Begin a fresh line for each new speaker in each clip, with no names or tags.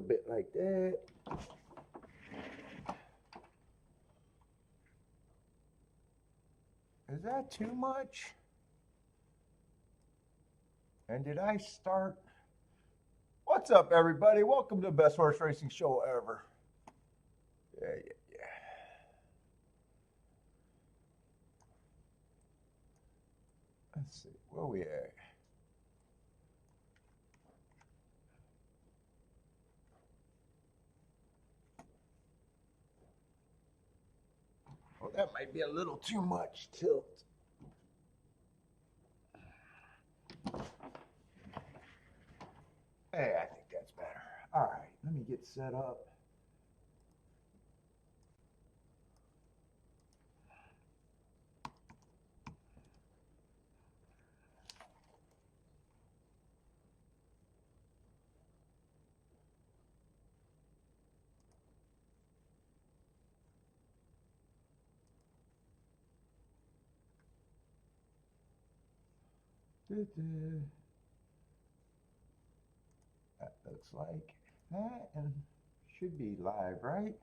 bit like that. Is that too much? And did I start? What's up, everybody? Welcome to the best horse racing show ever. Yeah. Let's see, where we at? Well, that might be a little too much tilt. Hey, I think that's better. All right, let me get set up. That looks like that, and should be live, right?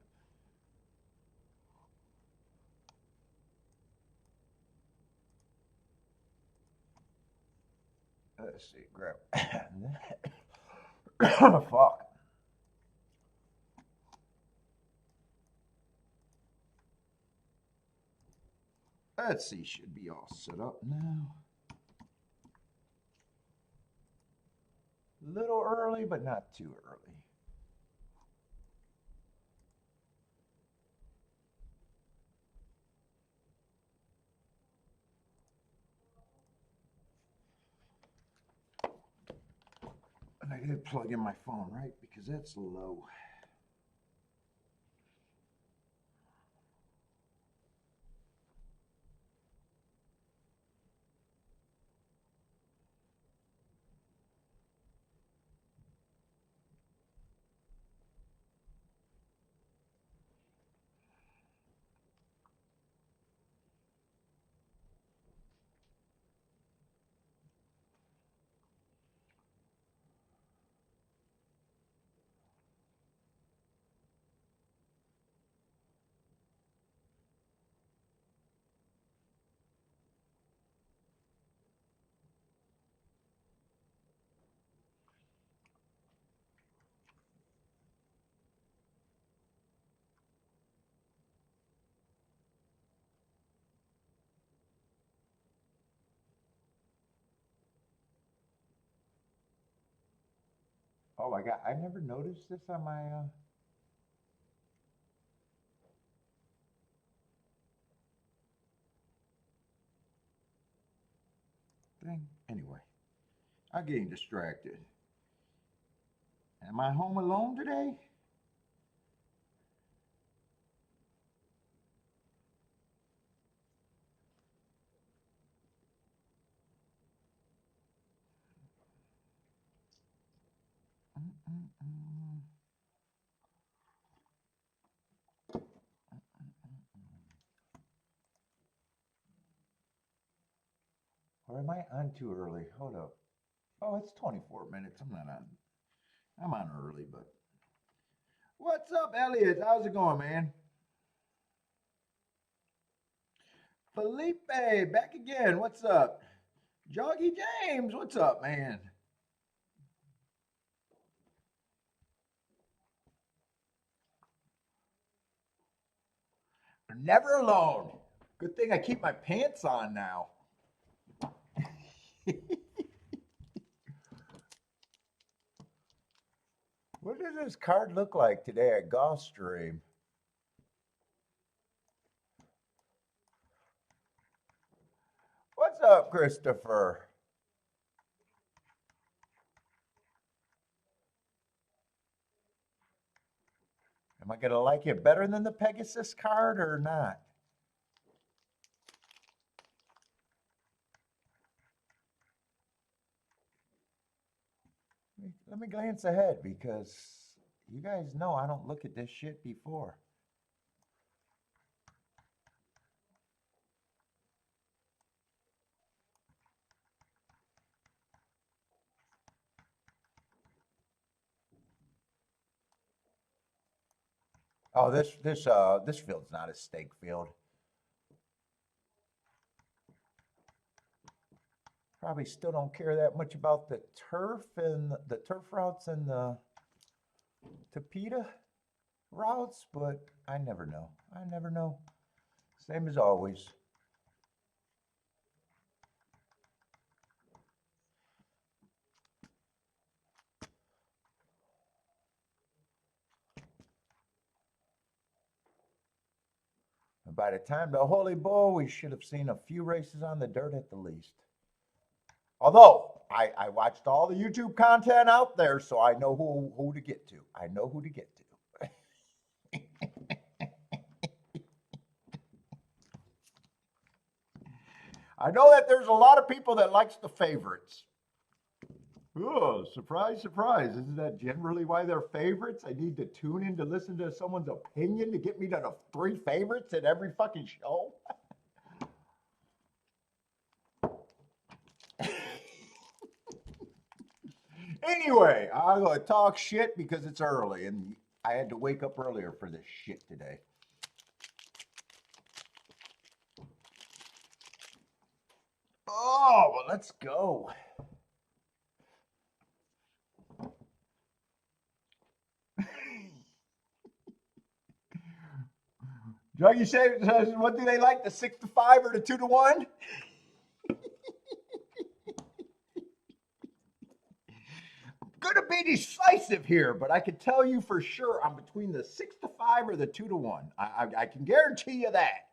Let's see, grab that. Fuck. Let's see, should be all set up now. A little early, but not too early. And I did plug in my phone, right? Because that's low. Oh my God, I never noticed this on my thing. Anyway, I'm getting distracted. Am I home alone today? Mm-mm-mm. Or am I on too early? Hold up. Oh, it's 24 minutes. I'm not on. I'm on early, but. What's up, Elliot? How's it going, man? Felipe, back again. What's up? Joggy James, what's up, man? Never alone. Good thing I keep my pants on now. What does this card look like today at Gulfstream? What's up, Christopher? Am I going to like it better than the Pegasus card or not? Let me glance ahead because you guys know I don't look at this shit before. Oh, this field's not a stake field. Probably still don't care that much about the turf and the turf routes and the Tapeta routes, but I never know. I never know. Same as always. And by the time the Holy Bull, we should have seen a few races on the dirt at the least. Although I watched all the YouTube content out there, so I know who to get to. I know who to get to. I know that there's a lot of people that likes the favorites. Oh, surprise, surprise. Isn't that generally why they're favorites? I need to tune in to listen to someone's opinion to get me to the three favorites at every fucking show? Anyway, I'm going to talk shit because it's early and I had to wake up earlier for this shit today. Oh, well, let's go. Juggy says, what do they like, the 6-5 or the 2-1? Going to be decisive here, but I can tell you for sure I'm between the 6-5 or the 2-1. I can guarantee you that.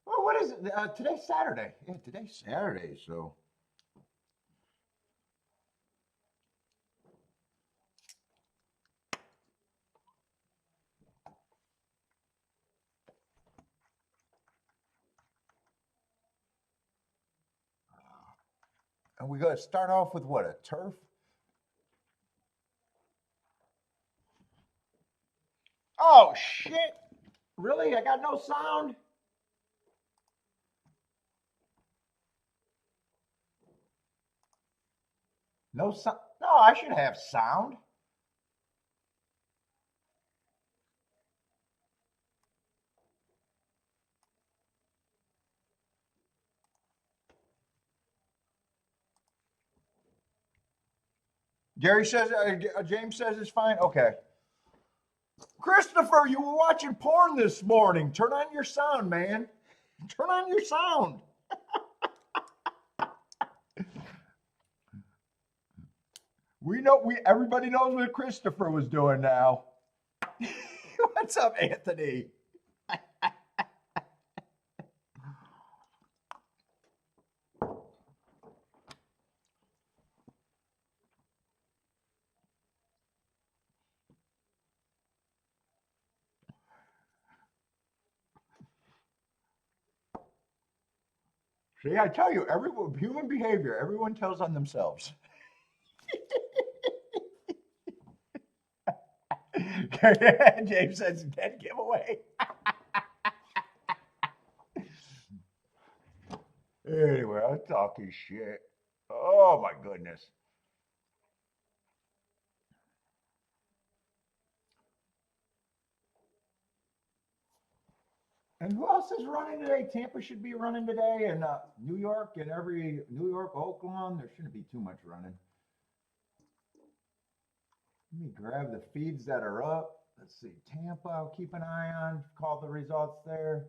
Well, what is it? Today's Saturday. Yeah, today's Saturday, so. And we got to start off with what, a turf? Oh, shit. Really? I got no sound? No sound? No, I should have sound. Gary says, James says it's fine. Okay. Christopher, you were watching porn this morning. Turn on your sound, man. Turn on your sound. Everybody knows what Christopher was doing now. What's up, Anthony? See, I tell you, human behavior, everyone tells on themselves. James says dead giveaway. Anyway, I'm talking shit. Oh my goodness. And who else is running today? Tampa should be running today, and New York and every New York, Oakland. There shouldn't be too much running. Let me grab the feeds that are up. Let's see, Tampa. I'll keep an eye on. Call the results there.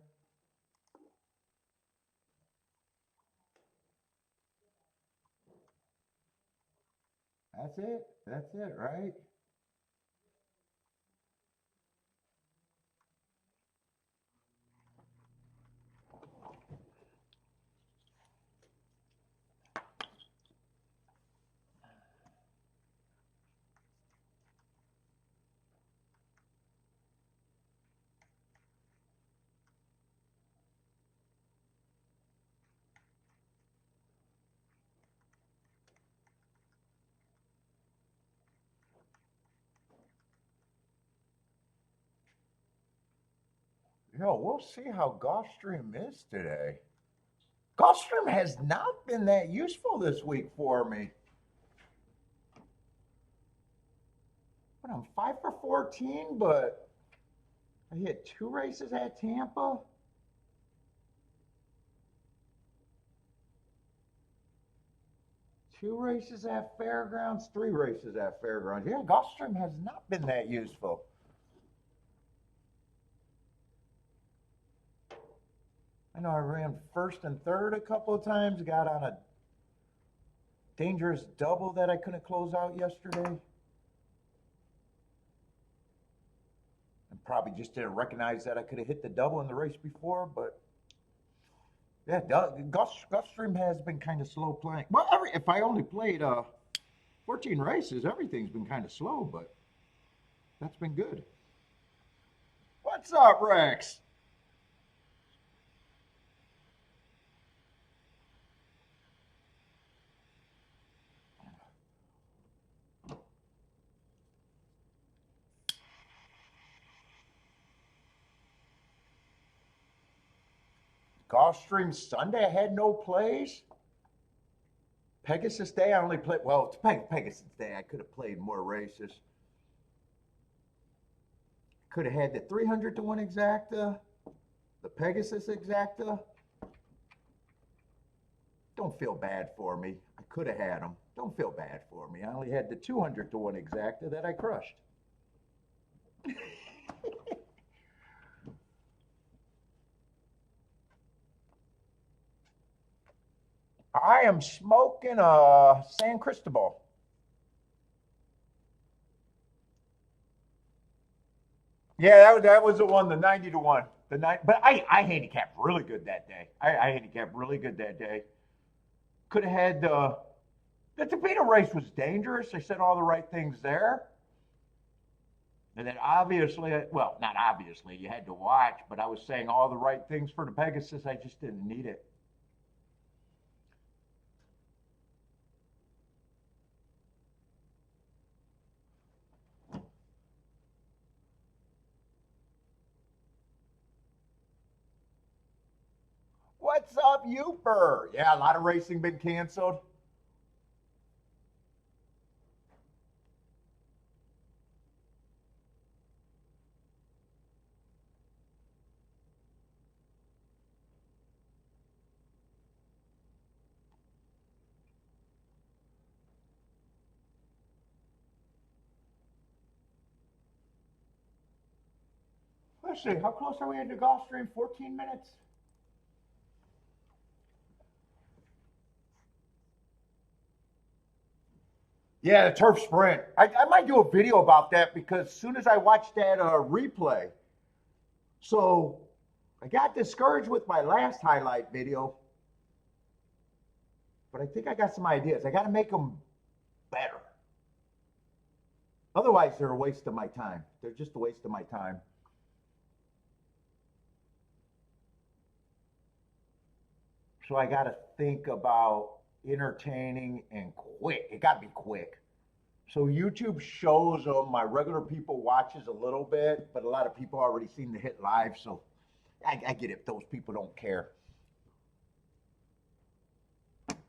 That's it. That's it, right? Yo, we'll see how Gulfstream is today. Gulfstream has not been that useful this week for me. But I'm 5 for 14, but I hit 2 races at Tampa. Two races at Fairgrounds, 3 races at Fairgrounds. Yeah, Gulfstream has not been that useful. I know I ran first and third a couple of times, got on a dangerous double that I couldn't close out yesterday. And probably just didn't recognize that I could have hit the double in the race before, but yeah, Gulfstream has been kind of slow playing. Well, if I only played 14 races, everything's been kind of slow, but that's been good. What's up, Rex? Gulfstream Sunday, I had no plays. Pegasus Day, I only played, well, it's Pegasus Day. I could have played more races. Could have had the 300 to 1 exacta, the Pegasus exacta. Don't feel bad for me. I could have had them. Don't feel bad for me. I only had the 200 to 1 exacta that I crushed. I am smoking a San Cristobal. Yeah, that was the one, the 90 to 1. But I handicapped really good that day. I handicapped really good that day. Could have had the Topino race was dangerous. I said all the right things there. And then obviously, well, not obviously, you had to watch, but I was saying all the right things for the Pegasus. I just didn't need it. What's up, Uper? Yeah, a lot of racing been canceled. Let's see, how close are we into Gulfstream? 14 minutes? Yeah, the turf sprint. I might do a video about that because as soon as I watched that replay, so I got discouraged with my last highlight video, but I think I got some ideas. I got to make them better. Otherwise, they're a waste of my time. They're just a waste of my time. So I got to think about entertaining and quick. It got to be quick. So YouTube shows them. My regular people watches a little bit, but a lot of people already seen the hit live. So I get it. Those people don't care.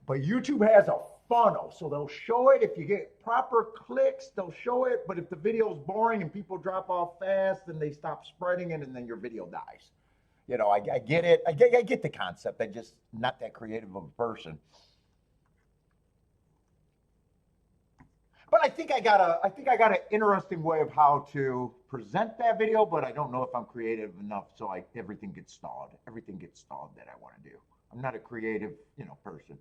But YouTube has a funnel, so they'll show it. If you get proper clicks, they'll show it. But if the video is boring and people drop off fast, then they stop spreading it, and then your video dies. You know, I get it. I get the concept. I'm just not that creative of a person. But I think I got an interesting way of how to present that video, but I don't know if I'm creative enough, so everything gets stalled. Everything gets stalled that I want to do. I'm not a creative, person.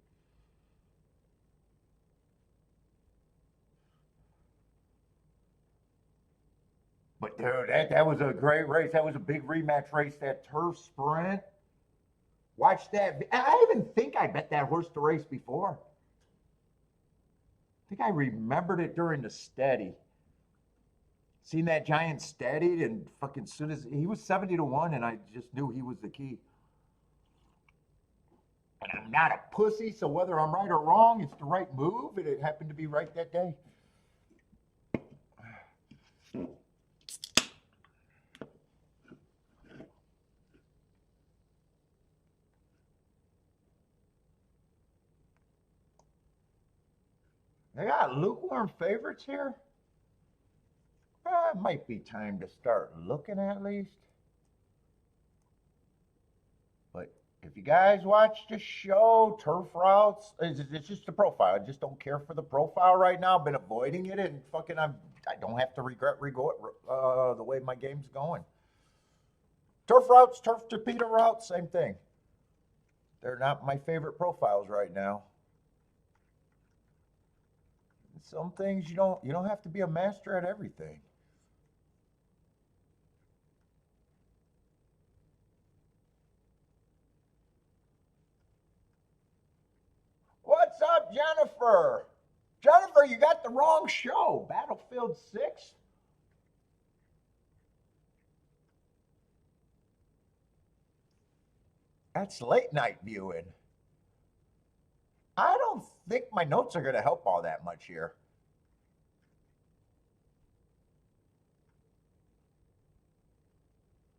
But dude, that was a great race. That was a big rematch race. That turf sprint. Watch that. I even think I bet that horse to race before. I think I remembered it during the steady. Seen that giant steadied, and fucking soon as he was 70 to 1, and I just knew he was the key. And I'm not a pussy, so whether I'm right or wrong, it's the right move, and it happened to be right that day. got lukewarm favorites here. It might be time to start looking at least. But if you guys watch the show, turf routes, it's just the profile. I just don't care for the profile right now. I've been avoiding it, and fucking I don't have to regret the way my game's going. Turf routes, turf torpedo routes, same thing. They're not my favorite profiles right now. Some things you don't have to be a master at everything. What's up, Jennifer? Jennifer, you got the wrong show. Battlefield 6? That's late night viewing. I don't think my notes are going to help all that much here.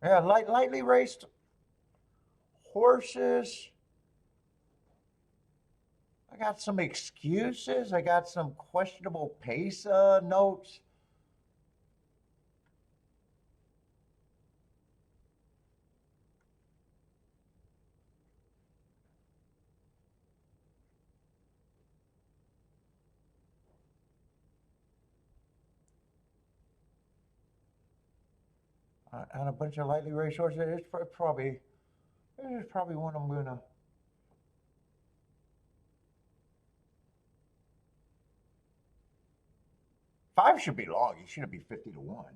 Yeah, lightly raced horses. I got some excuses. I got some questionable pace notes. On a bunch of lightly raced horses, this is probably one I'm gonna. Five should be long. He shouldn't be 50-1.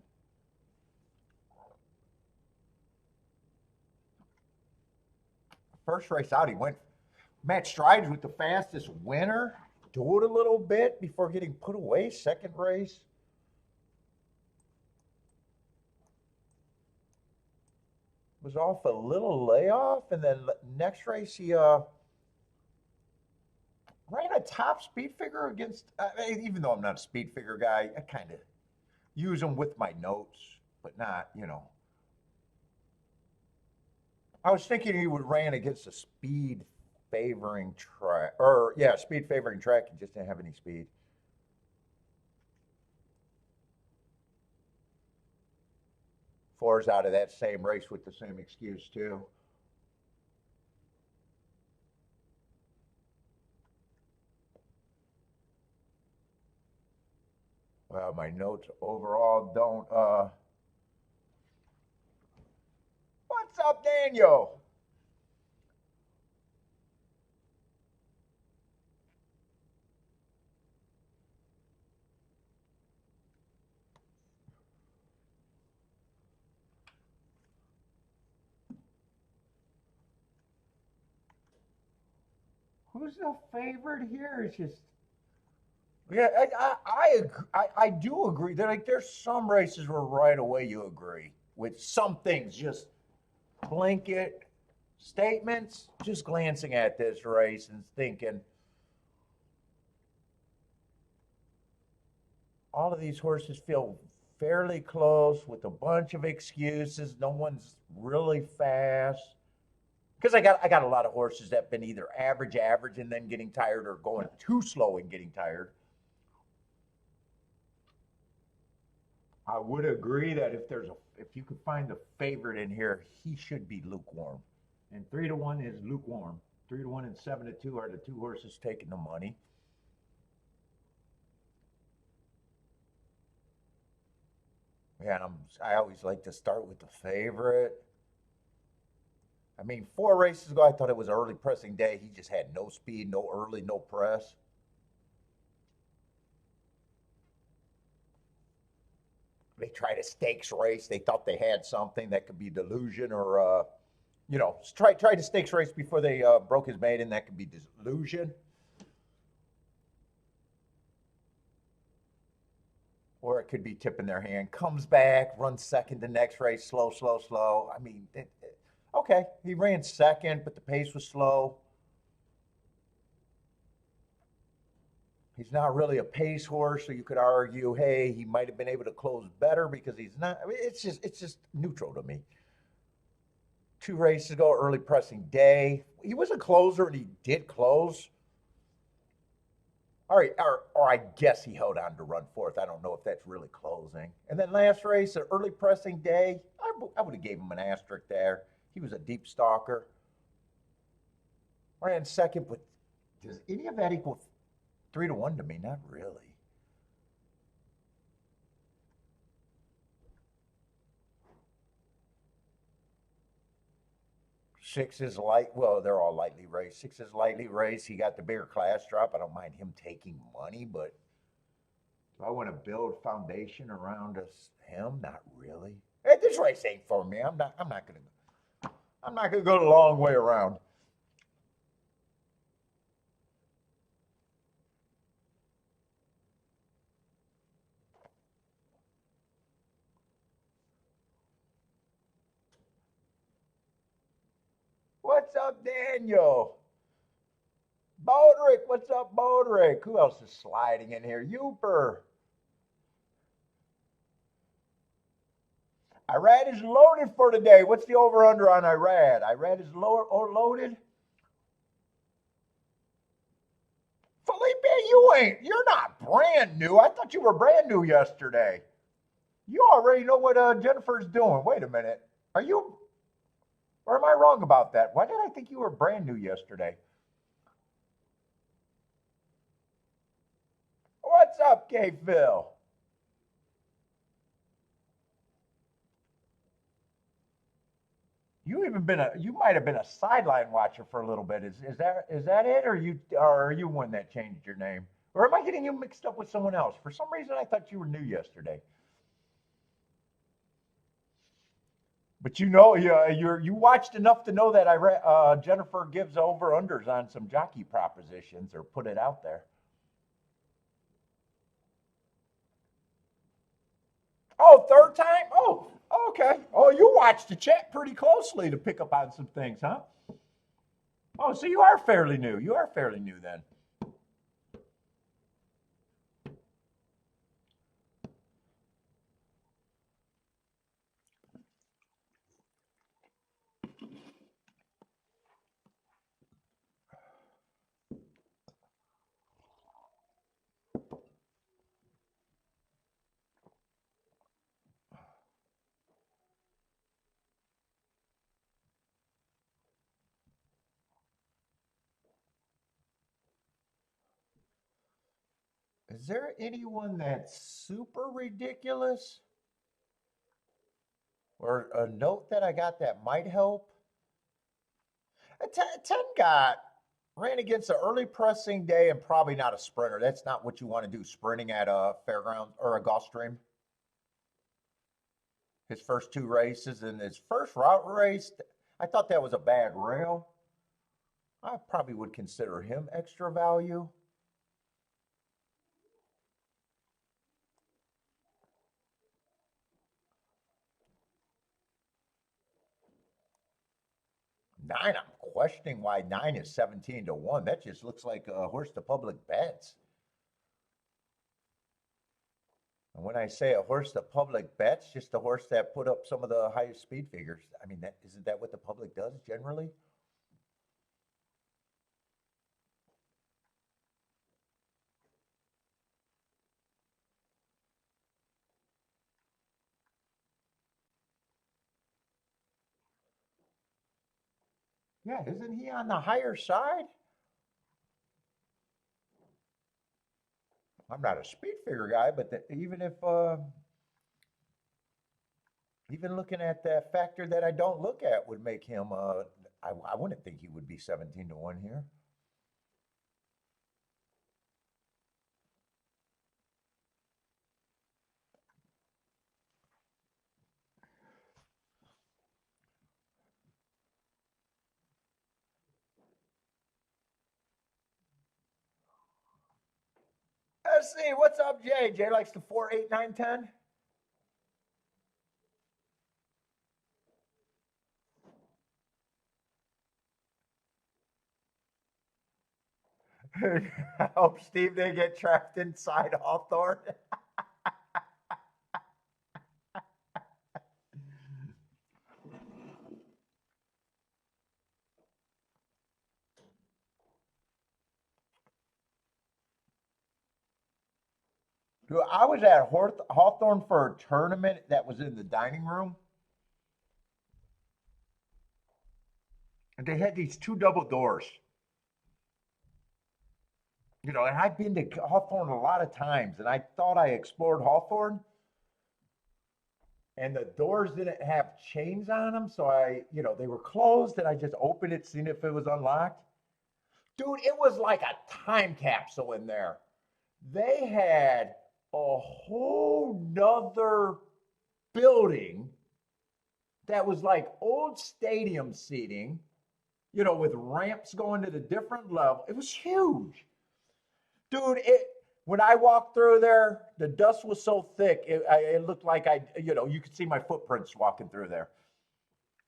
First race out, he went match strides with the fastest winner. Do it a little bit before getting put away. Second race. Was off a little layoff, and then next race he ran a top speed figure against. Even though I'm not a speed figure guy, I kind of use them with my notes, but not, I was thinking he would ran against a speed favoring track, or yeah, speed favoring track. He just didn't have any speed. Four's out of that same race with the same excuse too. Well, my notes overall don't. What's up, Daniel? Who's the favorite here? It's just. Yeah, I do agree that like there's some races where right away you agree with some things, just blanket statements. Just glancing at this race and thinking, all of these horses feel fairly close with a bunch of excuses. No one's really fast. Because I got a lot of horses that have been either average, and then getting tired, or going too slow and getting tired. I would agree that if you could find a favorite in here, he should be lukewarm. And 3-1 is lukewarm. 3-1 and 7-2 are the two horses taking the money. Yeah, and I always like to start with the favorite. I mean, 4 races ago, I thought it was an early pressing day. He just had no speed, no early, no press. They tried a stakes race. They thought they had something that could be delusion, or tried a stakes race before they broke his maiden. That could be delusion. Or it could be tipping their hand. Comes back, runs second the next race, slow. I mean, okay, he ran second, but the pace was slow. He's not really a pace horse, so you could argue, hey, he might have been able to close better because he's not. I mean, it's just neutral to me. 2 races ago, early pressing day. He was a closer and he did close. All right, or I guess he held on to run fourth. I don't know if that's really closing. And then last race, an early pressing day, I would have gave him an asterisk there. He was a deep stalker. Ran second, but does any of that equal 3-1 to me? Not really. Six is light. Well, they're all lightly raced. Six is lightly raced. He got the bigger class drop. I don't mind him taking money, but do I want to build foundation around him? Not really. Hey, this race ain't for me. I'm not. I'm not gonna. I'm not gonna go the long way around. What's up, Daniel? Bodrick, what's up, Bodrick? Who else is sliding in here? Uper. Irad is loaded for today. What's the over under on Irad? Irad is lower or loaded? Felipe, you're not brand new. I thought you were brand new yesterday. You already know what Jennifer's doing. Wait a minute. Are you, or am I wrong about that? Why did I think you were brand new yesterday? What's up, K Phil? You might have been a sideline watcher for a little bit. Is that it, or are you one that changed your name, or am I getting you mixed up with someone else? For some reason, I thought you were new yesterday. But you watched enough to know that Jennifer gives over unders on some jockey propositions, or put it out there. Oh, third time? Oh, okay. Oh, you watched the chat pretty closely to pick up on some things, huh? Oh, so you are fairly new. You are fairly new then. Is there anyone that's super ridiculous? Or a note that I got that might help? A 10 got ran against an early pressing day and probably not a sprinter. That's not what you want to do, sprinting at a fairground or a Gulfstream. His first two races and his first route race, I thought that was a bad rail. I probably would consider him extra value. Nine, I'm questioning why nine is 17-1. That just looks like a horse the public bets. And when I say a horse the public bets, just a horse that put up some of the highest speed figures. I mean, that isn't that what the public does generally? Yeah, isn't he on the higher side? I'm not a speed figure guy, but even looking at that factor that I don't look at would make him. I wouldn't think he would be 17-1 here. Let's see. What's up, Jay? Jay likes the 4, 8, 9, 10. I hope Steve didn't get trapped inside Hawthorne. Dude, I was at Hawthorne for a tournament that was in the dining room, and they had these two double doors. You know, and I've been to Hawthorne a lot of times, and I thought I explored Hawthorne, and the doors didn't have chains on them, so they were closed, and I just opened it, seeing if it was unlocked. Dude, it was like a time capsule in there. They had a whole nother building that was like old stadium seating, with ramps going to the different level. It was huge. Dude, when I walked through there, the dust was so thick, it looked like you could see my footprints walking through there.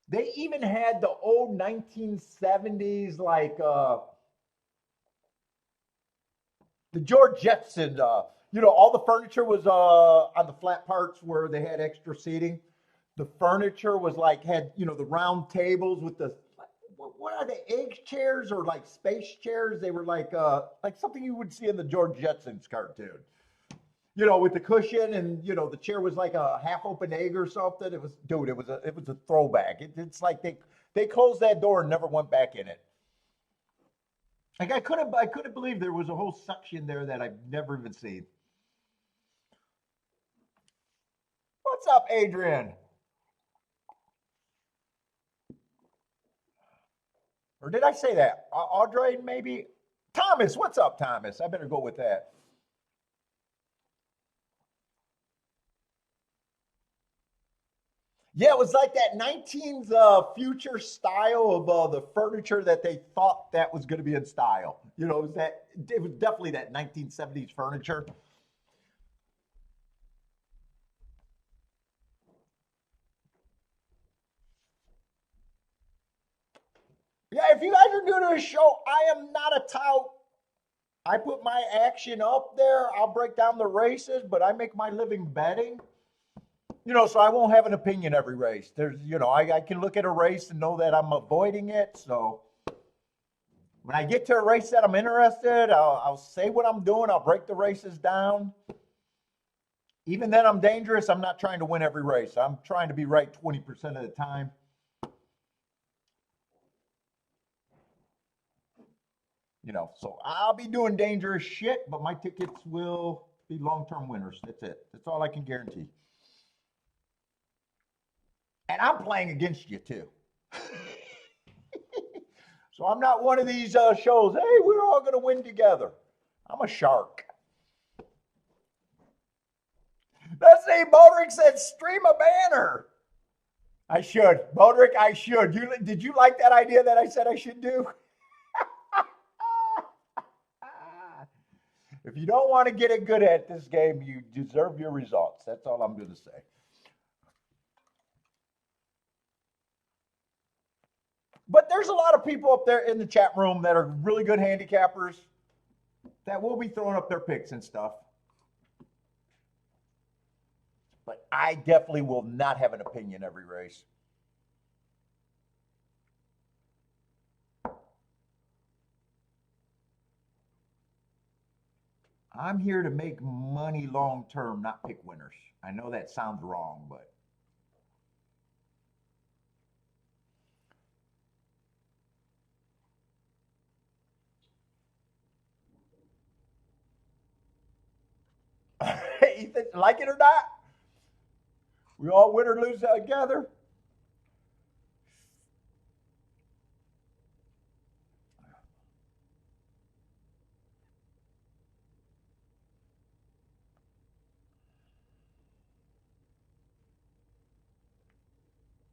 They even had the old 1970s, like the George Jetson, all the furniture was on the flat parts where they had extra seating. The furniture was had the round tables with the, what are they, egg chairs or like space chairs? They were like something you would see in the George Jetsons cartoon. With the cushion, and the chair was like a half open egg or something. It was a throwback. It's like they closed that door and never went back in it. Like I couldn't believe there was a whole section there that I've never even seen. What's up, Adrian? Or did I say that? Audrey, maybe? Thomas, what's up, Thomas? I better go with that. Yeah, it was like that 19th future style of the furniture that they thought that was going to be in style. It was definitely that 1970s furniture. Yeah, if you guys are new to the show, I am not a tout. I put my action up there. I'll break down the races, but I make my living betting. So I won't have an opinion every race. I can look at a race and know that I'm avoiding it. So when I get to a race that I'm interested, I'll say what I'm doing. I'll break the races down. Even then, I'm dangerous. I'm not trying to win every race. I'm trying to be right 20% of the time. So I'll be doing dangerous shit, but my tickets will be long-term winners. That's it. That's all I can guarantee. And I'm playing against you too. So I'm not one of these shows, hey, we're all going to win together. I'm a shark. Let's see, Bodrick said stream a banner. I should. Bodrick, I should. Did you like that idea that I said I should do? If you don't want to get it good at this game, you deserve your results. That's all I'm going to say. But there's a lot of people up there in the chat room that are really good handicappers that will be throwing up their picks and stuff. But I definitely will not have an opinion every race. I'm here to make money long term, not pick winners. I know that sounds wrong, but Ethan, like it or not, we all win or lose together.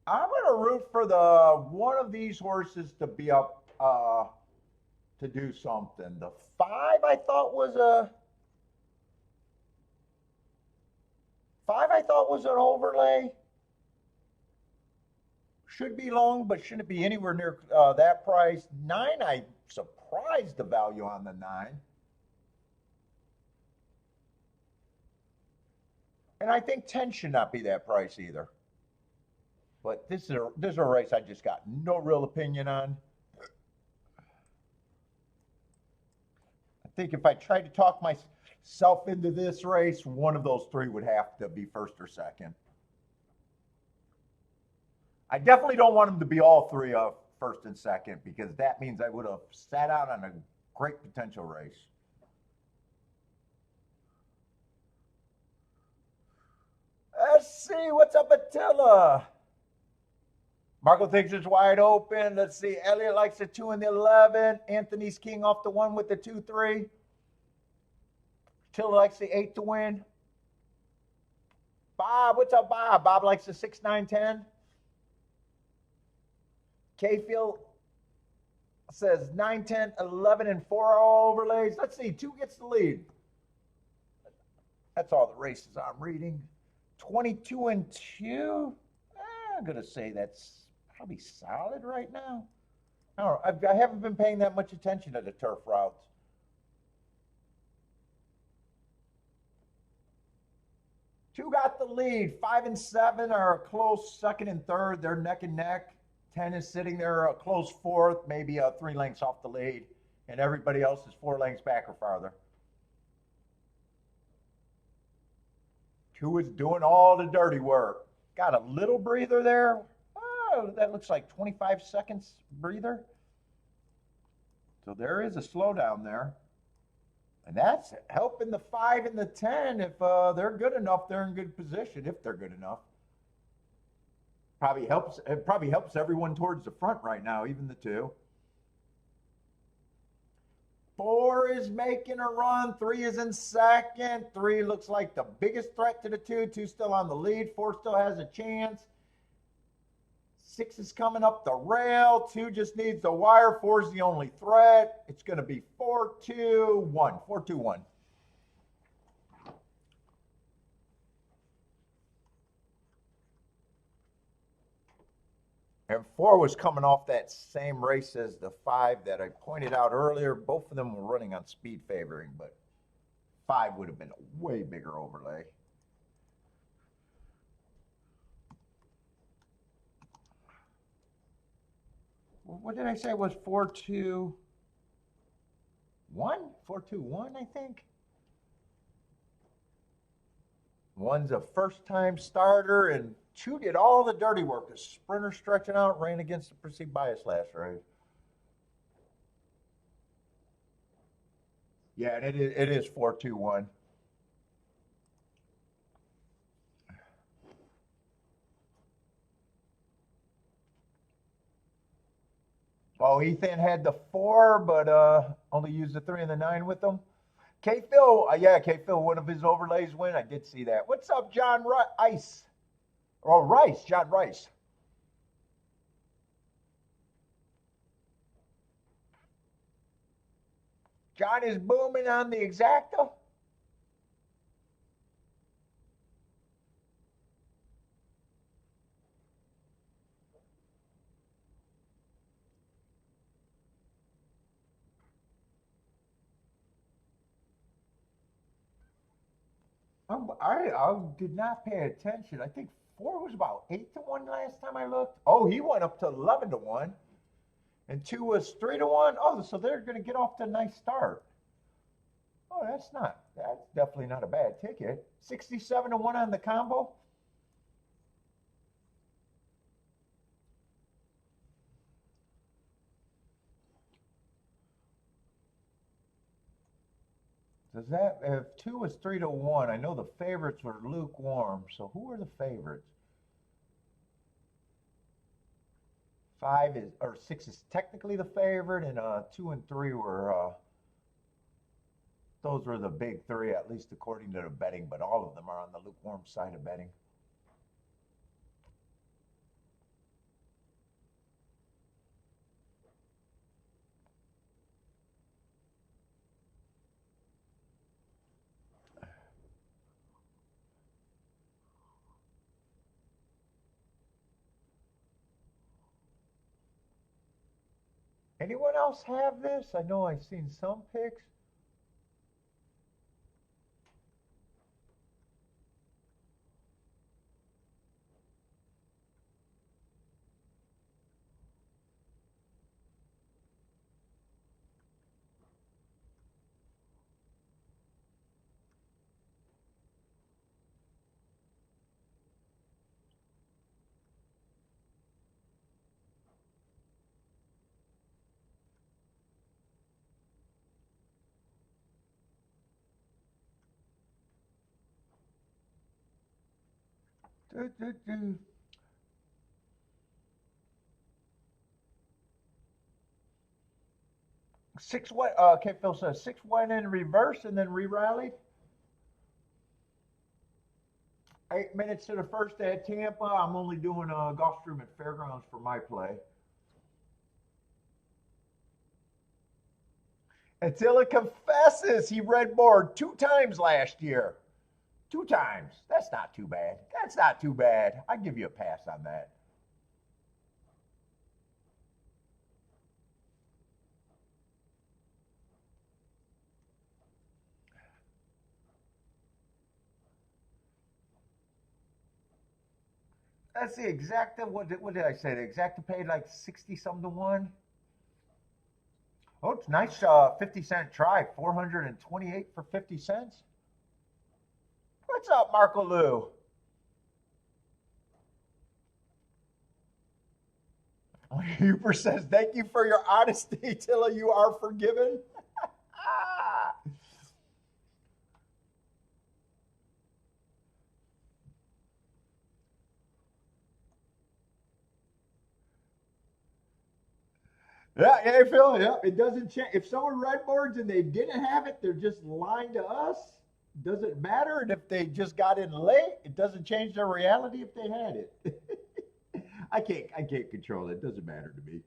I'm going to root for one of these horses to be up to do something. The 5 I thought was an overlay. Should be long, but shouldn't be anywhere near that price. 9, I surprised the value on the 9. And I think 10 should not be that price either. But this is a race I just got no real opinion on. I think if I tried to talk myself into this race, one of those three would have to be first or second. I definitely don't want them to be all three of first and second, because that means I would have sat out on a great potential race. Let's see, what's up, Attila? Marco thinks it's wide open. Let's see, Elliot likes the 2 and the 11. Anthony's king off the 1 with the 2-3. Attila likes the 8 to win. Bob, what's up, Bob? Bob likes the 6, 9, 10. Kayfield says 9, 10, 11, and 4 all overlays. Let's see, 2 gets the lead. That's all the races I'm reading. 22 and 2. I'm going to say that's probably solid right now. I don't know. I haven't been paying that much attention to the turf routes. Two got the lead. 5 and 7 are a close second and third. They're neck and neck. 10 is sitting there a close fourth, maybe 3 lengths off the lead. And everybody else is 4 lengths back or farther. 2 is doing all the dirty work. Got a little breather there. Oh, that looks like 25 seconds breather. So there is a slowdown there. And that's helping the 5 and the 10. If they're good enough, they're in good position, if they're good enough. It probably helps everyone towards the front right now, even the 2. 4 is making a run. 3 is in second. 3 looks like the biggest threat to the 2. 2 still on the lead. 4 still has a chance. 6 is coming up the rail. 2 just needs the wire. 4 is the only threat. It's going to be 4-2-1. 4-2-1. And 4 was coming off that same race as the 5 that I pointed out earlier. Both of them were running on speed favoring, but 5 would have been a way bigger overlay. What did I say was 4-2-1? 4-2-1, I think. 1's a first-time starter, and 2 did all the dirty work. The sprinter stretching out, ran against the perceived bias last race. Yeah, and it is 4-2-1. Oh, Ethan had the 4, but only used the 3 and the 9 with them. K-Phil, K-Phil, one of his overlays win. I did see that. What's up, John Rice? Oh, Rice, John Rice. John is booming on the exacta. I did not pay attention. I think 4 was about 8-1 last time I looked. Oh, he went up to 11-1. And 2 was 3-1. Oh, so they're going to get off to a nice start. Oh, that's definitely not a bad ticket. 67-1 on the combo. Does that, if 2 was 3-1, I know the favorites were lukewarm. So who are the favorites? 5 is, or 6 is technically the favorite, and 2 and 3 were, those were the big 3, at least according to the betting, but all of them are on the lukewarm side of betting. Anyone else have this? I know I've seen some picks. Do, do, do. Six went. Okay, Phil says six went in reverse and then re-rallied. 8 minutes to the first at Tampa. I'm only doing Gulfstream at Fairgrounds for my play. Attila confesses he read board 2 times last year. 2 times. That's not too bad. That's not too bad. I give you a pass on that. That's the exacta. What did I say? The exacta paid like 60 something to 1. Oh, it's nice 50-cent try. 428 for 50 cents. What's up, Marco Lou? Huber says, thank you for your honesty, Tilla. You are forgiven. Yeah, Phil. Yeah, it doesn't change. If someone read boards and they didn't have it, they're just lying to us. Doesn't matter. And if they just got in late, it doesn't change their reality if they had it. I can't control it. It doesn't matter to me.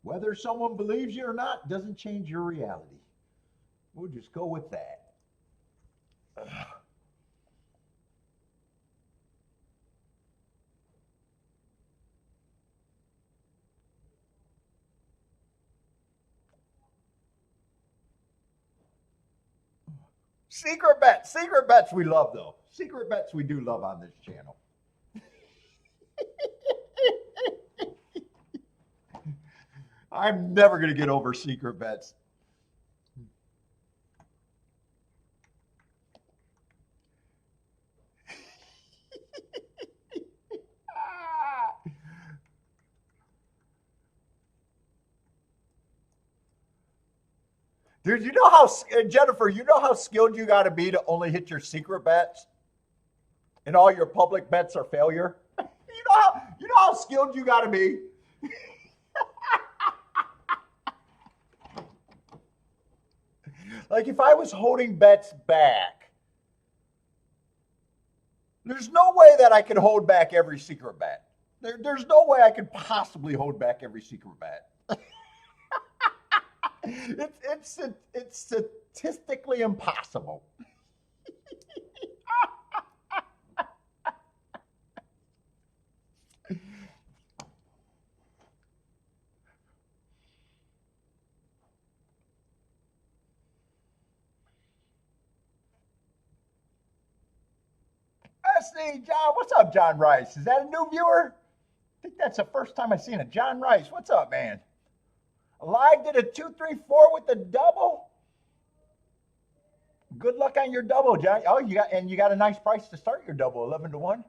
Whether someone believes you or not doesn't change your reality. We'll just go with that. Secret bets we love though. Secret bets we do love on this channel. I'm never going to get over secret bets. Dude, you know how, Jennifer, you know how skilled you got to be to only hit your secret bets? And all your public bets are failure? You know how skilled you got to be? Like if I was holding bets back, there's no way that I could hold back every secret bet. There's no way I could possibly hold back every secret bet. It's statistically impossible. Leslie, John, what's up, John Rice? Is that a new viewer? I think that's the first time I've seen it. John Rice, what's up, man? Live did a 2-3-4 with the double. Good luck on your double, John. Oh, you got a nice price to start your double, 11 to 1.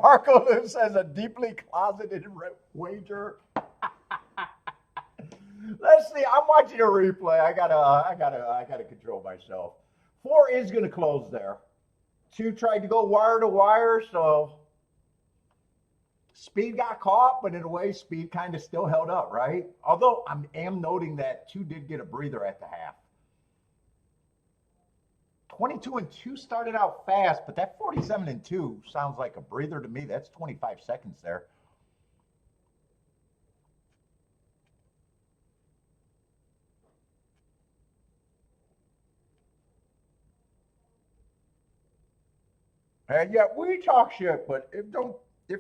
Marco Liv says a deeply closeted wager. Let's see. I'm watching a replay. I gotta control myself. 4 is gonna close there. 2 tried to go wire to wire, so Speed got caught, but in a way, Speed kind of still held up, right? Although I am noting that 2 did get a breather at the half. 22-2 started out fast, but that 47-2 sounds like a breather to me. That's 25 seconds there. And yeah, we talk shit, but if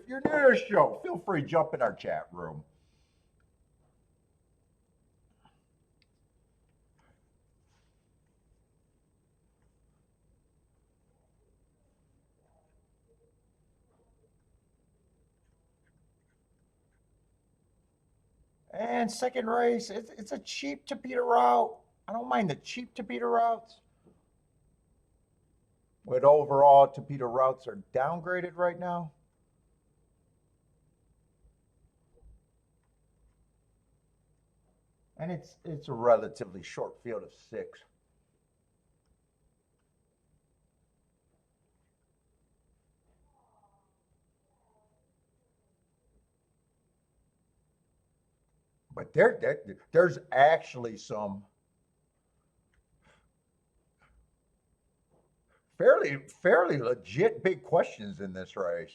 you're new to the show, feel free to jump in our chat room. And second race, it's a cheap Tapeta route. I don't mind the cheap Tapeta routes. But overall, Tapeta routes are downgraded right now. And it's a relatively short field of 6. But there's actually some fairly legit big questions in this race.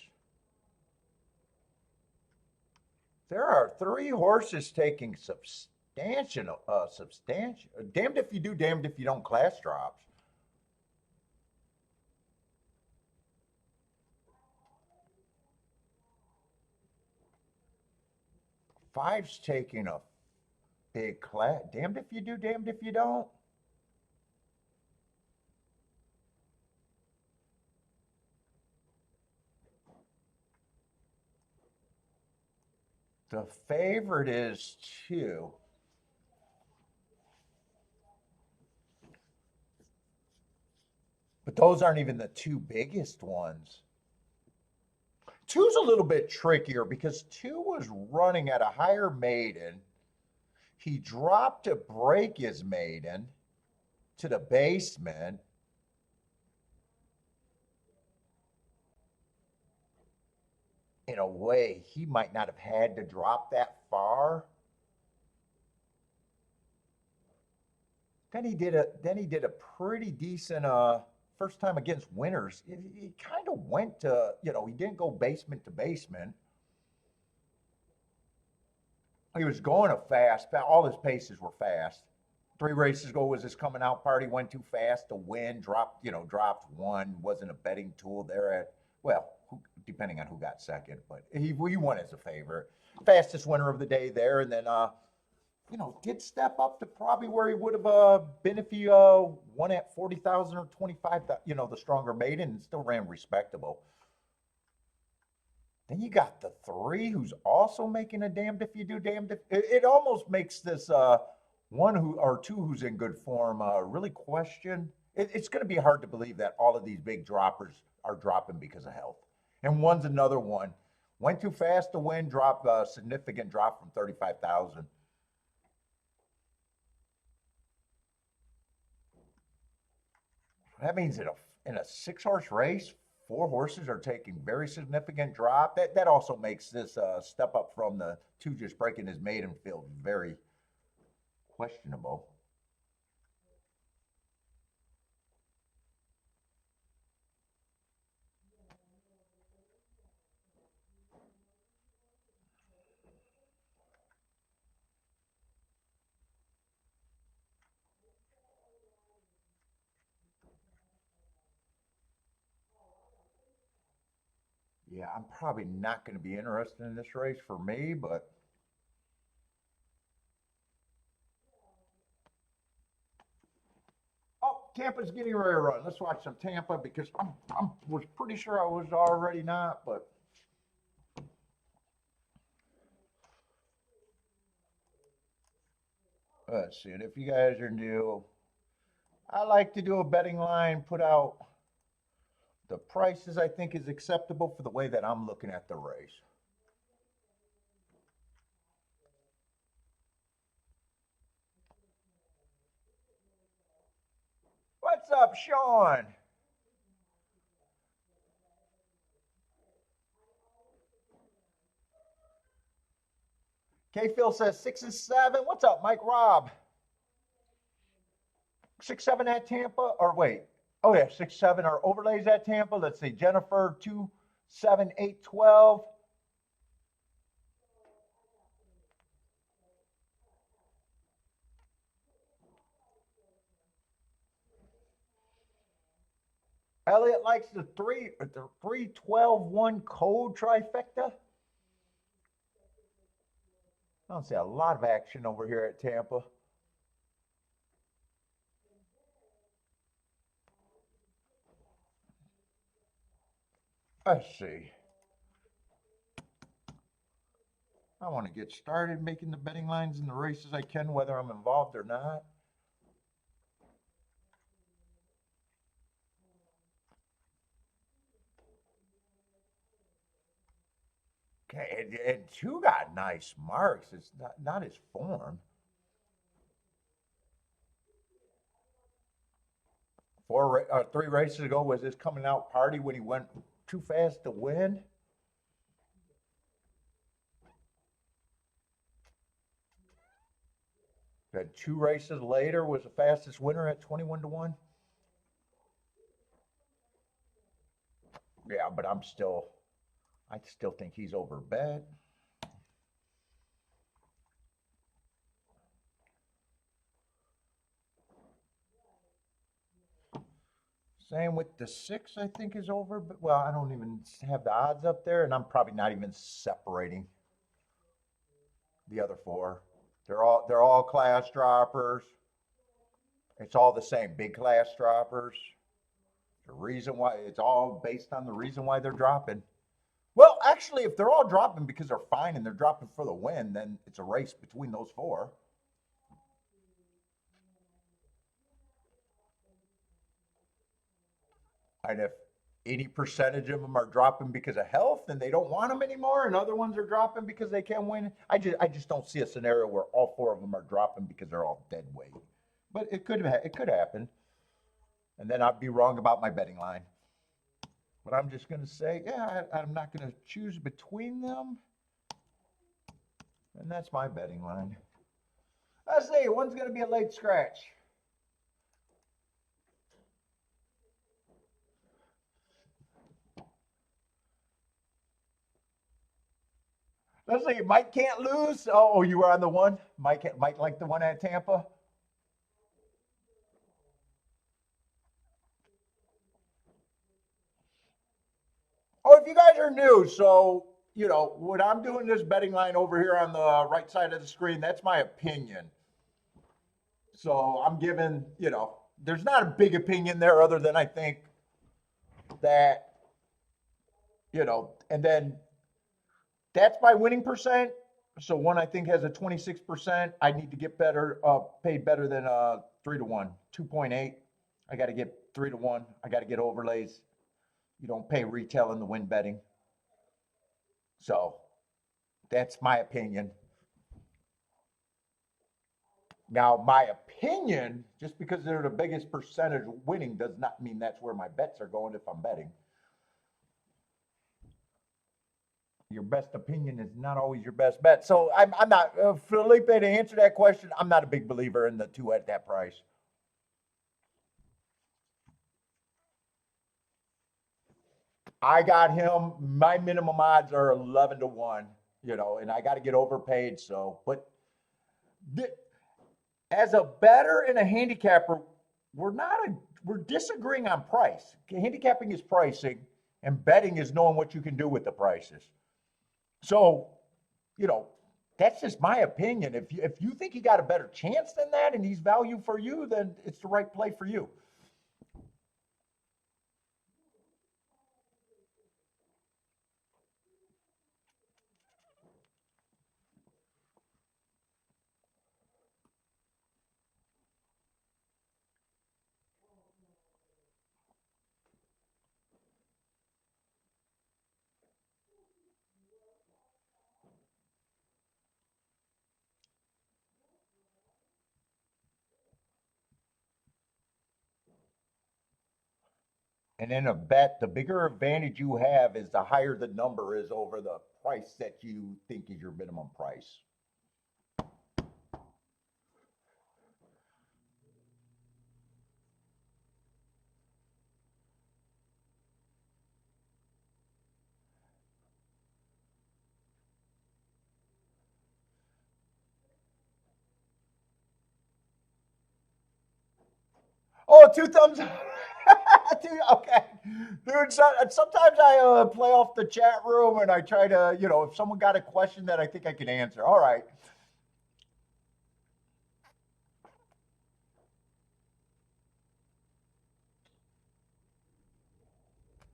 There are 3 horses taking substantial, damned if you do, damned if you don't class drops. Five's taking a big class. Damned if you do, damned if you don't. The favorite is 2. But those aren't even the 2 biggest ones. 2's a little bit trickier because 2 was running at a higher maiden. He dropped to break his maiden to the basement. In a way, he might not have had to drop that far. Then he did a pretty decent first time against winners. He kind of went to, he didn't go basement to basement. He was going a fast. All his paces were fast. 3 races ago was his coming out party. Went too fast to win. Dropped 1. Wasn't a betting tool there at, well, depending on who got second, but he won as a favorite. Fastest winner of the day there, and then did step up to probably where he would have been if he won at 40,000 or 25,000. The stronger maiden, and still ran respectable. Then you got the 3 who's also making a damned if you do, damned if it almost makes this 1 who or 2 who's in good form really question. It's going to be hard to believe that all of these big droppers are dropping because of health. And 1's another one. Went too fast to win, dropped a significant drop from 35,000. That means in a 6-horse race, 4 horses are taking very significant drop. That also makes this step up from the 2 just breaking his maiden field very questionable. Yeah, I'm probably not going to be interested in this race for me, but oh, Tampa's getting ready to run. Let's watch some Tampa because I was pretty sure I was already not, but let's see. And if you guys are new, I like to do a betting line, put out the prices I think is acceptable for the way that I'm looking at the race. What's up, Sean? K Phil says 6 and 7. What's up, Mike Robb? 6-7 at Tampa, or wait, oh yeah, 6-7 are overlays at Tampa. Let's see, Jennifer 2-7-8-12. Elliot likes the 3-12-1 code trifecta. I don't see a lot of action over here at Tampa. Let's see. I want to get started making the betting lines in the races I can, whether I'm involved or not. Okay, and 2 got nice marks. It's not his form. Three races ago was his coming out party when he went too fast to win. Then 2 races later was the fastest winner at 21-1. Yeah, but I still think he's over bet. Same with the 6, I think is over. But well, I don't even have the odds up there, and I'm probably not even separating the other 4. They're all class droppers. It's all the same, big class droppers. The reason why it's all based on the reason why they're dropping. Well, actually, if they're all dropping because they're fine and they're dropping for the win, then it's a race between those 4. And if any percentage of them are dropping because of health and they don't want them anymore, and other ones are dropping because they can win, I just don't see a scenario where all 4 of them are dropping because they're all dead weight. But it could happen, and then I'd be wrong about my betting line. But I'm just going to say, yeah, I'm not going to choose between them, and that's my betting line. Let's see, one's going to be a late scratch. Let's see, Mike can't lose. Oh, you were on the one? Mike like the one at Tampa? Oh, if you guys are new, so what I'm doing this betting line over here on the right side of the screen, that's my opinion. So I'm giving, there's not a big opinion there other than I think that, and then that's my winning percent. So one I think has a 26%. I need to get better, paid better than 3-1, 2.8. I got to get 3-1. I got to get overlays. You don't pay retail in the win betting. So that's my opinion. Now, my opinion, just because they're the biggest percentage winning, does not mean that's where my bets are going if I'm betting. Your best opinion is not always your best bet. So I'm not, Felipe, to answer that question, I'm not a big believer in the 2 at that price. I got him, my minimum odds are 11-1, and I got to get overpaid. So, but as a bettor and a handicapper, we're disagreeing on price. Handicapping is pricing, and betting is knowing what you can do with the prices. So, you know, that's just my opinion. If you think you got a better chance than that and he's value for you, then it's the right play for you. And in a bet, the bigger advantage you have is the higher the number is over the price that you think is your minimum price. Oh, two thumbs up. Okay. Dude, sometimes I play off the chat room and I try to, if someone got a question that I think I can answer. All right.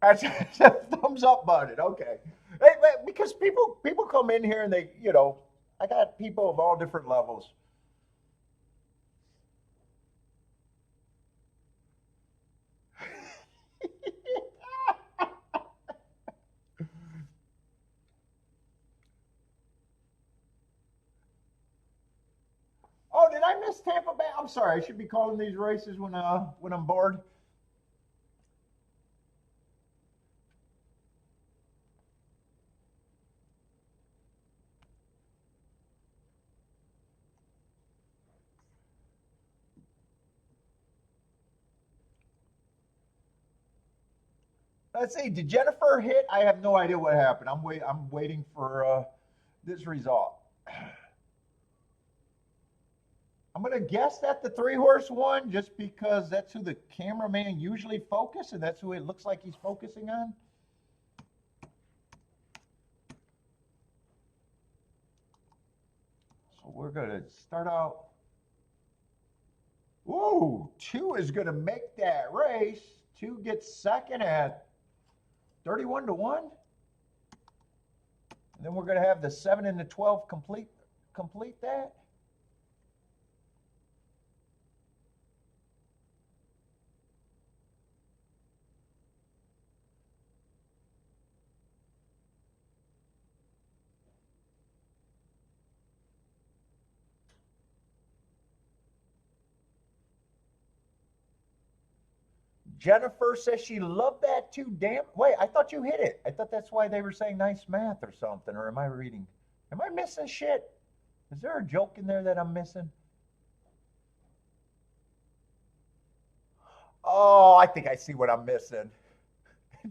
That's a thumbs up button. Okay. Hey, because people come in here and I got people of all different levels. Oh, did I miss Tampa Bay? I'm sorry. I should be calling these races when I'm bored. Let's see. Did Jennifer hit? I have no idea what happened. I'm waiting for this result. I'm gonna guess that the 3-horse won just because that's who the cameraman usually focuses, and that's who it looks like he's focusing on. So we're gonna start out. Ooh, 2 is gonna make that race. 2 gets second at 31 to 1. And then we're gonna have the 7 and the 12 complete that. Jennifer says she loved that too. Damn. Wait, I thought you hit it. I thought that's why they were saying nice math or something. Or am I reading? Am I missing shit? Is there a joke in there that I'm missing? Oh, I think I see what I'm missing.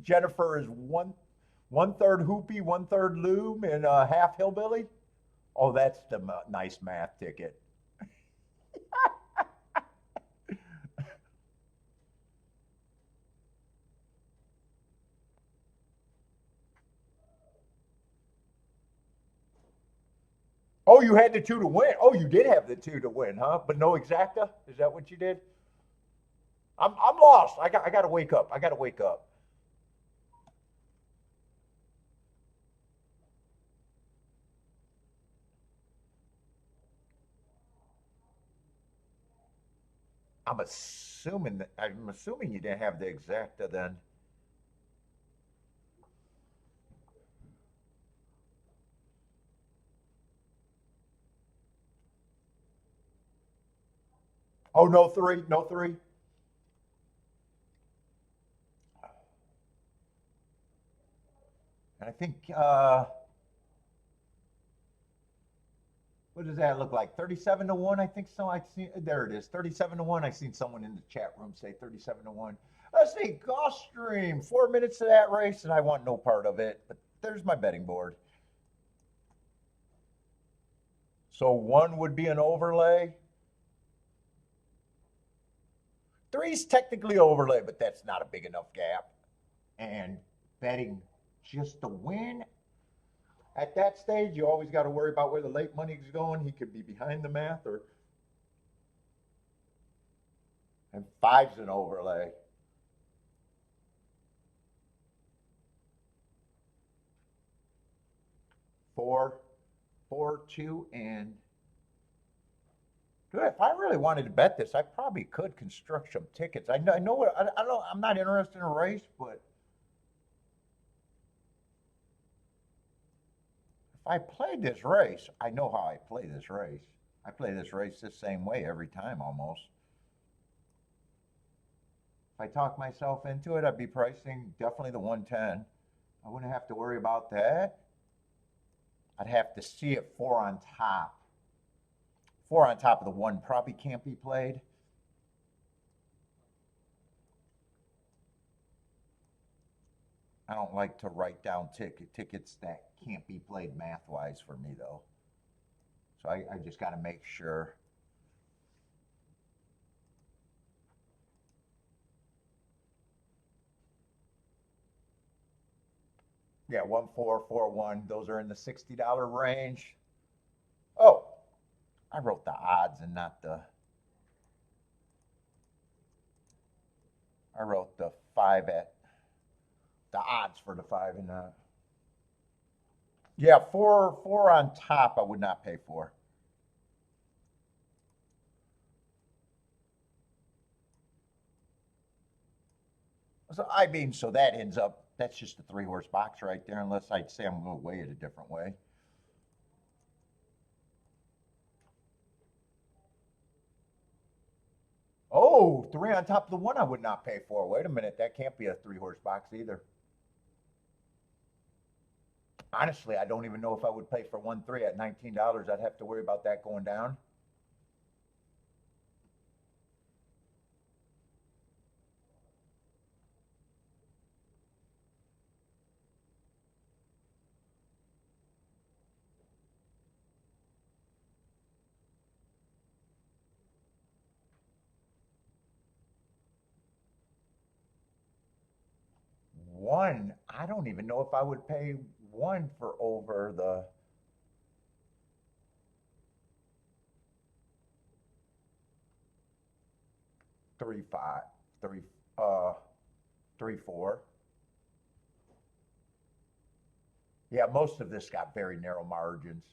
Jennifer is one third hoopy, 1/3 loom, and half hillbilly. Oh, that's the nice math ticket. Oh, you had the 2 to win. Oh, you did have the 2 to win, huh? But no exacta? Is that what you did? I'm lost. I got to wake up. I got to wake up. I'm assuming you didn't have the exacta then. Oh, no 3, no 3. And I think what does that look like? 37 to 1, I think so. I see there it is. 37 to 1. I seen someone in the chat room say 37 to 1. Let's see, Gulfstream, 4 minutes to that race, and I want no part of it. But there's my betting board. So 1 would be an overlay. 3's technically overlay, but that's not a big enough gap. And betting just to win at that stage, you always got to worry about where the late money's going. He could be behind the math, or and 5's an overlay. Four, 2, and dude, if I really wanted to bet this, I probably could construct some tickets. I know what I don't. I'm not interested in a race, but if I played this race, I know how I play this race. I play this race the same way every time almost. If I talk myself into it, I'd be pricing definitely the 110. I wouldn't have to worry about that. I'd have to see it 4 on top. 4 on top of the 1 probably can't be played. I don't like to write down tickets that can't be played math-wise for me, though. So I just got to make sure. Yeah, 1441. Those are in the $60 range. Oh, I wrote the odds and not the. I wrote the 5 at the odds for the 5 and that. Yeah, four on top. I would not pay for. So so that ends up. That's just a 3-horse box right there. Unless I'd say I'm going to weigh it a different way. Oh, 3 on top of the 1 I would not pay for. Wait a minute, that can't be a 3-horse box either. Honestly, I don't even know if I would pay for 1-3 at $19. I'd have to worry about that going down. one, I don't even know if I would pay one for over the 3.5, 3.4. Yeah, most of this got very narrow margins.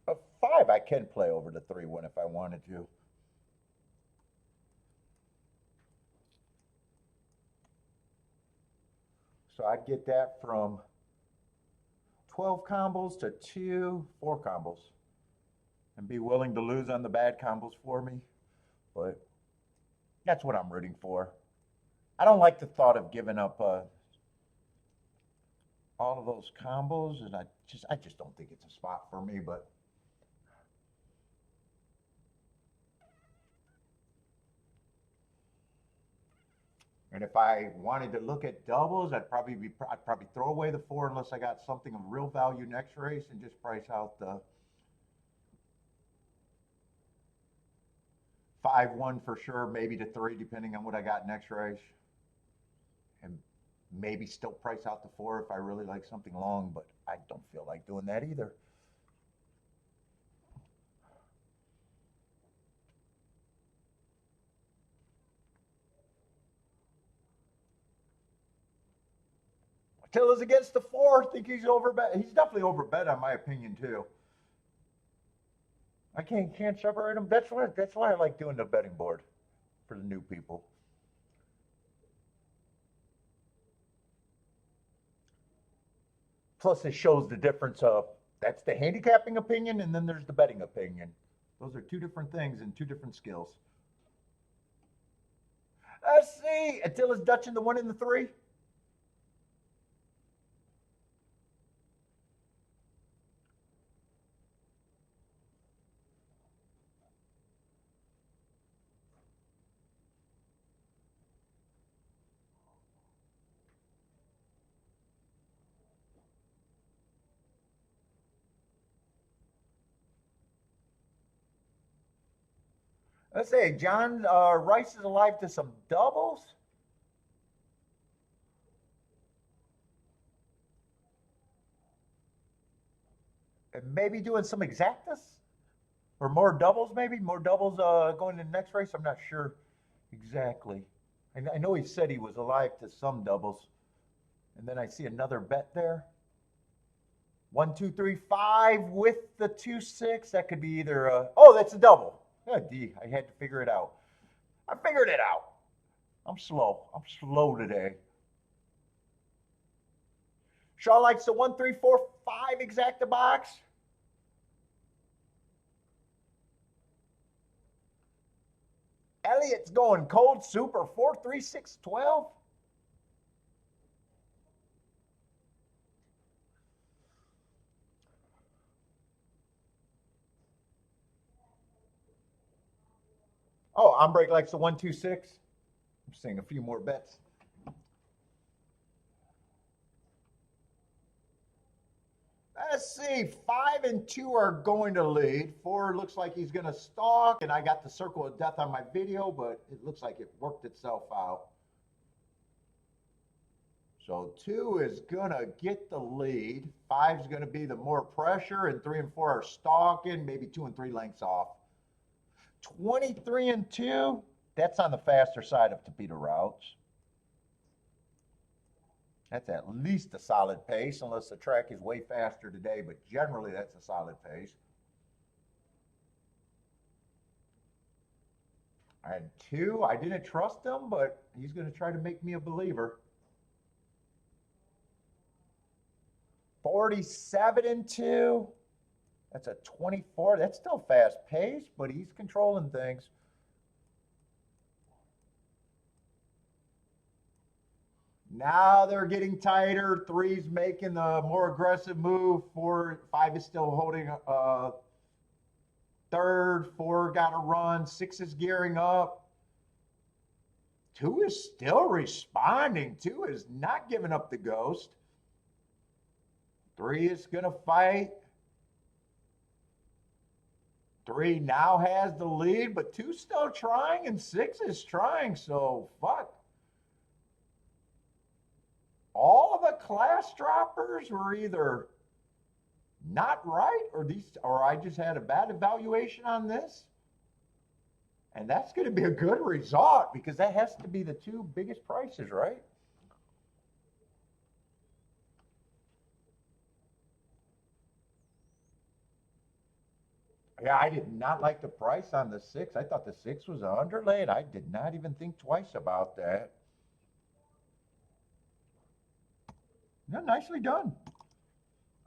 A 5, I can play over the 3-1 if I wanted to. So I'd get that from 12 combos to 4 combos and be willing to lose on the bad combos for me. But that's what I'm rooting for. I don't like the thought of giving up all of those combos, and I just don't think it's a spot for me. But and if I wanted to look at doubles, I'd probably throw away the 4 unless I got something of real value next race and just price out the 5-1 for sure, maybe to 3 depending on what I got next race, and maybe still price out the 4 if I really like something long. But I don't feel like doing that either. Attila's against the 4. I think he's overbet. He's definitely overbet, in my opinion, too. I can't separate them. That's why I like doing the betting board for the new people. Plus, it shows the difference of that's the handicapping opinion, and then there's the betting opinion. Those are 2 different things and 2 different skills. Let's see. Attila's Dutching the 1 and the 3. Let's say John Rice is alive to some doubles. And maybe doing some exactas or more doubles, maybe more doubles going to the next race. I'm not sure exactly. I know he said he was alive to some doubles. And then I see another bet there. 1, 2, 3, 5 with the 2-6. That could be either oh, that's a double. Oh, D. I had to figure it out. I figured it out. I'm slow. I'm slow today. Shaw likes the 1, 3, 4, 5 exacta box. Elliot's going cold super 4, 3, 6, 12. Oh, Ombrake likes the 1, 2, 6. I'm seeing a few more bets. Let's see. 5 and 2 are going to lead. 4 looks like he's going to stalk, and I got the circle of death on my video, but it looks like it worked itself out. So 2 is going to get the lead. 5 is going to be the more pressure, and 3 and 4 are stalking, maybe 2 and 3 lengths off. 23 and 2, that's on the faster side of Tapeta routes. That's at least a solid pace, unless the track is way faster today, but generally that's a solid pace. And 2, I didn't trust him, but he's going to try to make me a believer. 47 and 2. That's a 24. That's still fast pace, but he's controlling things. Now they're getting tighter. 3's making the more aggressive move. 5 is still holding third. 4 got to run. 6 is gearing up. 2 is still responding. 2 is not giving up the ghost. 3 is going to fight. 3 now has the lead, but 2's still trying and 6 is trying. So fuck. All of the class droppers were either not right or I just had a bad evaluation on this. And that's going to be a good result because that has to be the 2 biggest prices, right? Yeah, I did not like the price on the 6. I thought the 6 was underlaid. I did not even think twice about that. Yeah, nicely done.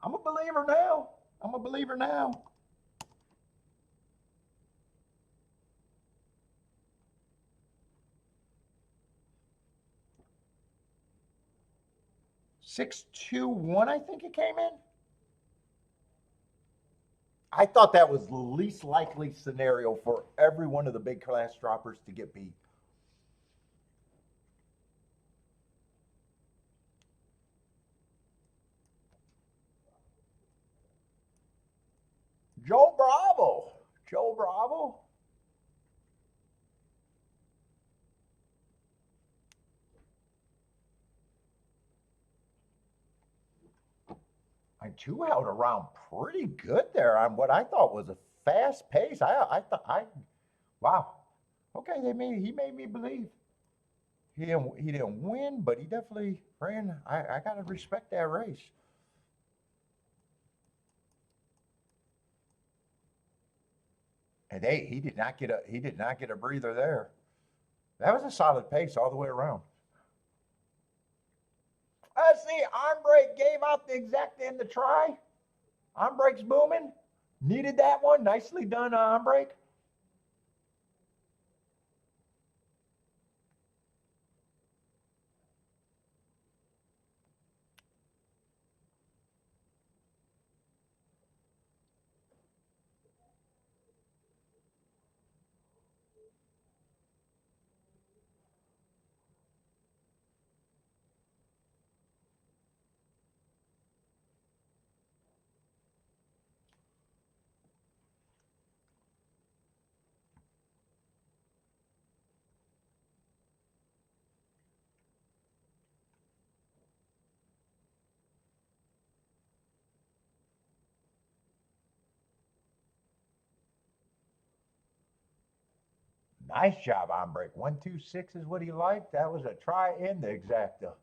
I'm a believer now. I'm a believer now. 621, I think it came in. I thought that was the least likely scenario for every one of the big class droppers to get beat. Joe Bravo. Joe Bravo. And 2 held around pretty good there on what I thought was a fast pace. I thought wow. Okay, he made me believe. He didn't win, but he definitely ran. I gotta respect that race. And he did not get a breather there. That was a solid pace all the way around. Let's see, arm brake gave out the exact end to try. Arm brake's booming. Needed that one. Nicely done, arm brake. Nice job, arm brake. 126 is what he liked. That was a try in the exacta.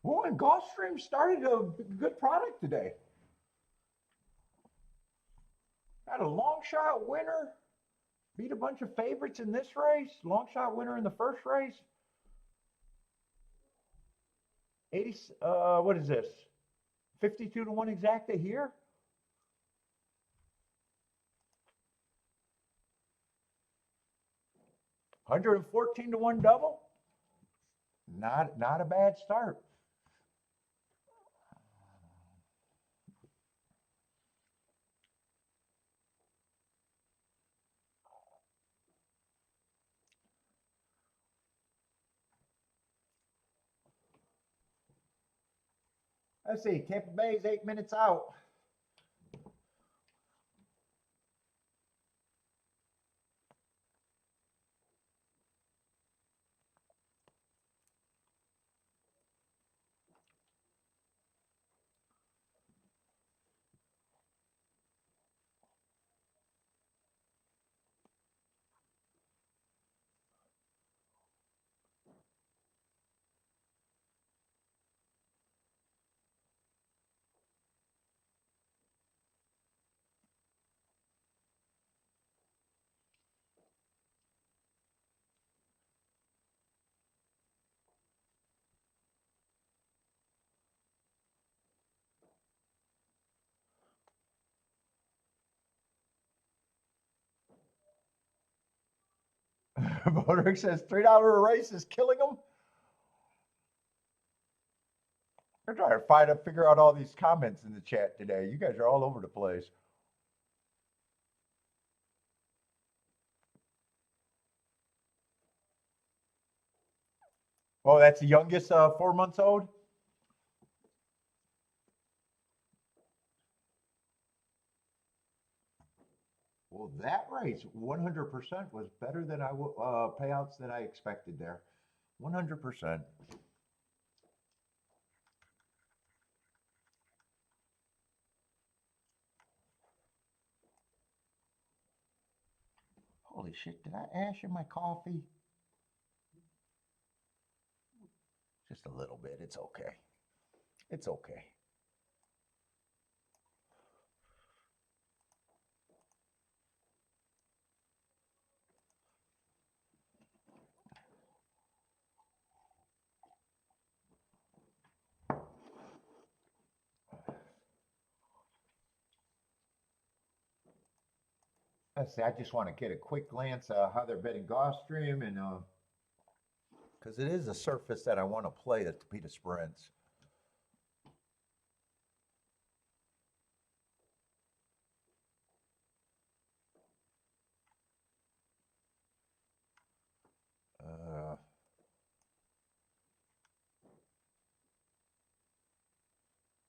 Oh, and Gulfstream started a good product today. Had a long shot winner. Beat a bunch of favorites in this race. Long shot winner in the first race. 80, what is this? 52 to 1 exacta here. 114 to 1 double. Not a bad start. Let's see, Tampa Bay is 8 minutes out. Bodrick says $3 a race is killing them. We're trying to figure out all these comments in the chat today. You guys are all over the place. Oh, that's the youngest 4 months old? Well, that race 100% was better than payouts than I expected there. 100%. Holy shit, did I ash in my coffee? Just a little bit. It's okay. It's okay. Let's see, I just want to get a quick glance at how they're betting Gulfstream and because it is a surface that I want to play the Tampa sprints.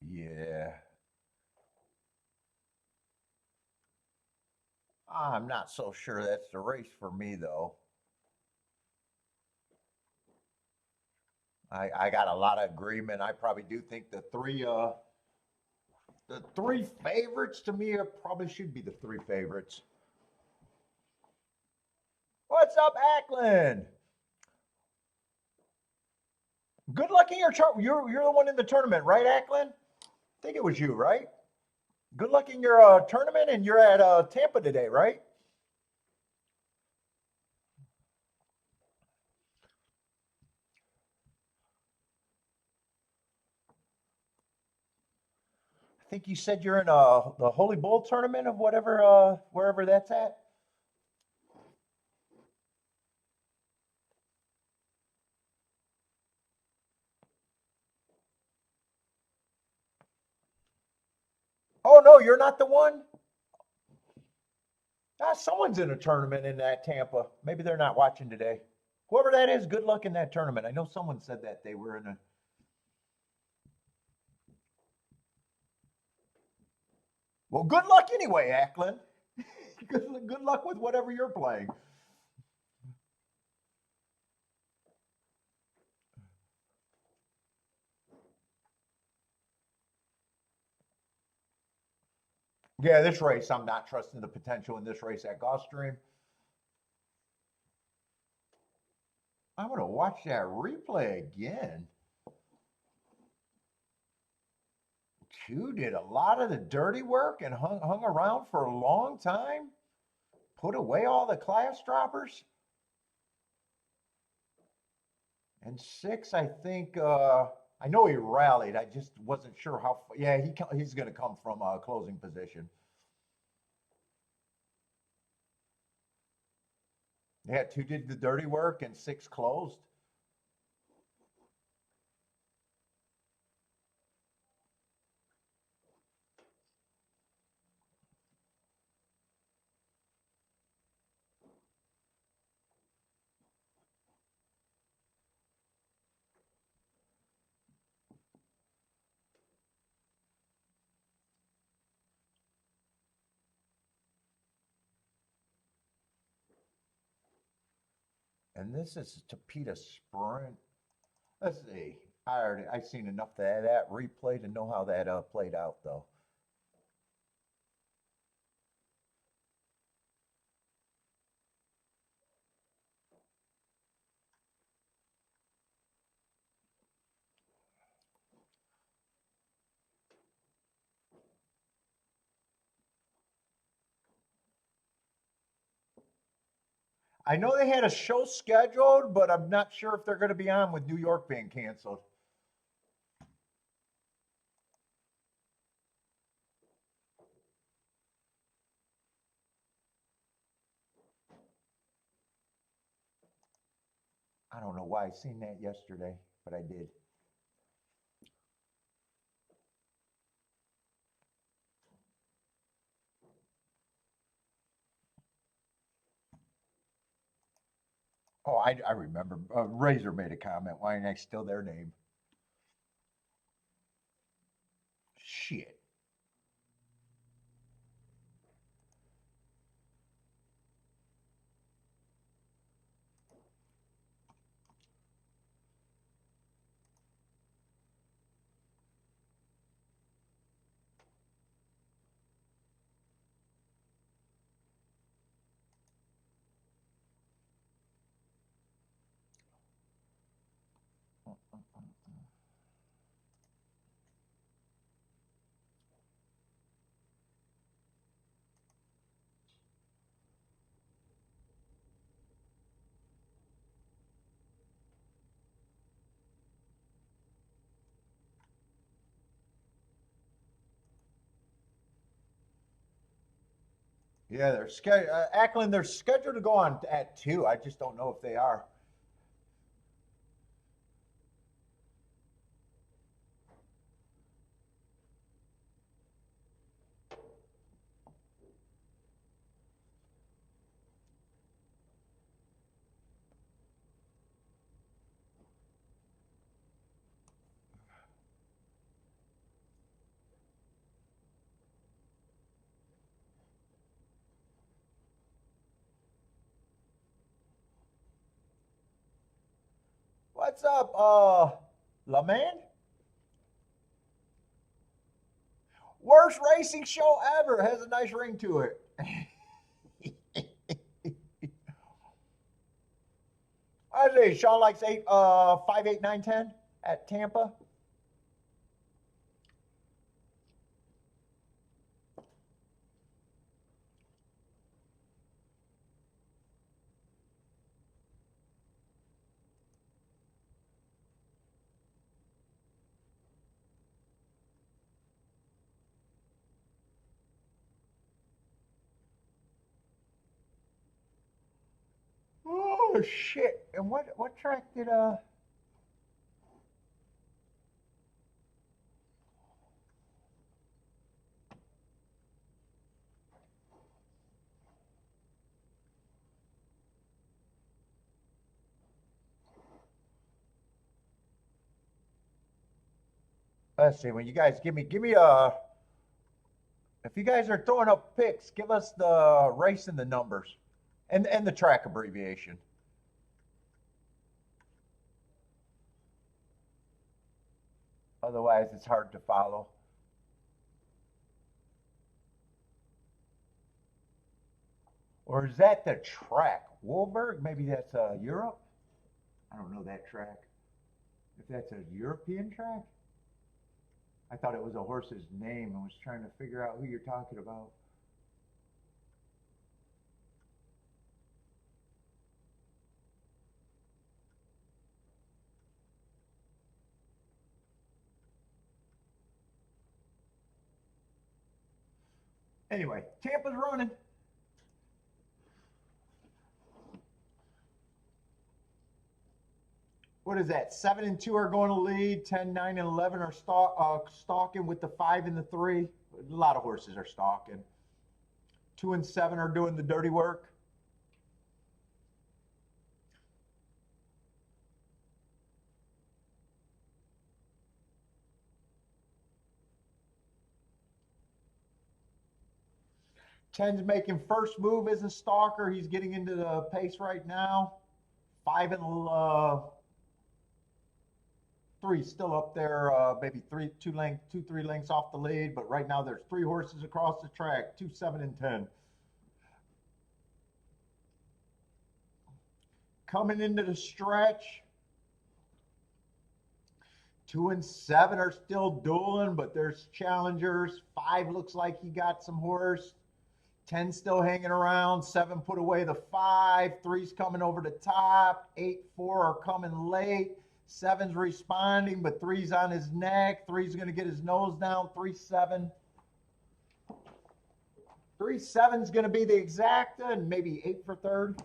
Yeah. I'm not so sure that's the race for me, though. I got a lot of agreement. I probably do think the three favorites to me probably should be the three favorites. What's up, Ackland? Good luck in your chart. You're the one in the tournament, right, Ackland? I think it was you, right? Good luck in your tournament, and you're at Tampa today, right? I think you said you're in the Holy Bull tournament of whatever, wherever that's at. Oh no, you're not the one. Someone's in a tournament in that Tampa. Maybe they're not watching today. Whoever that is, good luck in that tournament. I know someone said that they were in a. Well, good luck anyway, Ackland. Good luck with whatever you're playing. Yeah, this race, I'm not trusting the potential in this race at Gulfstream. I'm going to watch that replay again. Q did a lot of the dirty work and hung around for a long time. Put away all the class droppers. And 6, I think, I know he rallied. I just wasn't sure how. Yeah, he's going to come from a closing position. Yeah, 2 did the dirty work and 6 closed. And this is Tapita Sprint. Let's see. I've seen enough of that replay to know how that played out, though. I know they had a show scheduled, but I'm not sure if they're going to be on with New York being canceled. I don't know why I seen that yesterday, but I did. Oh, I remember. Razor made a comment. Why ain't I still their name? Shit. Yeah, they're scheduled. Ackland, they're scheduled to go on at 2. I just don't know if they are. What's up, LaMan? Worst racing show ever. Has a nice ring to it. I say Sean likes 5, 8, 9, 10 at Tampa. Oh shit! And what track did let's see, when you guys give me if you guys are throwing up picks, give us the race and the numbers and the track abbreviation. Otherwise it's hard to follow. Or is that the track? Wolberg? Maybe that's Europe? I don't know that track. If that's a European track? I thought it was a horse's name and was trying to figure out who you're talking about. Anyway, Tampa's running. What is that? 7 and 2 are going to lead. 10, 9, and 11 are stalking with the 5 and the 3. A lot of horses are stalking. 2 and 7 are doing the dirty work. Ten's making first move, isn't stalker. He's getting into the pace right now. 5 and 3 still up there, maybe 3 lengths off the lead. But right now there's 3 horses across the track. 2, 7, and 10. Coming into the stretch, 2 and 7 are still dueling, but there's challengers. 5 looks like he got some horse. 10 still hanging around. 7 put away the 5. 3's coming over the top. 8, 4 are coming late. 7's responding, but 3's on his neck. 3's going to get his nose down. 3, 7. 3, 7's going to be the exacta, and maybe 8 for third.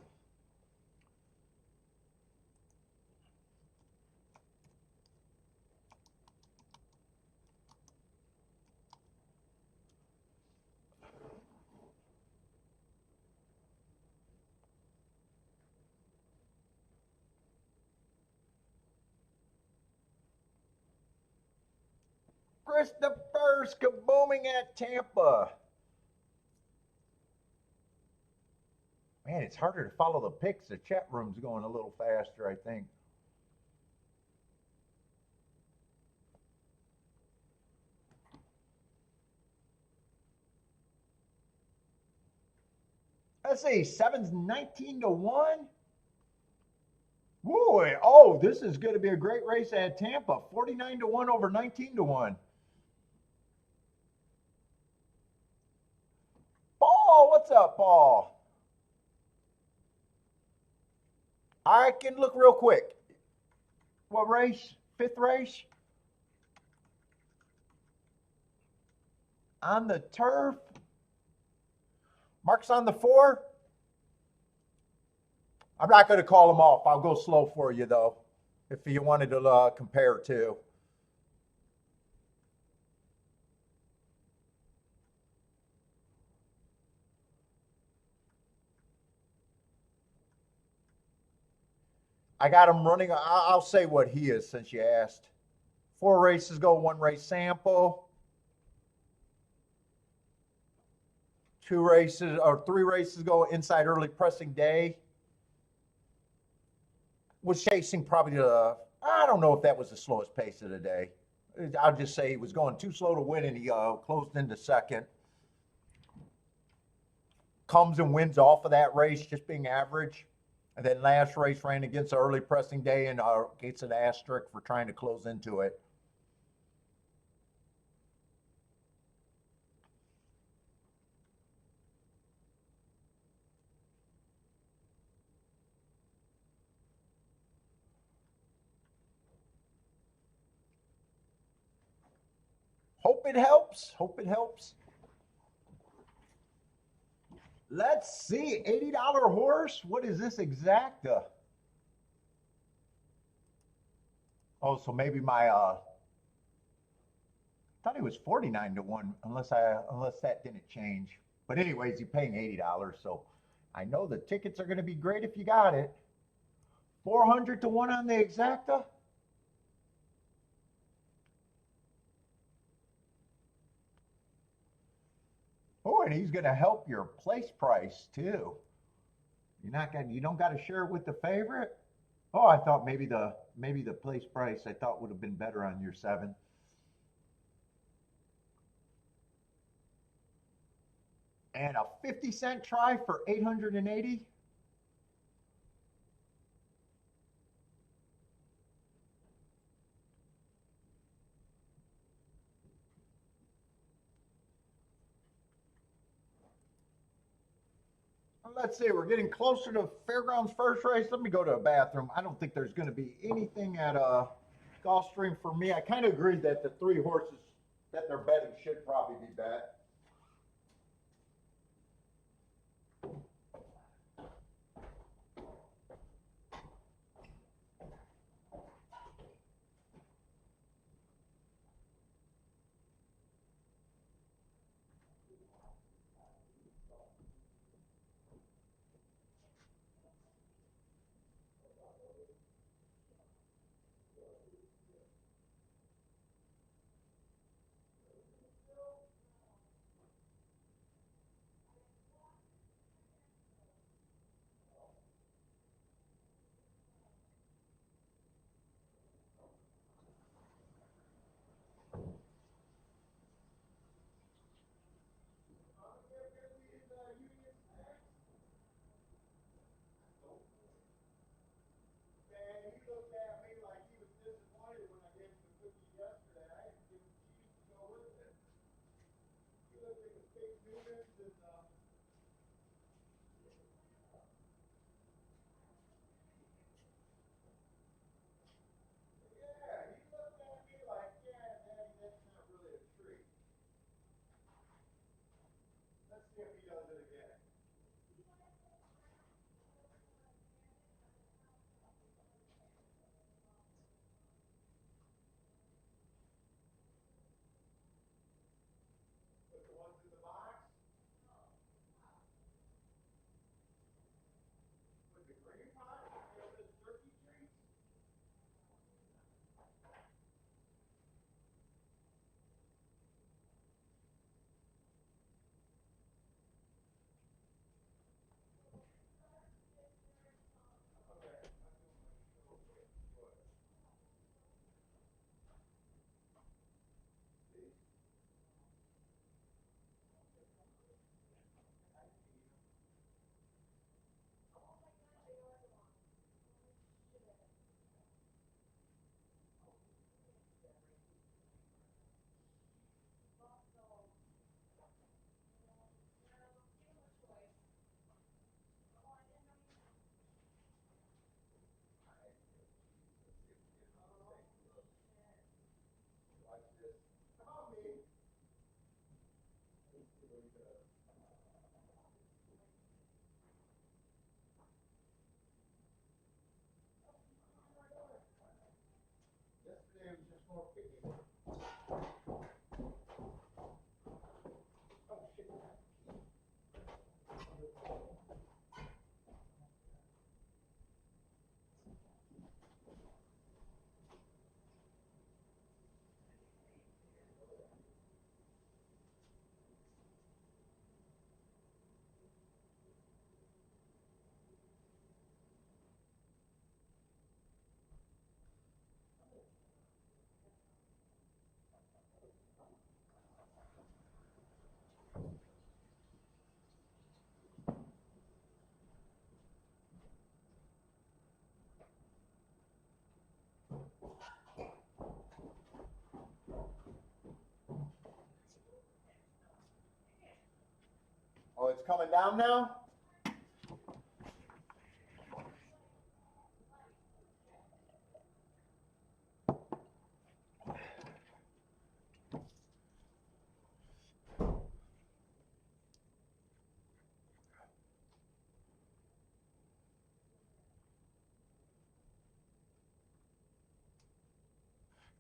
Christopher's kabooming at Tampa. Man, it's harder to follow the picks. The chat room's going a little faster, I think. Let's see, seven's 19 to 1. Boy, oh, this is going to be a great race at Tampa. 49 to 1 over 19 to 1. Paul, what's up, Paul? I can look real quick. What race? Fifth race? On the turf. Mark's on the 4. I'm not going to call them off. I'll go slow for you, though, if you wanted to compare two. I got him running. I'll say what he is since you asked. 4 races go, 1 race sample. 2 races or 3 races go inside early pressing day. Was chasing probably I don't know if that was the slowest pace of the day. I'll just say he was going too slow to win and he closed into second. Comes and wins off of that race, just being average. And then last race ran against the early pressing day and gets an asterisk for trying to close into it. Hope it helps. Hope it helps. Let's see, $80 horse. What is this exacta? Oh, so maybe my I thought it was 49 to 1 unless that didn't change. But anyways, you're paying $80, so I know the tickets are going to be great if you got it. 400 to 1 on the exacta. Oh, and he's going to help your place price too. You don't got to share it with the favorite. Oh, I thought maybe the place price I thought would have been better on your 7. And a 50-cent try for 880. Let's see, we're getting closer to Fairgrounds first race. Let me go to a bathroom. I don't think there's going to be anything at Gulfstream for me. I kind of agree that the 3 horses that they're betting should probably be bet. Oh, it's coming down now?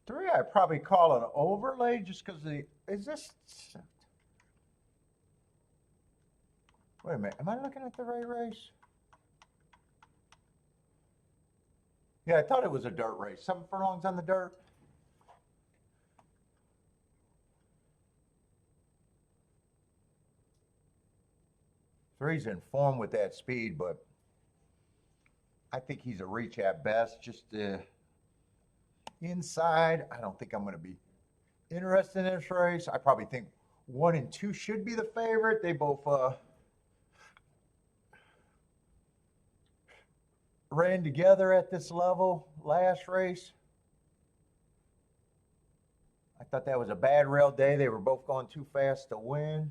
Three, I'd probably call an overlay just because is this, wait a minute, am I looking at the right race? Yeah, I thought it was a dirt race. 7 furlongs on the dirt. Three's in form with that speed, but I think he's a reach at best. Just inside, I don't think I'm going to be interested in this race. I probably think 1 and 2 should be the favorite. They both ran together at this level last race. I thought that was a bad rail day. They were both going too fast to win.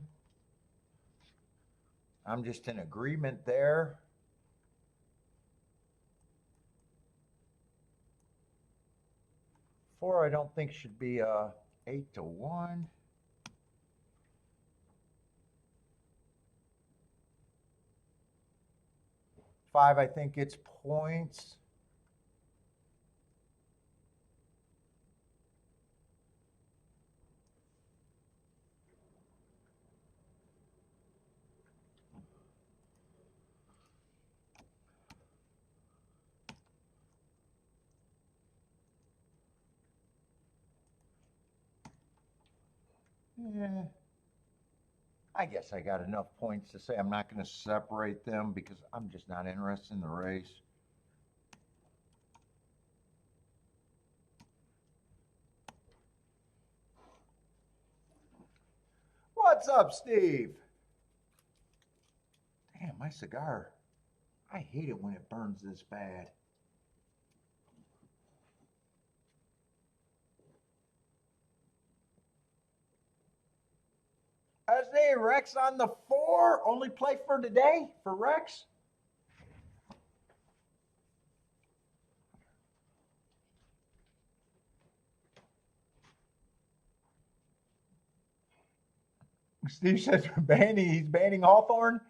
I'm just in agreement there. Four, I don't think should be 8-1. Five, I think it's points. Yeah. I guess I got enough points to say I'm not going to separate them because I'm just not interested in the race. What's up, Steve? Damn, my cigar. I hate it when it burns this bad. I say Rex on the 4. Only play for today for Rex. Steve says he's banning Hawthorne.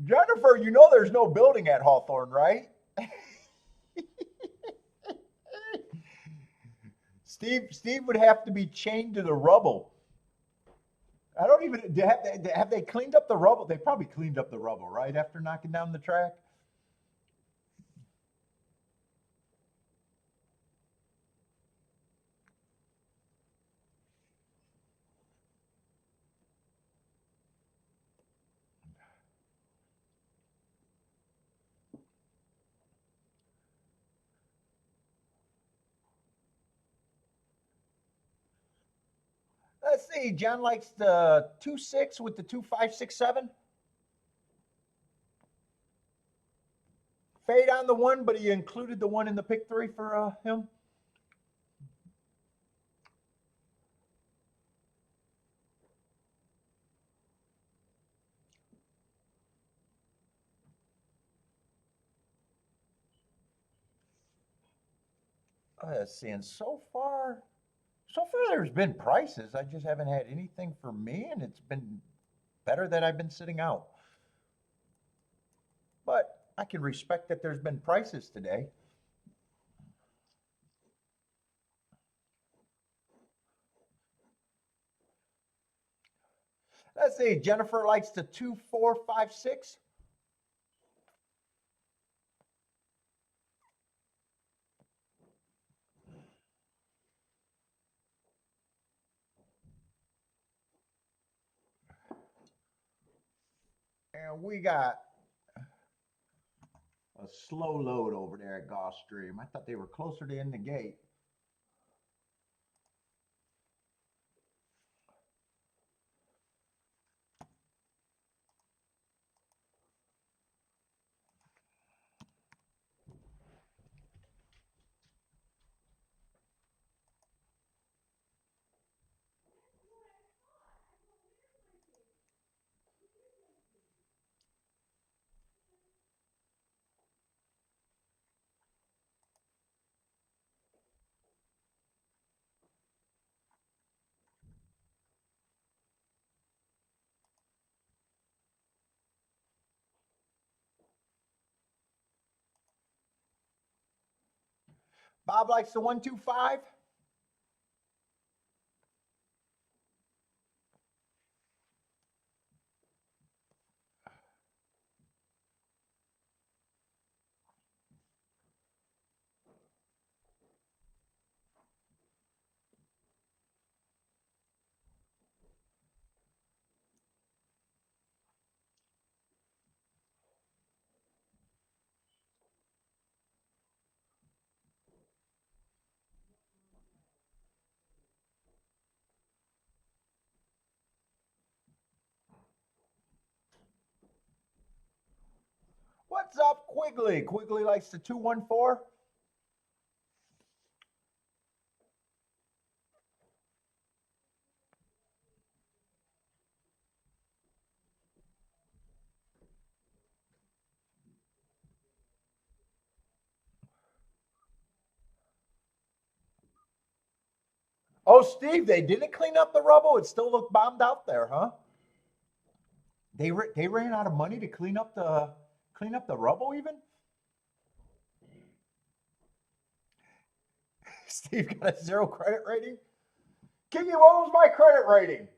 Jennifer, you know there's no building at Hawthorne, right? Steve would have to be chained to the rubble. I don't even have they cleaned up the rubble. They probably cleaned up the rubble right after knocking down the track. Let's see. John likes the 2-6 with the 2-5-6-7. Fade on the 1, but he included the 1 in the pick 3 for him. Let's see. And so far there's been prices. I just haven't had anything for me, and it's been better that I've been sitting out. But I can respect that there's been prices today. Let's see, Jennifer likes the 2456. And we got a slow load over there at Gulfstream. I thought they were closer to in the gate. Bob likes the 125. What's up, Quigley? Quigley likes the 214. Oh, Steve, they didn't clean up the rubble. It still looked bombed out there, huh? They ran out of money to clean up the rubble even. Steve got a 0 credit rating. Kiki, what was my credit rating?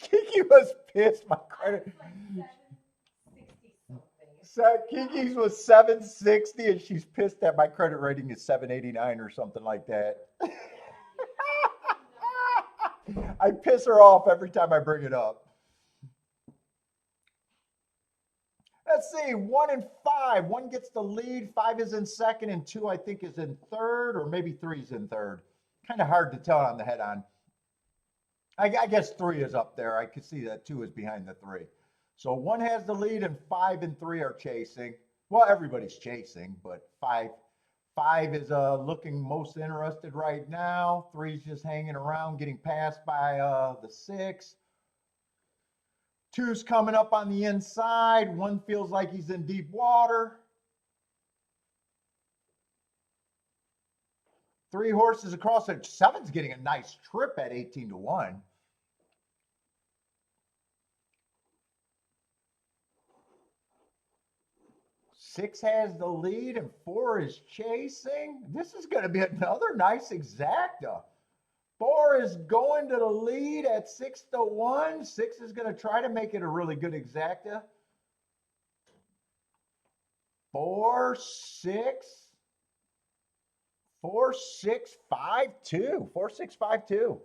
Kiki was pissed. My credit. Kiki's was 760, and she's pissed that my credit rating is 789 or something like that. I piss her off every time I bring it up. Let's see, 1 and 5. 1 gets the lead, 5 is in second, and 2, I think, is in third, or maybe 3 is in third. Kind of hard to tell on the head on. I guess 3 is up there. I can see that 2 is behind the 3. So 1 has the lead, and 5 and 3 are chasing. Well, everybody's chasing, but 5 is looking most interested right now. 3's just hanging around, getting passed by the 6. 2's coming up on the inside. 1 feels like he's in deep water. 3 horses across it. 7's getting a nice trip at 18-1. 6 has the lead and 4 is chasing. This is going to be another nice exacta. 4 is going to the lead at 6-1. 6 is going to try to make it a really good exacta. 4, 6, 4, 6, 5, 2. 4, 6, 5, 2.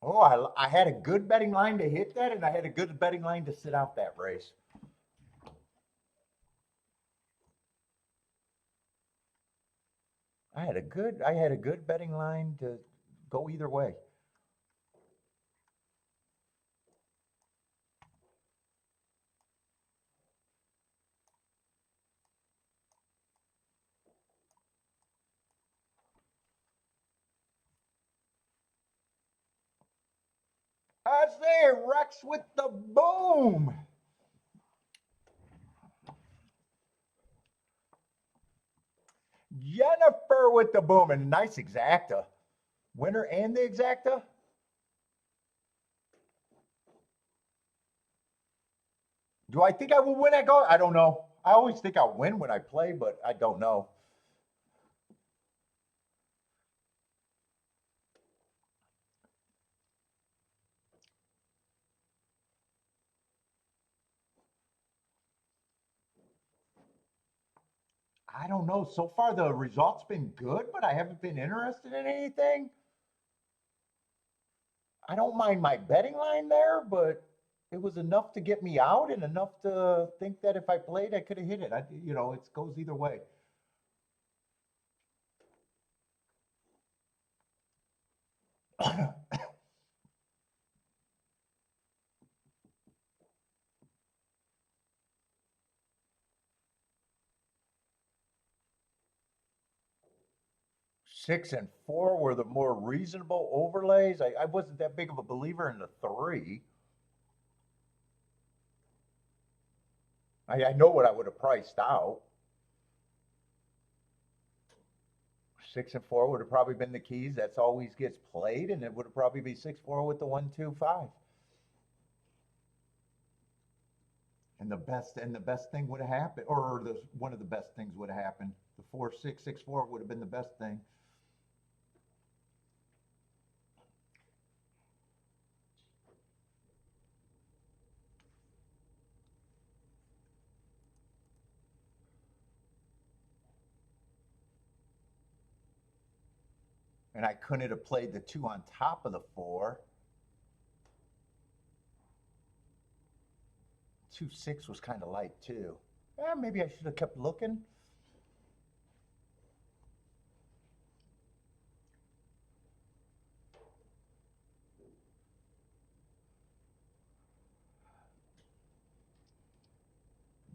Oh, I had a good betting line to hit that, and I had a good betting line to sit out that race. I had a good betting line to go either way. I say Rex with the boom. Jennifer with the boom and nice exacta. Winner and the exacta. Do I think I will win at golf? I don't know. I always think I'll win when I play, but I don't know. I don't know. So far, the results been good, but I haven't been interested in anything. I don't mind my betting line there, but it was enough to get me out and enough to think that if I played, I could have hit it. It goes either way. Six and four were the more reasonable overlays. I wasn't that big of a believer in the three. I know what I would have priced out. Six and four would have probably been the keys. That's always gets played, and it would have probably be 6-4 with the 1-2-5. And the best thing would have happened, or one of the best things would have happened. The 4-6-6-4 would have been the best thing. And I couldn't have played the two on top of the four. 2-6 was kind of light too. Yeah, maybe I should have kept looking.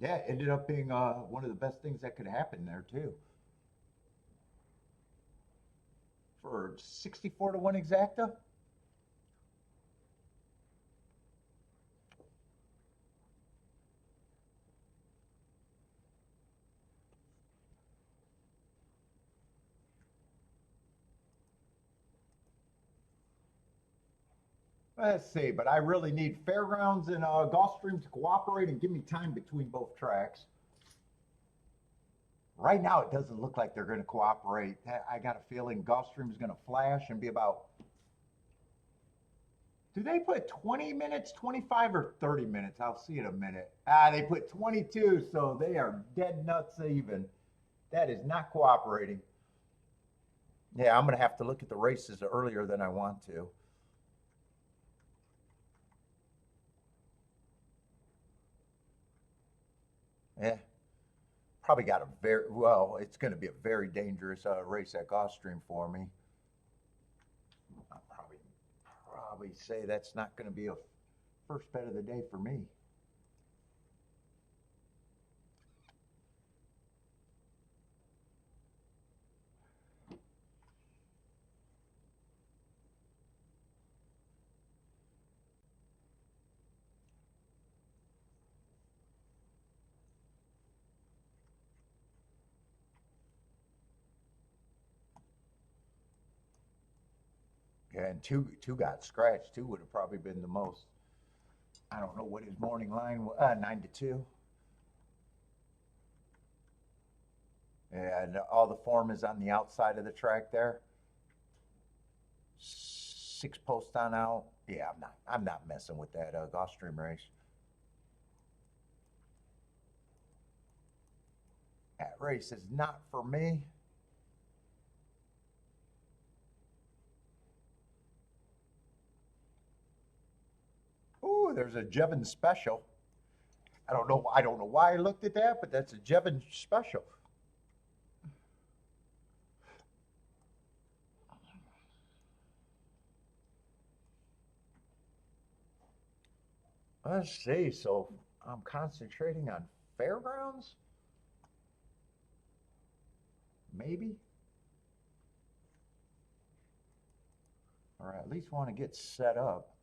Yeah, it ended up being one of the best things that could happen there too. For 64 to 1 exacta. Let's see, but I really need Fairgrounds and Gulfstream to cooperate and give me time between both tracks. Right now, it doesn't look like they're going to cooperate. I got a feeling Gulfstream is going to flash and be about. Do they put 20 minutes, 25, or 30 minutes? I'll see in a minute. They put 22, so they are dead nuts even. That is not cooperating. Yeah, I'm going to have to look at the races earlier than I want to. Yeah, probably got a very well. It's going to be a very dangerous race at Gulfstream for me. I'll probably say that's not going to be a first bet of the day for me. Yeah, and two got scratched. Two would have probably been the most. I don't know what his morning line was. 9-2. Yeah, and all the form is on the outside of the track there. 6 posts on out. Yeah, I'm not messing with that Gulfstream race. That race is not for me. Ooh, there's a Jevon special. I don't know. I don't know why I looked at that, but that's a Jevon special. Let's see. So I'm concentrating on Fairgrounds, maybe, or at least want to get set up.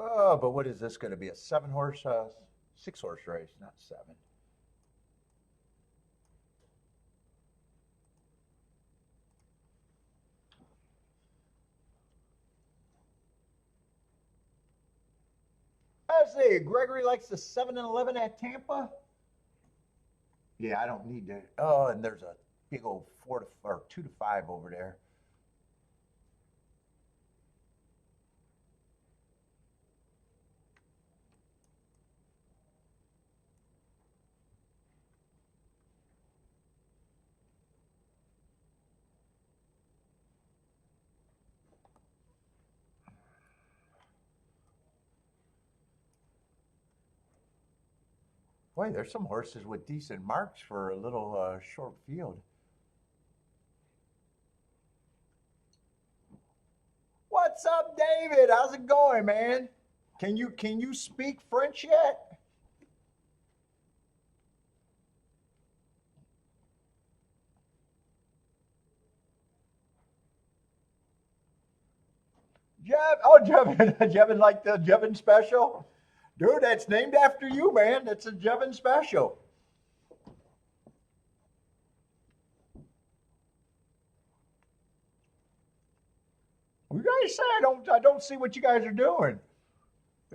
Oh, but what is this going to be? A 7-horse, 6-horse race, not 7. I see. Gregory likes the 7-11 at Tampa. Yeah, I don't need to. Oh, and there's a big old 2-5 over there. Boy, there's some horses with decent marks for a little short field. What's up, David? How's it going, man? Can you speak French yet? Jevin, Jevin like the Jevin special? Dude, that's named after you, man. That's a Jevin special. You guys say I don't see what you guys are doing.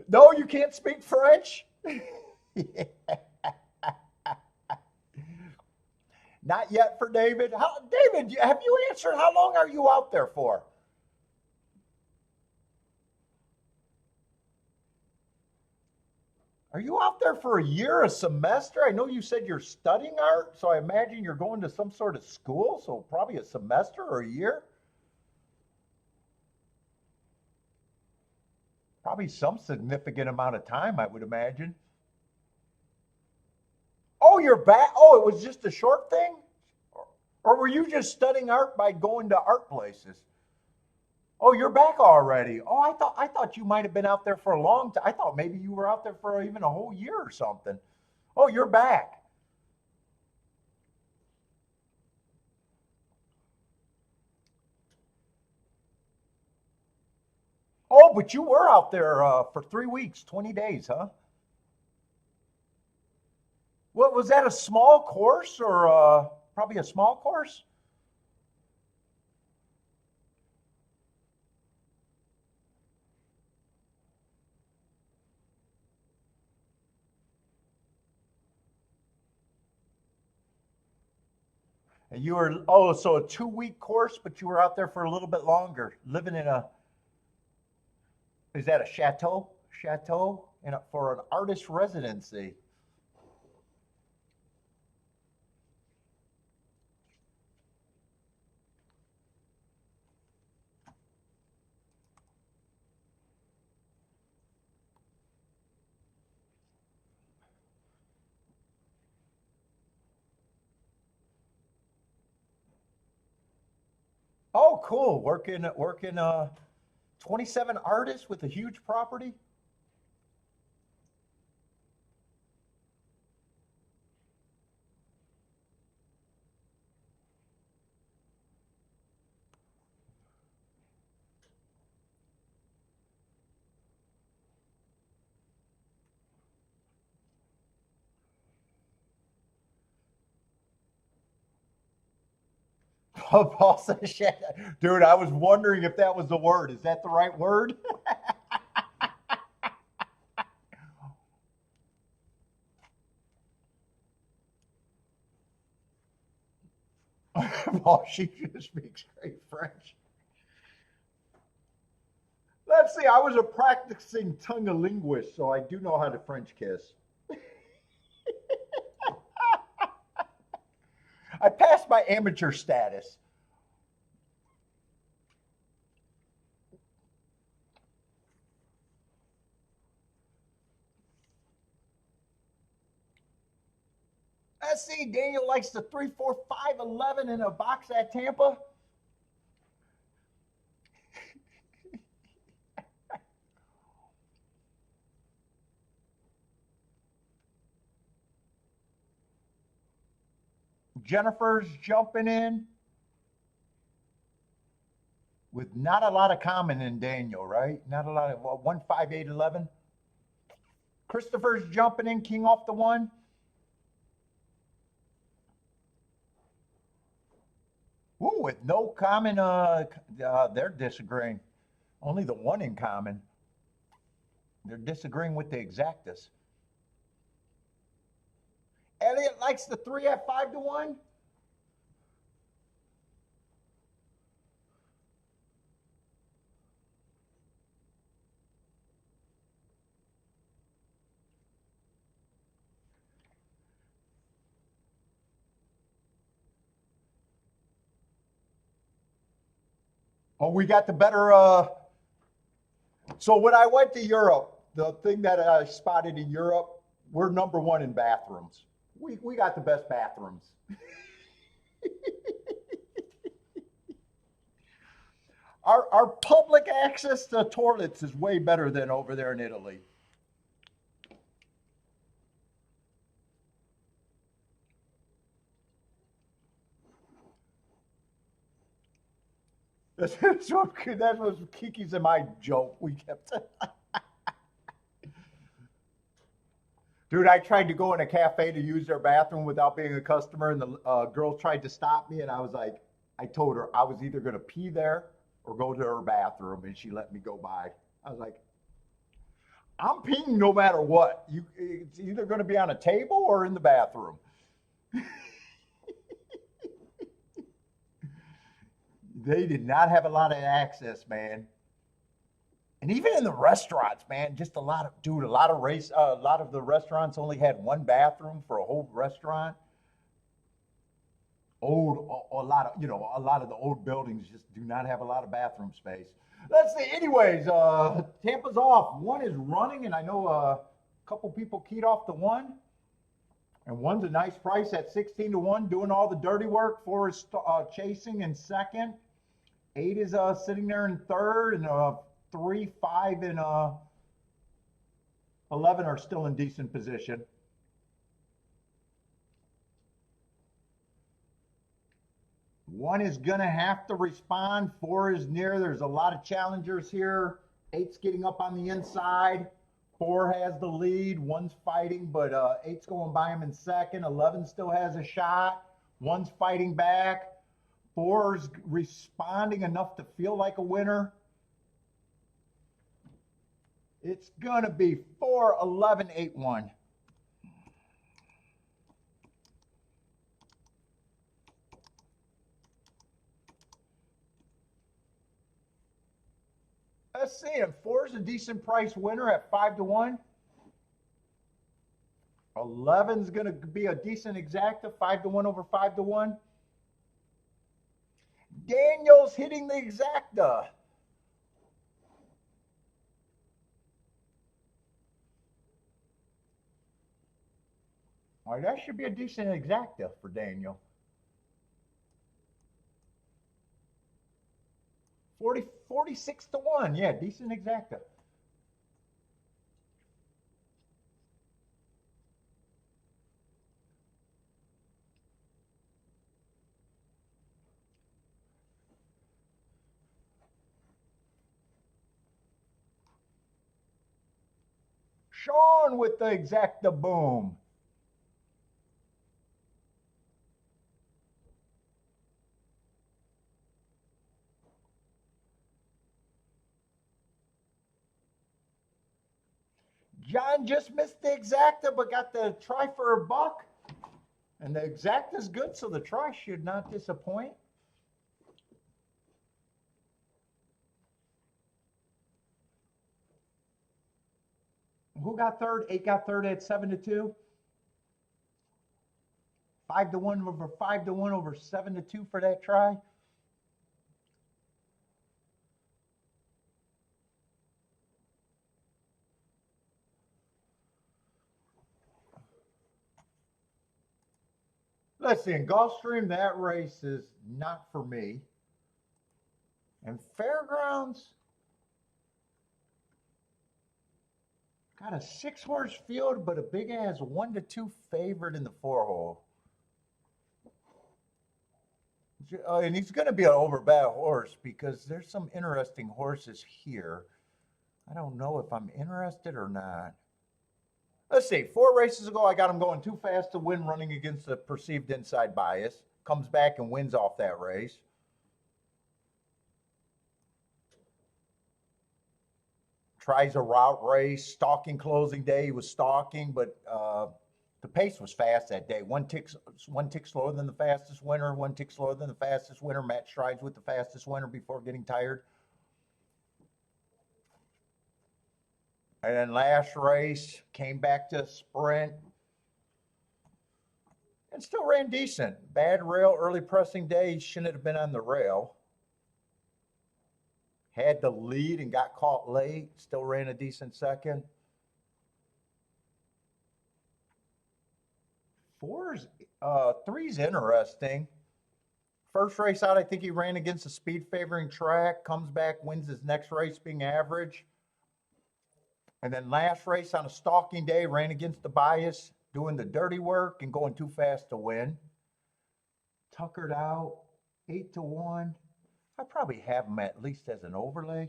No, you can't speak French? Not yet for David. David, have you answered how long are you out there for? Are you out there for a year, a semester? I know you said you're studying art, so I imagine you're going to some sort of school, so probably a semester or a year. Probably some significant amount of time, I would imagine. Oh, you're back. Oh, it was just a short thing? Or were you just studying art by going to art places? Oh, you're back already. Oh, I thought you might have been out there for a long time. I thought maybe you were out there for even a whole year or something. Oh, you're back. Oh, but you were out there for 3 weeks, 20 days, huh? What was that? A small course or probably a small course? And you were so a 2 week course, but you were out there for a little bit longer, living in a is that a chateau? Chateau for an artist residency. Oh, cool. Working 27 artists with a huge property. Paul says, dude, I was wondering if that was the word. Is that the right word? Paul, she just speaks great French. Let's see. I was a practicing tongue linguist, so I do know how to French kiss. I passed my amateur status. Let's see. Daniel likes the 3-4-5-11 in a box at Tampa. Jennifer's jumping in with not a lot of common in Daniel, right? Not a lot of 15811. Christopher's jumping in, king off the one. Ooh, with no common, they're disagreeing. Only the one in common. They're disagreeing with the exactus. Elliot likes the 3 at 5-1. Oh, we got the better. So when I went to Europe, the thing that I spotted in Europe, we're #1 in bathrooms. We got the best bathrooms. Our public access to toilets is way better than over there in Italy. That's what Kiki's and my joke. We kept. Dude, I tried to go in a cafe to use their bathroom without being a customer, and the girl tried to stop me, and I was like, I told her I was either going to pee there or go to her bathroom, and she let me go by. I was like, I'm peeing no matter what. It's either going to be on a table or in the bathroom. They did not have a lot of access, man. And even in the restaurants, man, just a lot of the restaurants only had one bathroom for a whole restaurant. A lot of the old buildings just do not have a lot of bathroom space. Let's see. Anyways, Tampa's off. One is running, and I know a couple people keyed off the one. And one's a nice price at 16-1, doing all the dirty work. 4 is chasing in second. 8 is sitting there in third, and 3, 5, and 11 are still in decent position. One is going to have to respond. 4 is near. There's a lot of challengers here. 8's getting up on the inside. 4 has the lead. 1's fighting, but 8's going by him in second. 11 still has a shot. 1's fighting back. 4's responding enough to feel like a winner. It's going to be 4, 11, 8, 1. Let's see. And 4 is a decent price winner at 5-1. 11's going to be a decent exacta, 5-1 over 5-1. Daniel's hitting the exacta. All right, that should be a decent exacta for Daniel. 46-1. Yeah, decent exacta. Sean with the exacta boom. John just missed the exacta, but got the try for a buck. And the exacta's good, so the try should not disappoint. Who got third? 8 got third at 7-2. 5-1 over 5-1 over 7-2 for that try. Let's see, in Gulfstream, that race is not for me. And Fairgrounds got a 6-horse field, but a big ass 1-2 favorite in the 4-hole. And he's going to be an overbad horse because there's some interesting horses here. I don't know if I'm interested or not. Let's see. 4 races ago, I got him going too fast to win, running against the perceived inside bias. Comes back and wins off that race. Tries a route race, stalking closing day. He was stalking, but the pace was fast that day. One tick slower than the fastest winner, one tick slower than the fastest winner. Match strides with the fastest winner before getting tired. And then last race, came back to sprint and still ran decent. Bad rail, early pressing day. He shouldn't have been on the rail. Had the lead and got caught late. Still ran a decent second. Three's interesting. First race out, I think he ran against a speed favoring track. Comes back, wins his next race being average. And then last race on a stalking day, ran against the bias, doing the dirty work and going too fast to win. Tuckered out, 8-1. I probably have him at least as an overlay.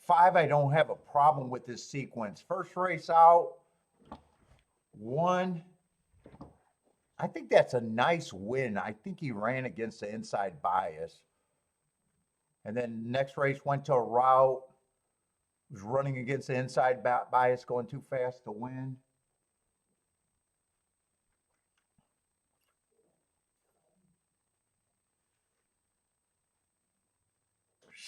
Five, I don't have a problem with this sequence. First race out, 1. I think that's a nice win. I think he ran against the inside bias. And then next race went to a route, was running against the inside bias, going too fast to win.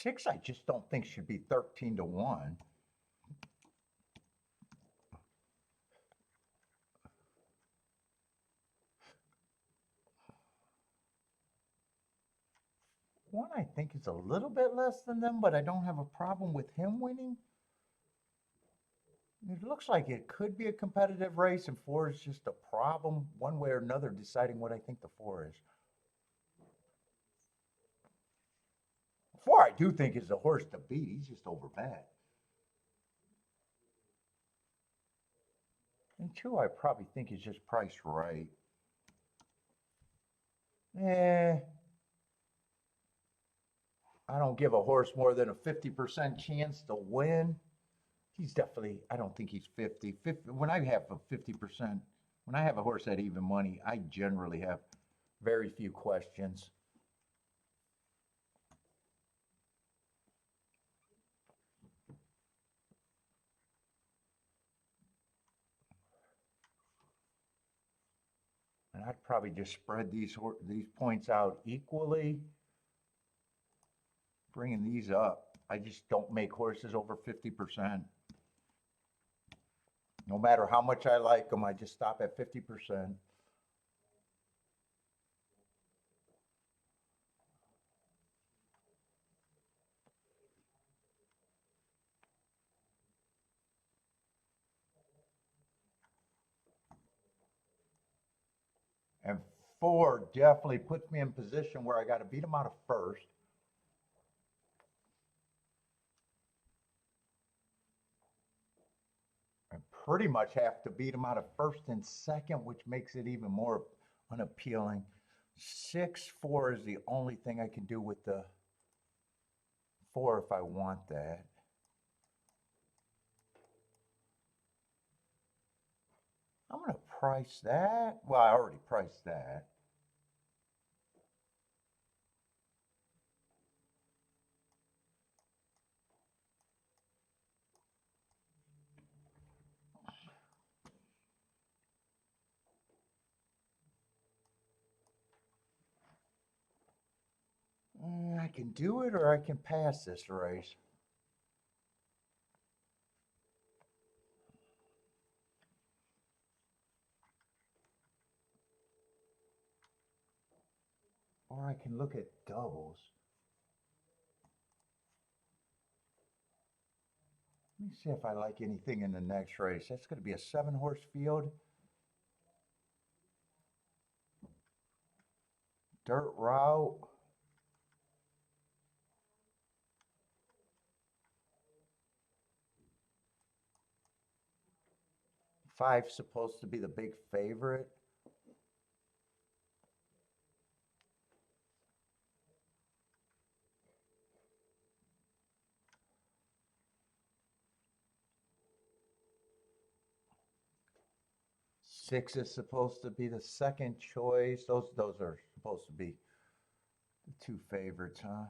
6, I just don't think should be 13-1. One, I think is a little bit less than them, but I don't have a problem with him winning. It looks like it could be a competitive race, and 4 is just a problem, one way or another, deciding what I think the 4 is. 4, I do think is the horse to beat. He's just overbad. And 2, I probably think is just priced right. I don't give a horse more than a 50% chance to win. He's definitely, I don't think he's 50. When I have a 50%, when I have a horse at even money, I generally have very few questions. And I'd probably just spread these points out equally, bringing these up. I just don't make horses over 50%. No matter how much I like them, I just stop at 50%. And 4 definitely puts me in position where I got to beat him out of first. And pretty much have to beat him out of first and second, which makes it even more unappealing. 6-4 is the only thing I can do with the 4 if I want that. I'm going to price that. Well, I already priced that. I can do it or I can pass this race. Or I can look at doubles. Let me see if I like anything in the next race. That's going to be a 7-horse field. Dirt route. Five's supposed to be the big favorite. Six is supposed to be the second choice. Those are supposed to be the two favorites, huh?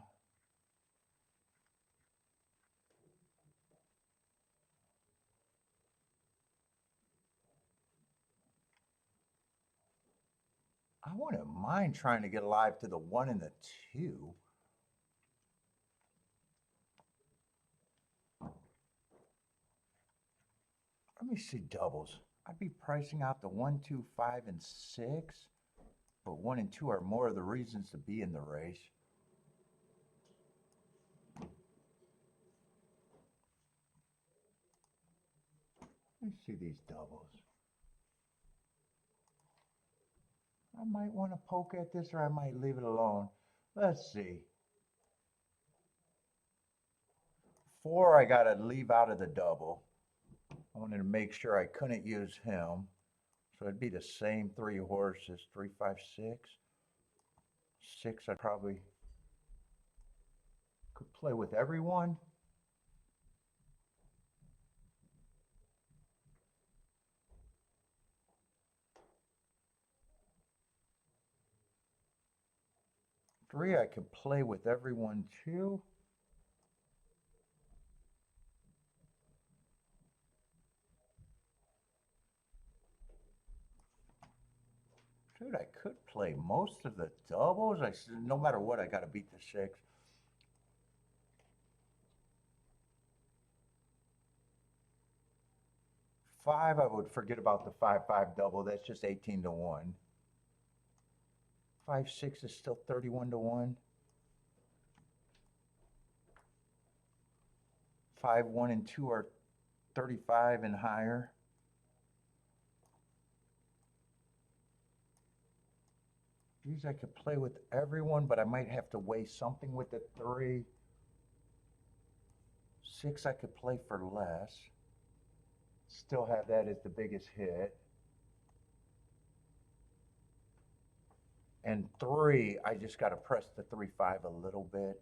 I wouldn't mind trying to get alive to the 1 and the 2. Let me see doubles. I'd be pricing out the 1, 2, 5, and 6, but 1 and 2 are more of the reasons to be in the race. Let me see these doubles. I might want to poke at this or I might leave it alone. Let's see. 4, I got to leave out of the double. I wanted to make sure I couldn't use him. So it'd be the same 3 horses, 3, 5, 6. 6, I probably could play with everyone. Three, I could play with everyone too. Dude, I could play most of the doubles. No matter what, I got to beat the 6. Five, I would forget about the 5-5 double. That's just 18 to 1. 5-6 is still 31 to 1. 5, 1, and 2 are 35 and higher. These I could play with everyone, but I might have to weigh something with the 3. 6 I could play for less. Still have that as the biggest hit. And 3, I just got to press the 3-5 a little bit.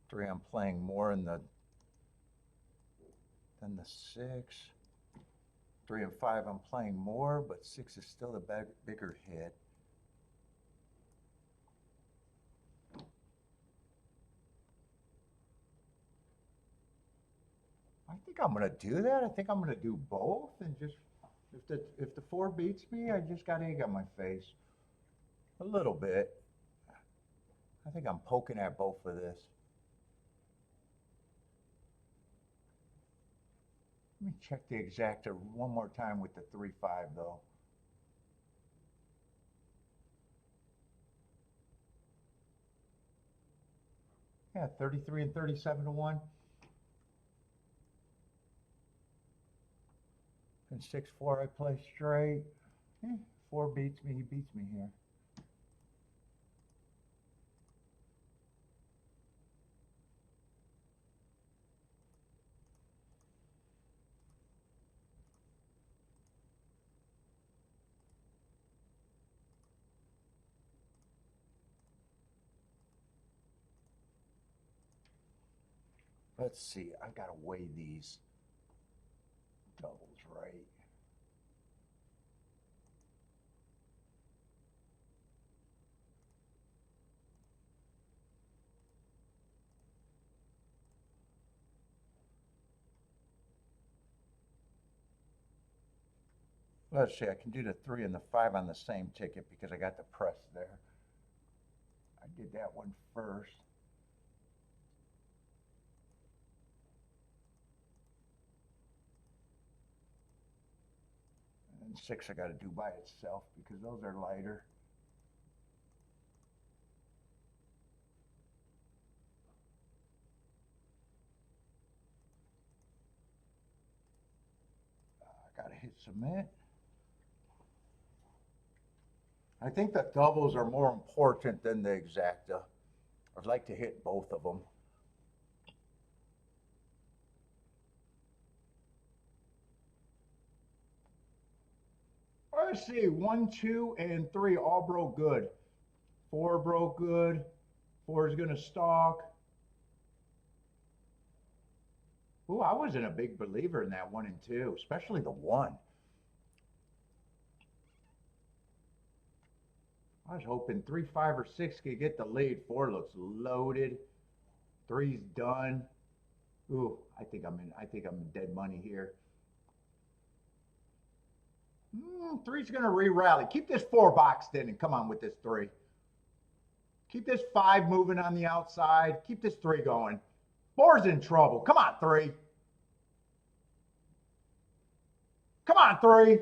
Three, I'm playing more in the than the 6. 3 and 5, I'm playing more, but 6 is still the bigger hit. I think I'm gonna do that. I think I'm gonna do both, and just if the 4 beats me, I just got egg on my face a little bit. I think I'm poking at both of this. Let me check the exacta one more time with the 3-5 though. Yeah, 33 and 37 to 1. And 6-4, I play straight. 4 beats me, he beats me here. Let's see, I gotta weigh these doubles right. Let's see, I can do the 3 and the 5 on the same ticket because I got the press there. I did that one first. And 6 I got to do by itself because those are lighter. hit submit. I think the doubles are more important than the exacta. I'd like to hit both of them. Let's see, 1, 2, and 3 all broke good. 4 broke good. 4 is going to stalk. Ooh, I wasn't a big believer in that 1 and 2, especially the 1. I was hoping 3, 5, or 6 could get the lead. 4 looks loaded. 3's done. Ooh, I think I'm in dead money here. 3's going to re-rally. Keep this 4 boxed in and come on with this 3. Keep this 5 moving on the outside. Keep this 3 going. 4's in trouble. Come on, 3. Come on, 3.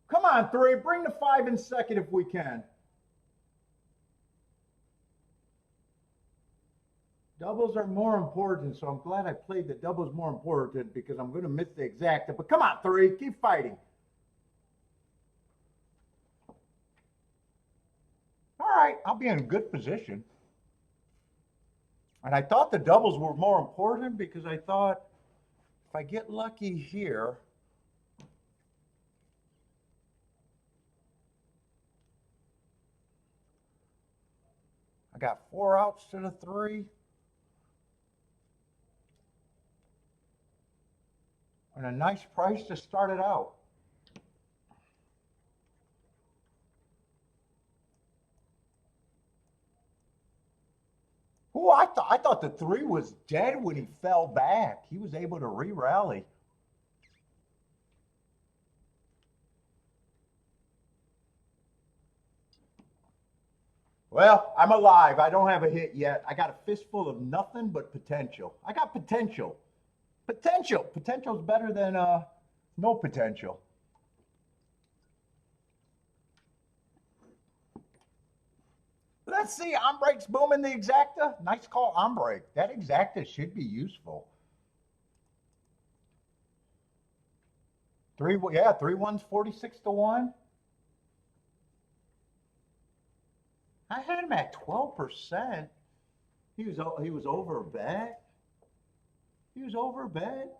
Come on, 3. Bring the 5 in second if we can. Doubles are more important, so I'm glad I played the doubles more important because I'm going to miss the exacta. But come on, 3. Keep fighting. All right, I'll be in a good position. And I thought the doubles were more important because I thought if I get lucky here, I got 4 outs to the 3. And a nice price to start it out. Ooh, I thought the 3 was dead when he fell back. He was able to re-rally. Well, I'm alive. I don't have a hit yet. I got a fistful of nothing but potential. I got potential. Potential. Potential's better than no potential. Let's see, Ombre's booming the exacta. Nice call, Ombre. That exacta should be useful. 3 1's 46 to 1. I had him at 12%. He was over bet. He was over bet.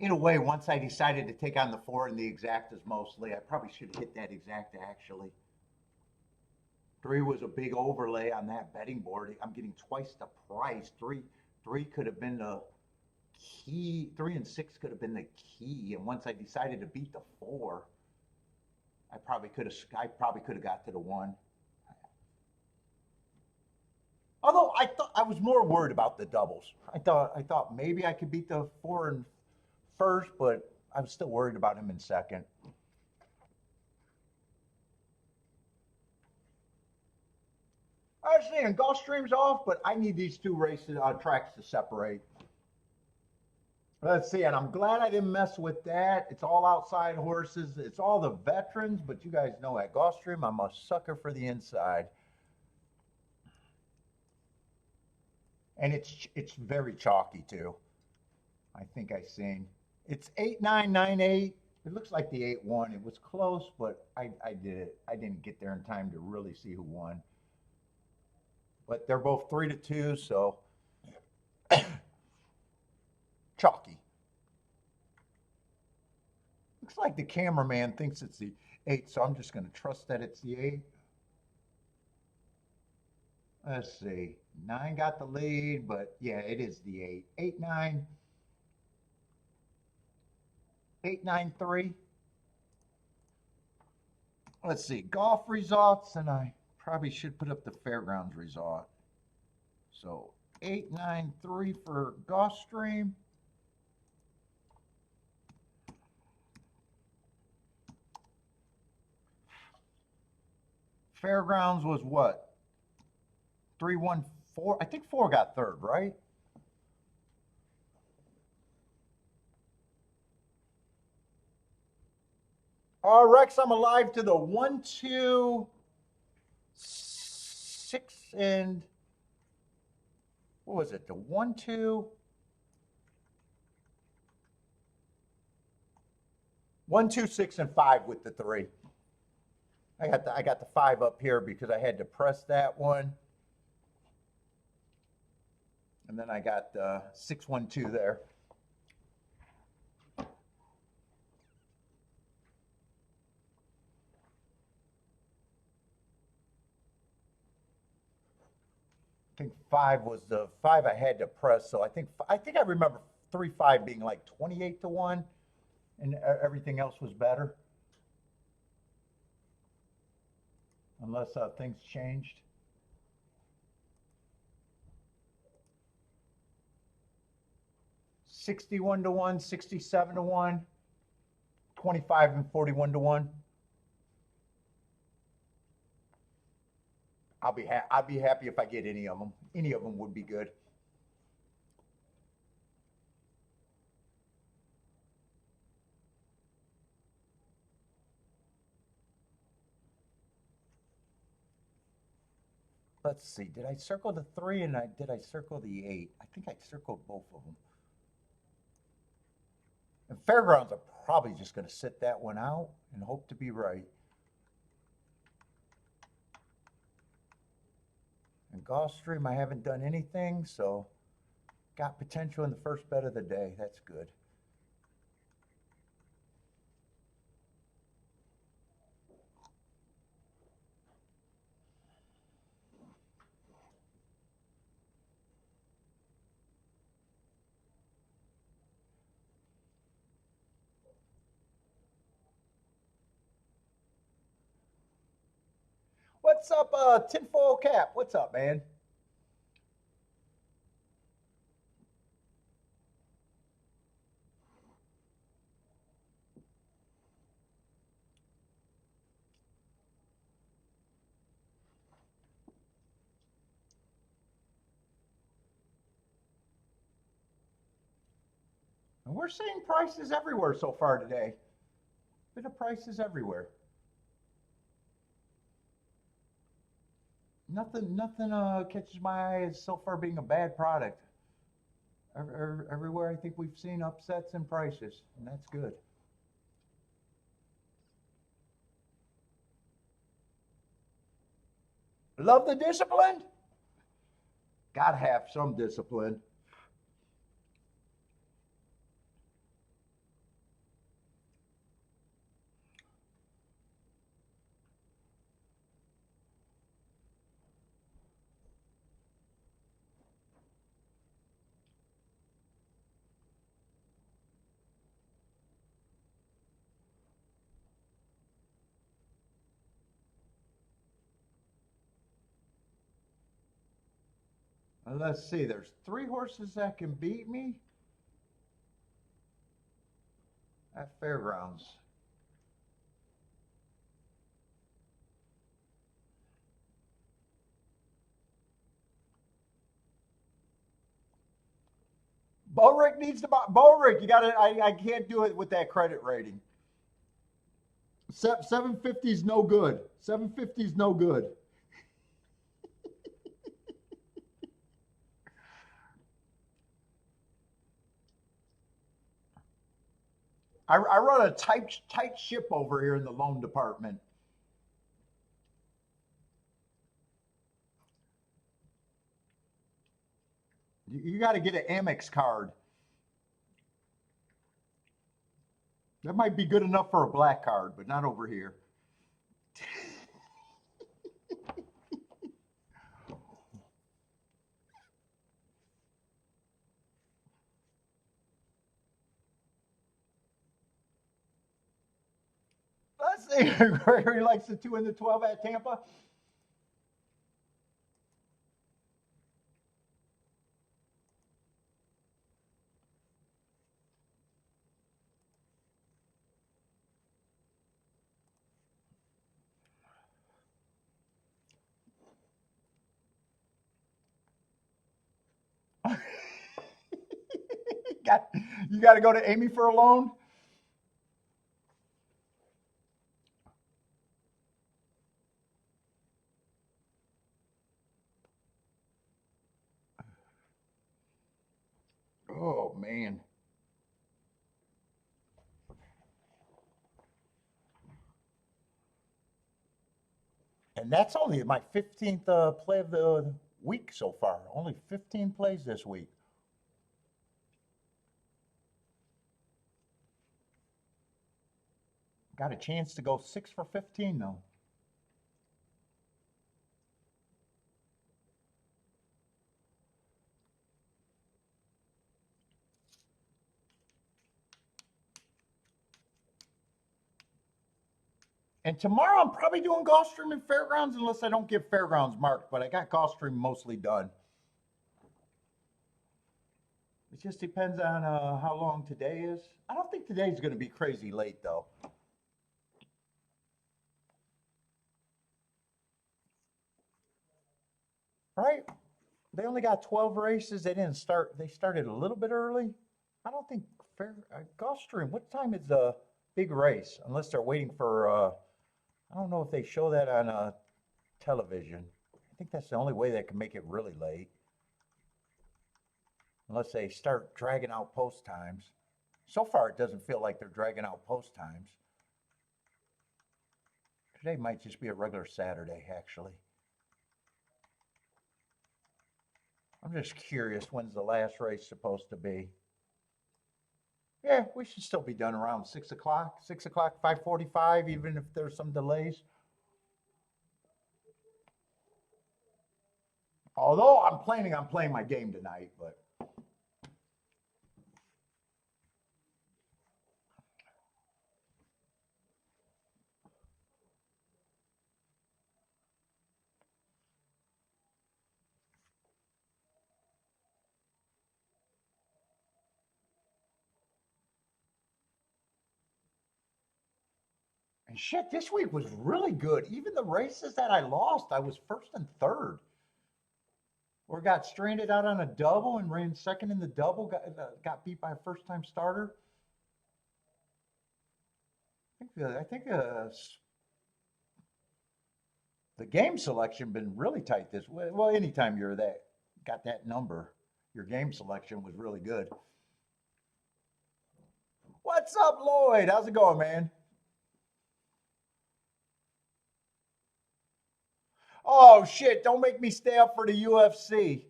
In a way, once I decided to take on the 4 and the exactas mostly, I probably should have hit that exacta actually. 3 was a big overlay on that betting board. I'm getting twice the price. 3 could have been the key. 3 and 6 could have been the key. And once I decided to beat the 4, I probably could have got to the 1. Although I was more worried about the doubles. I thought maybe I could beat the 4 in first, but I was still worried about him in second. I was saying Gulfstream's off, but I need these 2 races tracks to separate. Let's see, and I'm glad I didn't mess with that. It's all outside horses. It's all the veterans, but you guys know at Gulfstream, I'm a sucker for the inside. And it's very chalky too. I think I seen. It's 8-9-9-8. It looks like the 8-1. It was close, but I did it. I didn't get there in time to really see who won. But they're both 3 to 2, so chalky. Looks like the cameraman thinks it's the 8, so I'm just going to trust that it's the 8. Let's see. 9 got the lead, but yeah, it is the 8. 8-9. 8-9-3. Let's see. Golf results, and I probably should put up the fairgrounds result. So 8-9-3 for Gulfstream. Fairgrounds was what? 3-1-4. I think 4 got third, right? Rex, I'm alive to the 1, 2, 6, and what was it? The 1, 2, 1, 2, 6, and 5 with the 3. I got the 5 up here because I had to press that one. And then I got the 6, 1, 2 there. I think 5 was the 5 I had to press. So I think I remember 3, 5 being like 28 to 1, and everything else was better. Unless things changed. $61 to 1, $67 to 1, $25 and $41 to 1. I'll be happy if I get any of them. Any of them would be good. Let's see. Did I circle the 3 and did I circle the 8? I think I circled both of them. And Fairgrounds are probably just going to sit that one out and hope to be right. And Gulfstream, I haven't done anything, so got potential in the first bet of the day. That's good. What's up, Tinfoil Cap? What's up, man? And we're seeing prices everywhere so far today. Bit of prices everywhere. Nothing catches my eye as so far being a bad product. Everywhere I think we've seen upsets in prices, and that's good. Love the discipline? Gotta have some discipline. And let's see, there's 3 horses that can beat me at Fairgrounds. Boric needs to buy. Boric, you got to. I can't do it with that credit rating. 750 is no good. 750 is no good. I run a tight ship over here in the loan department. You got to get an Amex card. That might be good enough for a black card, but not over here. Let's see. Gregory likes the 2 and the 12 at Tampa. You got to go to Amy for a loan? man. And that's only my 15th play of the week so far. Only 15 plays this week. Got a chance to go 6 for 15 though. And tomorrow I'm probably doing Gulfstream and Fairgrounds unless I don't get Fairgrounds marked, but I got Gulfstream mostly done. It just depends on how long today is. I don't think today's going to be crazy late though. Right? They only got 12 races. They didn't start. They started a little bit early. I don't think Gulfstream. What time is the big race? Unless they're waiting for. I don't know if they show that on television. I think that's the only way they can make it really late. Unless they start dragging out post times. So far, it doesn't feel like they're dragging out post times. Today might just be a regular Saturday, actually. I'm just curious, when's the last race supposed to be? Yeah, we should still be done around 6 o'clock, 6 o'clock, 5:45, even if there's some delays. Although I'm planning on playing my game tonight, but. And shit, this week was really good. Even the races that I lost, I was first and third. Or got stranded out on a double and ran second in the double, got beat by a first time starter. I think the game selection been really tight this way. Well, anytime you're that got that number, your game selection was really good. What's up, Lloyd? How's it going, man? Oh shit! Don't make me stay up for the UFC.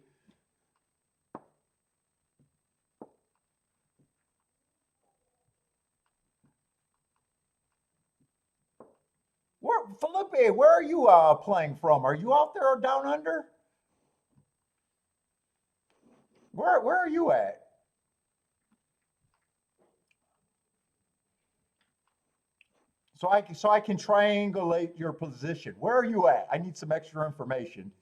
Where, Felipe? Where are you playing from? Are you out there or down under? Where are you at? So I can triangulate your position. Where are you at? I need some extra information.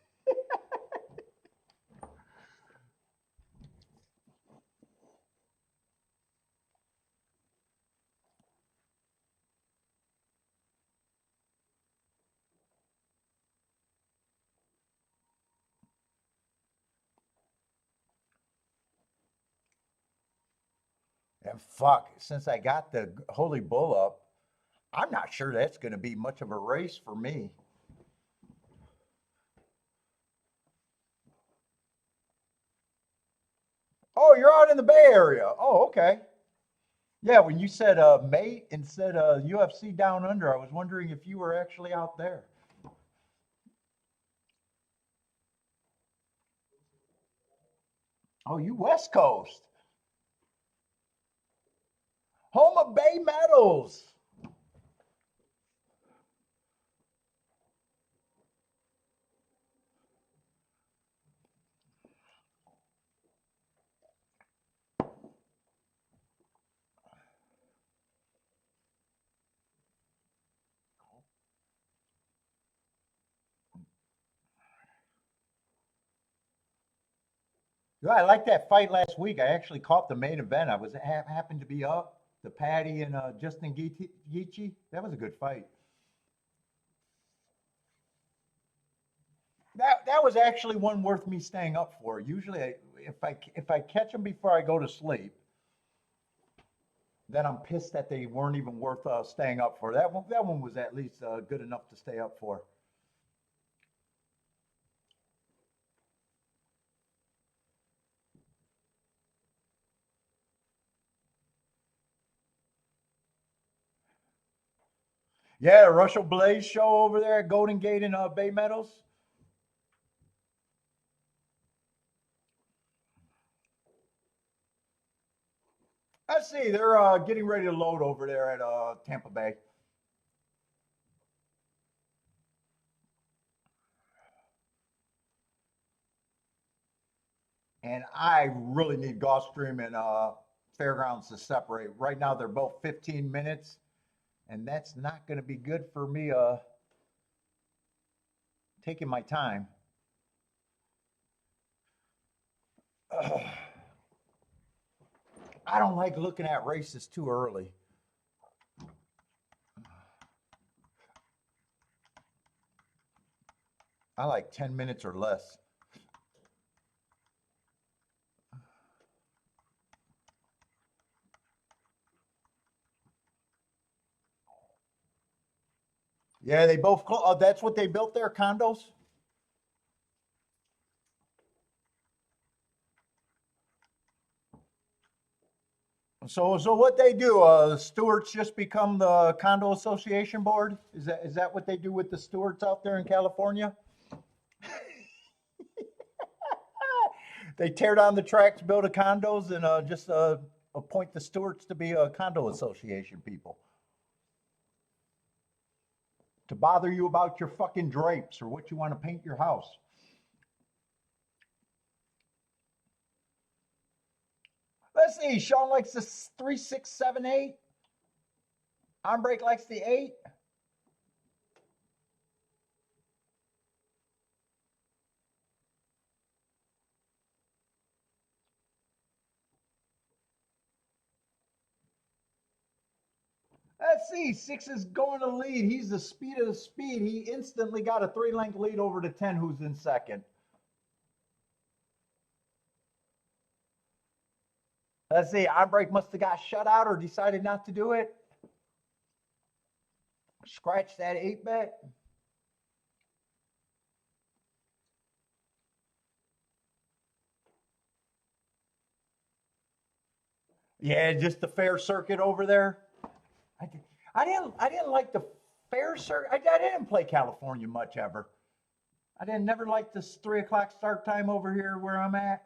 And fuck, since I got the Holy Bull up, I'm not sure that's going to be much of a race for me. Oh, you're out in the Bay Area. Oh, okay. Yeah, when you said mate and said UFC down under, I was wondering if you were actually out there. Oh, you West Coast. Home of Bay Metals. Yeah, I like that fight last week. I actually caught the main event. I was happened to be up. The Patty and Justin Gaethje. That was a good fight. That was actually one worth me staying up for. Usually, if I catch them before I go to sleep, then I'm pissed that they weren't even worth staying up for. That one was at least good enough to stay up for. Yeah, Russell Blaze show over there at Golden Gate in Bay Meadows. I see they're getting ready to load over there at Tampa Bay. And I really need Gulfstream and Fairgrounds to separate. Right now, they're both 15 minutes, and that's not going to be good for me taking my time. Ugh. I don't like looking at races too early. I like 10 minutes or less. Yeah, they both. That's what they built their condos. So what they do? Stewards just become the condo association board. Is that what they do with the stewards out there in California? They tear down the tracks, build a condos, and just appoint the stewards to be condo association people to bother you about your fucking drapes or what you want to paint your house. Let's see. Sean likes the 3, 6, 7, 8. Break likes the 8. Let's see. 6 is going to lead. He's the speed of the speed. He instantly got a 3-length lead over the 10, who's in second. Let's see. Break must have got shut out or decided not to do it. Scratch that 8 bet. Yeah, just the fair circuit over there. I didn't like the fair circuit. I didn't play California much ever. I didn't never like this 3 o'clock start time over here where I'm at.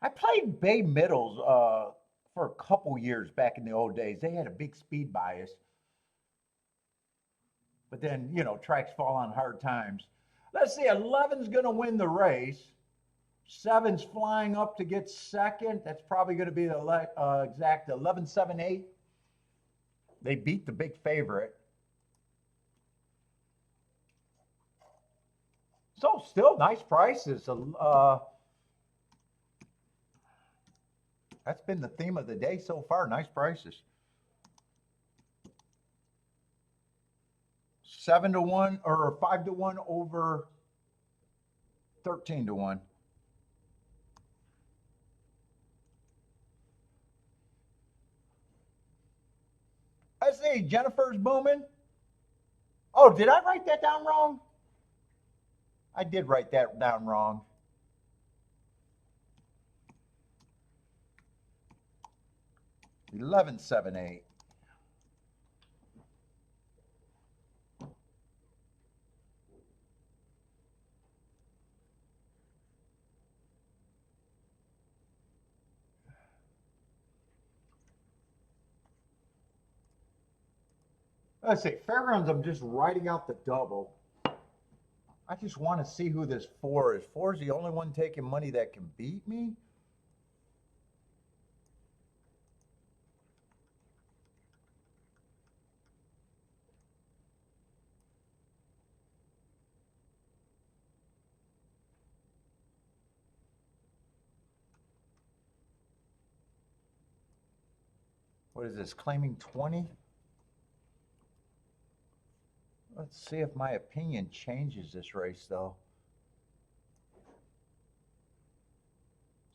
I played Bay Middles for a couple years back in the old days. They had a big speed bias, but then tracks fall on hard times. Let's see, 11's going to win the race. 7's flying up to get second. That's probably going to be the exact 11-7-8. They beat the big favorite. So still nice prices. That's been the theme of the day so far. Nice prices. 7-1 or 5-1 over 13-1. I see Jennifer's booming. Oh, did I write that down wrong? I did write that down wrong. 11-7-8. Let's see, Fairgrounds, I'm just writing out the double. I just want to see who this 4 is. 4 is the only one taking money that can beat me. What is this, claiming 20? Let's see if my opinion changes this race, though.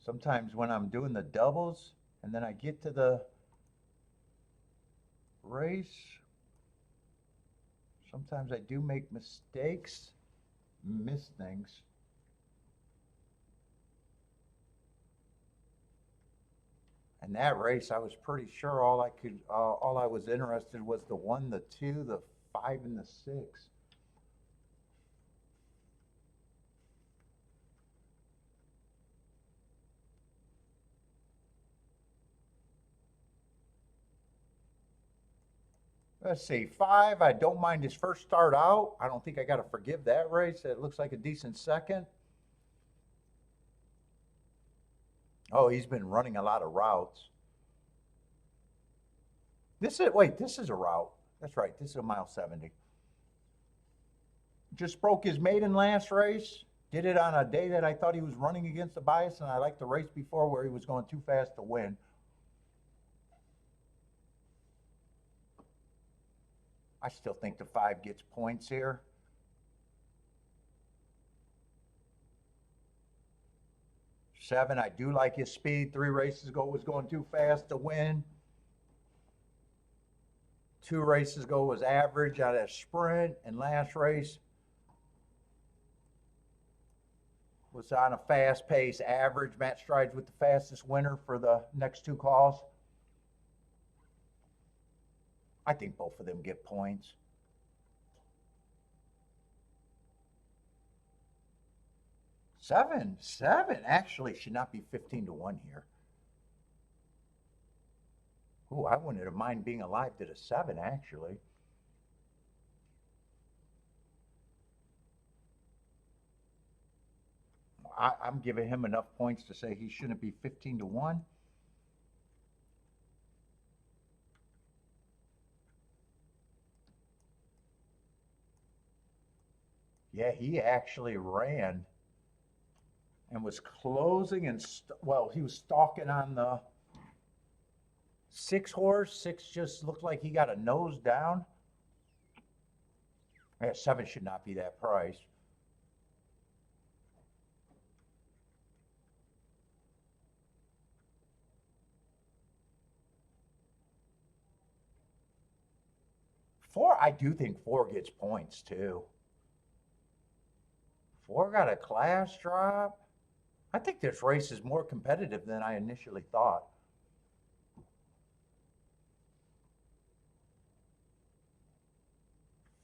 Sometimes when I'm doing the doubles and then I get to the race, sometimes I do make mistakes, miss things. And that race, I was pretty sure all I was interested was the 1, the 2, the 5, and the 6. Let's see, 5, I don't mind his first start out. I don't think I got to forgive that race. It looks like a decent second. Oh, he's been running a lot of routes. This is a route. That's right, this is a mile 70. Just broke his maiden last race. Did it on a day that I thought he was running against the bias, and I liked the race before where he was going too fast to win. I still think the 5 gets points here. Seven, I do like his speed. 3 races ago was going too fast to win. 2 races ago was average out of sprint, and last race was on a fast pace average. Matt Strides with the fastest winner for the next 2 calls. I think both of them get points. Seven actually should not be 15-1 here. Ooh, I wouldn't have mind being alive to the 7 actually. I'm giving him enough points to say he shouldn't be 15-1. Yeah, he actually ran and was closing and, well, he was stalking on the 6 horse. 6 just looked like he got a nose down. Yeah, 7 should not be that price. Four, I do think 4 gets points too. 4 got a class drop. I think this race is more competitive than I initially thought.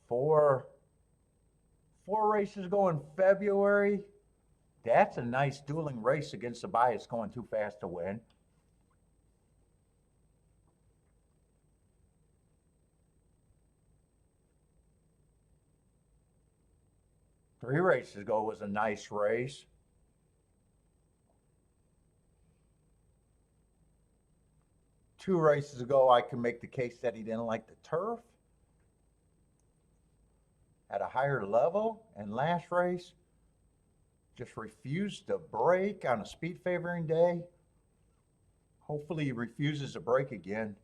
4 races ago in February. That's a nice dueling race against the bias going too fast to win. Three races ago was a nice race. Two races ago, I can make the case that he didn't like the turf at a higher level. And last race, just refused to brake on a speed favoring day. Hopefully he refuses to brake again.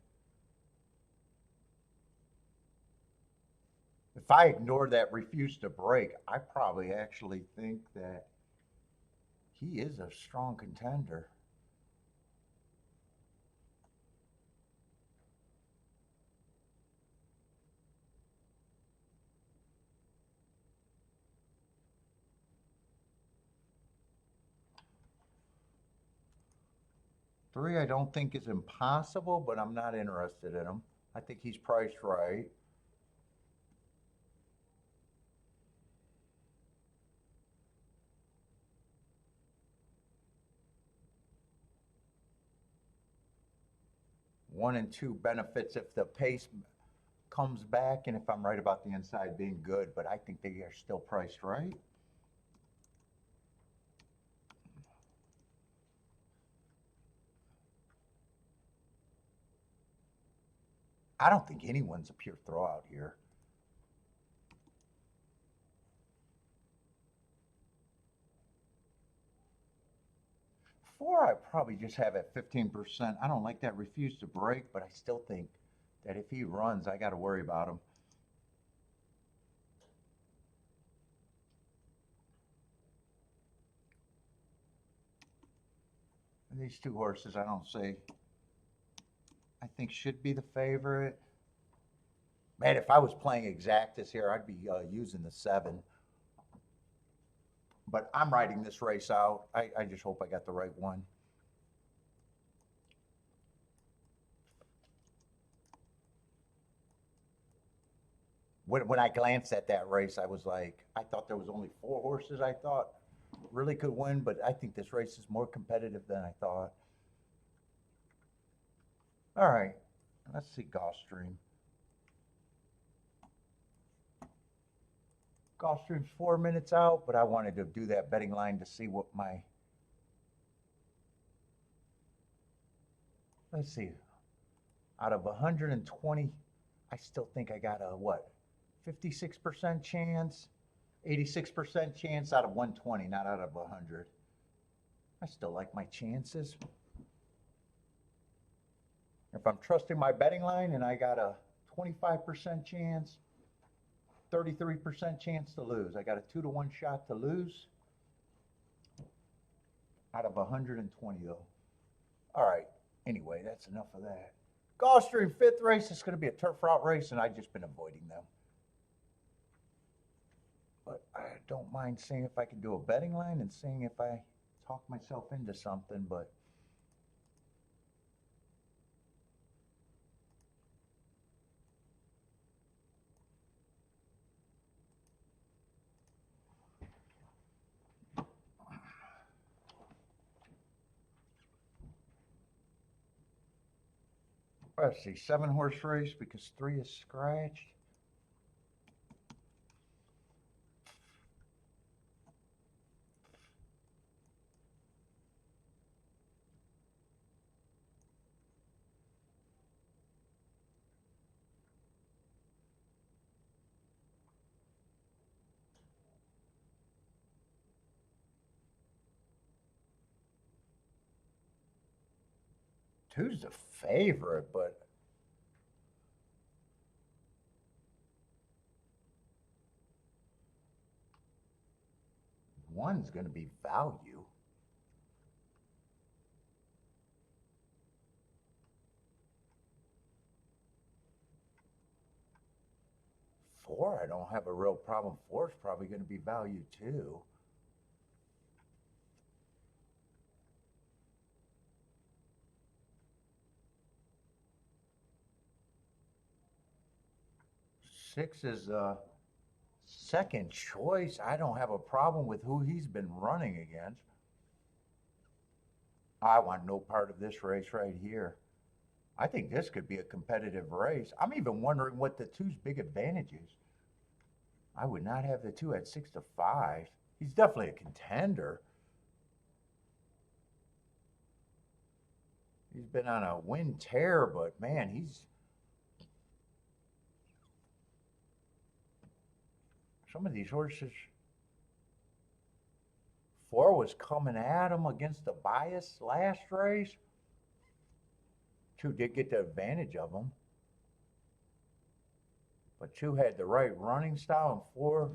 If I ignore that refuse to brake, I probably actually think that he is a strong contender. Three, I don't think is impossible, but I'm not interested in him. I think he's priced right. One and two benefits if the pace comes back and if I'm right about the inside being good, but I think they are still priced right. I don't think anyone's a pure throwout here. Four, I probably just have at 15%. I don't like that refuse to brake, but I still think that if he runs, I got to worry about him. And these 2 horses, I don't say, I think should be the favorite. Man, if I was playing exactas here, I'd be using the 7. But I'm riding this race out. I just hope I got the right one. when I glanced at that race, I was like, I thought there was only 4 horses I thought really could win, but I think this race is more competitive than I thought. All right, let's see Gulfstream. Gulfstream's 4 minutes out, but I wanted to do that betting line to see what my, let's see, out of 120, I still think I got a, what, 56% chance, 86% chance out of 120, not out of 100. I still like my chances. If I'm trusting my betting line and I got a 25% chance, 33% chance to lose. I got a 2-to-1 shot to lose out of 120 though. All right, anyway, that's enough of that. Gulfstream 5th race, it's going to be a turf route race, and I've just been avoiding them. But I don't mind seeing if I can do a betting line and seeing if I talk myself into something, but let's see, 7-horse race because 3 is scratched. Two's the favorite, but one's going to be value. Four, I don't have a real problem. 4 is probably going to be value too. Six is second choice. I don't have a problem with who he's been running against. I want no part of this race right here. I think this could be a competitive race. I'm even wondering what the 2's big advantage is. I would not have the 2 at 6-5. He's definitely a contender. He's been on a win tear, but man, some of these horses. 4 was coming at him against the bias last race. 2 did get the advantage of him. But 2 had the right running style, and 4.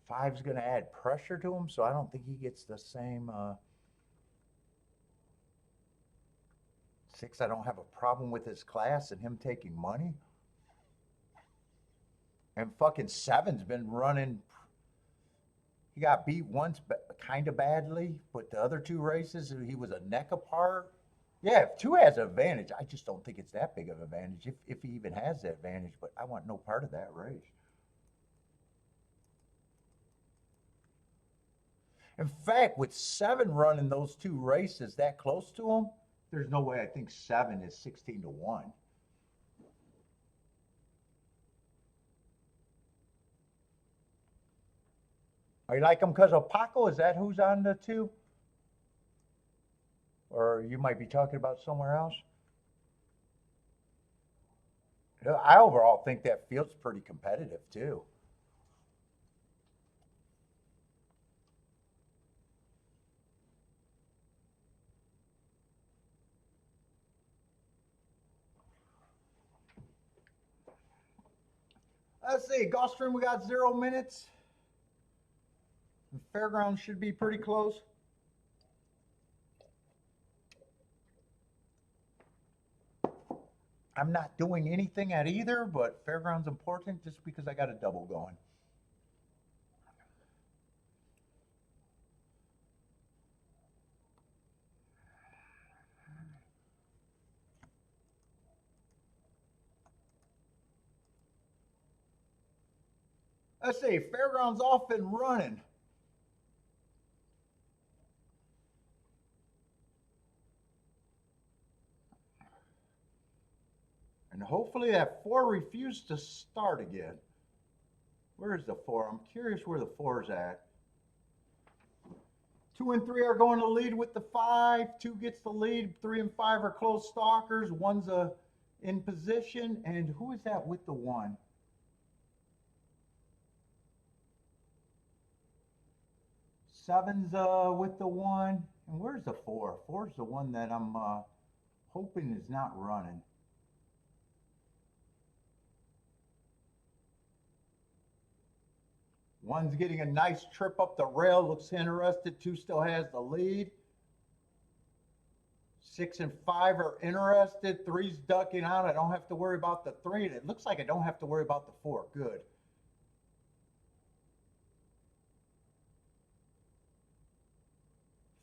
Five's going to add pressure to him, so I don't think he gets the same. 6, I don't have a problem with his class and him taking money. And fucking 7's been running. He got beat once kind of badly, but the other 2 races, he was a neck apart. Yeah, if 2 has an advantage, I just don't think it's that big of an advantage, if he even has the advantage, but I want no part of that race. In fact, with 7 running those 2 races that close to him, there's no way I think 7 is 16-1. Are you like him because of Paco? Is that who's on the 2? Or you might be talking about somewhere else? I overall think that field's pretty competitive too. Let's see, Gulfstream, we got 0 minutes. The fairground should be pretty close. I'm not doing anything at either, but fairground's important just because I got a double going. Let's see, Fairgrounds off and running. And hopefully that 4 refused to start again. Where's the 4? I'm curious where the 4's at. 2 and 3 are going to lead with the 5. 2 gets the lead. 3 and 5 are close stalkers. 1's in position. And who is that with the 1? 7's with the 1. And where's the 4? 4's the one that I'm hoping is not running. One's getting a nice trip up the rail, looks interested. 2 still has the lead. 6 and 5 are interested. 3's ducking out. I don't have to worry about the 3. And it looks like I don't have to worry about the 4. Good.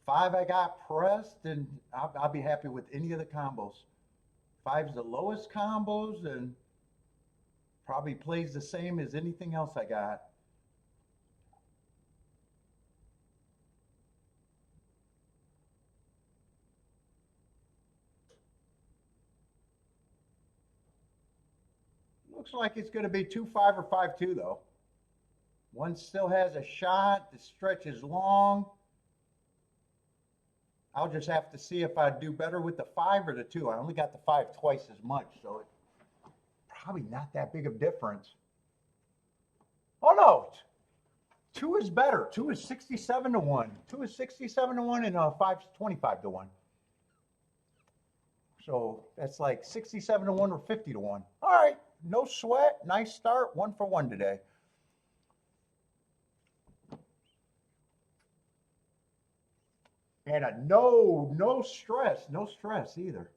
Five I got pressed, and I'll be happy with any of the combos. 5's the lowest combos, and probably plays the same as anything else I got. Looks like it's going to be 2-5 or 5-2 though. 1 still has a shot. The stretch is long. I'll just have to see if I do better with the 5 or the 2. I only got the 5 twice as much, so it's probably not that big of a difference. Oh no, 2 is better. 2 is 67 to 1. 2 is 67 to 1, and 5's 25 to 1. So that's like 67 to 1 or 50 to 1. All right, no sweat. Nice start. 1 for 1 today. And no stress either.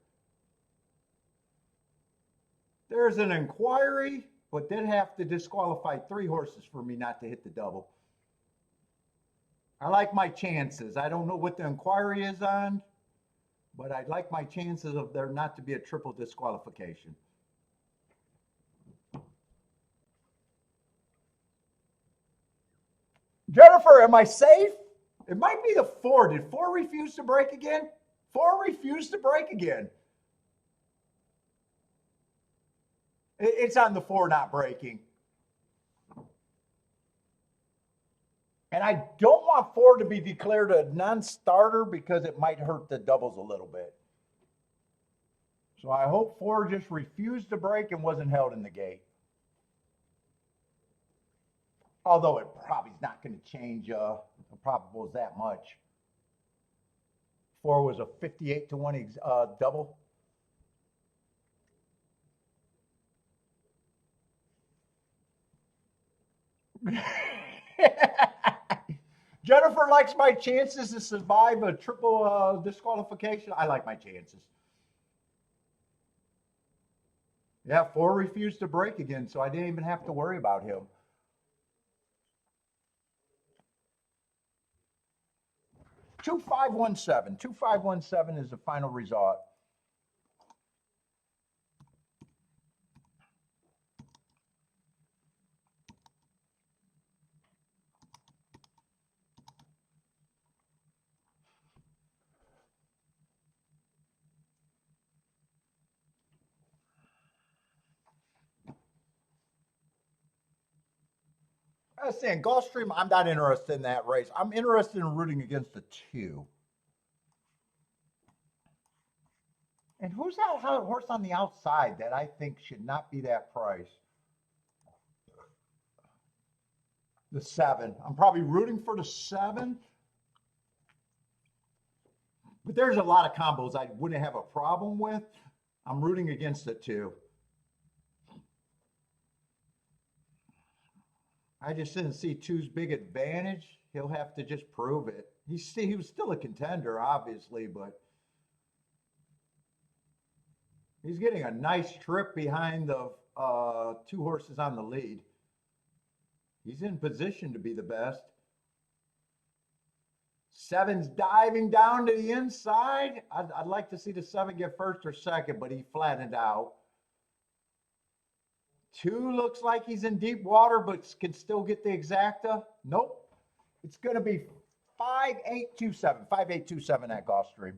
There's an inquiry, but did have to disqualify 3 horses for me not to hit the double. I like my chances. I don't know what the inquiry is on, but I'd like my chances of there not to be a triple disqualification. Jennifer, am I safe? It might be the 4. Did 4 refuse to break again? 4 refused to break again. It's on the 4 not breaking. And I don't want 4 to be declared a non-starter because it might hurt the doubles a little bit. So I hope 4 just refused to break and wasn't held in the gate. Although it probably is not going to change the probables that much. 4 was a 58 to 1 double. Jennifer likes my chances to survive a triple disqualification. I like my chances. Yeah, 4 refused to break again, so I didn't even have to worry about him. 2517. 2517 is the final result. I was saying, Gulfstream, I'm not interested in that race. I'm interested in rooting against the 2. And who's that horse on the outside that I think should not be that price? The 7. I'm probably rooting for the 7. But there's a lot of combos I wouldn't have a problem with. I'm rooting against the 2. I just didn't see 2's big advantage. He'll have to just prove it. He was still a contender, obviously, but he's getting a nice trip behind the 2 horses on the lead. He's in position to be the best. 7's diving down to the inside. I'd like to see the 7 get first or second, but he flattened out. 2 looks like he's in deep water, but can still get the exacta. Nope. It's going to be 5827. 5827 at Gulfstream.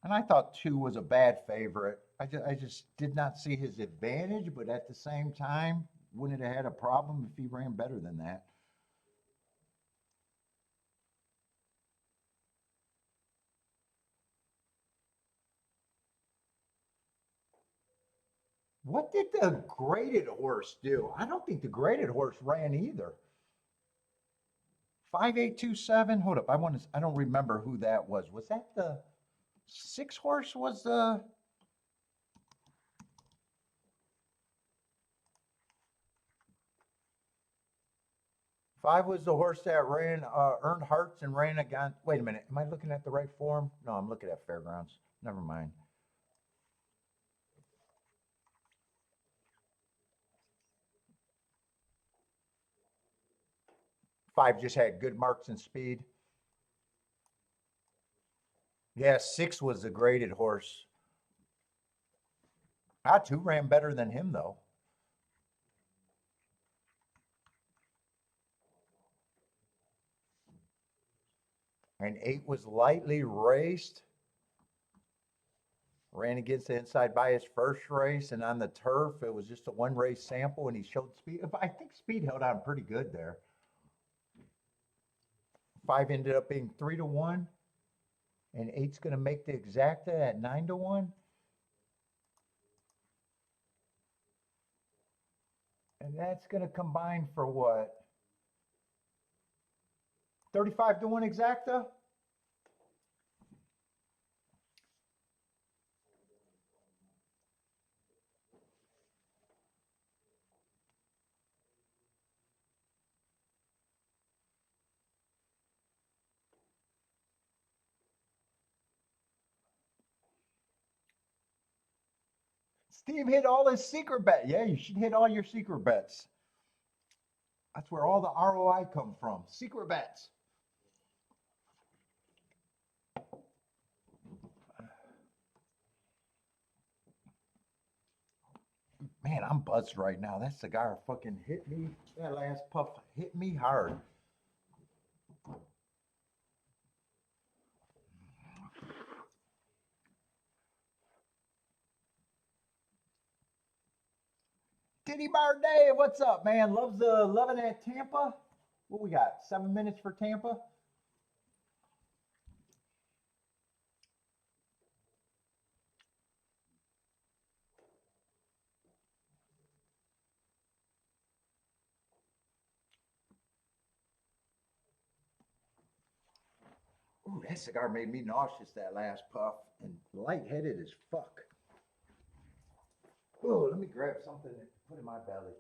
And I thought 2 was a bad favorite. I just did not see his advantage, but at the same time, wouldn't have had a problem if he ran better than that. What did the graded horse do? I don't think the graded horse ran either. 5827. Hold up. I don't remember who that was. Was that the 6 horse was the 5 was the horse that ran earned hearts and ran again. Wait a minute. Am I looking at the right form? No, I'm looking at Fairgrounds. Never mind. 5 just had good marks and speed. Yeah, 6 was the graded horse. 2 ran better than him, though. And 8 was lightly raced. Ran against the inside by his first race, and on the turf, it was just a 1 race sample, and he showed speed. I think speed held on pretty good there. 5 ended up being 3-1, and 8's going to make the exacta at 9-1. And that's going to combine for what? 35-1 exacta? Steve hit all his secret bets. Yeah, you should hit all your secret bets. That's where all the ROI come from. Secret bets. Man, I'm buzzed right now. That cigar fucking hit me. That last puff hit me hard. Diddy Bar Dave, what's up, man? Loving at Tampa. What we got? 7 minutes for Tampa. Ooh, that cigar made me nauseous that last puff and lightheaded as fuck. Oh, let me grab something to put in my belly.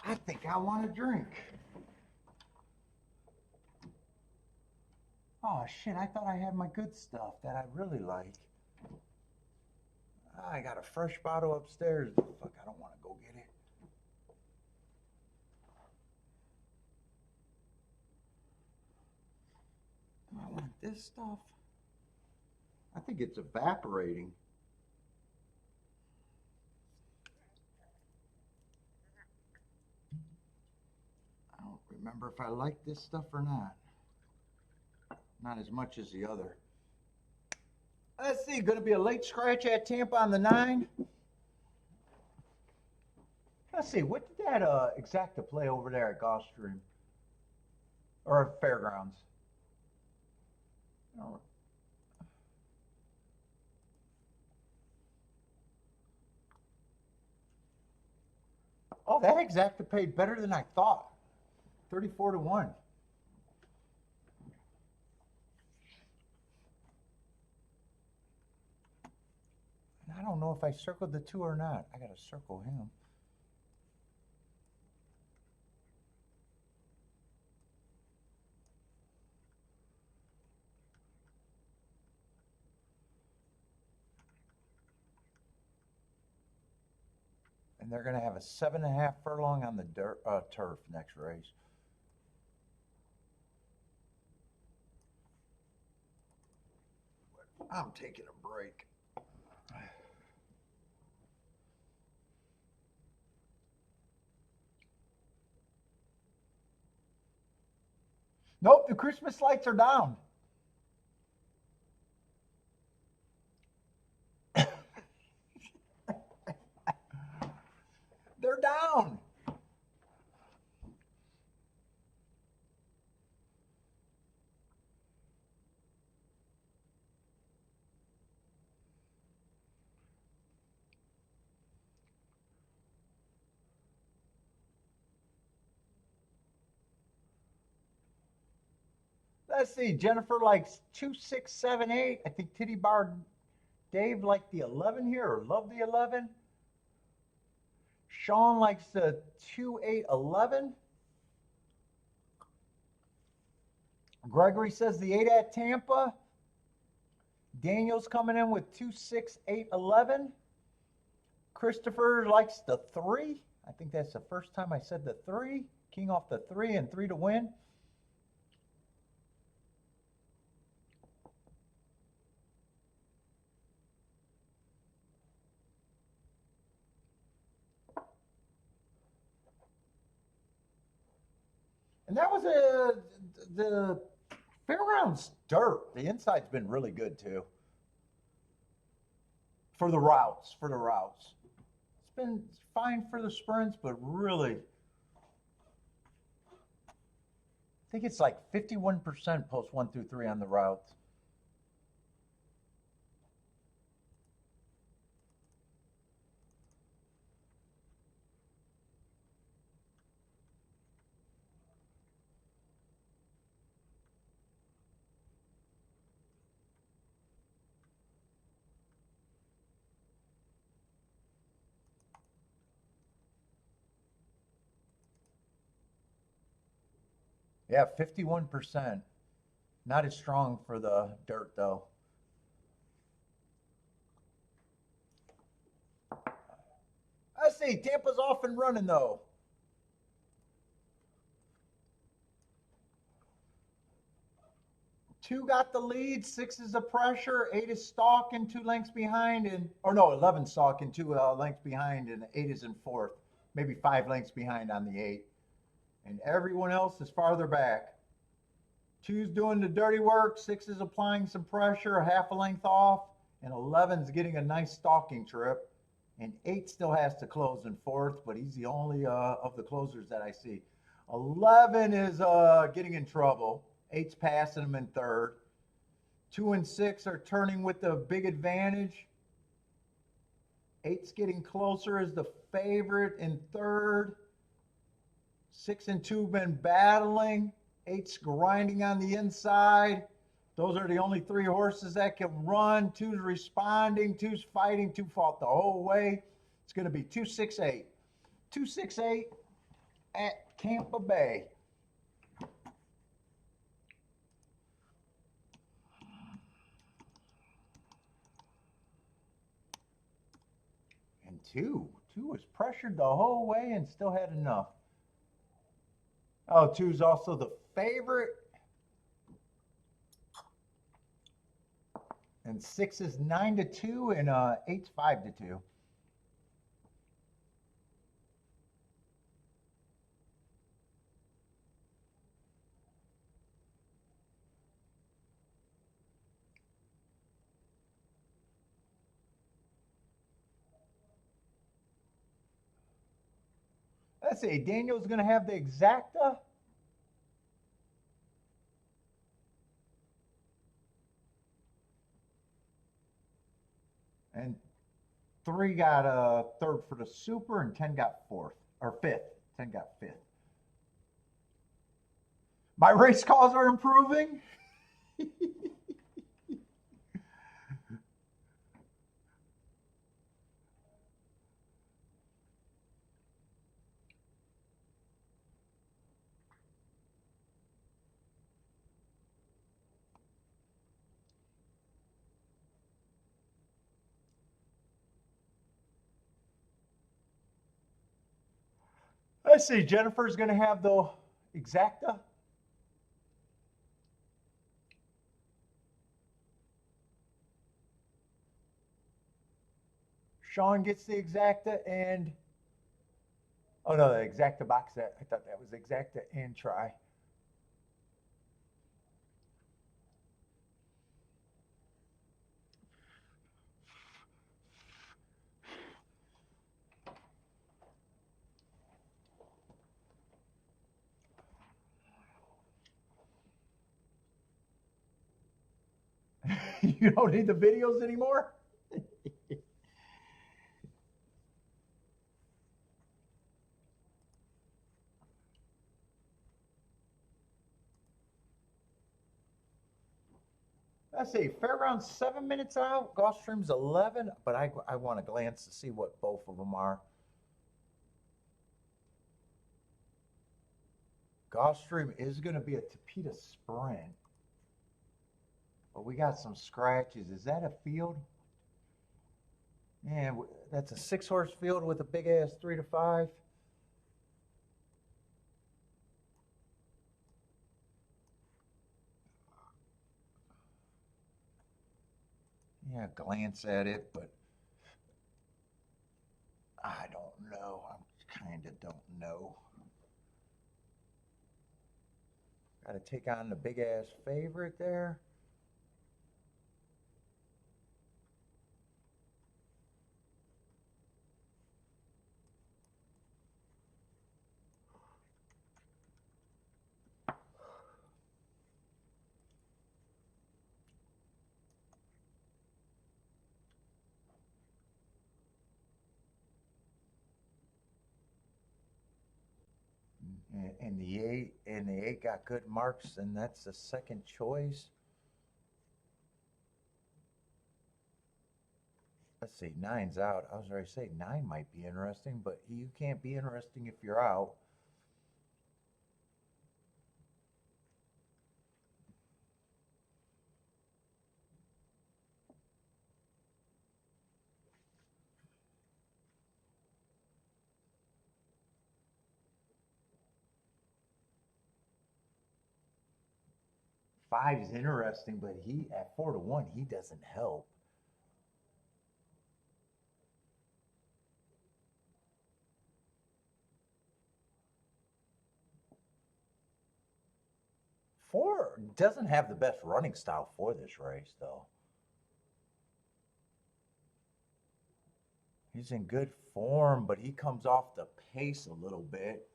I think I want a drink. Oh shit, I thought I had my good stuff that I really like. I got a fresh bottle upstairs. Fuck, I don't want to go get it. Do I want this stuff? I think it's evaporating. I don't remember if I like this stuff or not. Not as much as the other. Let's see, gonna be a late scratch at Tampa on the 9. Let's see, what did that exacta play over there at Gulfstream? Or Fairgrounds? Oh. Oh, that exacta paid better than I thought. 34-1. And I don't know if I circled the 2 or not. I gotta circle him. And they're gonna have a 7.5 furlong on the turf next race. I'm taking a break. Nope, the Christmas lights are down. They're down. Let's see. Jennifer likes 2, 6, 7, 8. I think Titty Bar Dave liked the 11 here, or loved the 11. Sean likes the 2, 8, 11. Gregory says the 8 at Tampa. Daniel's coming in with 2, 6, 8, 11. Christopher likes the 3. I think that's the first time I said the 3. King off the 3 and 3 to win. that was the fairgrounds dirt. The inside's been really good too. For the routes, It's been fine for the sprints, but really, I think it's like 51% post 1 through 3 on the routes. Yeah, 51%. Not as strong for the dirt though. I see Tampa's off and running though. 2 got the lead, 6 is the pressure, 8 is stalking, 2 lengths behind, and or no, 11 stalking, 2 lengths behind, and 8 is in 4th, maybe 5 lengths behind on the 8, and everyone else is farther back. 2's doing the dirty work, 6 is applying some pressure, a half a length off, and 11's getting a nice stalking trip, and 8 still has to close in 4th, but he's the only of the closers that I see. 11 is getting in trouble. 8's passing him in 3rd. 2 and 6 are turning with the big advantage. 8's getting closer as the favorite in 3rd. 6 and 2 been battling. 8's grinding on the inside. Those are the only 3 horses that can run. 2's responding. 2's fighting. 2 fought the whole way. It's going to be 268. 268 at Tampa Bay. And 2 was pressured the whole way and still had enough. Oh, 2's also the favorite. And 6 is 9-2 and 8's 5-2. Let's see, Daniel's going to have the exacta. And 3 got a 3rd for the super, and 10 got 4th, or 5th. 10 got 5th. My race calls are improving. Let's see, Jennifer's going to have the exacta. Sean gets the exacta, and oh no, the exacta box set. I thought that was exacta and try. You don't need the videos anymore? Let's see, Fairground's 7 minutes out, Gulfstream's 11, but I want to glance to see what both of them are. Gulfstream is going to be a Tapeta sprint, but we got some scratches. Is that a field? Yeah, that's a 6-horse field with a big ass 3-5. Yeah, glance at it, but I don't know. I kind of don't know. Got to take on the big ass favorite there. And the eight got good marks, and that's the second choice. Let's see, nine's out. I was ready to say nine might be interesting, but you can't be interesting if you're out. Five is interesting, but he at 4-1, he doesn't help. Four doesn't have the best running style for this race, though. He's in good form, but he comes off the pace a little bit.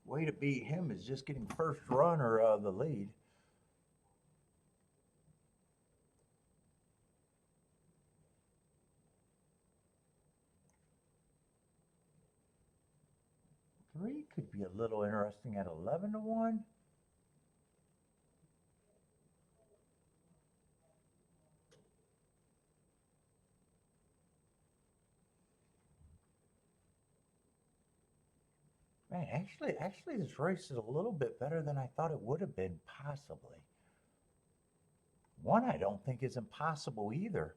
Way to beat him is just getting first run or the lead. Three could be a little interesting at 11-1. Man, actually, this race is a little bit better than I thought it would have been, possibly. One I don't think is impossible either.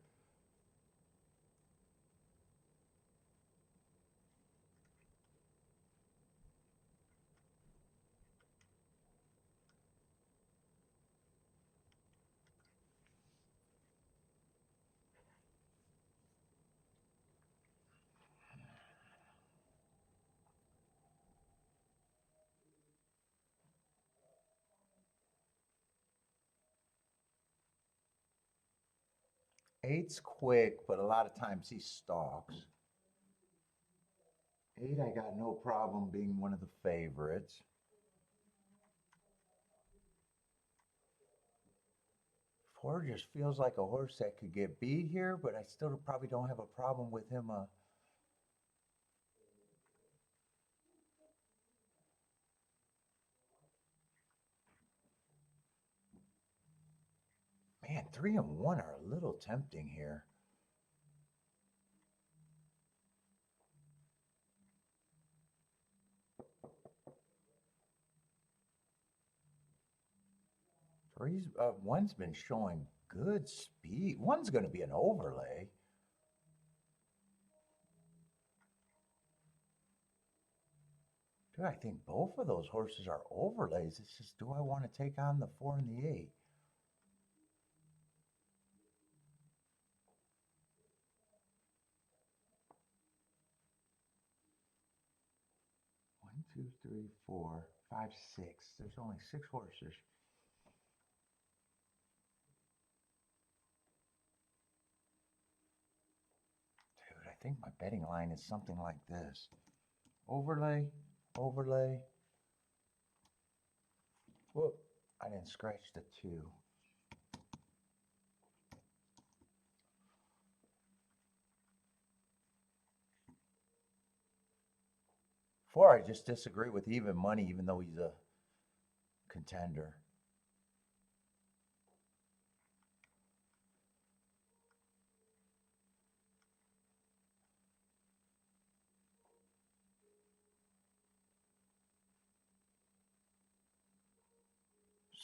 Eight's quick, but a lot of times he stalks. Eight, I got no problem being one of the favorites. Four just feels like a horse that could get beat here, but I still probably don't have a problem with him. Man, 3-1 are a little tempting here. One's been showing good speed. One's going to be an overlay. Dude, I think both of those horses are overlays. It's just, do I want to take on the 4 and the 8? One, two, three, four, five, six. There's only 6 horses. Dude, I think my betting line is something like this. Overlay, overlay. Whoop, I didn't scratch the 2. Four, I just disagree with even money, even though he's a contender.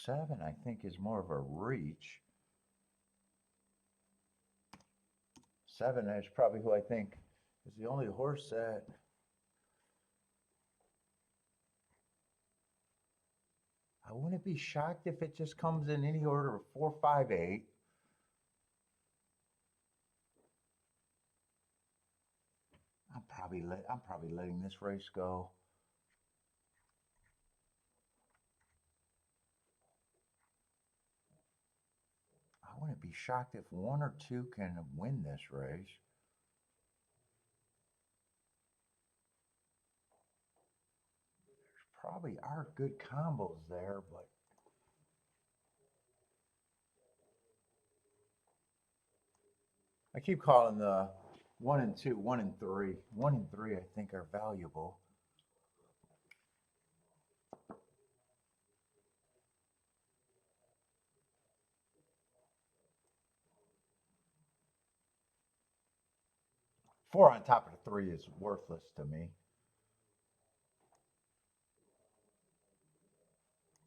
Seven, I think, is more of a reach. Seven is probably who I think is the only horse that I wouldn't be shocked if it just comes in any order of 4, 5, 8. I'm probably letting this race go. I wouldn't be shocked if one or two can win this race. There probably are good combos there, but I keep calling the 1 and 2, 1 and 3. 1 and 3 I think are valuable. Four on top of the 3 is worthless to me.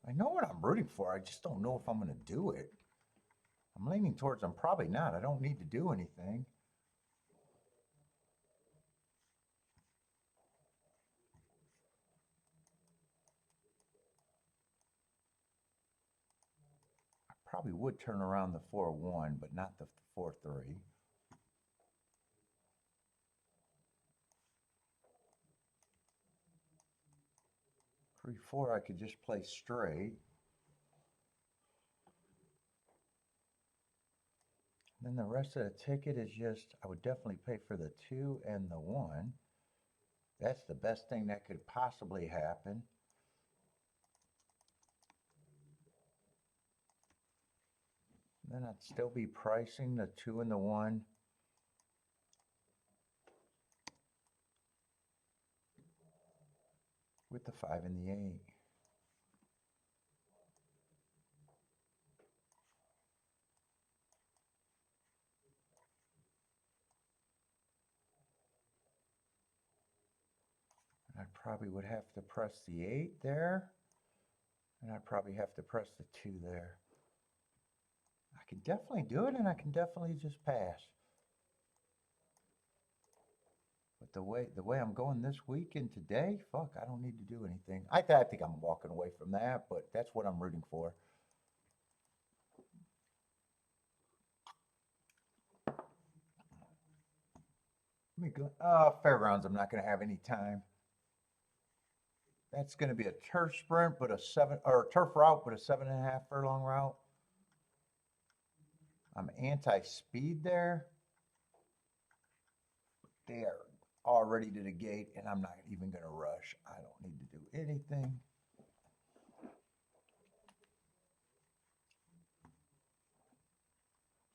I know what I'm rooting for. I just don't know if I'm going to do it. I'm leaning towards I'm probably not. I don't need to do anything. I probably would turn around the 4-1, but not the 4-3. 3-4, I could just play straight. Then the rest of the ticket is just, I would definitely pay for the 2 and the 1. That's the best thing that could possibly happen. Then I'd still be pricing the 2 and the 1. With the 5 and the 8. I probably would have to press the 8 there. And I'd probably have to press the 2 there. I can definitely do it, and I can definitely just pass. But the way I'm going this week and today, fuck, I don't need to do anything. I think I'm walking away from that, but that's what I'm rooting for. Let me go. Fairgrounds, I'm not going to have any time. That's going to be a turf sprint, but a turf route, but a 7.5 furlong route. I'm anti-speed there. They are all ready to the gate, and I'm not even going to rush. I don't need to do anything.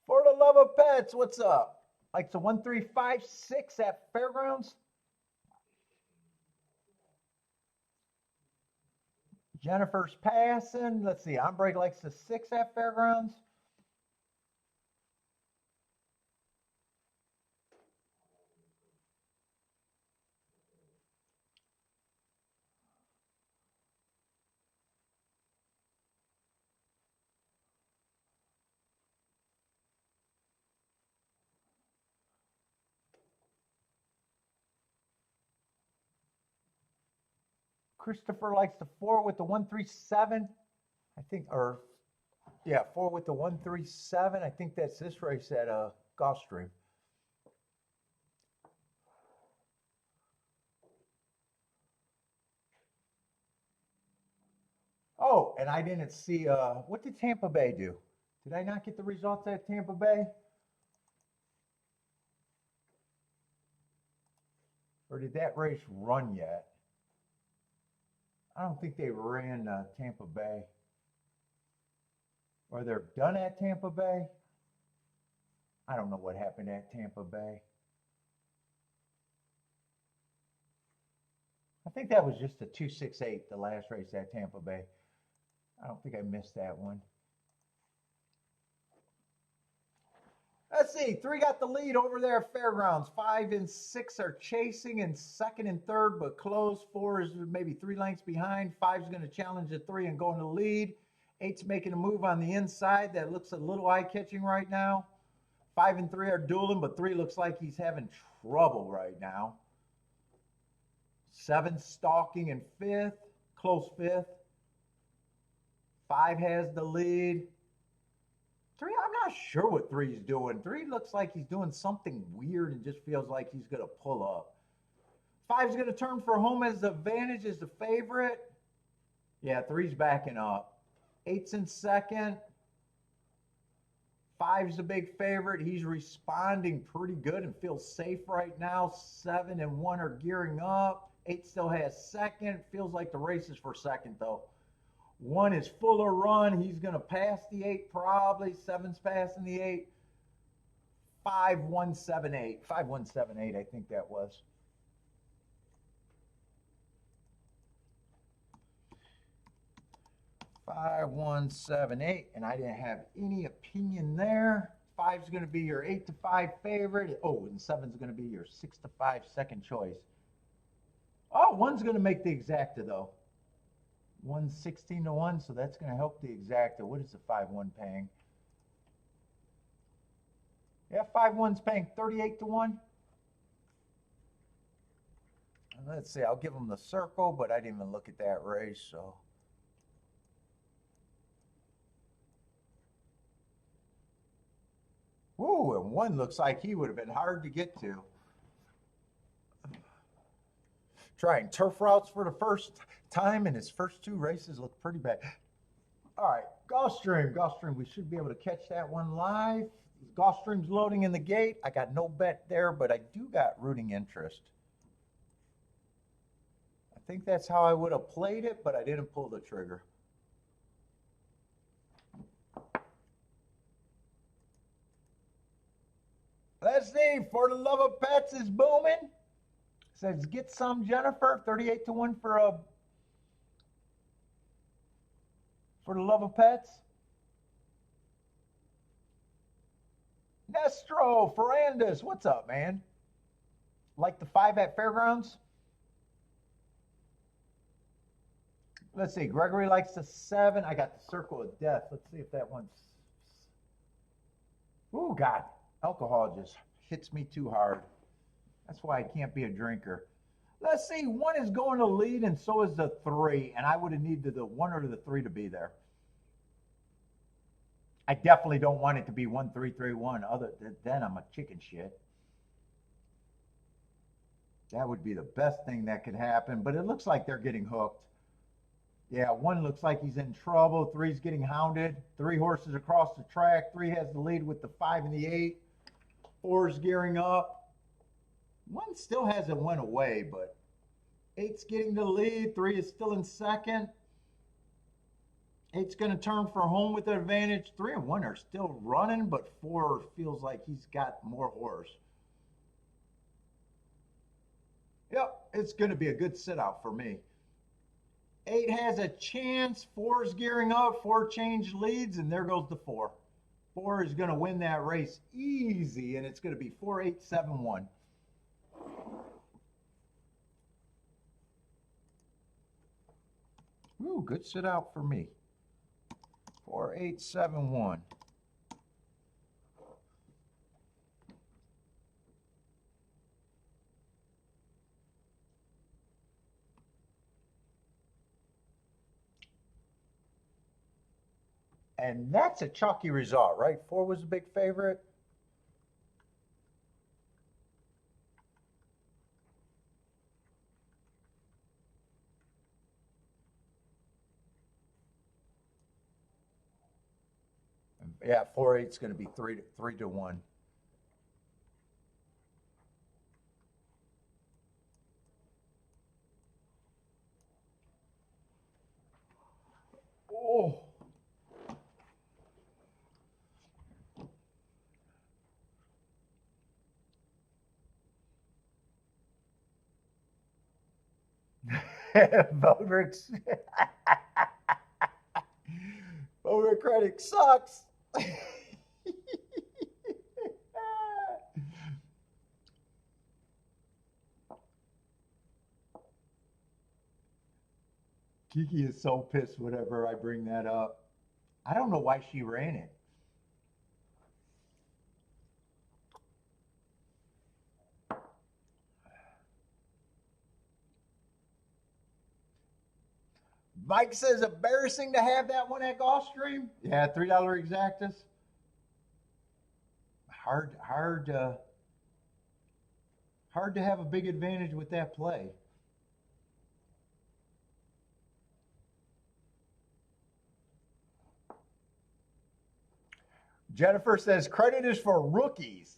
For the love of pets, what's up? Like the 1356 at Fairgrounds? Jennifer's passing. Let's see. Ombre likes the 6 at Fairgrounds. Christopher likes the 4 with the 137. I think, or yeah, 4 with the 137. I think that's this race at Gulfstream. Oh, and I didn't see, what did Tampa Bay do? Did I not get the results at Tampa Bay? Or did that race run yet? I don't think they ran Tampa Bay. Or they're done at Tampa Bay. I don't know what happened at Tampa Bay. I think that was just a 268, the last race at Tampa Bay. I don't think I missed that one. Let's see, 3 got the lead over there at Fairgrounds. 5 and 6 are chasing in second and third, but close. 4 is maybe 3 lengths behind. 5 is going to challenge the 3 and go in the lead. 8's making a move on the inside. That looks a little eye-catching right now. 5 and 3 are dueling, but 3 looks like he's having trouble right now. 7 stalking in 5th, close 5th. 5 has the lead. 3, I'm not sure what 3 is doing. 3 looks like he's doing something weird and just feels like he's going to pull up. 5 is going to turn for home as the advantage, as the favorite. Yeah, 3's backing up. 8's in second. 5's a big favorite. He's responding pretty good and feels safe right now. 7 and 1 are gearing up. 8 still has second. Feels like the race is for second, though. 1 is full of run. He's going to pass the 8 probably. 7's passing the 8. 5178. 5178, I think that was. Five, 1, 7, 8, and I didn't have any opinion there. 5's going to be your 8 to 5 favorite. Oh, and 7's going to be your 6 to 5 second choice. Oh, 1's going to make the exacta though. 1's 16 to 1, so that's going to help the exacta. What is the 5-1 paying? Yeah, 5-1's paying 38 to 1. And let's see, I'll give them the circle, but I didn't even look at that race, so. Ooh, and 1 looks like he would have been hard to get to. Trying turf routes for the first time, and his first 2 races look pretty bad. All right, Gulfstream, we should be able to catch that one live. Gulfstream's loading in the gate. I got no bet there, but I do got rooting interest. I think that's how I would have played it, but I didn't pull the trigger. Let's see, For the Love of Pets is booming. Says get some, Jennifer. 38 to 1 for the Love of Pets. Nestro Ferrandis, what's up, man? Like the 5 at Fairgrounds? Let's see, Gregory likes the 7. I got the Circle of Death. Let's see if that one's... Oh, God. Alcohol just hits me too hard. That's why I can't be a drinker. Let's see, 1 is going to lead, and so is the 3. And I would have needed the 1 or the 3 to be there. I definitely don't want it to be 1, 3, 3, 1. Other than I'm a chicken shit. That would be the best thing that could happen. But it looks like they're getting hooked. Yeah, 1 looks like he's in trouble. 3's getting hounded. 3 horses across the track. 3 has the lead with the 5 and the 8. 4's gearing up. 1 still hasn't went away, but 8's getting the lead. 3 is still in second. 8's going to turn for home with the advantage. 3 and 1 are still running, but 4 feels like he's got more horse. Yep, it's going to be a good sit out for me. 8 has a chance. 4's gearing up. 4 changed leads, and there goes the 4. 4 is going to win that race easy, and it's going to be 4, 8, 7, 1. Ooh, good sit out for me. 4, 8, 7, 1. And that's a chalky result, right? 4 was a big favorite. Yeah, 4, 8 is going to be 3 to 1. Oh. Voter's voter credit sucks. Kiki is so pissed whenever I bring that up. I don't know why she ran it. Mike says embarrassing to have that one at Gulfstream. Yeah, $3 exactas. Hard to have a big advantage with that play. Jennifer says credit is for rookies.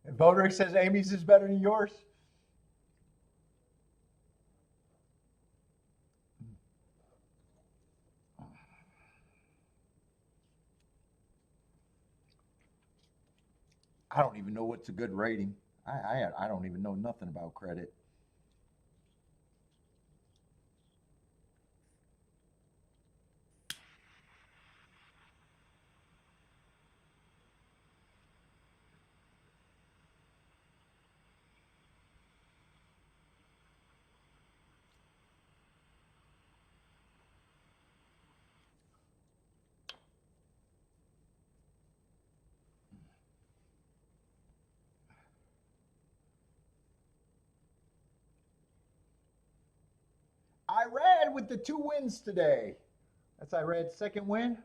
And Bodrick says Amy's is better than yours. I don't even know what's a good rating. I don't even know nothing about credit. Irad with the 2 wins today. That's Irad's second win.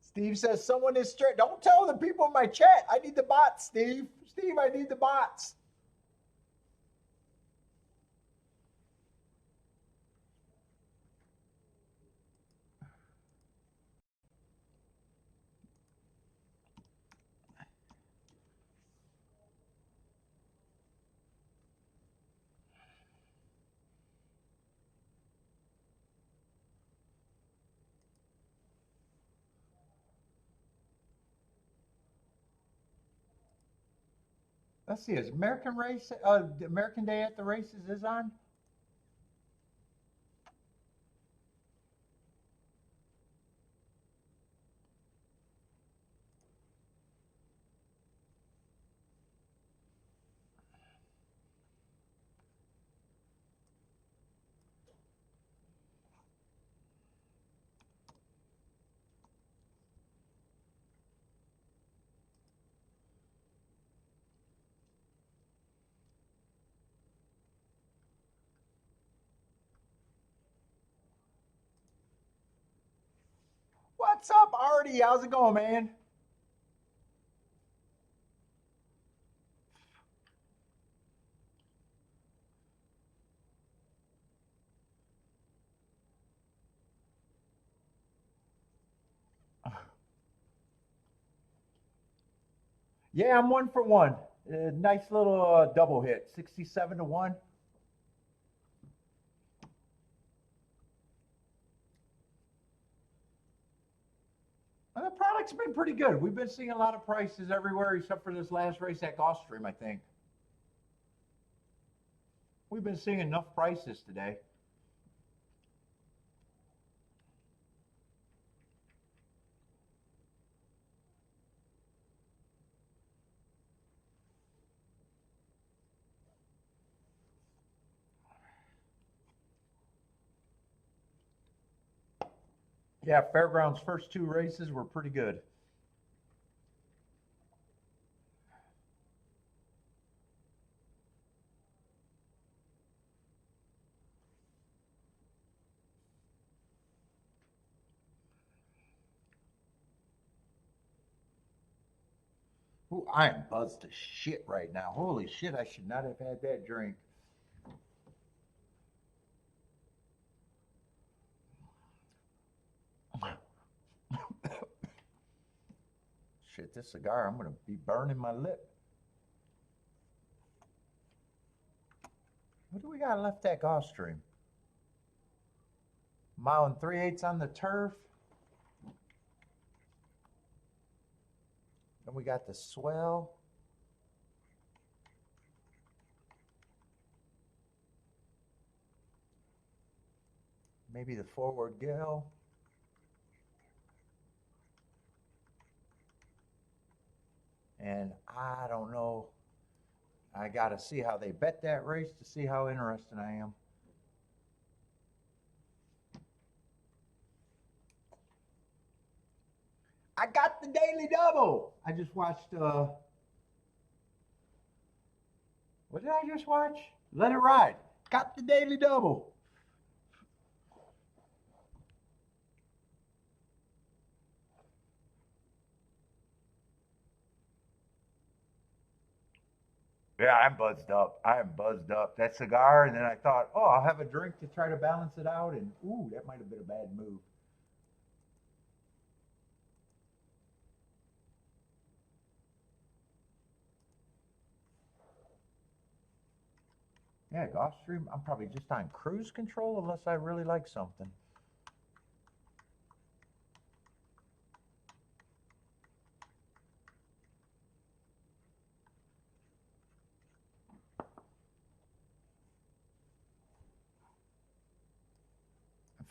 Steve says someone is straight. Don't tell the people in my chat. I need the bots, Steve. Steve, I need the bots. Let's see. Is American race? The American Day at the races is on. What's up, Artie? How's it going, man? Yeah, I'm 1 for 1. Nice little double hit, 67 to 1. And the product's been pretty good. We've been seeing a lot of prices everywhere except for this last race at Gulfstream, I think. We've been seeing enough prices today. Yeah, Fairgrounds' first 2 races were pretty good. Ooh, I am buzzed to shit right now. Holy shit, I should not have had that drink. Shit, this cigar, I'm going to be burning my lip. What do we got left at Gulfstream? Mile and 3/8 on the turf. Then we got the swell. Maybe the forward gill. And I don't know. I got to see how they bet that race to see how interested I am. I got the daily double. I just watched, what did I just watch? Let It Ride. Got the daily double. Yeah, I'm buzzed up. I am buzzed up. That cigar, and then I thought, oh, I'll have a drink to try to balance it out, and ooh, that might have been a bad move. Yeah, Gulfstream, I'm probably just on cruise control unless I really like something.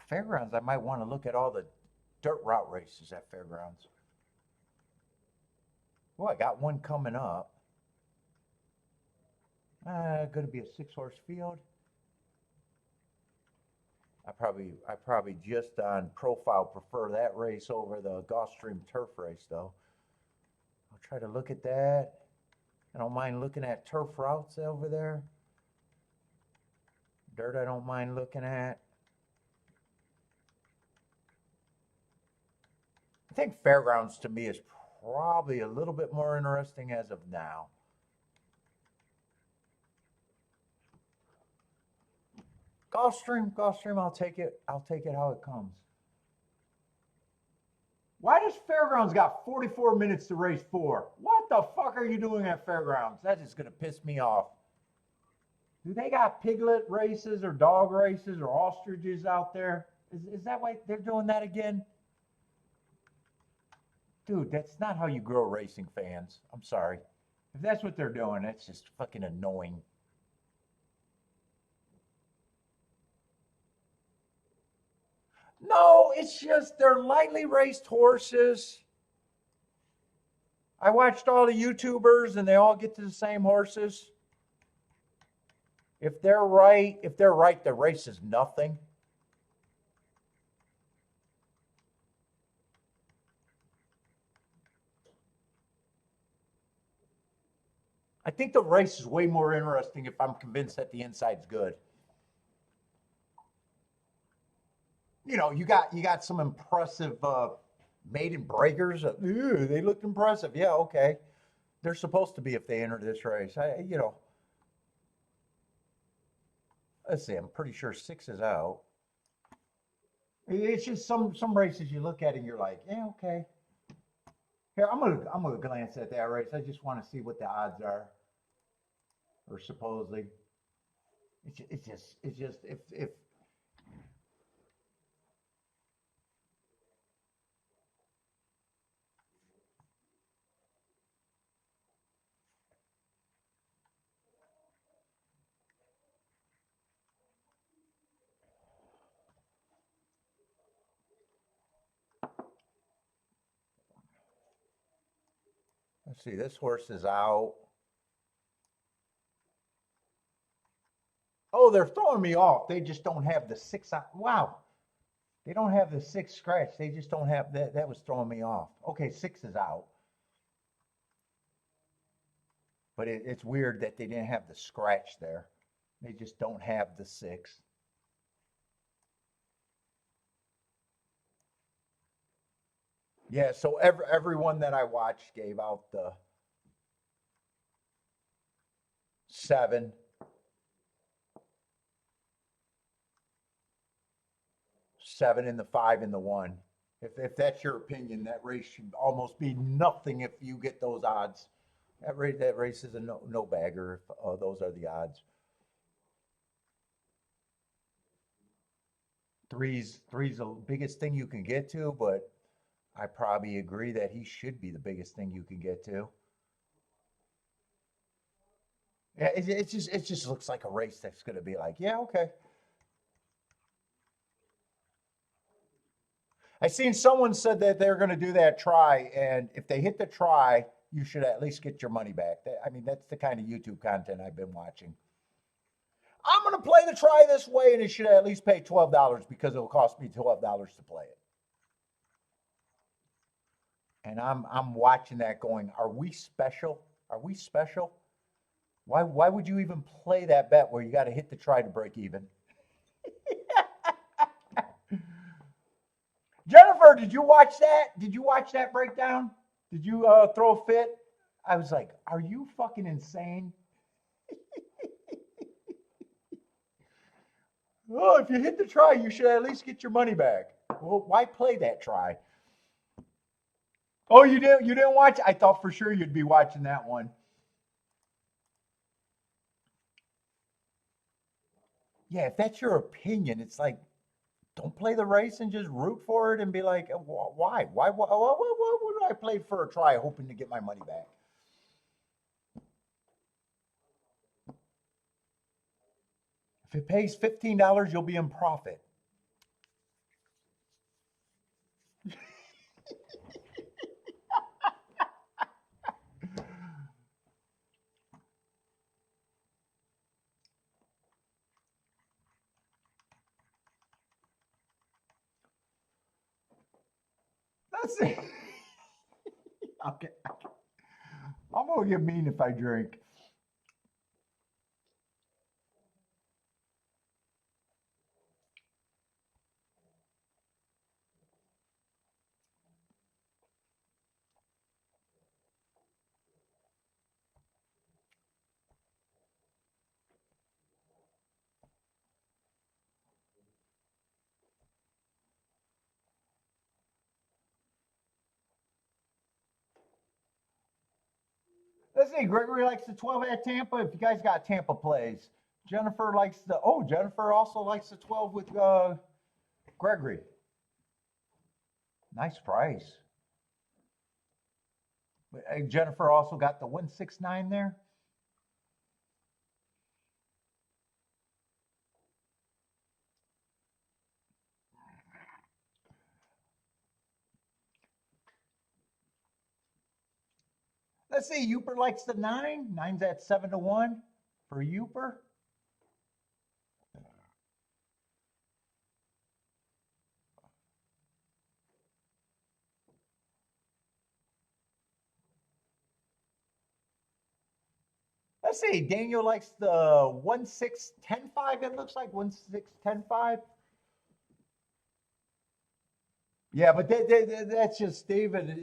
Fairgrounds, I might want to look at all the dirt route races at Fairgrounds. Well, I got one coming up. Going to be a 6-horse field. I probably just on profile prefer that race over the Gulfstream turf race though. I'll try to look at that. I don't mind looking at turf routes over there. Dirt I don't mind looking at. I think Fairgrounds to me is probably a little bit more interesting as of now. Gulfstream, I'll take it. I'll take it how it comes. Why does Fairgrounds got 44 minutes to race 4? What the fuck are you doing at Fairgrounds? That is gonna piss me off. Do they got piglet races or dog races or ostriches out there? Is that why they're doing that again? Dude, that's not how you grow racing fans. I'm sorry. If that's what they're doing, that's just fucking annoying. No, it's just they're lightly raced horses. I watched all the YouTubers and they all get to the same horses. If they're right, the race is nothing. I think the race is way more interesting if I'm convinced that the inside's good. You know, you got some impressive maiden breakers. They look impressive. Yeah, okay. They're supposed to be if they enter this race. Let's see. I'm pretty sure 6 is out. It's just some races you look at and you're like, yeah, okay. Here, I'm gonna glance at that race. I just want to see what the odds are, or supposedly. It's just if let's see, this horse is out. Oh, they're throwing me off. They just don't have the 6. Wow. They don't have the 6 scratch. They just don't have that. That was throwing me off. Okay, 6 is out. But it's weird that they didn't have the scratch there. They just don't have the 6. Yeah, so everyone that I watched gave out the 7. 7 and the 5 and the 1. If that's your opinion, that race should almost be nothing if you get those odds. That race is a no bagger if those are the odds. Three's the biggest thing you can get to, but I probably agree that he should be the biggest thing you can get to. Yeah, it just looks like a race that's going to be like, yeah, okay. I seen someone said that they're going to do that try, and if they hit the try, you should at least get your money back. I mean, that's the kind of YouTube content I've been watching. I'm going to play the try this way, and it should at least pay $12 because it'll cost me $12 to play it. And I'm watching that going, are we special? Are we special? Why would you even play that bet where you got to hit the try to break even? Jennifer, did you watch that? Did you watch that breakdown? Did you throw a fit? I was like, are you fucking insane? Oh, if you hit the try, you should at least get your money back. Well, why play that try? Oh, you didn't watch? I thought for sure you'd be watching that one. Yeah, if that's your opinion, it's like, don't play the race and just root for it and be like, why? Why would I play for a try hoping to get my money back? If it pays $15, you'll be in profit. That's it. Okay. I'm gonna get mean if I drink. Let's see. Gregory likes the 12 at Tampa. If you guys got Tampa plays, Jennifer also likes the 12 with Gregory. Nice price. Jennifer also got the 169 there. Let's see. Uper likes the 9. Nine's at 7-1 for Uper. Let's see. Daniel likes the 1-6-10-5. It looks like 1-6-10-5. Yeah, but that's just David.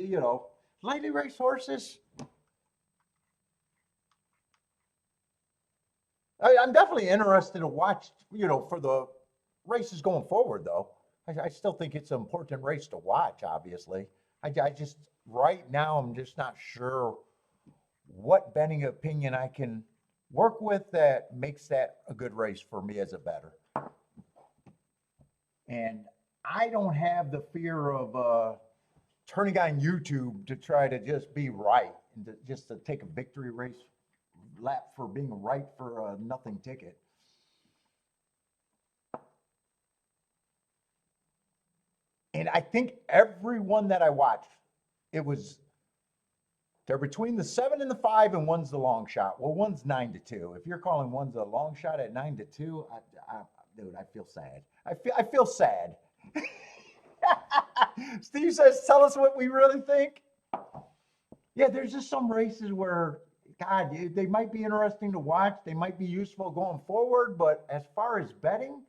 Lightly raced horses. I'm definitely interested to watch. For the races going forward, though. I still think it's an important race to watch. Obviously, I just right now I'm just not sure what betting opinion I can work with that makes that a good race for me as a bettor. And I don't have the fear of turning on YouTube to try to just be right and just to take a victory race lap for being right for a nothing ticket. And I think everyone that I watched, they're between the 7 and the 5, and one's the long shot. Well, one's 9-2. If you're calling one's a long shot at 9-2, dude, I feel sad. I feel sad. Steve says, "Tell us what we really think." Yeah, there's just some races where, God, they might be interesting to watch. They might be useful going forward, but as far as betting,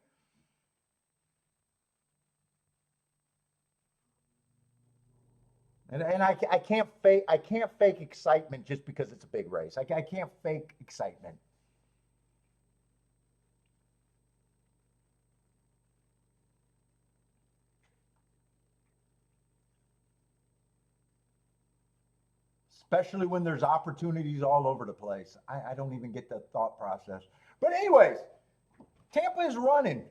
and I can't fake excitement just because it's a big race. I can't fake excitement. Especially when there's opportunities all over the place. I don't even get the thought process. But anyways, Tampa is running.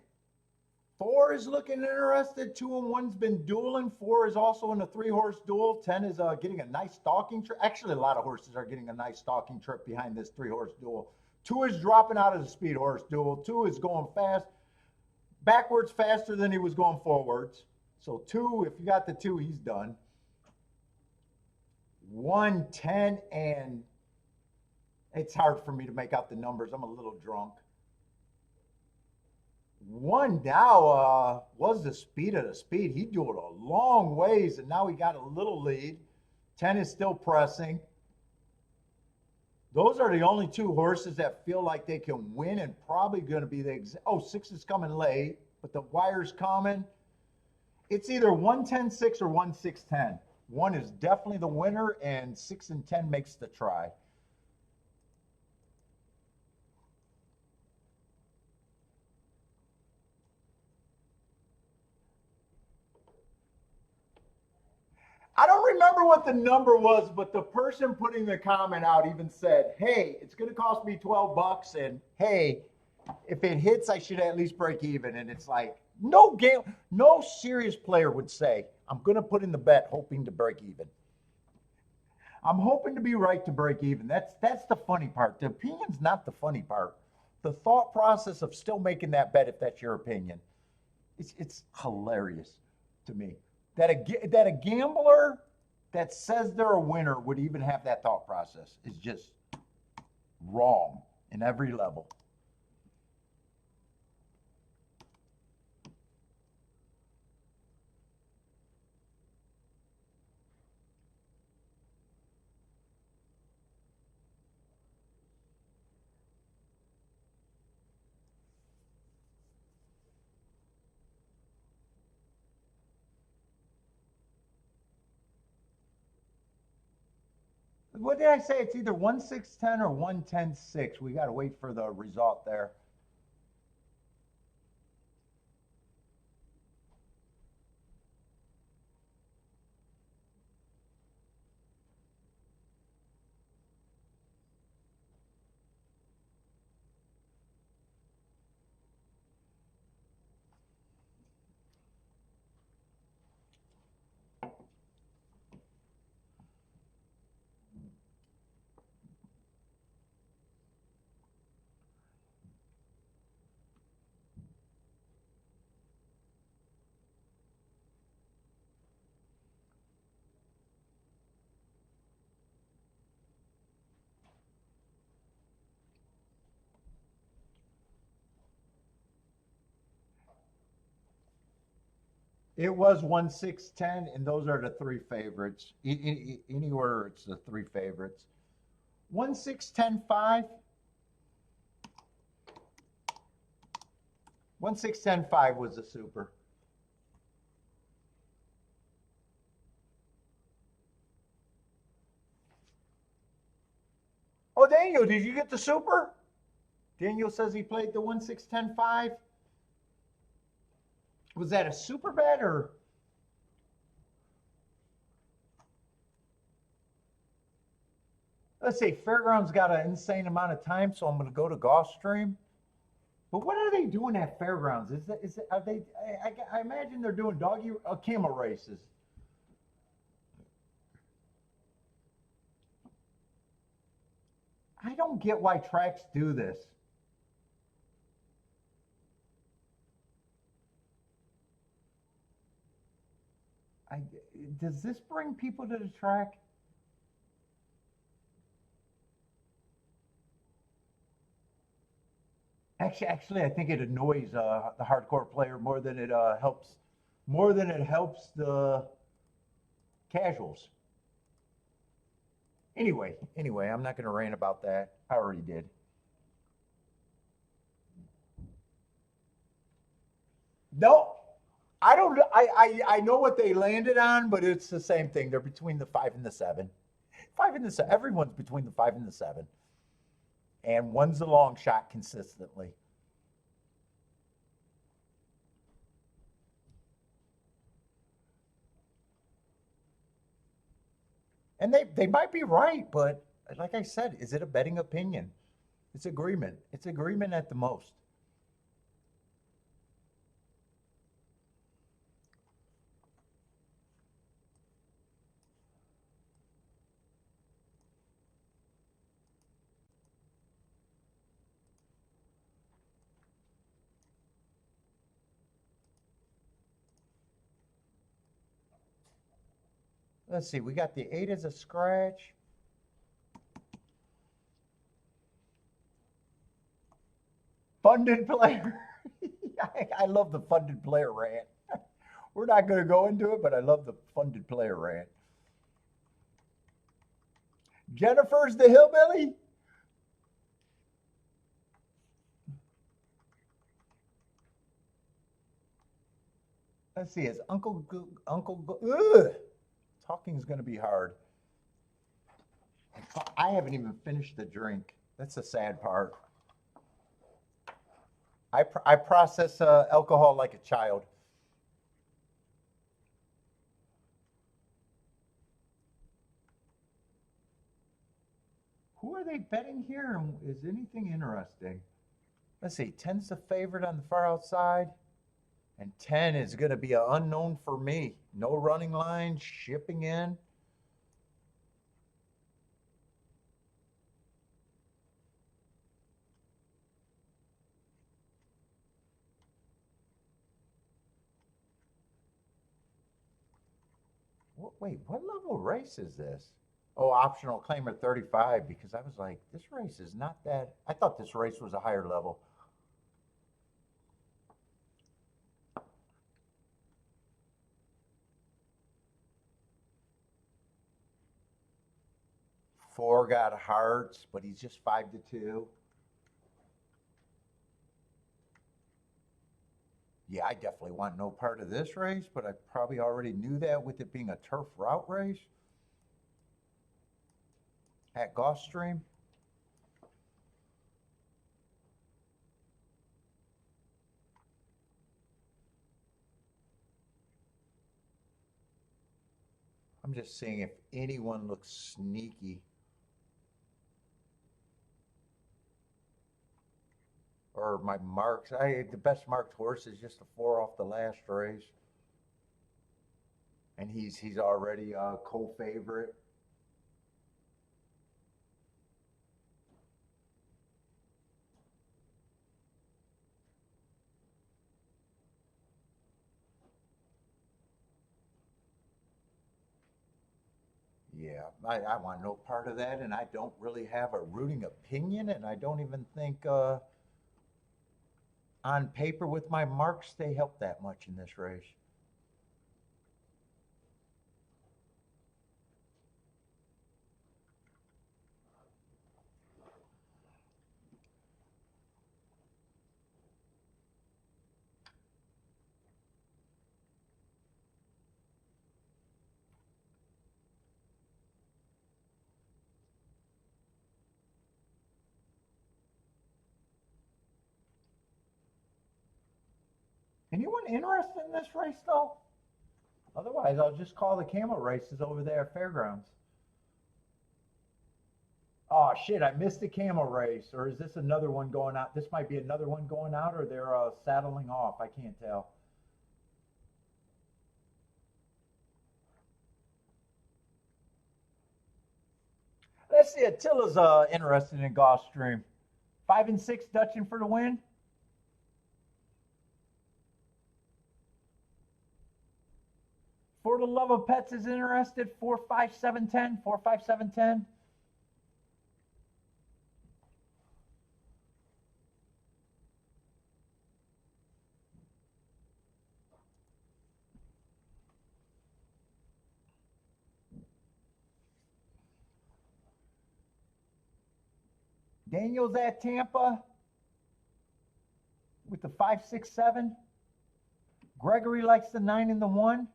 4 is looking interested. 2 and 1's been dueling. 4 is also in a 3-horse duel. 10 is getting a nice stalking trip. Actually, a lot of horses are getting a nice stalking trip behind this 3-horse duel. 2 is dropping out of the speed horse duel. 2 is going fast, backwards faster than he was going forwards. So 2, if you got the 2, he's done. 1, 10, and it's hard for me to make out the numbers. I'm a little drunk. 1 now was the speed of the speed. He dueled a long ways, and now he got a little lead. 10 is still pressing. Those are the only 2 horses that feel like they can win and probably going to be the 6 is coming late, but the wire's coming. It's either 1-10-6 or 1-6-10. 1 is definitely the winner, and 6 and 10 makes the try. I don't remember what the number was, but the person putting the comment out even said, hey, it's going to cost me 12 bucks. And hey, if it hits, I should at least break even. And it's like, no serious player would say, I'm going to put in the bet hoping to break even. I'm hoping to be right to break even. That's the funny part. The opinion's not the funny part. The thought process of still making that bet, if that's your opinion, it's hilarious to me. That a gambler that says they're a winner would even have that thought process is just wrong in every level. What did I say? It's either 1-6-10 or 1-10-6. We got to wait for the result there. It was 1-6-10, and those are the 3 favorites. Any order, it's the 3 favorites. 1-6-10-5. 1-6-10-5 was the super. Oh, Daniel, did you get the super? Daniel says he played the 1-6-10-5. Was that a super bet or? Let's say Fairgrounds got an insane amount of time, so I'm going to go to Gulfstream. But what are they doing at Fairgrounds? Are they? I imagine they're doing doggy camel races. I don't get why tracks do this. Does this bring people to the track? Actually, I think it annoys the hardcore player more than it helps. More than it helps the casuals. Anyway, I'm not going to rant about that. I already did. No, I don't. I know what they landed on, but it's the same thing. They're between the 5 and the 7. 5 and the 7. Everyone's between the 5 and the 7, and one's a long shot consistently. And they might be right, but like I said, is it a betting opinion? It's agreement. It's agreement at the most. Let's see, we got the 8 as a scratch. Funded player. I love the funded player rant. We're not going to go into it, but I love the funded player rant. Jennifer's the hillbilly. Let's see, is Uncle ugh, talking's going to be hard. I haven't even finished the drink. That's the sad part. I process alcohol like a child. Who are they betting here? Is anything interesting? Let's see, 10's the favorite on the far outside. And 10 is going to be an unknown for me. No running line, shipping in. Wait, what level race is this? Oh, optional claimer 35, because I was like, this race is not that. I thought this race was a higher level. Four got hearts, but he's just 5-2. Yeah, I definitely want no part of this race, but I probably already knew that with it being a turf route race at Gulfstream. I'm just seeing if anyone looks sneaky. Or my marks. The best marked horse is just a 4 off the last race. And he's already a co-favorite. Yeah, I want no part of that, and I don't really have a rooting opinion, and I don't even think on paper with my marks they help that much in this race. Anyone interested in this race though? Otherwise, I'll just call the camel races over there at Fairgrounds. Oh shit, I missed the camel race. Or is this another one going out? This might be another one going out, or they're saddling off. I can't tell. Let's see, Attila's interested in Gulfstream. 5-6 Dutching for the win. For the Love of Pets is interested. 4, 5, 7, 10. 4, 5, 7, 10. Daniel's at Tampa with the 5, 6, 7. Gregory likes the 9 and the 1.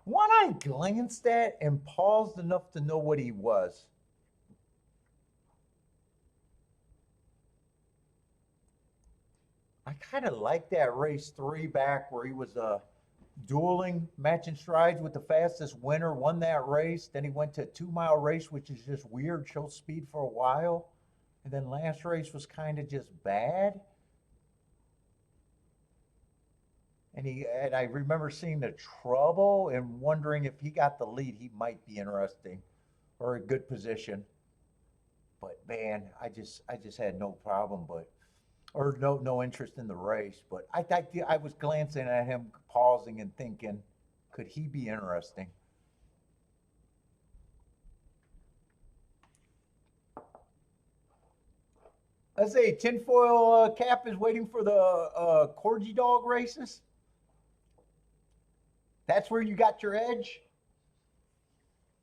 One I glanced at and paused enough to know what he was. I kind of like that race 3 back where he was dueling, matching strides with the fastest winner, won that race. Then he went to a 2-mile race, which is just weird, showed speed for a while. And then last race was kind of just bad. And I remember seeing the trouble and wondering if he got the lead, he might be interesting or a good position. But man, I just had no problem, or no interest in the race. But I was glancing at him, pausing and thinking, Could he be interesting? Let's say tinfoil cap is waiting for the corgi dog races. That's where you got your edge.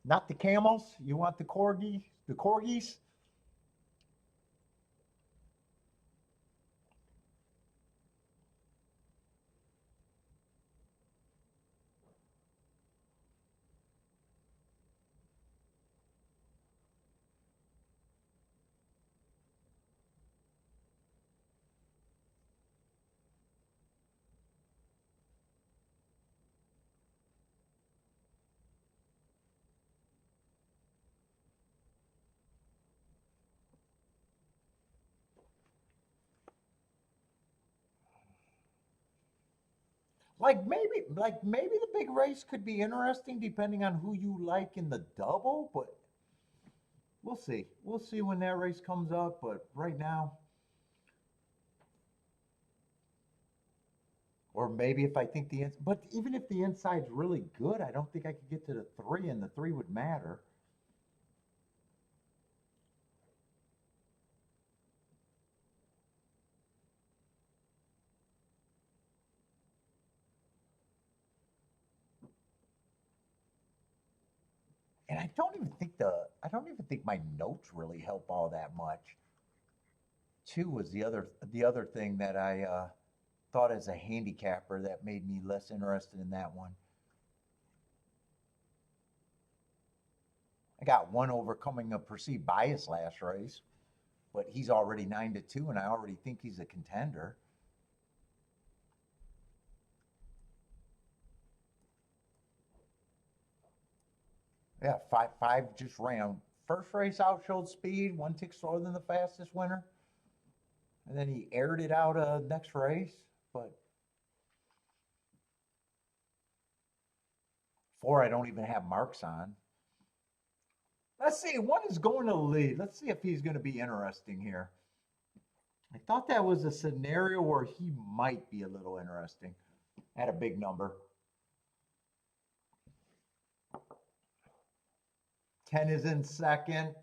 Not the camels. You want the corgis. Like maybe the big race could be interesting depending on who you like in the double, but we'll see. We'll see when that race comes up, but right now, or maybe if I think but even if the inside's really good, I don't think I could get to the three, and the three would matter. And I don't even think my notes really help all that much. Two was the other thing that I thought as a handicapper that made me less interested in that one. I got one overcoming a perceived bias last race, but he's already 9-2, and I already think he's a contender. Yeah, five just ran. First race out showed speed, one tick slower than the fastest winner. And then he aired it out next race. But four, I don't even have marks on. Let's see, one is going to lead. Let's see if he's going to be interesting here. I thought that was a scenario where he might be a little interesting at a big number. 10 is in second.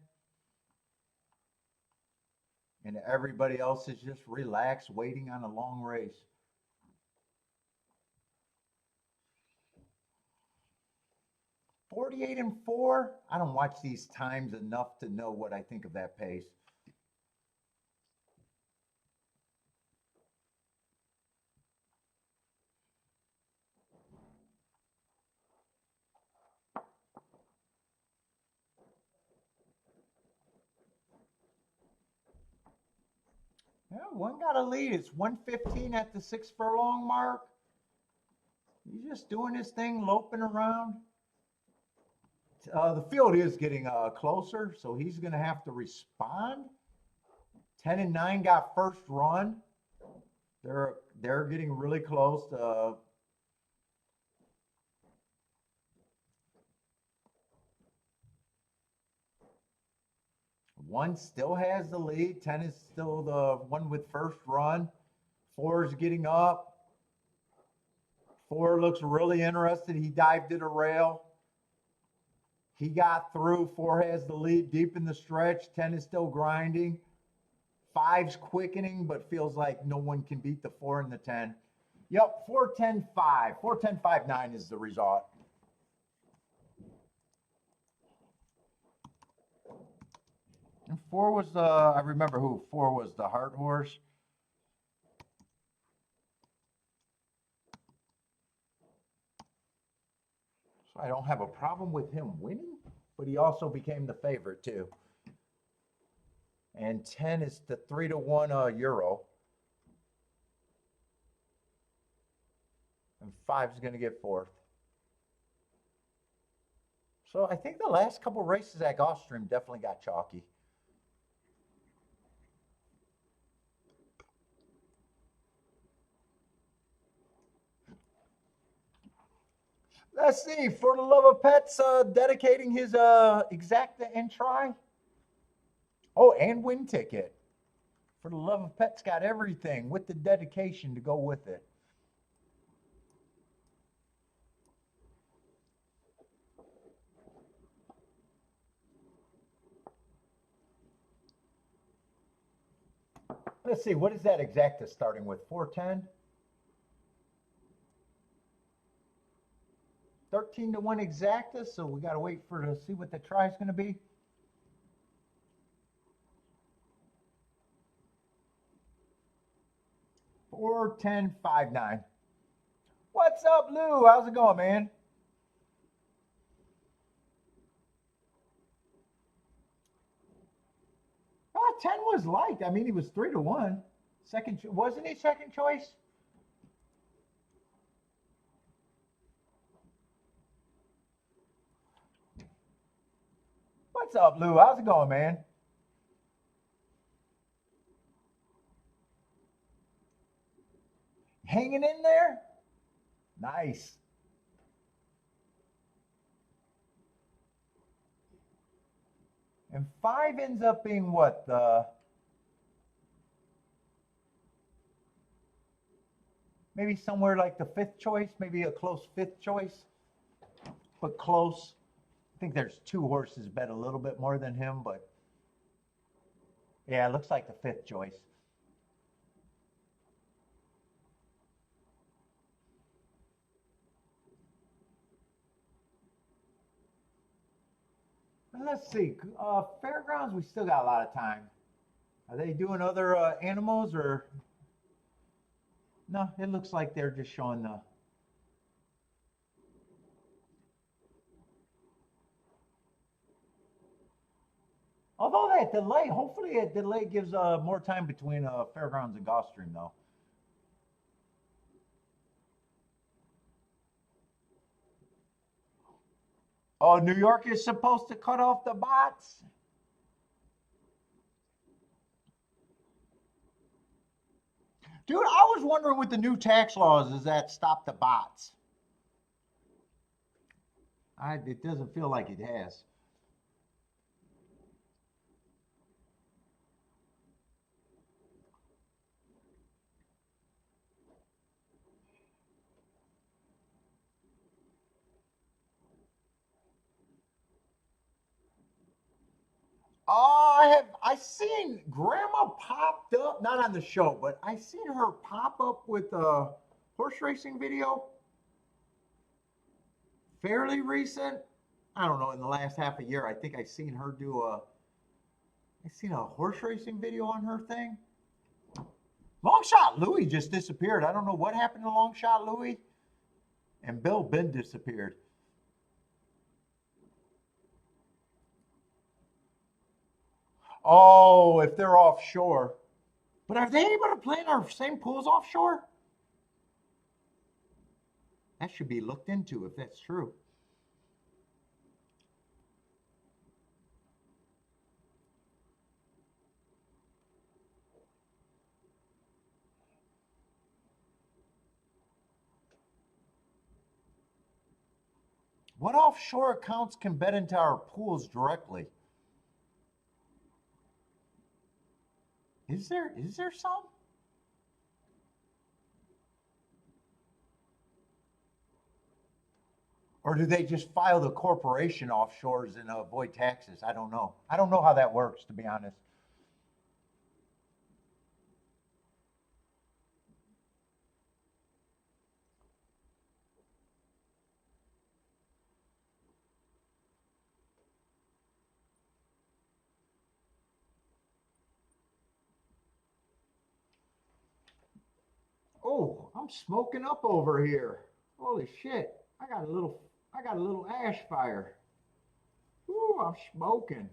And everybody else is just relaxed, waiting on a long race. $48 and 4. I don't watch these times enough to know what I think of that pace. Yeah, one got a lead. It's 115 at the 6 furlong mark. He's just doing his thing, loping around. The field is getting closer, so he's going to have to respond. 10 and 9 got first run. They're getting really close. One still has the lead. 10 is still the one with first run. 4 is getting up. 4 looks really interested. He dived to the rail. He got through. 4 has the lead deep in the stretch. 10 is still grinding. 5's quickening, but feels like no one can beat the 4 and the 10. Yep, 4-10-5. 4-10-5-9 is the result. And 4 was the, I remember who 4 was, the Heart Horse. So I don't have a problem with him winning, but he also became the favorite too. And 10 is the 3-1 Euro. And 5 is going to get fourth. So I think the last couple races at Gulfstream definitely got chalky. Let's see, For the Love of Pets dedicating his exacta and try. Oh, and win ticket. For the Love of Pets got everything with the dedication to go with it. Let's see, what is that exacta starting with? 410? 13 to 1 exacta, so we got to wait for to see what the try is going to be. 410.59. What's up, Lou? How's it going, man? Oh, 10 was light. I mean, he was 3 to 1. Wasn't he second choice? What's up, Lou? How's it going, man? Hanging in there? Nice. And 5 ends up being what? Maybe somewhere like the 5th choice, maybe a close 5th choice, but close. I think there's 2 horses bet a little bit more than him, but yeah, it looks like the 5th choice. Let's see. Fairgrounds, we still got a lot of time. Are they doing other animals or? No, it looks like they're just showing the. Although that delay, hopefully that delay gives more time between Fairgrounds and Gulfstream, though. Oh, New York is supposed to cut off the bots? Dude, I was wondering with the new tax laws, does that stop the bots? It doesn't feel like it has. I seen Grandma popped up, not on the show, but I seen her pop up with a horse racing video. Fairly recent. I don't know, in the last half a year, I think I seen her do I seen a horse racing video on her thing. Long Shot Louie just disappeared. I don't know what happened to Long Shot Louie. And Bill Ben disappeared. Oh, if they're offshore. But are they able to play in our same pools offshore? That should be looked into if that's true. What offshore accounts can bet into our pools directly? Is there some? Or do they just file the corporation offshores and avoid taxes? I don't know. I don't know how that works, to be honest. Oh, I'm smoking up over here. Holy shit. I got a little ash fire. Ooh, I'm smoking.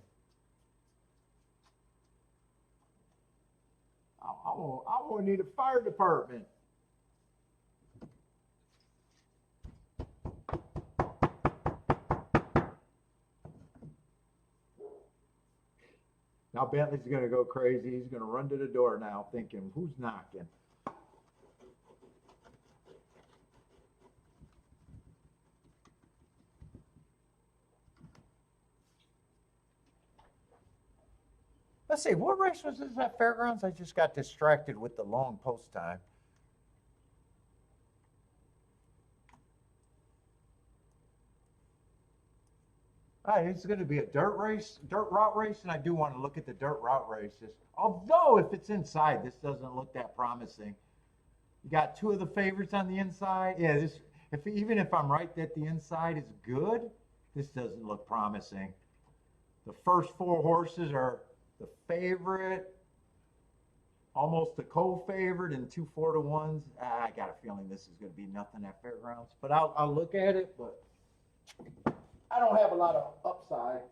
I'm gonna need a fire department. Now Bentley's gonna go crazy. He's gonna run to the door now thinking, who's knocking? Let's see, what race was this at Fairgrounds? I just got distracted with the long post time. All right, it's going to be a dirt race, dirt route race, and I do want to look at the dirt route races. Although, if it's inside, this doesn't look that promising. You got two of the favorites on the inside. Yeah, this even if I'm right that the inside is good, this doesn't look promising. The first four horses are the favorite, almost the co-favorite, and two 4-to-1s. I got a feeling this is going to be nothing at Fairgrounds, but I'll look at it. But I don't have a lot of upside.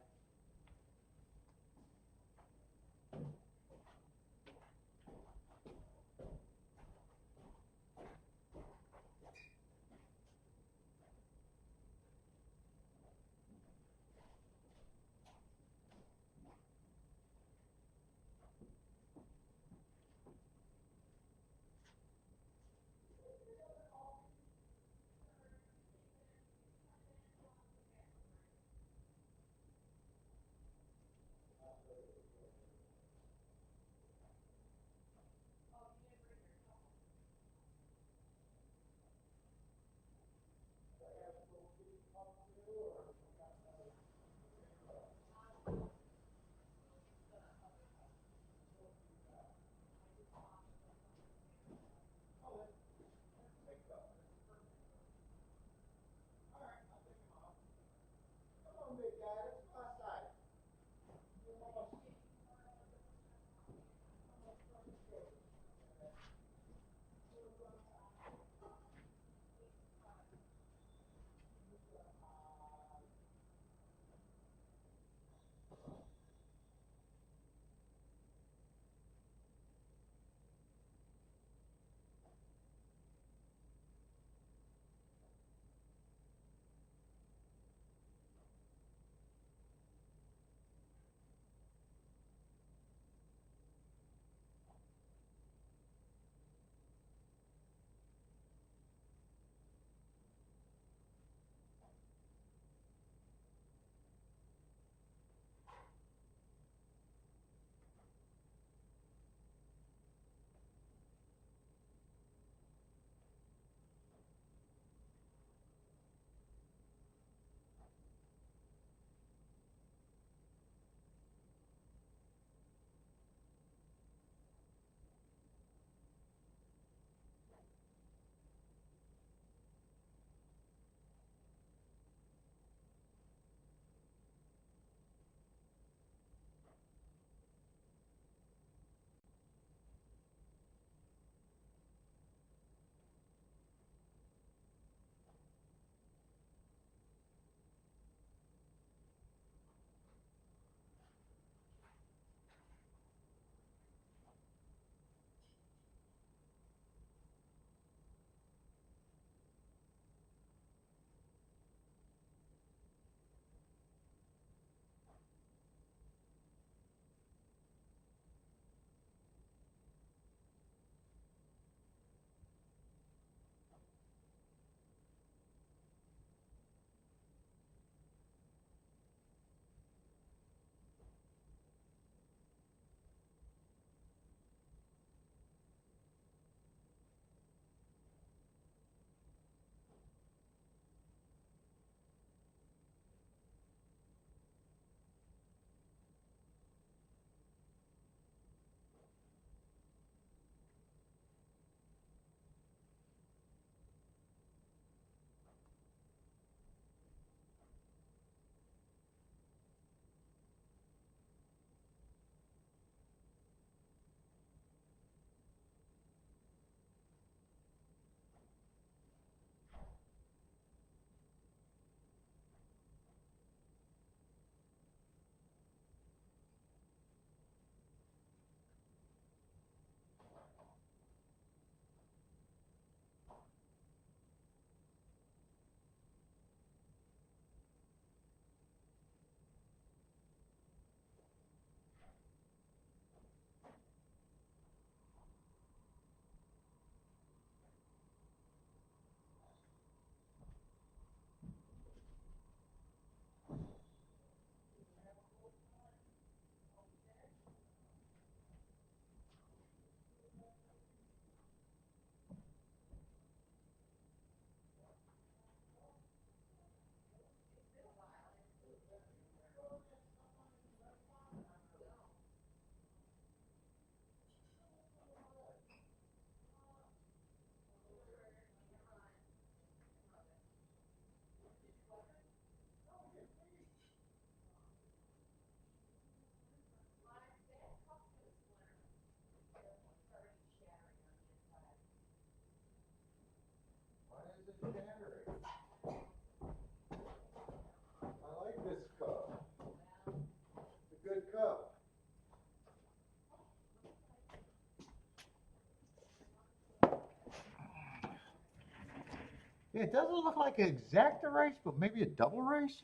Yeah, it doesn't look like an exacta race, but maybe a double race?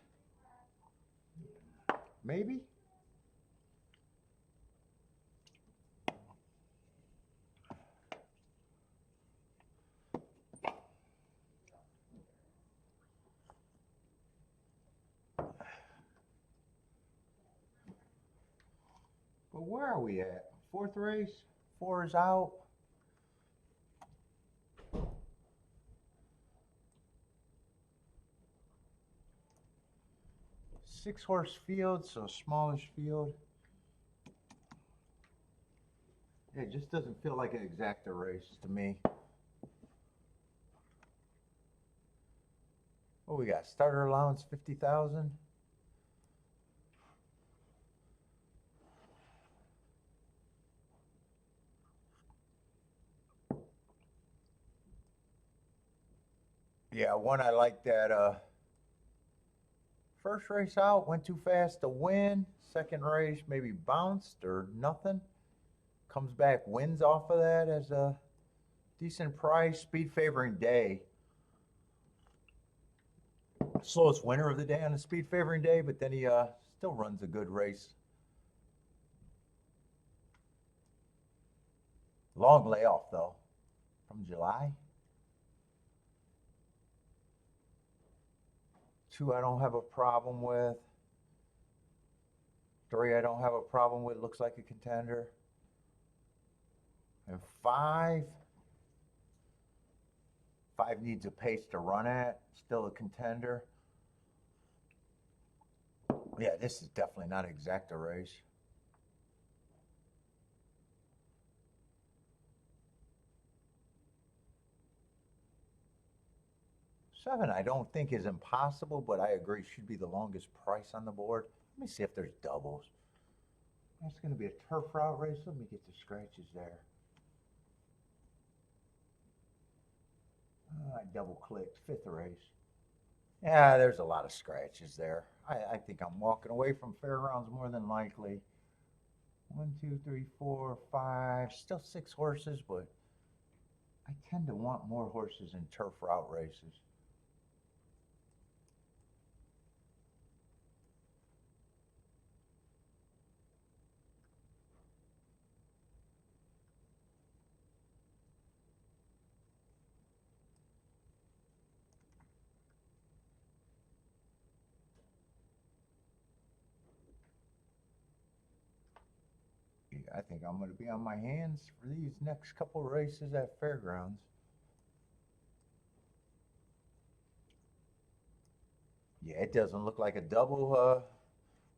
Maybe? But where are we at? Fourth race? 4 is out. 6-horse field, so smallish field. Yeah, it just doesn't feel like an exacta race to me. What we got? Starter allowance 50,000. Yeah, one I like that first race out, went too fast to win. Second race maybe bounced or nothing. Comes back, wins off of that as a decent price. Speed favoring day. Slowest winner of the day on the speed favoring day, but then he still runs a good race. Long layoff though, from July. 2 I don't have a problem with. 3 I don't have a problem with, looks like a contender. And 5 needs a pace to run at, still a contender. Yeah, this is definitely not an exacta race. 7 I don't think is impossible, but I agree should be the longest price on the board. Let me see if there's doubles. That's going to be a turf route race. Let me get the scratches there. I double clicked. 5th race. Yeah, there's a lot of scratches there. I think I'm walking away from fairgrounds more than likely. 1, 2, 3, 4, 5. Still 6 horses, but I tend to want more horses in turf route races. I think I'm going to be on my hands for these next couple races at fairgrounds. Yeah, it doesn't look like a double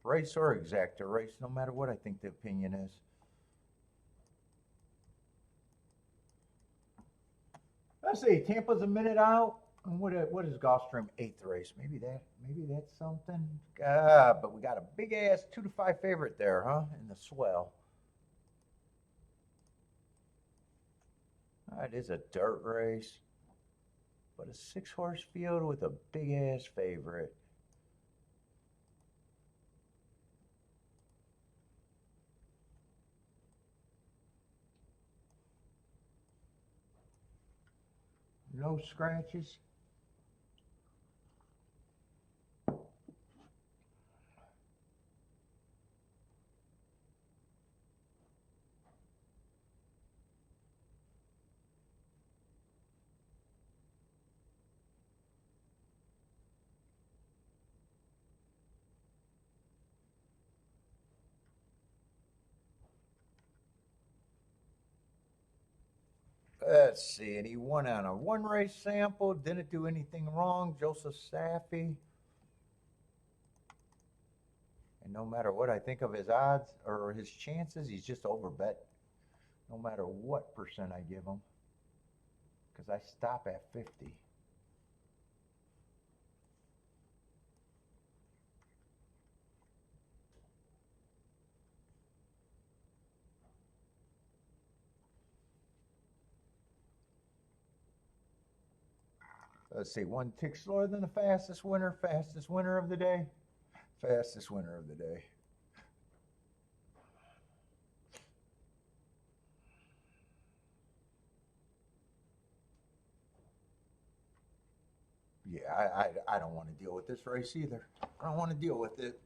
race or exacta race, no matter what I think the opinion is. Let's see, Tampa's a minute out. And what is Gulfstream 8th race? Maybe that's something. But we got a big ass 2 to 5 favorite there, huh? In the swell. It is a dirt race, but a 6-horse field with a big ass favorite. No scratches. Let's see, and he won on a 1 race sample, didn't do anything wrong. Joseph Saffy. And no matter what I think of his odds or his chances, he's just overbet no matter what percent I give him. Because I stop at 50. Let's see, 1 tick slower than the fastest winner of the day. Fastest winner of the day. Yeah, I don't want to deal with this race either. I don't want to deal with it.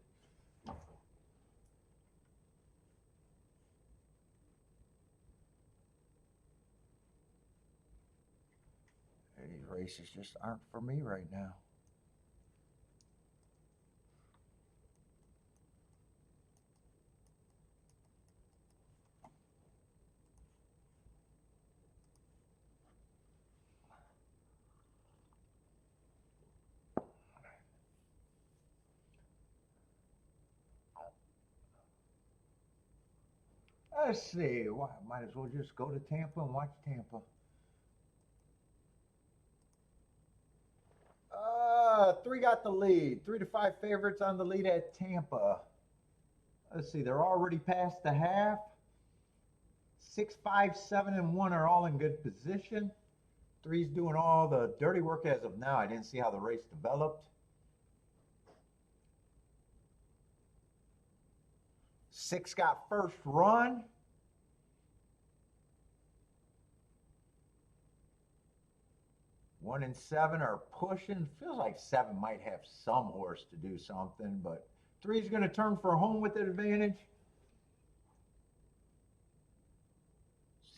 These races just aren't for me right now. Let's see. Might as well just go to Tampa and watch Tampa. Three got the lead. 3-5 favorites on the lead at Tampa. Let's see. They're already past the half. 6, 5, 7, and 1 are all in good position. Three's doing all the dirty work as of now. I didn't see how the race developed. 6 got first run. 1 and 7 are pushing. Feels like 7 might have some horse to do something, but 3's going to turn for home with advantage.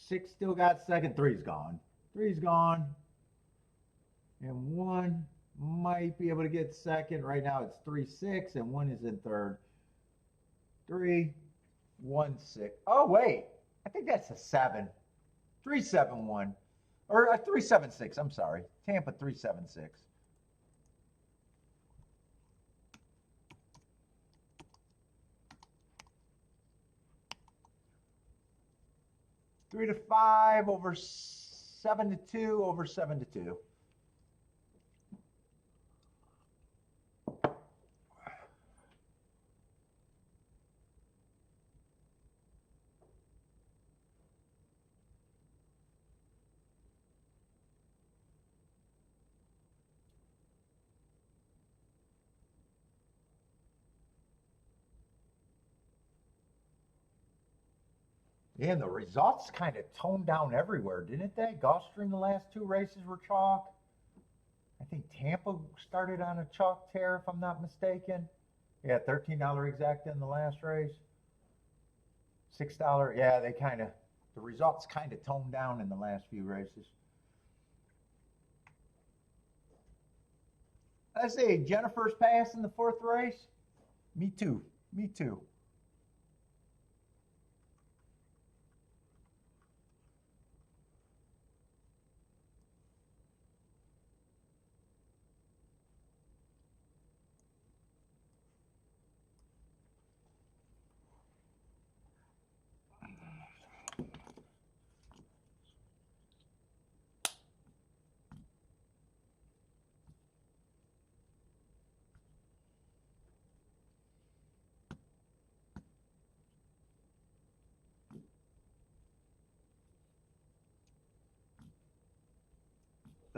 6 still got second. 3's gone. 3's gone. And 1 might be able to get second. Right now it's 3, 6, and 1 is in third. 3, 1, 6. Oh, wait. I think that's a 7. 3, 7, 1. Or 3, 7, 6. I'm sorry. Tampa 3, 7, 6. Three to 5 over 7 to 2 over 7 to 2. Yeah, and the results kind of toned down everywhere, didn't they? Gulfstream, the last 2 races were chalk. I think Tampa started on a chalk tear, if I'm not mistaken. Yeah, $13 exacta in the last race. $6. Yeah, the results kind of toned down in the last few races. Let's see, Jennifer's pass in the 4th race. Me too. Me too.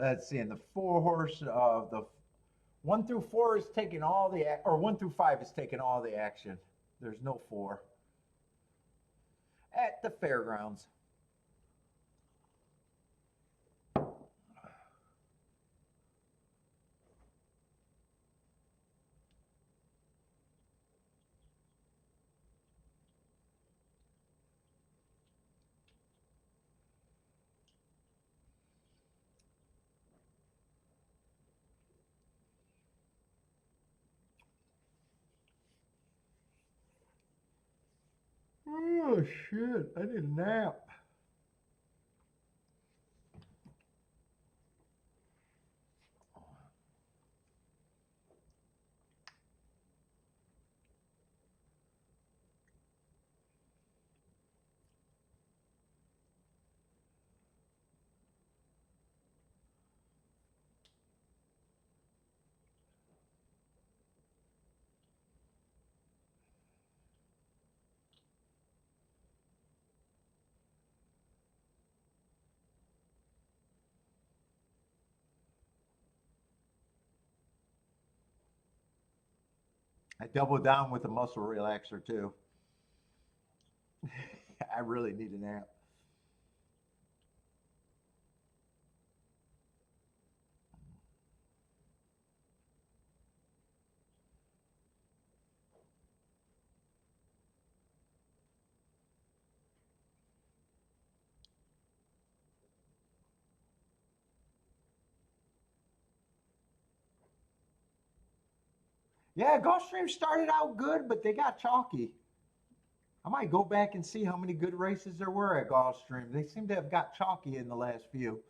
Let's see, and the 4 horse of the 1 through 4 is taking all the, or 1 through 5 is taking all the action. There's no 4 at the fairgrounds. Oh shit! I need a nap. I doubled down with a muscle relaxer too. I really need a nap. Yeah, Gulfstream started out good, but they got chalky. I might go back and see how many good races there were at Gulfstream. They seem to have got chalky in the last few.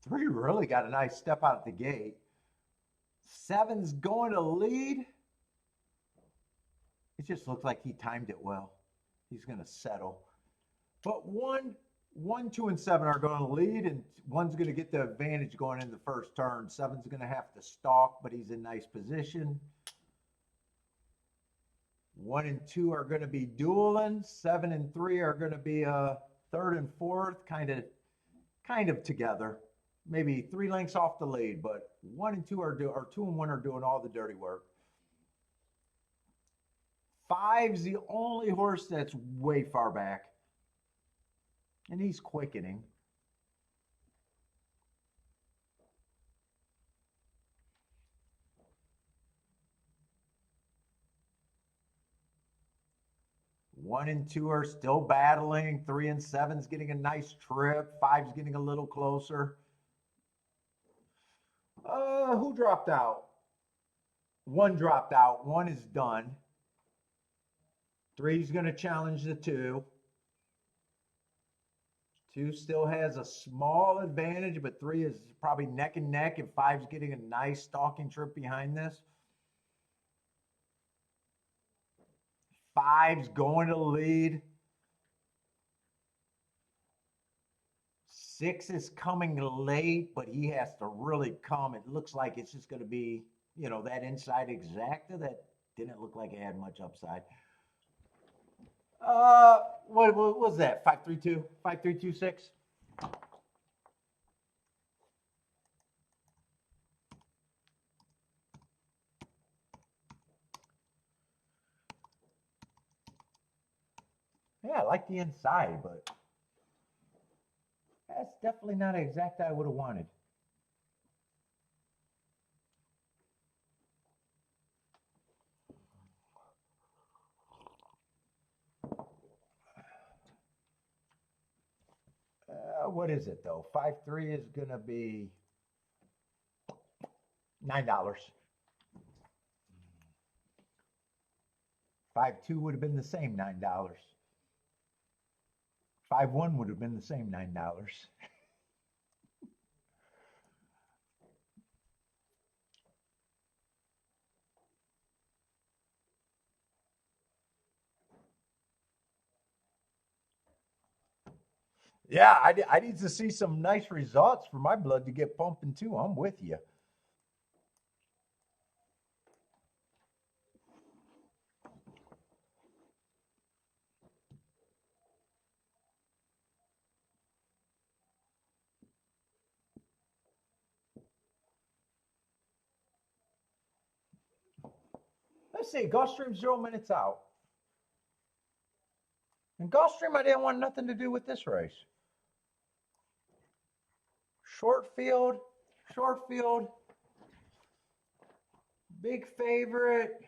Three really got a nice step out the gate. Seven's going to lead. It just looks like he timed it well. He's going to settle. But one, two, and seven are going to lead, and one's going to get the advantage going in the first turn. Seven's going to have to stalk, but he's in nice position. One and two are going to be dueling. Seven and three are going to be third and fourth, kind of together. Maybe 3 lengths off the lead, but one and two or two and one are doing all the dirty work. Five's the only horse that's way far back, and he's quickening. One and two are still battling. 3 and seven's getting a nice trip. Five's getting a little closer. Who dropped out? One dropped out. One is done. Three's going to challenge the two. Two still has a small advantage, but three is probably neck and neck, and five's getting a nice stalking trip behind this. Five's going to lead. Six is coming late, but he has to really come. It looks like it's just going to be, that inside exacta that didn't look like it had much upside. What was that? 532? 5326? Yeah, I like the inside, but that's definitely not an exact I would have wanted. What is it though? 5.3 is gonna be $9. 5.2 would have been the same $9. 5.1 would have been the same $9. Yeah, I need to see some nice results for my blood to get pumping too. I'm with you. Let's see, Gulfstream 0 minutes out. And Gulfstream, I didn't want nothing to do with this race. Short field, big favorite.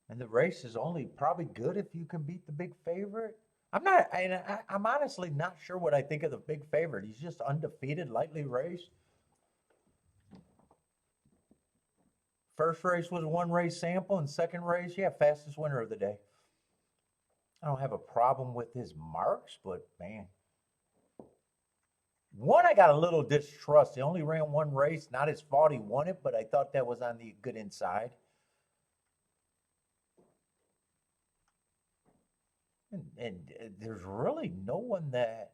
And the race is only probably good if you can beat the big favorite. I'm honestly not sure what I think of the big favorite. He's just undefeated, lightly raced. First race was a 1 race sample, and second race, yeah, fastest winner of the day. I don't have a problem with his marks, but man. One, I got a little distrust. He only ran 1 race. Not his fault he won it, but I thought that was on the good inside. And there's really no one that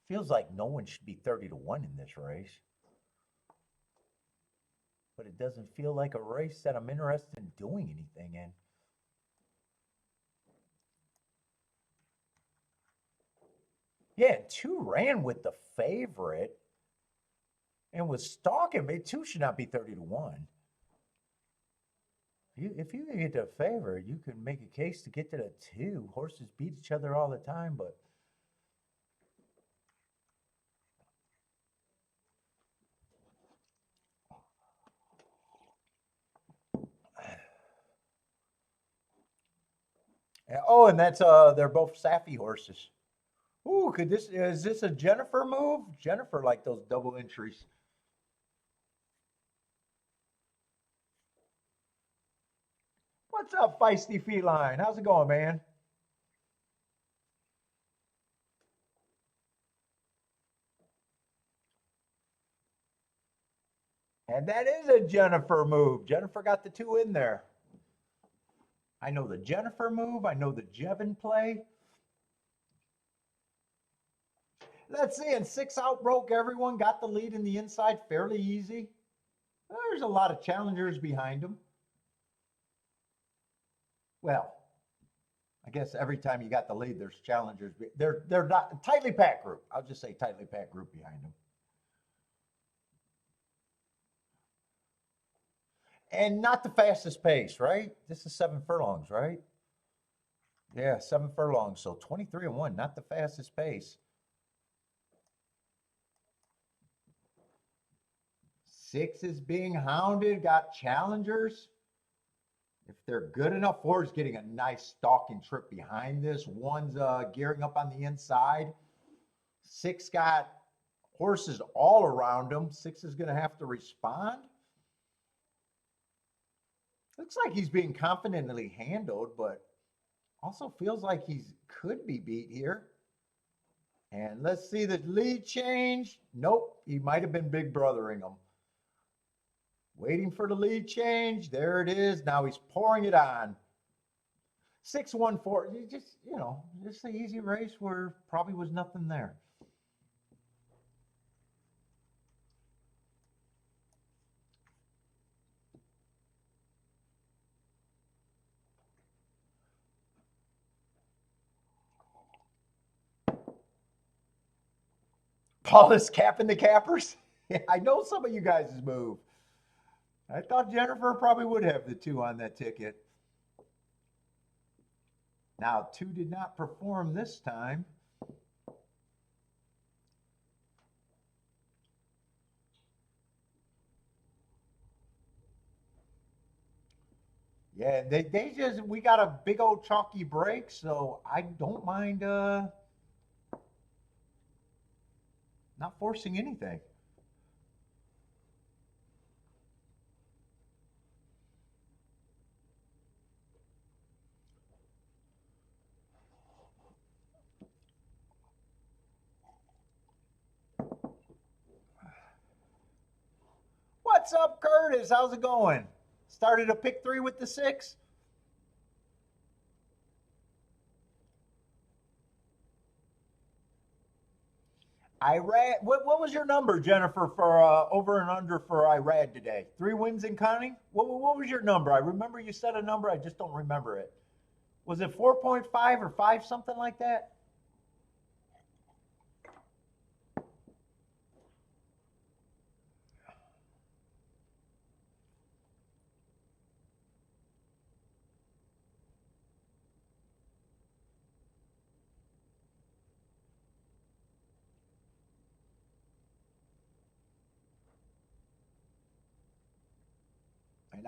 feels like no one should be 30-1 in this race. But it doesn't feel like a race that I'm interested in doing anything in. Yeah, and 2 ran with the favorite and was stalking, but 2 should not be 30-1. If you can get the favorite, you can make a case to get to the 2. Horses beat each other all the time, but oh, and that's they're both Saffy horses. Ooh, could this is this a Jennifer move? Jennifer like those double entries. What's up, feisty feline? How's it going, man? And that is a Jennifer move. Jennifer got the 2 in there. I know the Jennifer move. I know the Jevin play. Let's see. And 6 outbroke everyone. Got the lead in the inside fairly easy. There's a lot of challengers behind him. Well, I guess every time you got the lead, there's challengers. They're not tightly packed group. I'll just say tightly packed group behind them. And not the fastest pace, right? This is 7 furlongs, right? Yeah, 7 furlongs. So 23-1, not the fastest pace. 6 is being hounded, got challengers. If they're good enough, 4 is getting a nice stalking trip behind this. 1's gearing up on the inside. 6 got horses all around him. 6 is going to have to respond. Looks like he's being confidently handled, but also feels like he could be beat here. And let's see the lead change. Nope, he might have been big brothering him. Waiting for the lead change. There it is. Now he's pouring it on. 6-1-4. Just an easy race where probably was nothing there. Paul is capping the cappers. I know some of you guys' move. I thought Jennifer probably would have the 2 on that ticket. Now, 2 did not perform this time. Yeah, we got a big old chalky break, so I don't mind not forcing anything. What's up, Curtis? How's it going? Started a pick 3 with the 6. Irad, what was your number, Jennifer, for over and under for Irad today? 3 wins and counting? What was your number? I remember you said a number. I just don't remember it. Was it 4.5 or 5, something like that?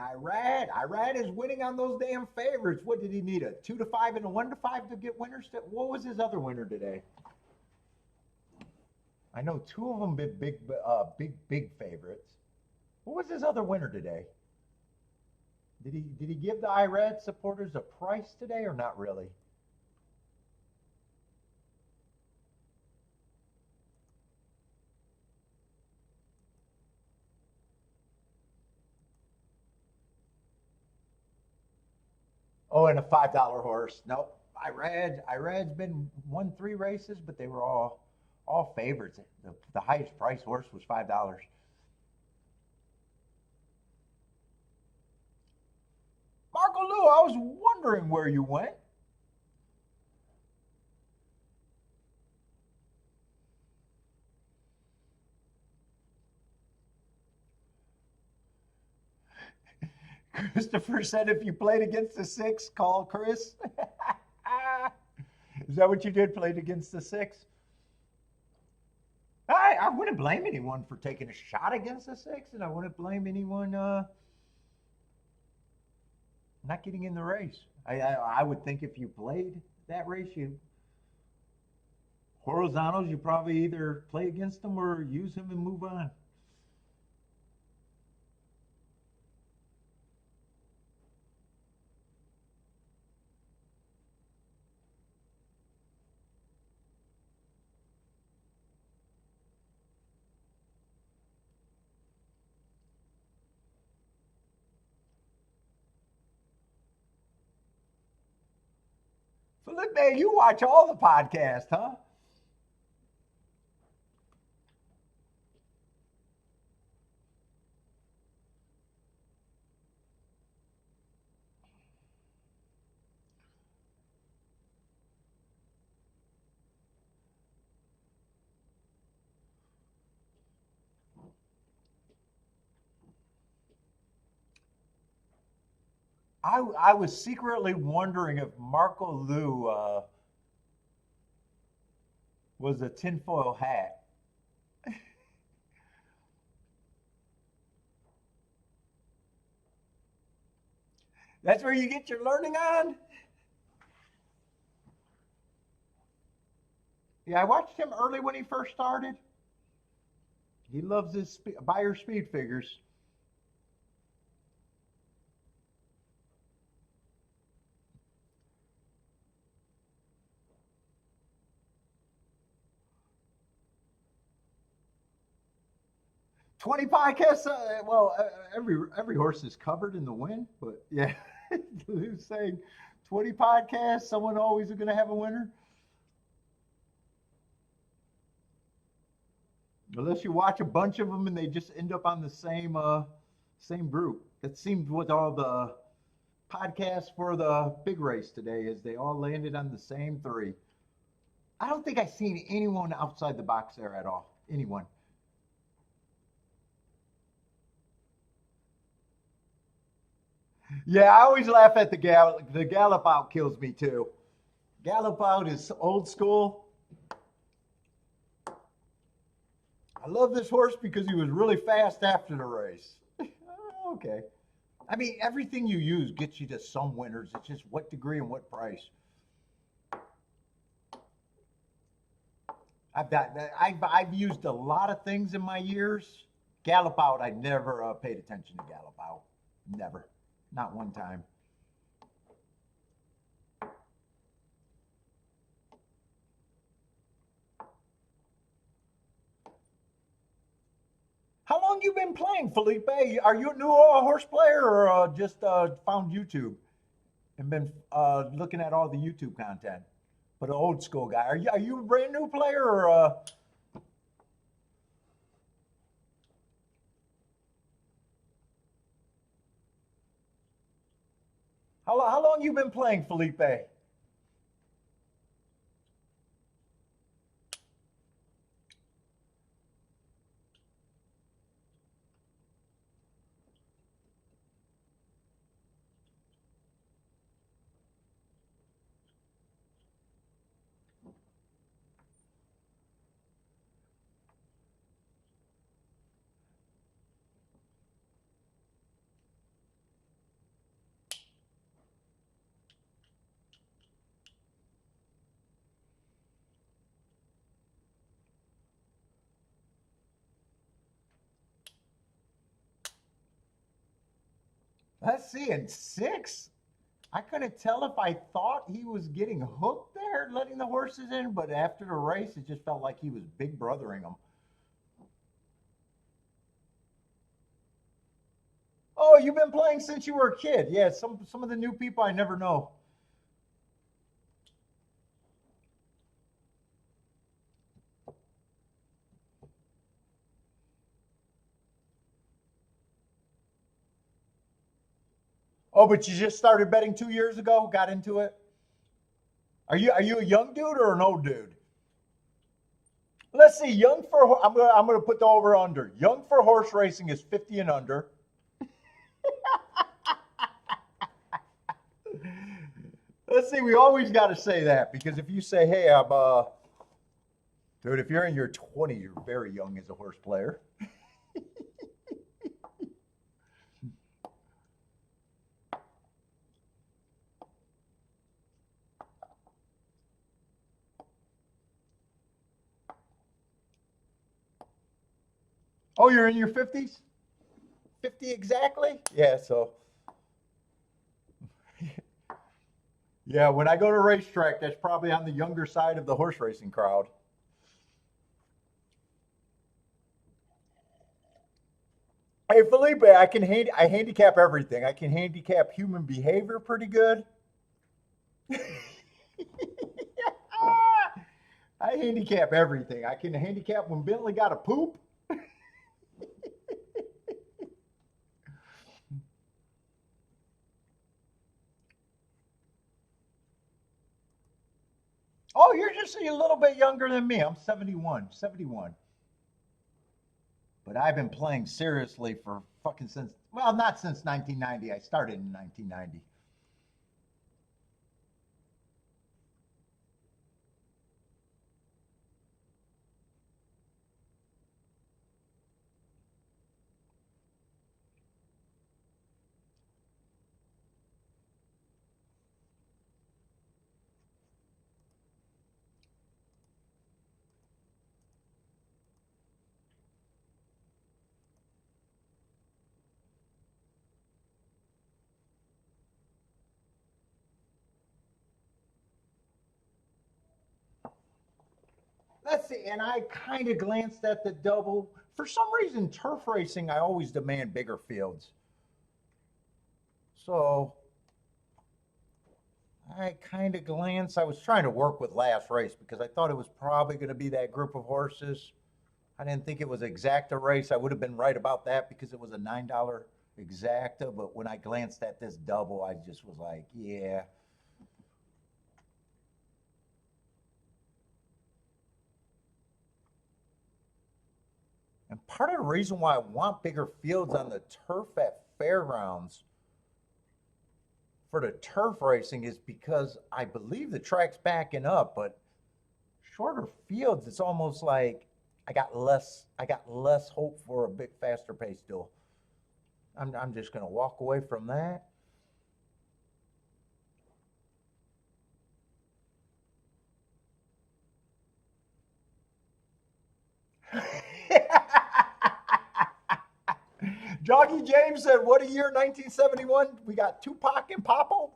And Irad is winning on those damn favorites. What did he need? A 2-5 and a 1-5 to get winners? What was his other winner today? I know 2 of them big favorites. What was his other winner today? Did he give the Irad supporters a price today or not really? Oh, and a $5 horse. Nope. Irad's been won 3 races, but they were all favorites. The highest price horse was $5. Marco Lou, I was wondering where you went. Christopher said if you played against the 6, call Chris. Is that what you did? Played against the 6? I wouldn't blame anyone for taking a shot against the 6, and I wouldn't blame anyone not getting in the race. I would think if you played that race, horizontals, you probably either play against them or use them and move on. Felipe, you watch all the podcasts, huh? I was secretly wondering if Marco Lu was a tinfoil hat. That's where you get your learning on? Yeah, I watched him early when he first started. He loves his buyer speed figures. 20 podcasts. Every horse is covered in the win, but yeah, who's saying 20 podcasts? Someone always is going to have a winner. Unless you watch a bunch of them and they just end up on the same group. It seemed with all the podcasts for the big race today is they all landed on the same 3. I don't think I've seen anyone outside the box there at all. Anyone. Yeah, I always laugh at the gallop. The gallop out kills me too. Gallop out is old school. I love this horse because he was really fast after the race. Okay. I mean, everything you use gets you to some winners. It's just what degree and what price. I've used a lot of things in my years. Gallop out, I never paid attention to gallop out. Never. Not one time. How long you been playing, Felipe? Are you a new horse player or just found YouTube and been looking at all the YouTube content? But an old school guy. Are you a brand new player or? How long you been playing, Felipe? Let's see, in 6. I couldn't tell if I thought he was getting hooked there, letting the horses in, but after the race, it just felt like he was big brothering them. Oh, you've been playing since you were a kid. Yeah, some of the new people I never know. Oh, but you just started betting 2 years ago, got into it? Are you a young dude or an old dude? Let's see, young for I'm gonna put the over under. Young for horse racing is 50 and under. Let's see, we always got to say that because if you say, hey, dude, if you're in your 20s, you're very young as a horse player. Oh, you're in your 50s? 50 exactly? Yeah, so. Yeah, when I go to a racetrack, that's probably on the younger side of the horse racing crowd. Hey, Felipe, I handicap everything. I can handicap human behavior pretty good. I handicap everything. I can handicap when Bentley got a poop. Oh, you're just a little bit younger than me. I'm 71, 71. But I've been playing seriously for fucking since, well, not since 1990. I started in 1990. Let's see, and I kind of glanced at the double. For some reason, turf racing, I always demand bigger fields. So I kind of glanced. I was trying to work with last race because I thought it was probably going to be that group of horses. I didn't think it was exacta race. I would have been right about that because it was a $9 exacta. But when I glanced at this double, I just was like, yeah. And part of the reason why I want bigger fields on the turf at fairgrounds for the turf racing is because I believe the track's backing up, but shorter fields, it's almost like I got less hope for a big faster pace still. I'm just gonna walk away from that. Joggy James said, "What a year, 1971. We got Tupac and Popo."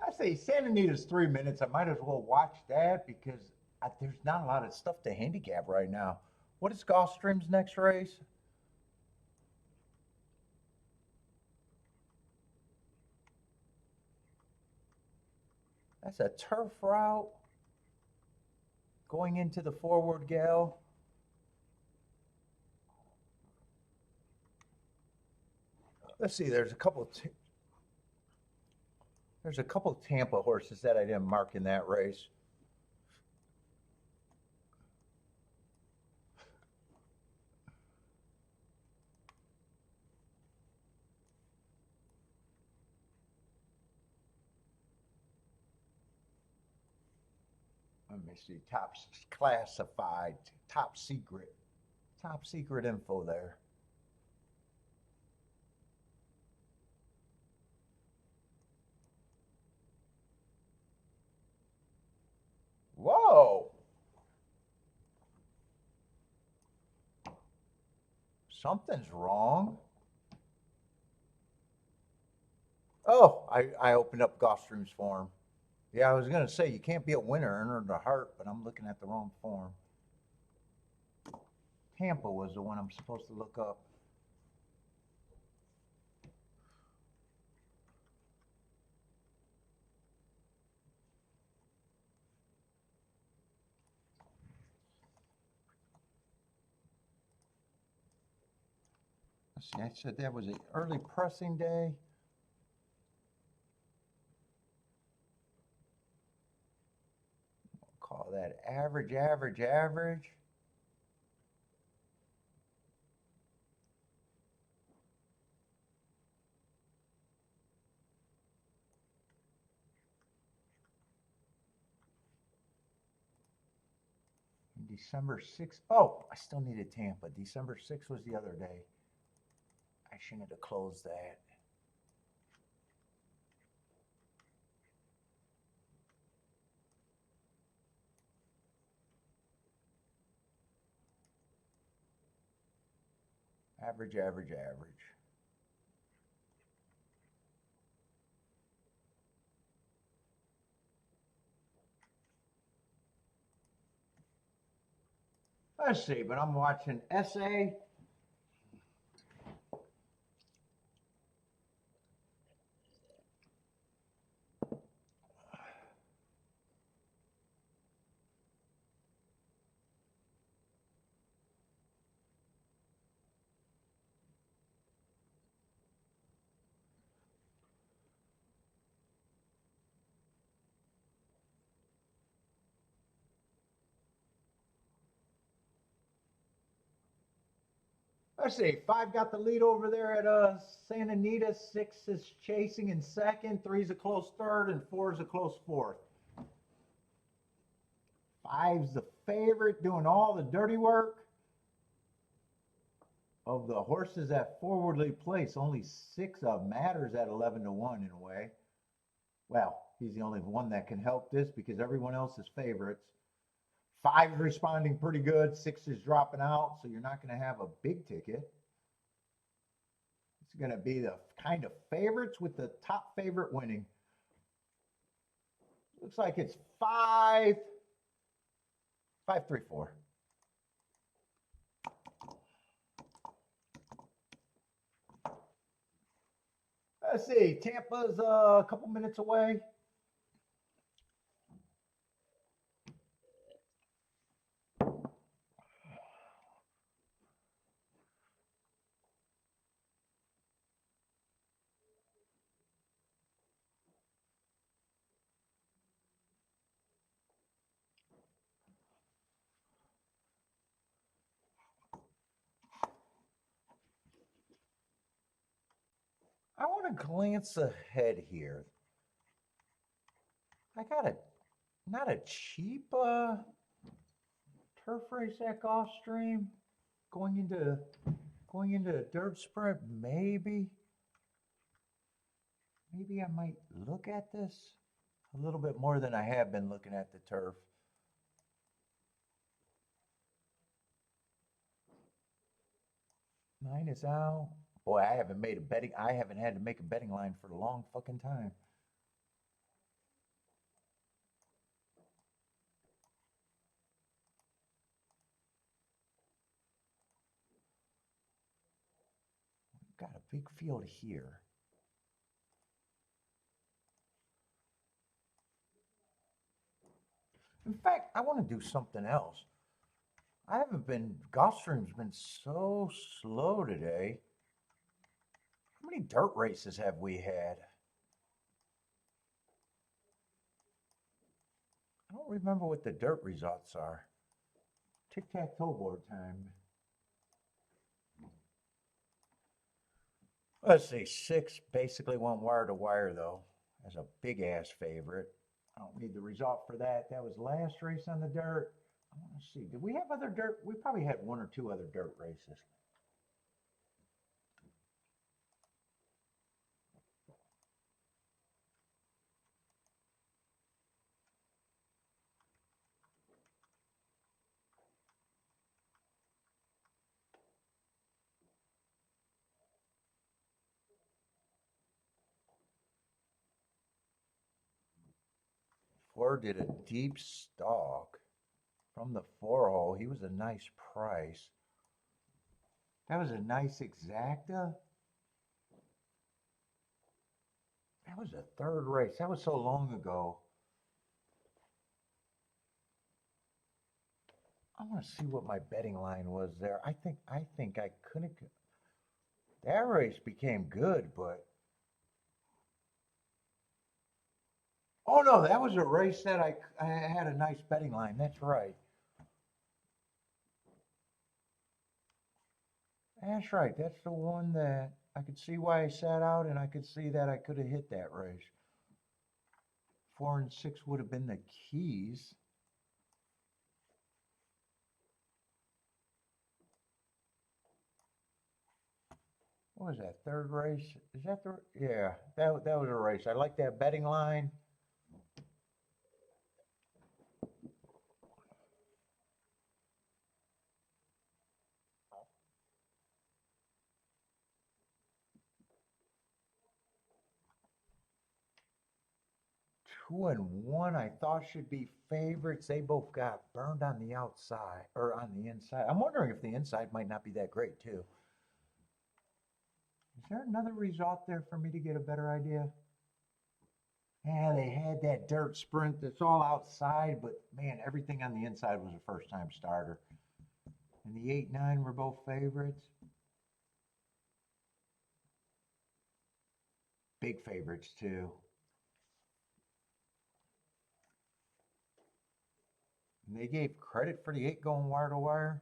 I say Santa Anita's 3 minutes. I might as well watch that because there's not a lot of stuff to handicap right now. What is Gulfstream's next race? That's a turf route going into the forward gal. Let's see. There's a couple Tampa horses that I didn't mark in that race. Let me see. Top classified, top secret info there. Whoa, something's wrong. Oh, I opened up Gulfstream's form. Yeah, I was gonna say you can't be a winner and earn the heart, but I'm looking at the wrong form. Tampa was the one I'm supposed to look up. See, I said that was an early pressing day. Call that average, average, average. December 6th. Oh, I still needed Tampa. December 6th was the other day. I shouldn't have closed that. Average, average, average. Let's see, but I'm watching SA. Let's see, 5 got the lead over there at Santa Anita. 6 is chasing in second. 3 is a close third, and 4 is a close fourth. 5's the favorite, doing all the dirty work. Of the horses that forwardly place, only 6 of matters at 11 to 1 in a way. Well, he's the only one that can help this because everyone else is favorites. 5's responding pretty good. 6 is dropping out, so you're not going to have a big ticket. It's going to be the kind of favorites with the top favorite winning. Looks like it's 5, 5, 3, 4. Let's see, Tampa's a couple minutes away. I want to glance ahead here. I got not a cheap turf race at Gulfstream going into a dirt sprint. Maybe I might look at this a little bit more than I have been looking at the turf. Nine is out. Boy, I haven't had to make a betting line for a long fucking time. Got a big field here. In fact, I want to do something else. Gulfstream's been so slow today. How many dirt races have we had? I don't remember what the dirt results are. Tic-tac-toe board time. Let's see, 6 basically went wire to wire though, as a big ass favorite. I don't need the result for that. That was last race on the dirt. I want to see, did we have other dirt? We probably had 1 or 2 other dirt races. Ford did a deep stalk from the 4-hole. He was a nice price. That was a nice exacta. That was the 3rd race. That was so long ago. I want to see what my betting line was there. I think I couldn't. That race became good, but oh no, that was a race that I had a nice betting line. That's right. That's right. That's the one that I could see why I sat out, and I could see that I could have hit that race. 4 and 6 would have been the keys. What was that, third race? Is that the, yeah, that was a race. I like that betting line. 2 and 1, I thought should be favorites. They both got burned on the outside or on the inside. I'm wondering if the inside might not be that great too. Is there another result there for me to get a better idea? Yeah, they had that dirt sprint that's all outside, but man, everything on the inside was a first time starter. And the 8-9 were both favorites. Big favorites too. And they gave credit for the 8 going wire to wire.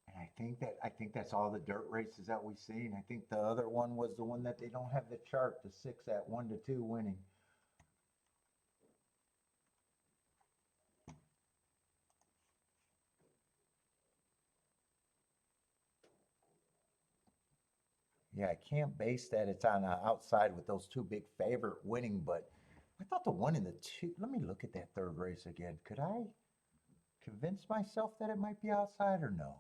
And I think that's all the dirt races that we've seen. I think the other one was the one that they don't have the chart, the 6 at 1-2 winning. Yeah, I can't base that it's on the outside with those 2 big favorite winning, but I thought the 1 and the 2. Let me look at that third race again. Could I convince myself that it might be outside or no?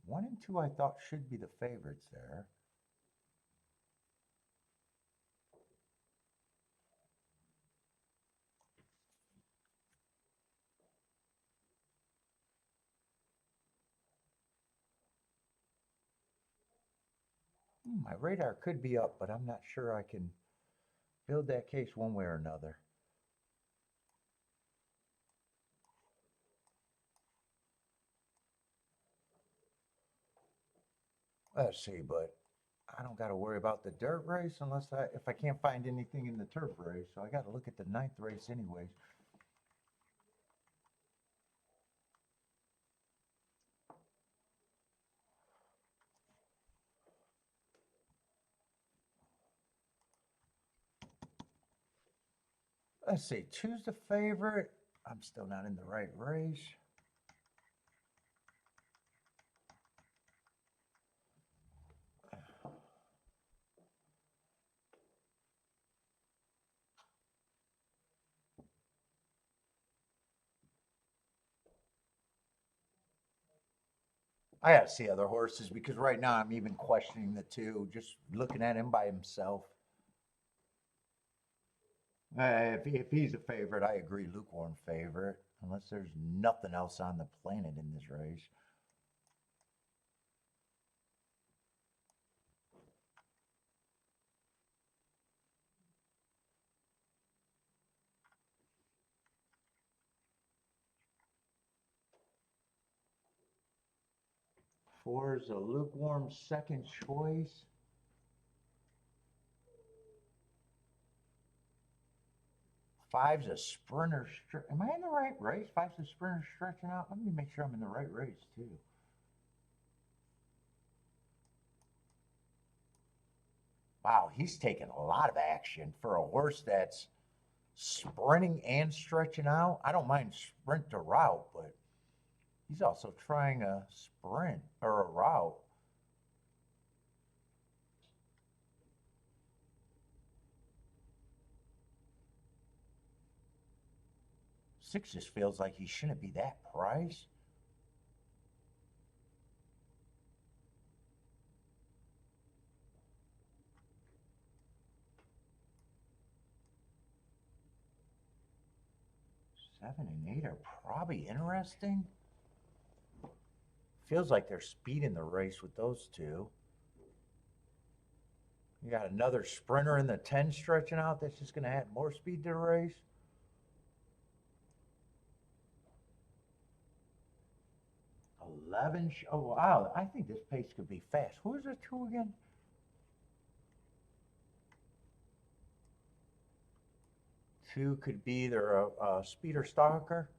1 and 2 I thought should be the favorites there. My radar could be up, but I'm not sure I can build that case one way or another. Let's see, but I don't got to worry about the dirt race unless if I can't find anything in the turf race. So I got to look at the 9th race anyways. Let's see, 2's the favorite. I'm still not in the right race. I got to see other horses because right now I'm even questioning the 2, just looking at him by himself. If he's a favorite, I agree, lukewarm favorite, unless there's nothing else on the planet in this race. Four is a lukewarm second choice. Five's a sprinter. Am I in the right race? Five's a sprinter stretching out. Let me make sure I'm in the right race too. Wow, he's taking a lot of action for a horse that's sprinting and stretching out. I don't mind sprint to route, but he's also trying a sprint or a route. 6 just feels like he shouldn't be that priced. Seven and 8 are probably interesting. Feels like they're speeding the race with those 2. You got another sprinter in the 10 stretching out. That's just going to add more speed to the race. 11. Oh, wow. I think this pace could be fast. Who's the 2 again? Two could be either a speed or stalker.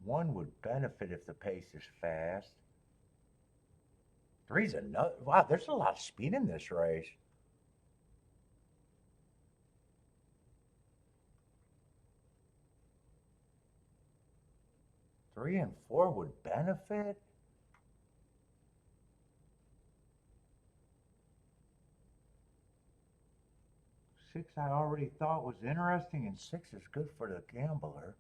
One would benefit if the pace is fast. Three's another. Wow, there's a lot of speed in this race. Three and four would benefit. Six I already thought was interesting, and six is good for the gambler.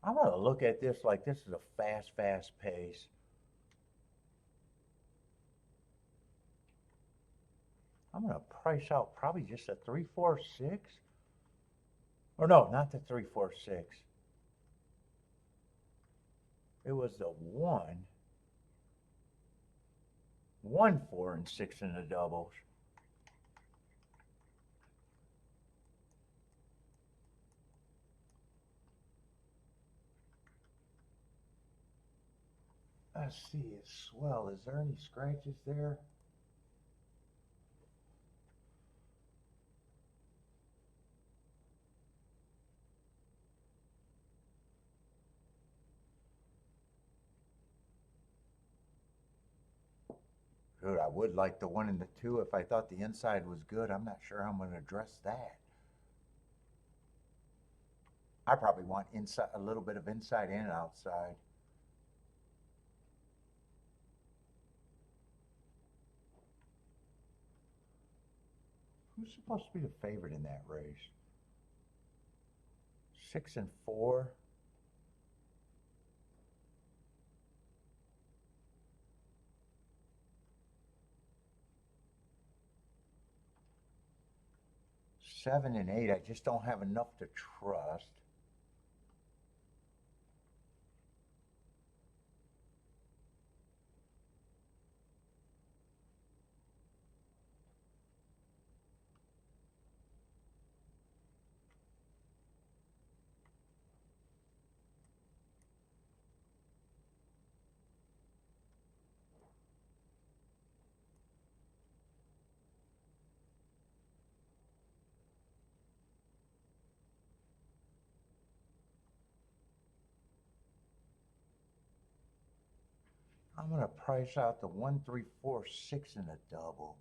I'm going to look at this like this is a fast pace. I'm going to price out probably just a 3, 4, 6. Or no, not the 3, 4, 6. It was the 1, 1, 4, and 6 in the doubles. Let's see, it's swell. Is there any scratches there? Dude, I would like the 1 and the 2 if I thought the inside was good. I'm not sure how I'm going to address that. I probably want inside, a little bit of inside and outside. Who's supposed to be the favorite in that race? 6 and 4. Seven and 8, I just don't have enough to trust. I'm going to price out the 1, 3, 4, 6 in a double.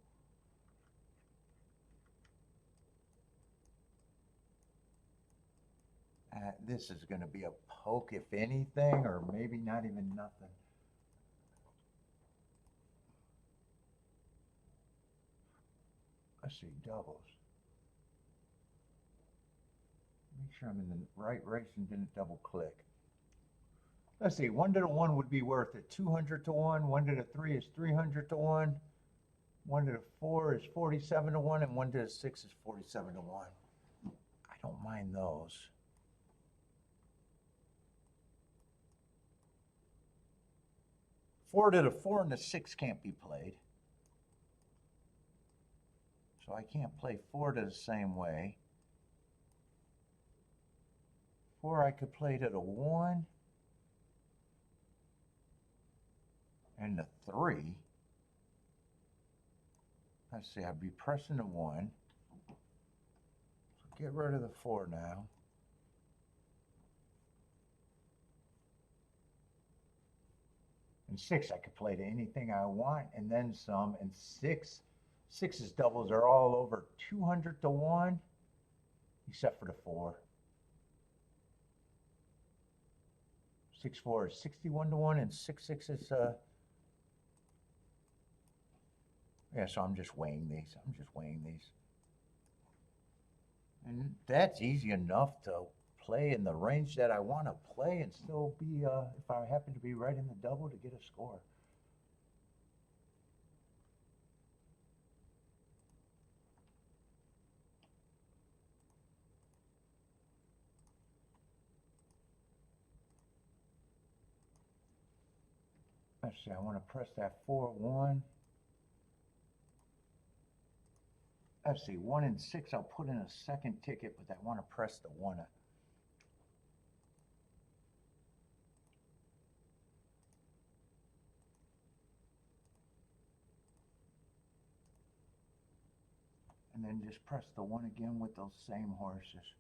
This is going to be a poke, if anything, or maybe not even nothing. Let's see, doubles. Make sure I'm in the right race and didn't double click. Let's see, 1 to the 1 would be worth it. 200 to 1. 1 to the 3 is 300 to 1. 1 to the 4 is 47 to 1. And 1 to the 6 is 47 to 1. I don't mind those. 4 to the 4 and the 6 can't be played. So I can't play 4 to the same way. 4 I could play to the 1. And the 3. Let's see, I'd be pressing the 1. So get rid of the 4 now. And 6 I could play to anything I want and then some. And 6's doubles are all over 200 to 1, except for the 4. 6, 4 is 61 to 1, and 6, 6 is yeah, so I'm just weighing these. And that's easy enough to play in the range that I want to play and still be, if I happen to be right in the double, to get a score. Let's see, I want to press that 4-1. Let's see, 1 and 6, I'll put in a second ticket, but I want to press the 1. And then just press the 1 again with those same horses.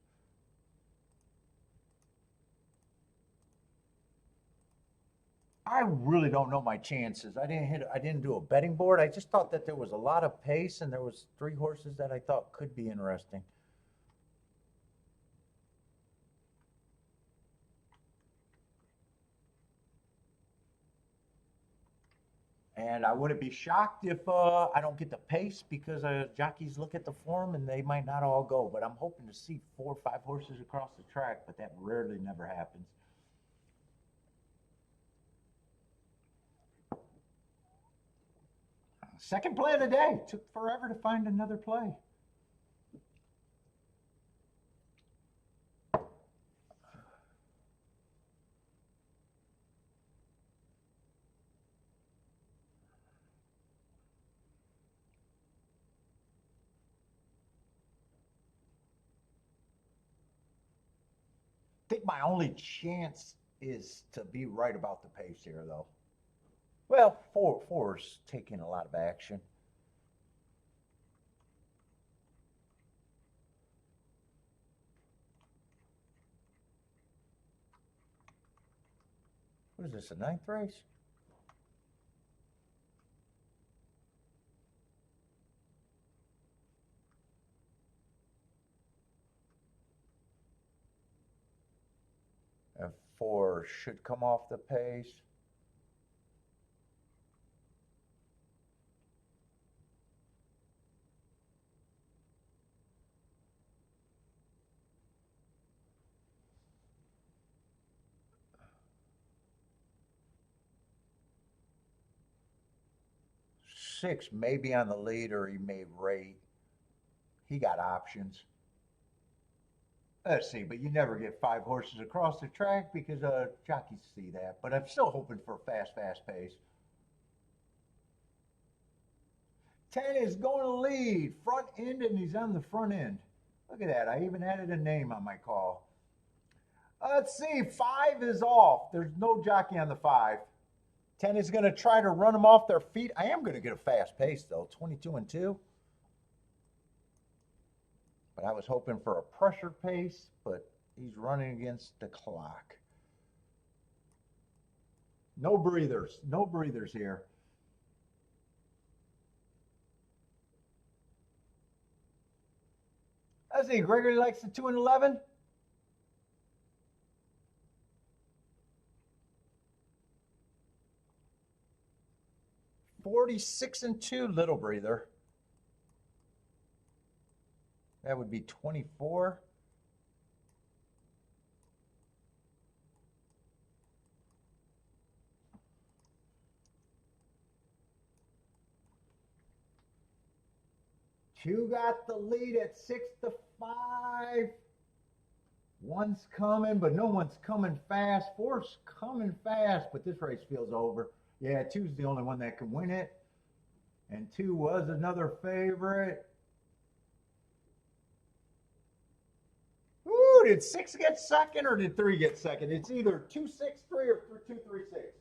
I really don't know my chances. I didn't do a betting board. I just thought that there was a lot of pace and there was 3 horses that I thought could be interesting. And I wouldn't be shocked if I don't get the pace because jockeys look at the form and they might not all go. But I'm hoping to see 4 or 5 horses across the track, but that rarely never happens. Second play of the day. Took forever to find another play. I think my only chance is to be right about the pace here, though. Well, four's taking a lot of action. What is this, a 9th race? And 4 should come off the pace. Six may be on the lead or he may rate. He got options. Let's see, but you never get 5 horses across the track because jockeys see that. But I'm still hoping for a fast pace. 10 is going to lead. Front end, and he's on the front end. Look at that. I even added a name on my call. Let's see. 5 is off. There's no jockey on the 5. 10 is going to try to run them off their feet. I am going to get a fast pace, though. 22 and 2. But I was hoping for a pressure pace, but he's running against the clock. No breathers. No breathers here. Let's see. Gregory likes the 2 and 11. $46 and 2, little breather. That would be 24. Two got the lead at 6-5. One's coming, but no one's coming fast. 4's coming fast, but this race feels over. Yeah, 2's the only one that can win it. And 2 was another favorite. Ooh, did 6 get second or did 3 get second? It's either 2-6-3 or 2-3-6.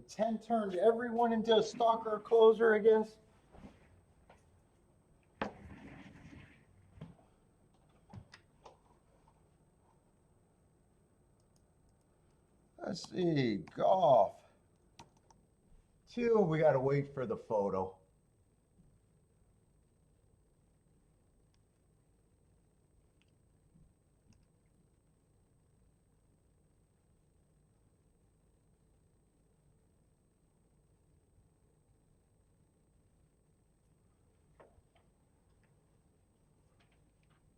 10 turned everyone into a stalker or closer, I guess. Let's see, golf. 2, we got to wait for the photo.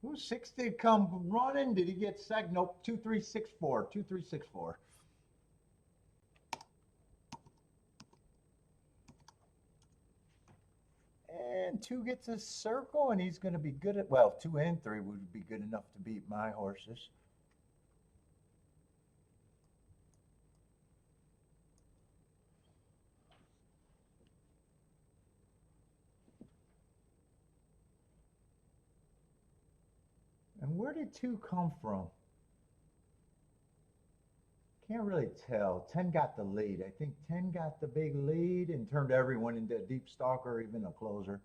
Ooh, 6 did come running. Did he get second? Nope. 2364. 2364. And 2 gets a circle, and he's going to be good at, well, 2 and 3 would be good enough to beat my horses. And where did 2 come from? Can't really tell. 10 got the lead. I think 10 got the big lead and turned everyone into a deep stalker or even a closer.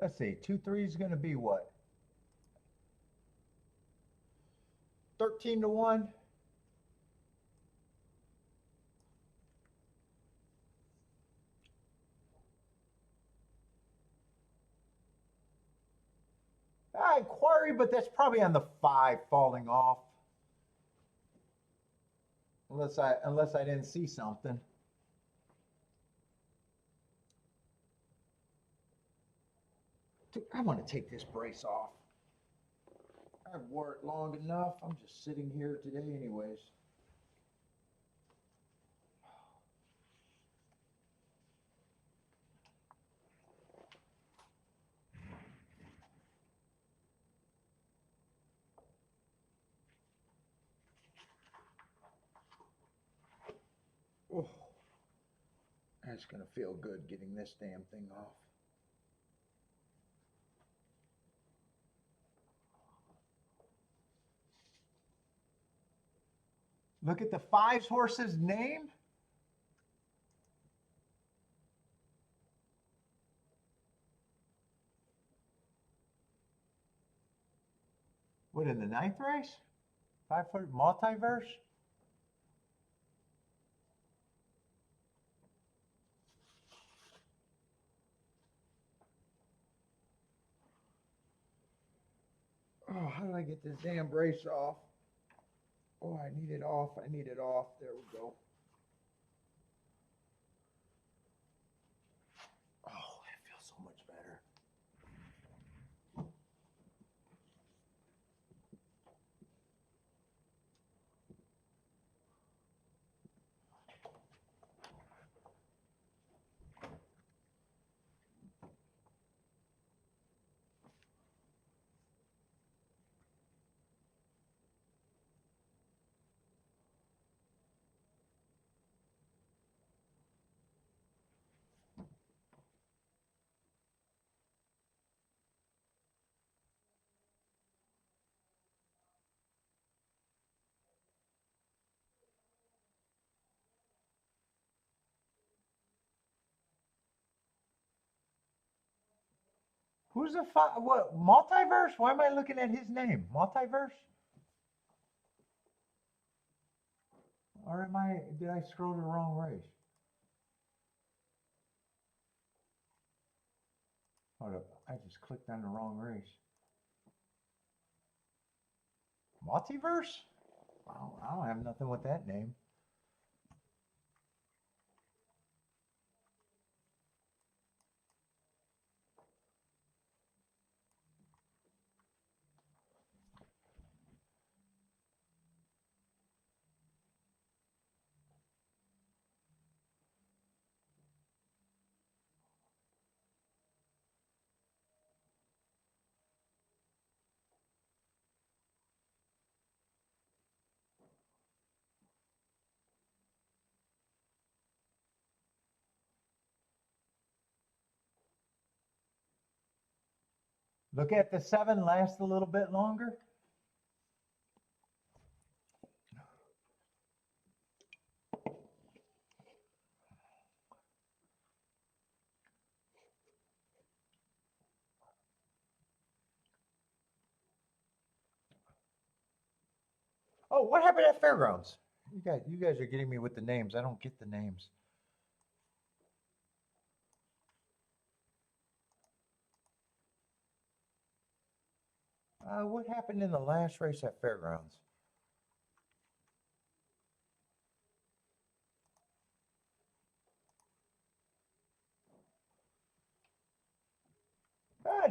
Let's see. 2-3 is going to be what? 13-1. I query, but that's probably on the 5 falling off. Unless I didn't see something. I want to take this brace off. I've wore it long enough. I'm just sitting here today anyways. Oh, that's going to feel good getting this damn thing off. Look at the 5's horse's name. What, in the 9th race? 5-foot multiverse? Oh, how did I get this damn brace off? Oh, I need it off. I need it off. There we go. Oh, that feels so much better. Who's the what multiverse? Why am I looking at his name? Multiverse? Or did I scroll to the wrong race? Hold up, I just clicked on the wrong race. Multiverse? Well, I don't have nothing with that name. Look at the 7 last a little bit longer. Oh, what happened at Fairgrounds? You guys are getting me with the names. I don't get the names. What happened in the last race at Fairgrounds?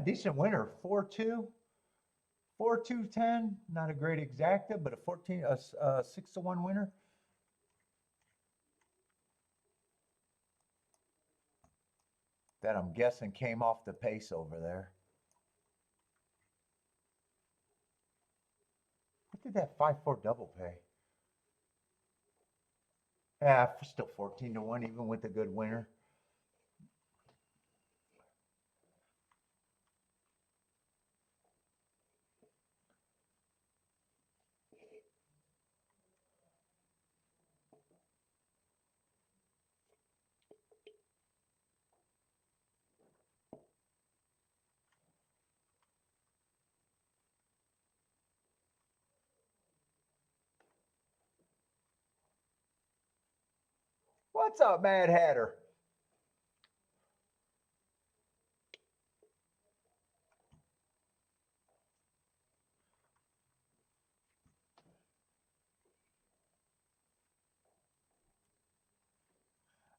Decent winner, 4-2. 4-2-10, not a great exacta, but a 6-1 winner. That I'm guessing came off the pace over there. What did that 5-4 double pay? Yeah, still 14-1, even with a good winner. What's up, Mad Hatter?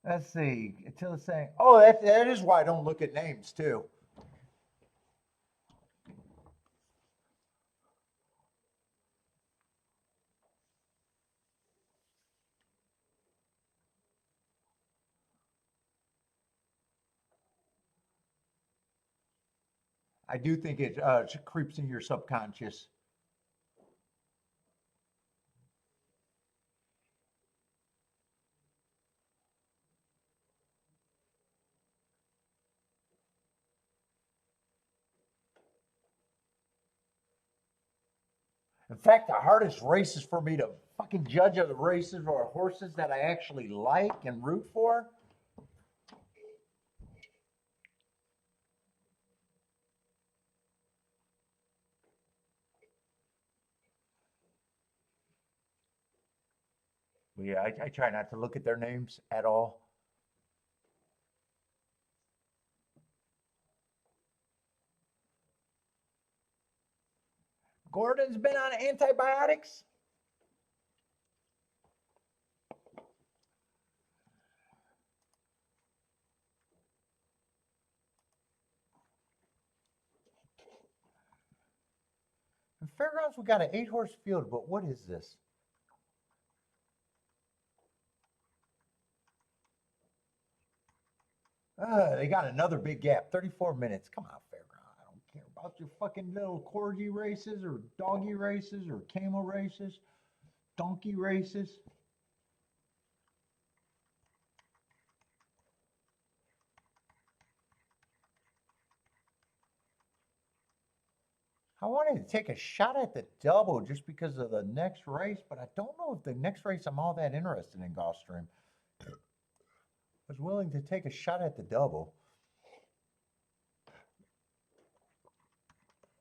Let's see. Until it's saying, oh, that is why I don't look at names too. I do think it creeps in your subconscious. In fact, the hardest races for me to fucking judge are the races or horses that I actually like and root for. Yeah, I try not to look at their names at all. Gordon's been on antibiotics. In Fairgrounds, we got an 8-horse field, but what is this? They got another big gap, 34 minutes. Come on, Fairground. I don't care about your fucking little corgi races or doggy races or camel races, donkey races. I wanted to take a shot at the double just because of the next race, but I don't know if the next race I'm all that interested in, Gulfstream. I was willing to take a shot at the double.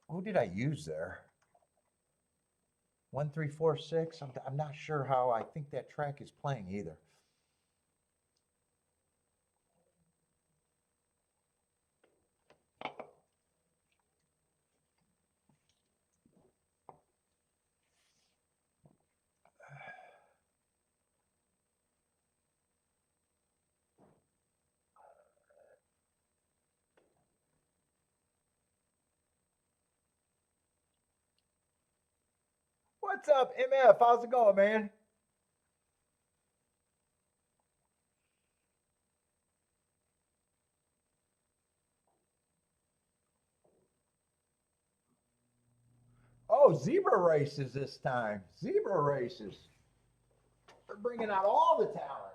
Who did I use there? 1, 3, 4, 6. I'm not sure how I think that track is playing either. What's up, MF? How's it going, man? Oh, zebra races this time. Zebra races. They're bringing out all the talent.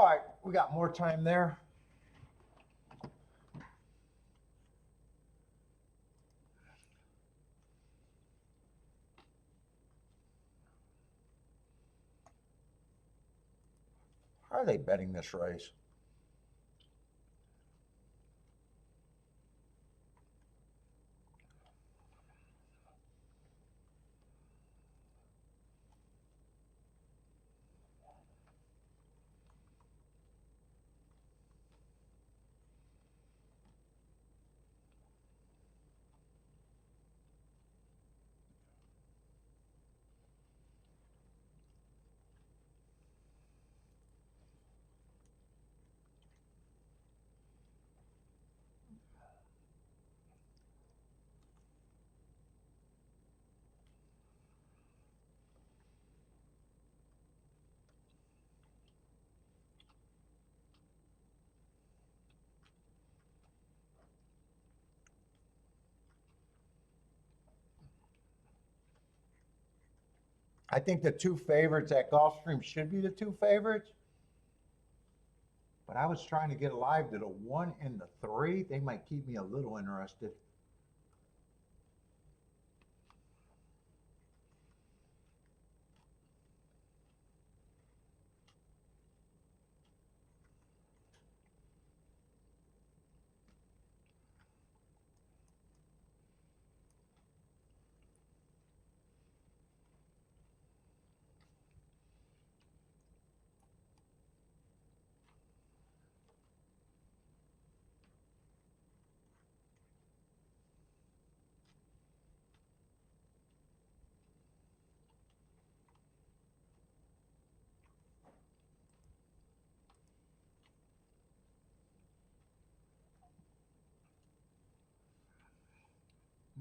All right, we got more time there. How are they betting this race? I think the two favorites at Gulfstream should be the two favorites. But I was trying to get alive to the 1 and the 3. They might keep me a little interested.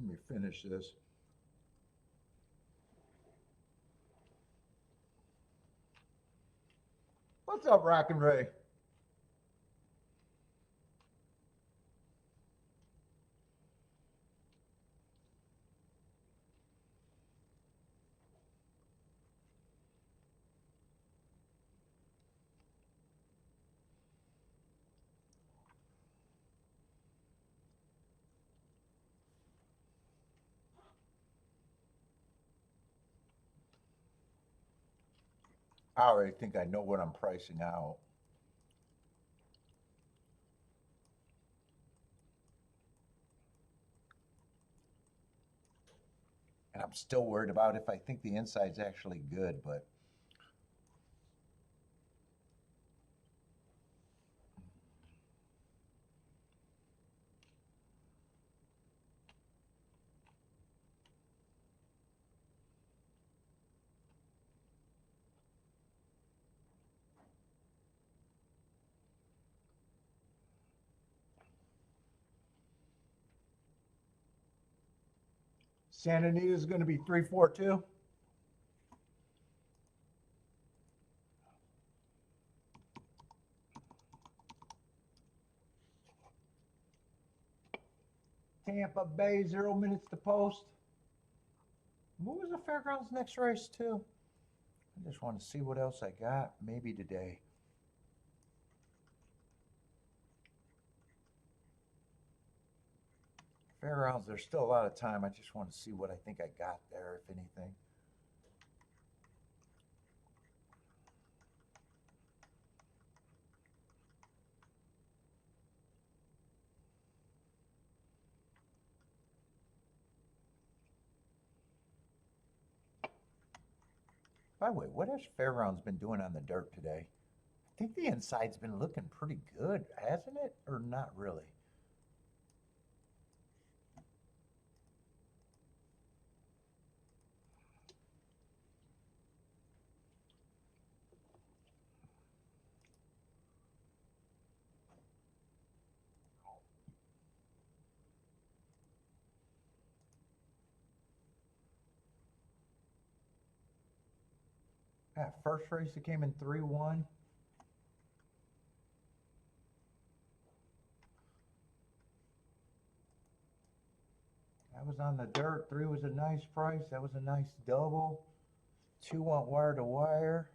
Let me finish this. What's up, Rack and Ray? I already think I know what I'm pricing out. And I'm still worried about if I think the inside's actually good, but Santa Anita's going to be 342. Tampa Bay, 0 minutes to post. What was the Fairgrounds next race, too? I just want to see what else I got, maybe today. Fairgrounds, there's still a lot of time. I just want to see what I think I got there, if anything. By the way, what has Fairgrounds been doing on the dirt today? I think the inside's been looking pretty good, hasn't it? Or not really? That first race it came in 3-1. That was on the dirt. 3 was a nice price. That was a nice double. 2 went wire to wire.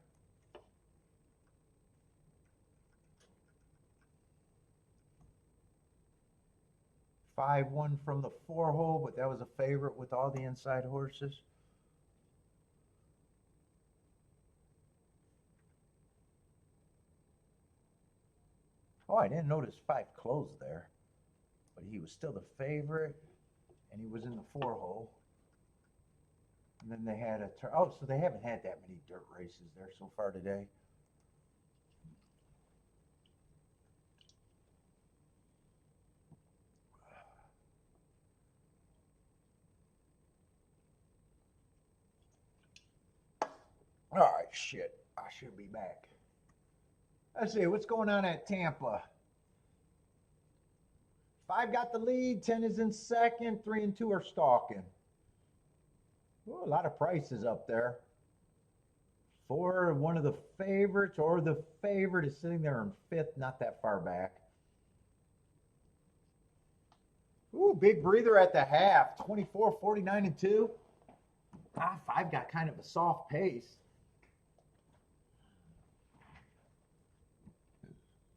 5-1 from the 4-hole, but that was a favorite with all the inside horses. Oh, I didn't notice 5 closed there, but he was still the favorite, and he was in the 4-hole. And then they had a turn. Oh, so they haven't had that many dirt races there so far today. All right, shit. I should be back. Let's see, what's going on at Tampa? 5 got the lead, 10 is in second, 3 and 2 are stalking. Ooh, a lot of prices up there. 4, one of the favorites, or the favorite is sitting there in 5th, not that far back. Ooh, big breather at the half, 24, 49 and 2. 5 got kind of a soft pace.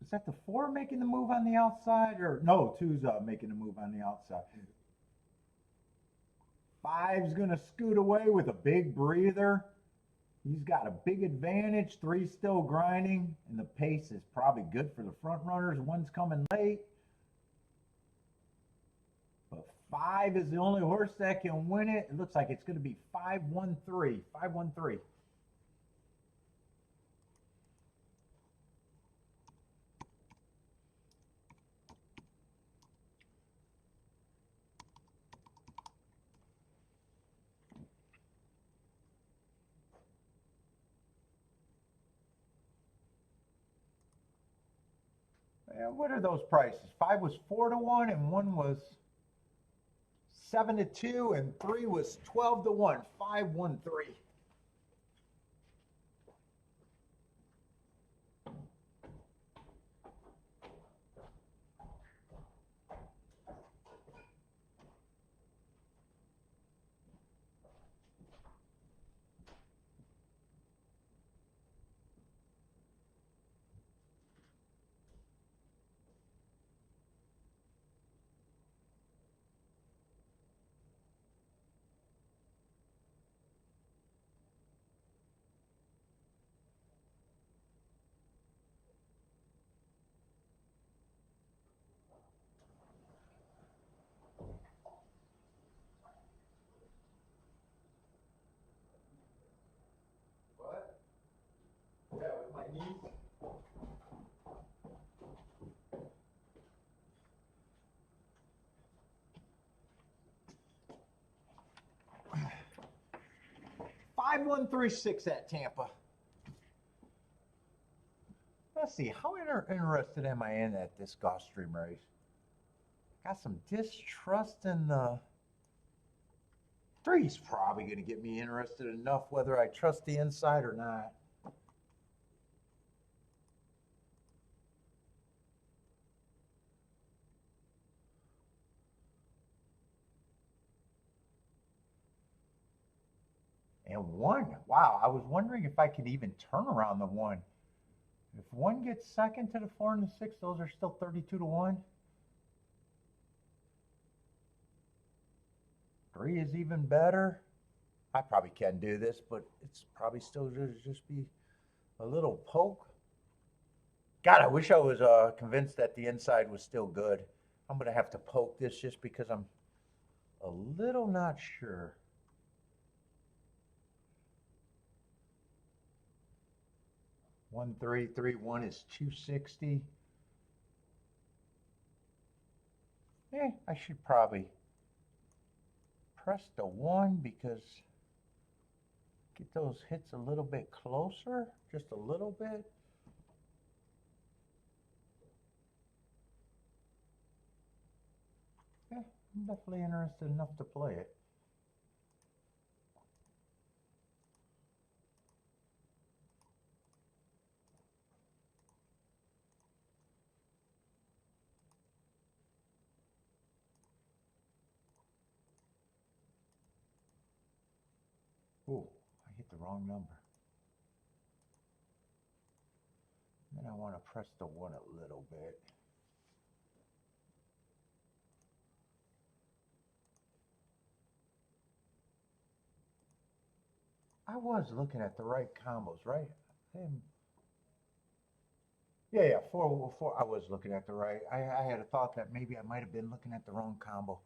Is that the 4 making the move on the outside? Or no, 2's making the move on the outside. 5's going to scoot away with a big breather. He's got a big advantage. 3's still grinding, and the pace is probably good for the front runners. 1's coming late. But 5 is the only horse that can win it. It looks like it's going to be 5-1-3. 5-1-3. What are those prices? 5 was 4-1, and 1 was 7-2, and 3 was 12-1. 5-1-3. What? Yeah, with my niece. Five, 1, 3, 6 at Tampa. Let's see, how interested am I in at this Gulfstream race? Got some distrust in the 3's probably going to get me interested enough whether I trust the inside or not. And 1, wow, I was wondering if I could even turn around the 1. If 1 gets second to the 4 and the 6, those are still 32-1. 3 is even better. I probably can do this, but it's probably still just be a little poke. God, I wish I was convinced that the inside was still good. I'm going to have to poke this just because I'm a little not sure. One, 3, 3, 1 is 260. I should probably press the 1 because get those hits a little bit closer, just a little bit. I'm definitely interested enough to play it. Ooh, I hit the wrong number. Then I want to press the 1 a little bit. I was looking at the right combos, right? Yeah, 4, 4. I was looking at the right. I had a thought that maybe I might have been looking at the wrong combo.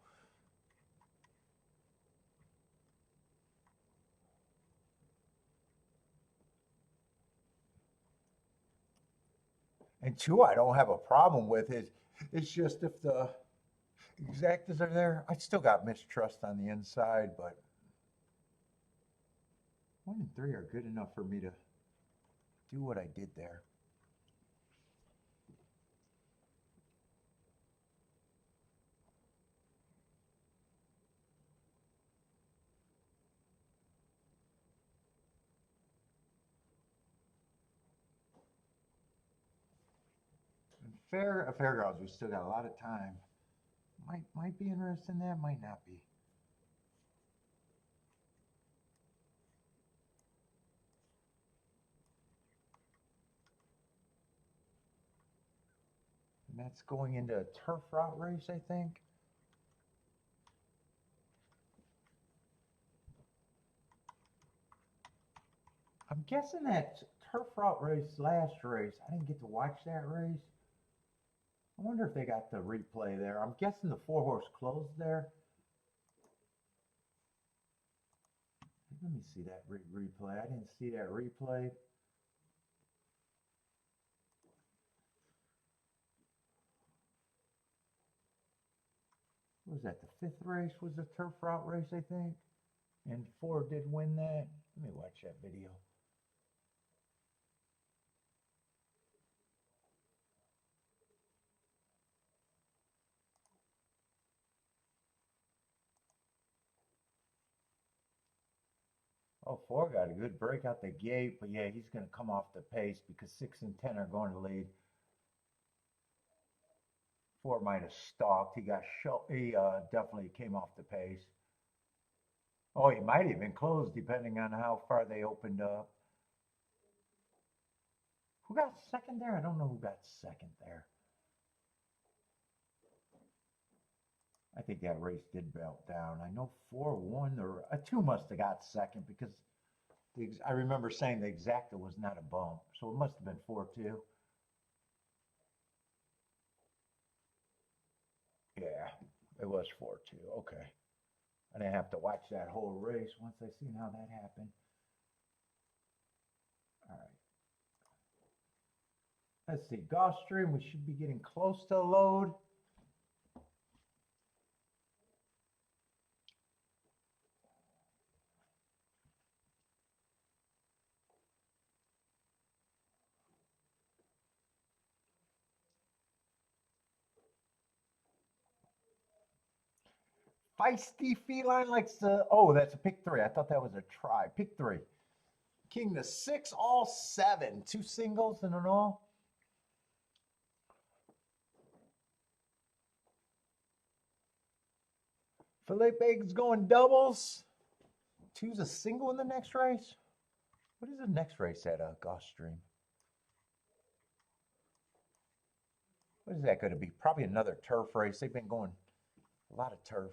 And two, I don't have a problem with it. It's just if the exactas are there, I still got mistrust on the inside, but 1 and 3 are good enough for me to do what I did there. And fairgrounds, we still got a lot of time. Might be interested in that, might not be. And that's going into a turf route race, I think. I'm guessing that turf route race last race, I didn't get to watch that race. I wonder if they got the replay there. I'm guessing the 4-horse closed there. Let me see that replay. I didn't see that replay. What was that? The 5th race was the turf route race, I think. And 4 did win that. Let me watch that video. Oh, 4 got a good break out the gate, but yeah, he's going to come off the pace because 6 and 10 are going to lead. 4 might have stalked. He definitely came off the pace. Oh, he might even close depending on how far they opened up. Who got second there? I don't know who got second there. I think that race did melt down. I know 4 won, or 2 must have got second because I remember saying the exacta was not a bump, so it must have been 4-2. Yeah, it was 4-2. Okay. I didn't have to watch that whole race once I seen how that happened. All right. Let's see. Gulfstream, we should be getting close to load. Feisty feline likes to. Oh, that's a pick 3. I thought that was a try. Pick 3. King to 6, all 7. 2 singles and an all. Felipe's going doubles. 2's a single in the next race. What is the next race at Gulfstream? What is that going to be? Probably another turf race. They've been going a lot of turf.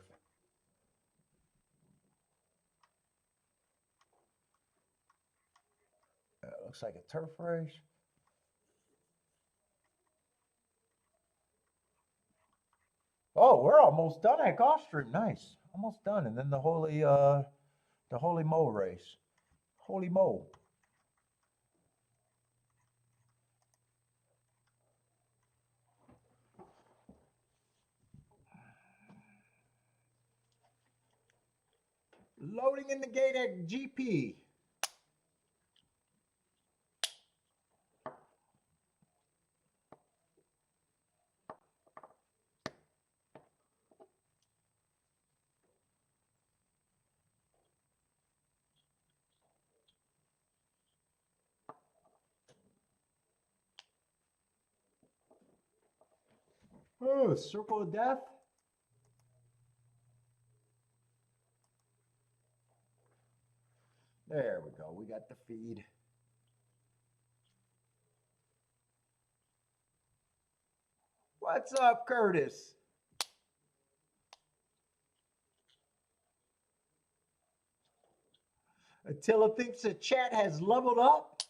Looks like a turf race. Oh, we're almost done at Gulfstream. Nice, almost done. And then the Holy Mo race. Holy Mo. Loading in the gate at GP. Oh, Circle of Death. There we go. We got the feed. What's up, Curtis? Attila thinks the chat has leveled up.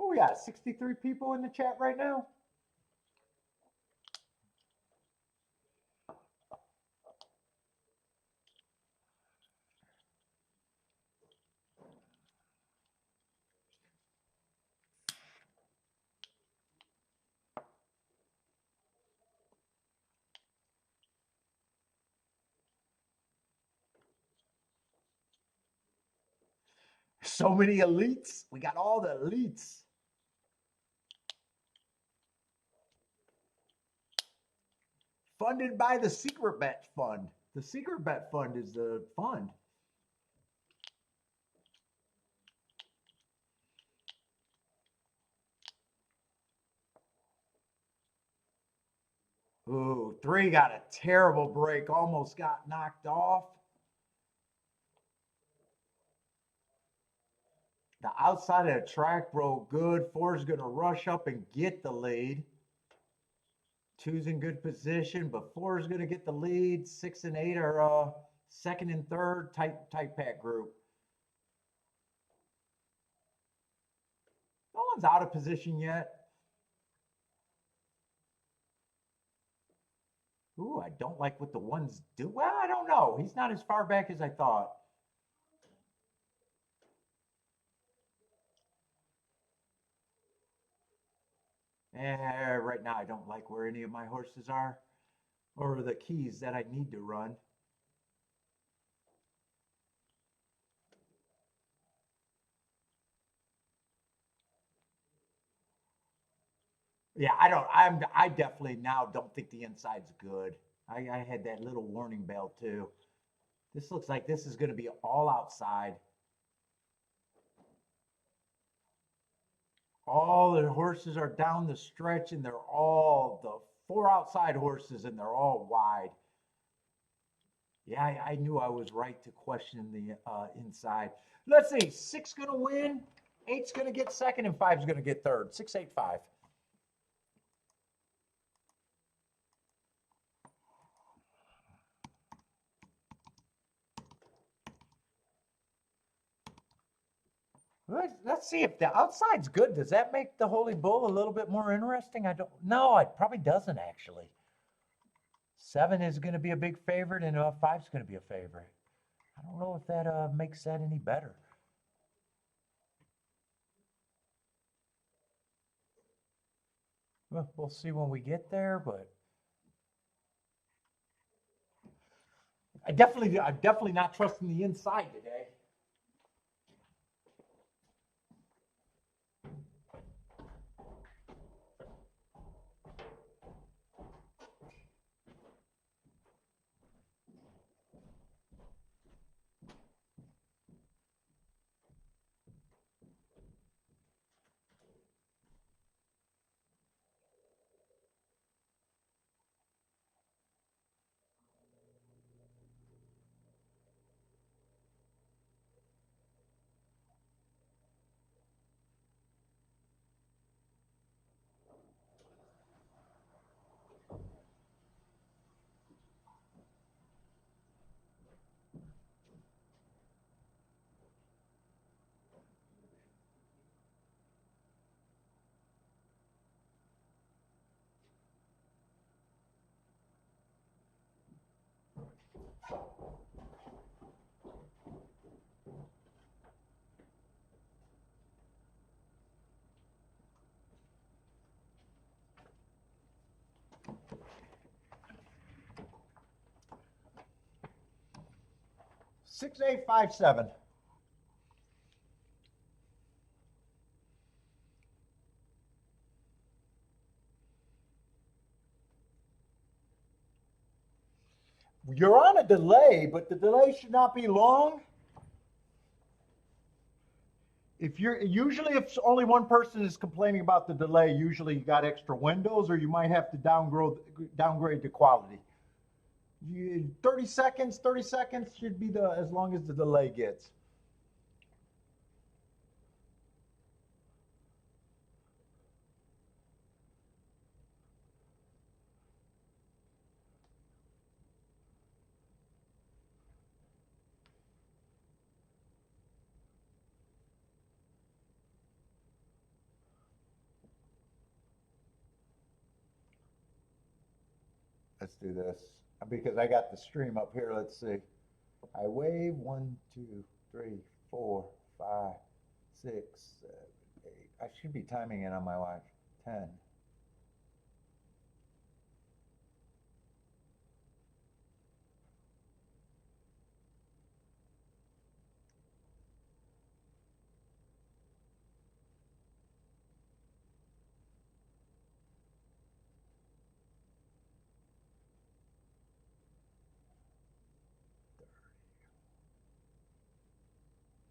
Oh, we got 63 people in the chat right now. So many elites. We got all the elites. Funded by the Secret Bet Fund. The Secret Bet Fund is the fund. Ooh, 3 got a terrible break. Almost got knocked off. The outside of the track broke good. 4 is going to rush up and get the lead. 2's in good position, but 4 is going to get the lead. 6 and 8 are second and third. Tight pack group. No one's out of position yet. Ooh, I don't like what the ones do. Well, I don't know. He's not as far back as I thought. Right now, I don't like where any of my horses are or the keys that I need to run. Yeah, I definitely now don't think the inside's good. I had that little warning bell too. This looks like this is going to be all outside. All the horses are down the stretch and they're all the 4 outside horses and they're all wide. Yeah, I knew I was right to question the inside. Let's see, 6 going to win, 8's going to get second, and 5's going to get third. 6, 8, 5. Let's see if the outside's good. Does that make the Holy Bull a little bit more interesting? I don't know. It probably doesn't actually. 7 is going to be a big favorite, and 5's going to be a favorite. I don't know if that makes that any better. Well, we'll see when we get there, but I'm definitely not trusting the inside today. Six, 8, 5, 7. You're on a delay, but the delay should not be long. If if only one person is complaining about the delay, usually you got extra windows, or you might have to downgrade the quality. 30 seconds should be as long as the delay gets. Let's do this because I got the stream up here. Let's see. I wave 1, 2, 3, 4, 5, 6, 7, 8. I should be timing it on my watch. 10.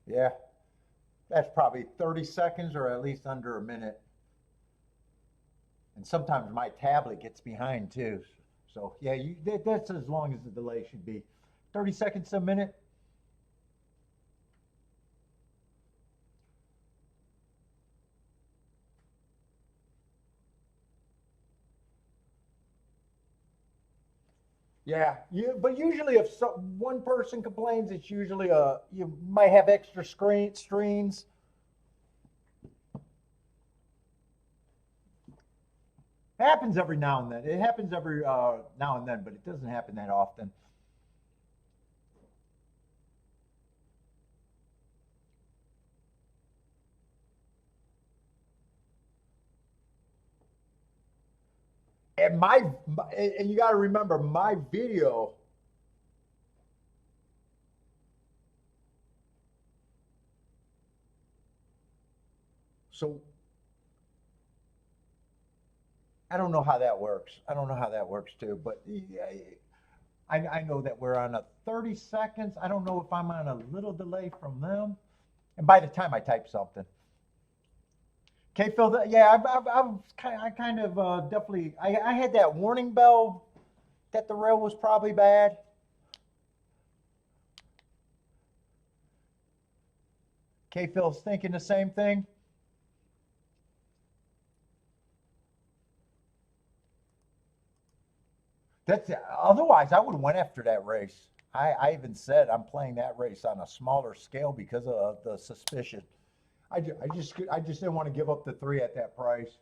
Yeah, that's probably 30 seconds or at least under a minute. And sometimes my tablet gets behind too. So yeah, that's as long as the delay should be. 30 seconds a minute. Yeah, but usually if one person complains, it's usually you might have extra screens. It happens every now and then. It happens every now and then, but it doesn't happen that often. And and you got to remember my video. So I don't know how that works. I don't know how that works too, but I know that we're on a 30 seconds. I don't know if I'm on a little delay from them. And by the time I type something. Okay, Phil, yeah, I kind of definitely, I had that warning bell that the rail was probably bad. Okay, Phil's thinking the same thing. Otherwise I would have went after that race. I even said I'm playing that race on a smaller scale because of the suspicion. I just didn't want to give up the 3 at that price.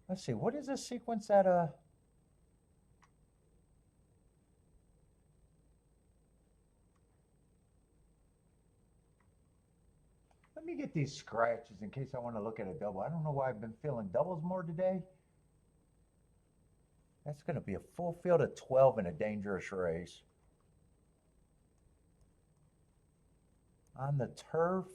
Let's see, what is this sequence at let me get these scratches in case I want to look at a double. I don't know why I've been feeling doubles more today. That's going to be a full field of 12 in a dangerous race. On the turf.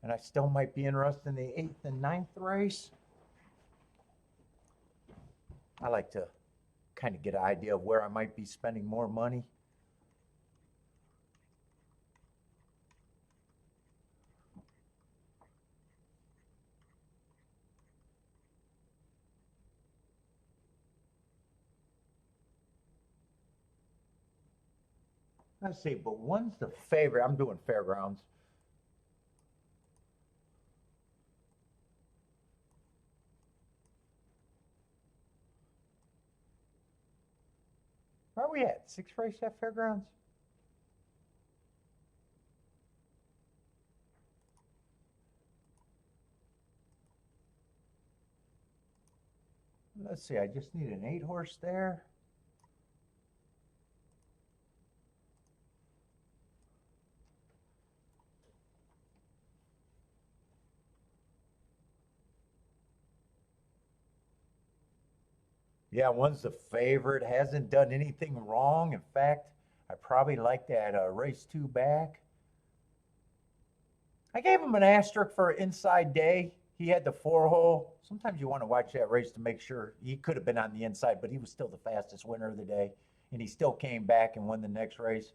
And I still might be interested in the 8th and 9th race. I like to kind of get an idea of where I might be spending more money. Let's see, but one's the favorite. I'm doing fairgrounds. Where are we at? 6th race at fairgrounds? Let's see, I just need an 8-horse there. Yeah, one's the favorite, hasn't done anything wrong. In fact, I probably like that race 2 back. I gave him an asterisk for inside day. He had the 4-hole. Sometimes you want to watch that race to make sure. He could have been on the inside, but he was still the fastest winner of the day. And he still came back and won the next race.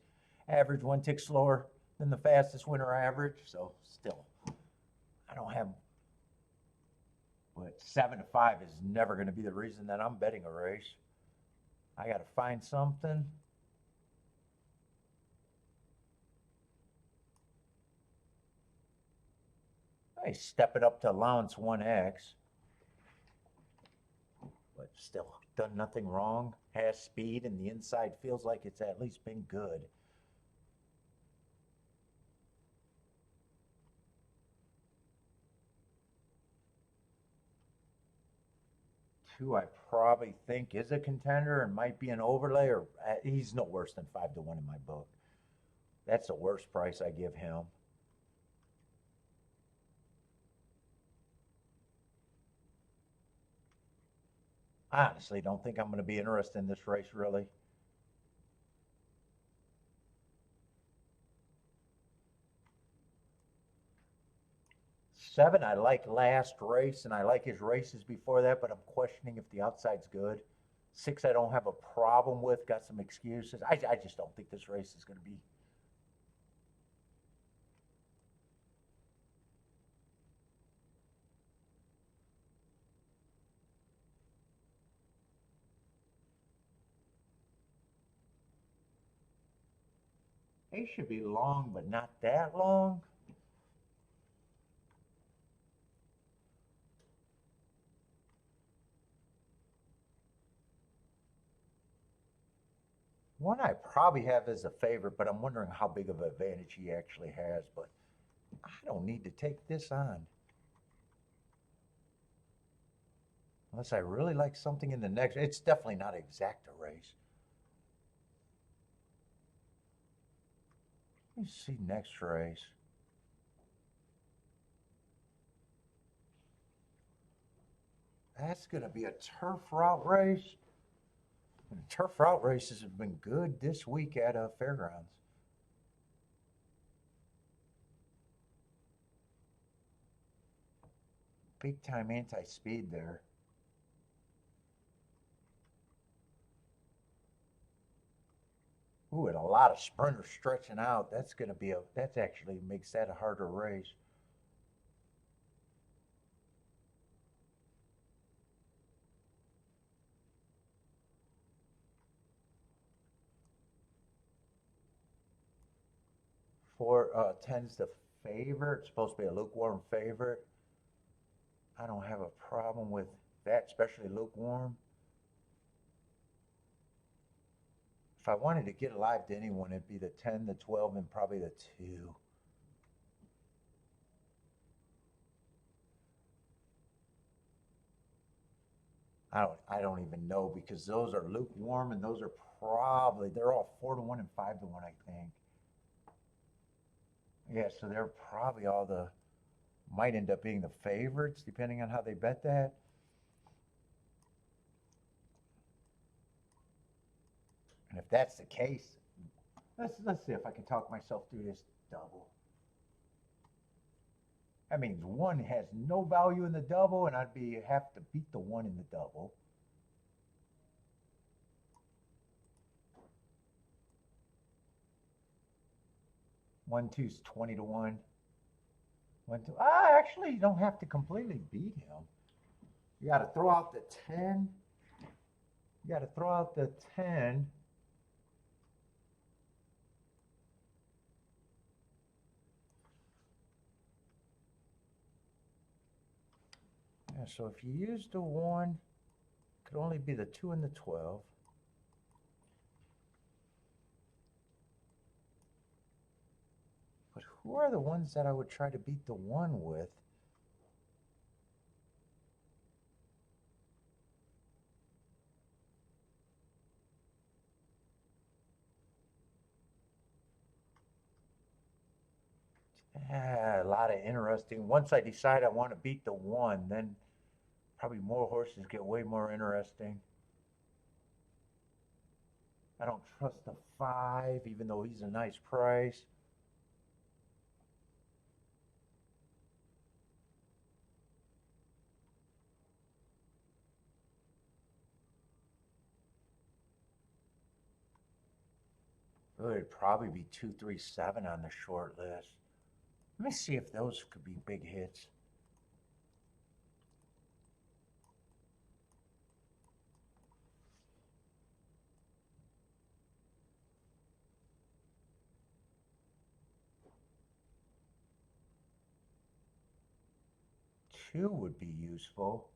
Average 1 tick slower than the fastest winner average. So still, I don't have. But 7 to 5 is never going to be the reason that I'm betting a race. I got to find something. I step it up to allowance 1x. But still, done nothing wrong, has speed, and the inside feels like it's at least been good. 2, I probably think is a contender and might be an overlay, or he's no worse than 5-1 in my book. That's the worst price I give him. I honestly don't think I'm going to be interested in this race, really. 7, I like last race, and I like his races before that, but I'm questioning if the outside's good. 6, I don't have a problem with, got some excuses. I just don't think this race is going to be. They should be long, but not that long. One I probably have as a favorite, but I'm wondering how big of an advantage he actually has. But I don't need to take this on. Unless I really like something in the next. It's definitely not exact a race. Let me see next race. That's going to be a turf route race. And turf route races have been good this week at fairgrounds. Big time anti-speed there. Ooh, and a lot of sprinters stretching out. That's going to be that actually makes that a harder race. Four, 10's the favorite. It's supposed to be a lukewarm favorite. I don't have a problem with that, especially lukewarm. If I wanted to get alive to anyone, it'd be the 10, the 12, and probably the 2. I don't even know because those are lukewarm and those are probably they're all 4-1 and 5-1, I think. Yeah, so they're probably all the might end up being the favorites depending on how they bet that. And if that's the case, let's see if I can talk myself through this double. That means 1 has no value in the double, and I'd have to beat the 1 in the double. One, two's 20-1. 1, 2. Actually, you don't have to completely beat him. You got to throw out the 10. You got to throw out the 10. Yeah, so if you use the 1, it could only be the 2 and the 12. But who are the ones that I would try to beat the 1 with? A lot of interesting. Once I decide I want to beat the 1, then probably more horses get way more interesting. I don't trust the 5, even though he's a nice price. It would probably be 2, 3, 7 on the short list. Let me see if those could be big hits. Two would be useful.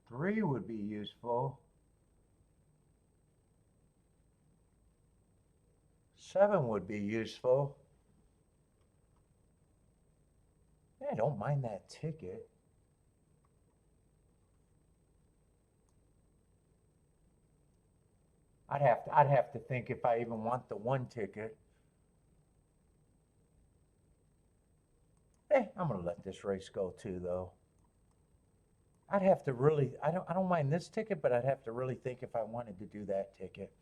3 would be useful. 7 would be useful. Yeah, I don't mind that ticket. I'd have to think if I even want the 1 ticket. I'm gonna let this race go too, though. I'd have to really. I don't mind this ticket, but I'd have to really think if I wanted to do that ticket.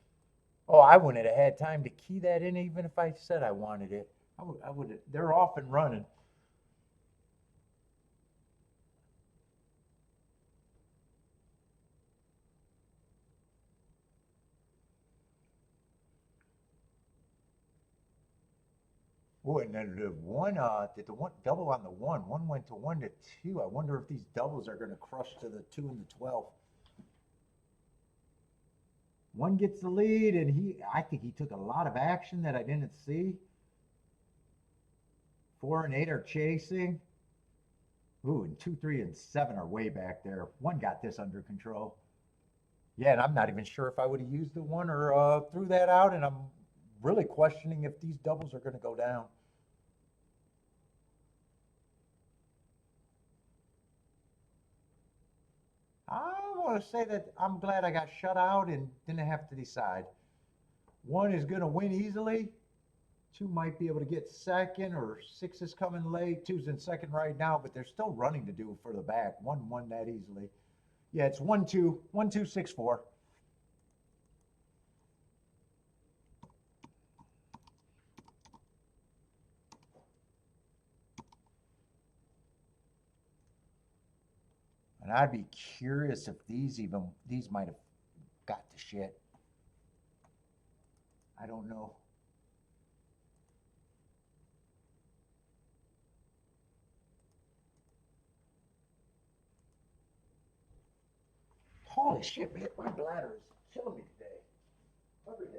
Oh, I wouldn't have had time to key that in, even if I said I wanted it. I would. They're off and running. Oh, and then the one, did the one double on the one? One went to 1 to 2. I wonder if these doubles are going to crush to the 2 and the 12. One gets the lead, and I think he took a lot of action that I didn't see. 4 and 8 are chasing. Ooh, and 2, 3, and 7 are way back there. One got this under control. Yeah, and I'm not even sure if I would have used the one or threw that out, and I'm really questioning if these doubles are going to go down. I want to say that I'm glad I got shut out and didn't have to decide. 1 is going to win easily. 2 might be able to get second, or 6 is coming late. 2's in second right now, but there's still running to do for the back. 1 won that easily. Yeah, it's 1, 2, 1, 2, 6, 4. And I'd be curious if these might have got to shit. I don't know. Holy shit, man, my bladder is killing me today. Every day.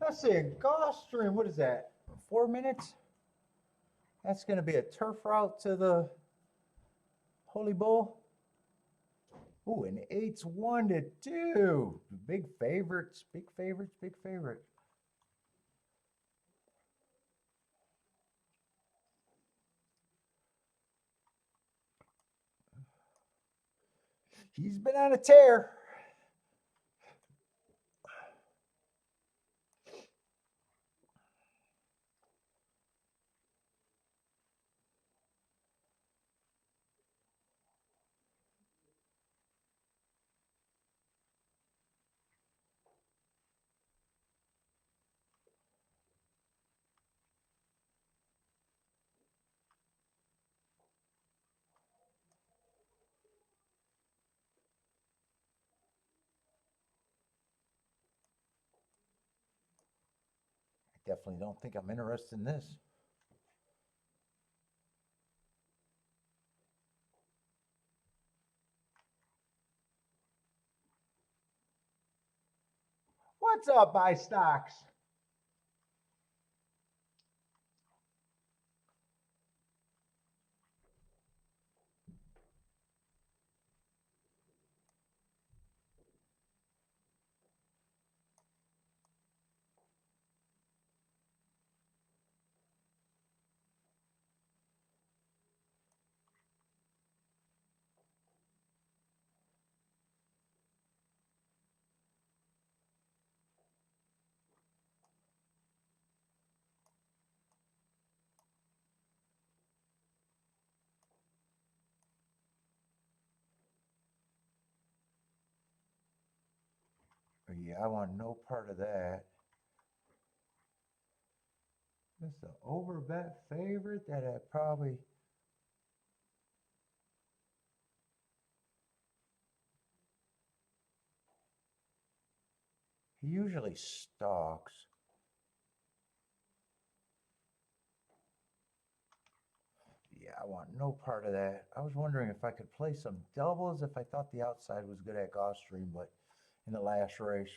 Let's see, a Gulfstream, what is that? 4 minutes? That's going to be a turf route to the Holy Bull. Ooh, and it's 1-2. Big favorites, big favorites, big favorites. He's been on a tear. I definitely don't think I'm interested in this. What's up, buy stocks? Yeah, I want no part of that. This is an overbet favorite that I probably. He usually stalks. Yeah, I want no part of that. I was wondering if I could play some doubles if I thought the outside was good at Gulfstream, but in the last race.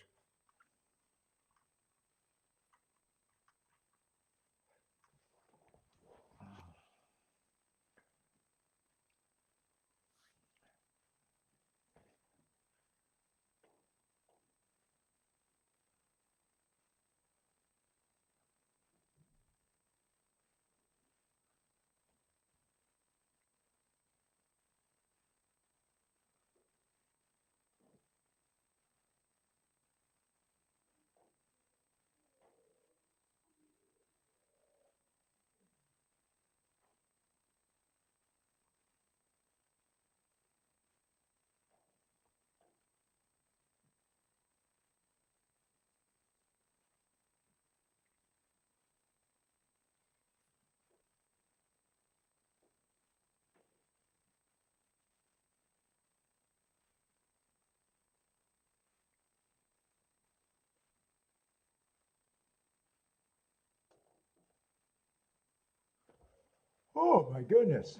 Oh my goodness.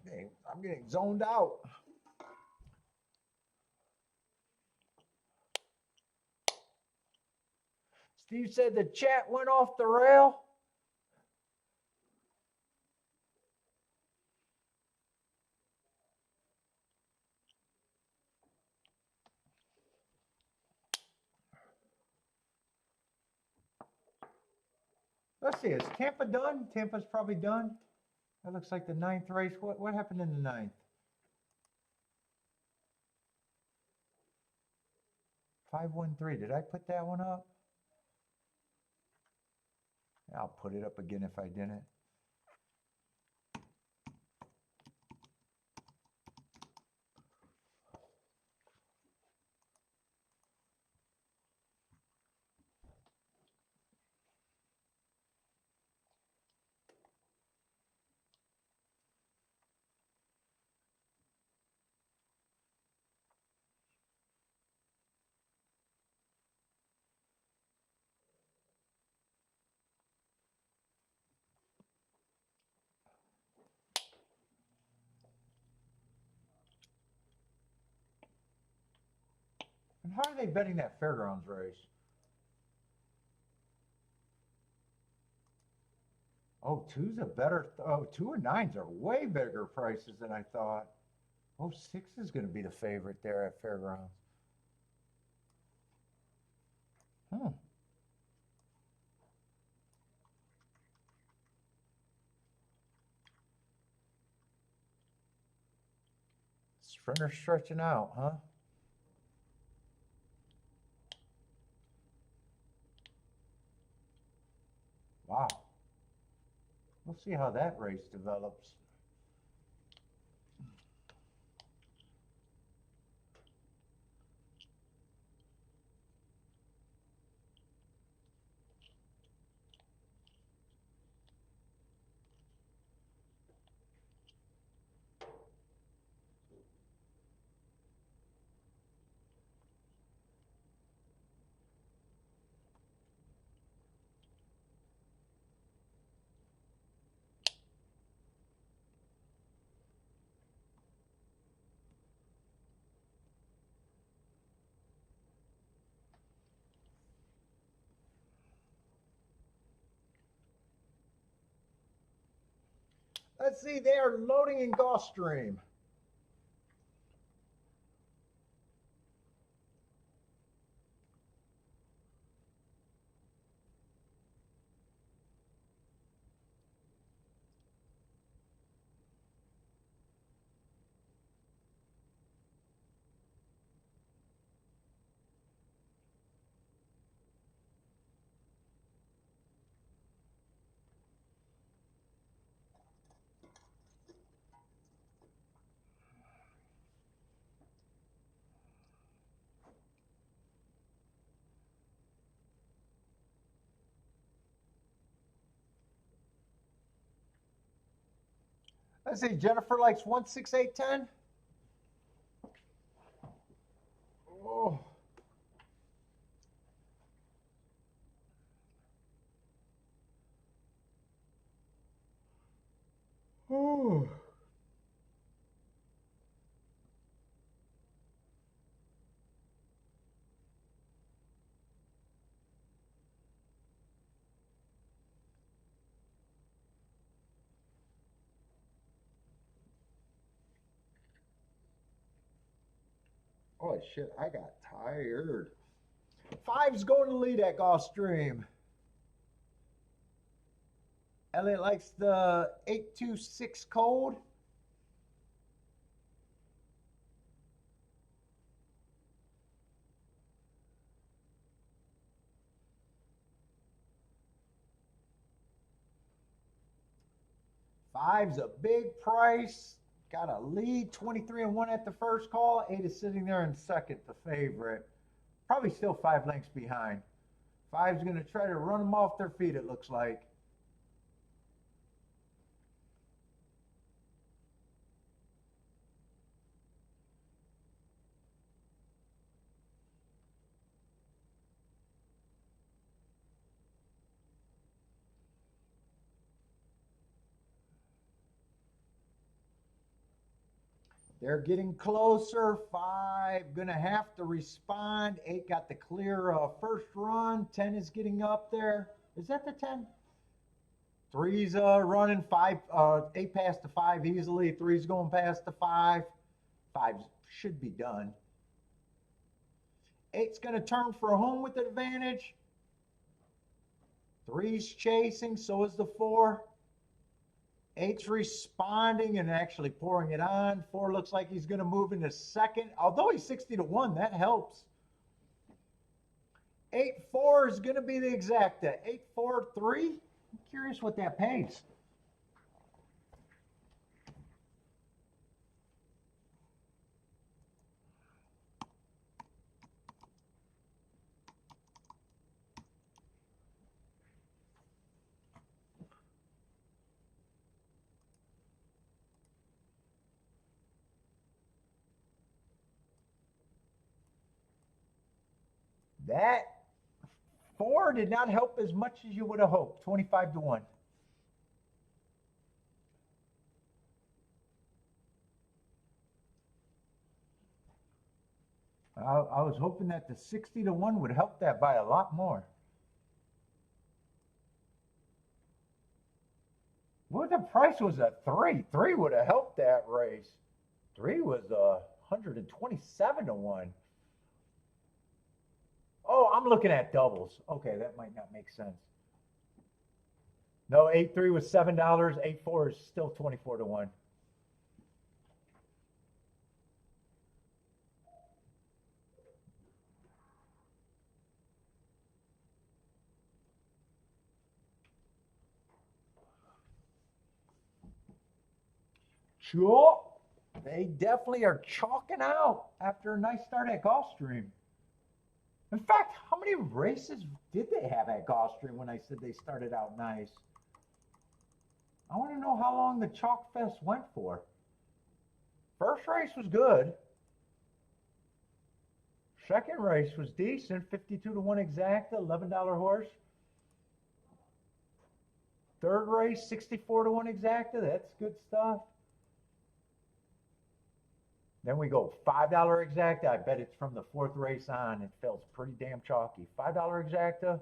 I'm getting zoned out. Steve said the chat went off the rail. Let's see, is Tampa done? Tampa's probably done. That looks like the 9th race. What happened in the 9th? 513. Did I put that one up? I'll put it up again if I didn't. And how are they betting that fairgrounds race? Oh, two's a better. Oh, 2 and 9s are way bigger prices than I thought. Oh, 6 is going to be the favorite there at Fairgrounds. Hmm. Sprinter stretching out, huh? Wow. We'll see how that race develops. Let's see, they are loading in Gulfstream. Let's see, Jennifer likes 16810. Oh. Oh. Oh shit, I got tired. Five's going to lead at Gulfstream. Elliot likes the 826 code. Five's a big price. Got a lead, 23-1 at the first call. 8 is sitting there in second, the favorite. Probably still 5 lengths behind. Five's going to try to run them off their feet, it looks like. They're getting closer. 5 gonna have to respond. 8 got the clear first run. 10 is getting up there. Is that the 10? 3's running. 5, 8 past the 5 easily. 3's going past the 5. 5 should be done. 8's gonna turn for home with advantage. 3's chasing. So is the 4. 8's responding and actually pouring it on. 4 looks like he's going to move into second. Although he's 60-1, that helps. 8-4 is going to be the exacta. 8-4-3. I'm curious what that pays. That 4 did not help as much as you would have hoped. 25-1. I was hoping that the 60-1 would help that by a lot more. Well, the price was a 3. 3 would have helped that race. 3 was 127 to 1. Oh, I'm looking at doubles. Okay, that might not make sense. No, 8-3 was $7. 8-4 is still 24 to 1. Sure. They definitely are chalking out after a nice start at Gulfstream. In fact, how many races did they have at Gulfstream when I said they started out nice? I want to know how long the Chalk Fest went for. First race was good. Second race was decent, 52 to 1 exacta, $11 horse. Third race, 64 to 1 exacta. That's good stuff. Then we go $5 exacta. I bet it's from the fourth race on. It feels pretty damn chalky. $5 exacta.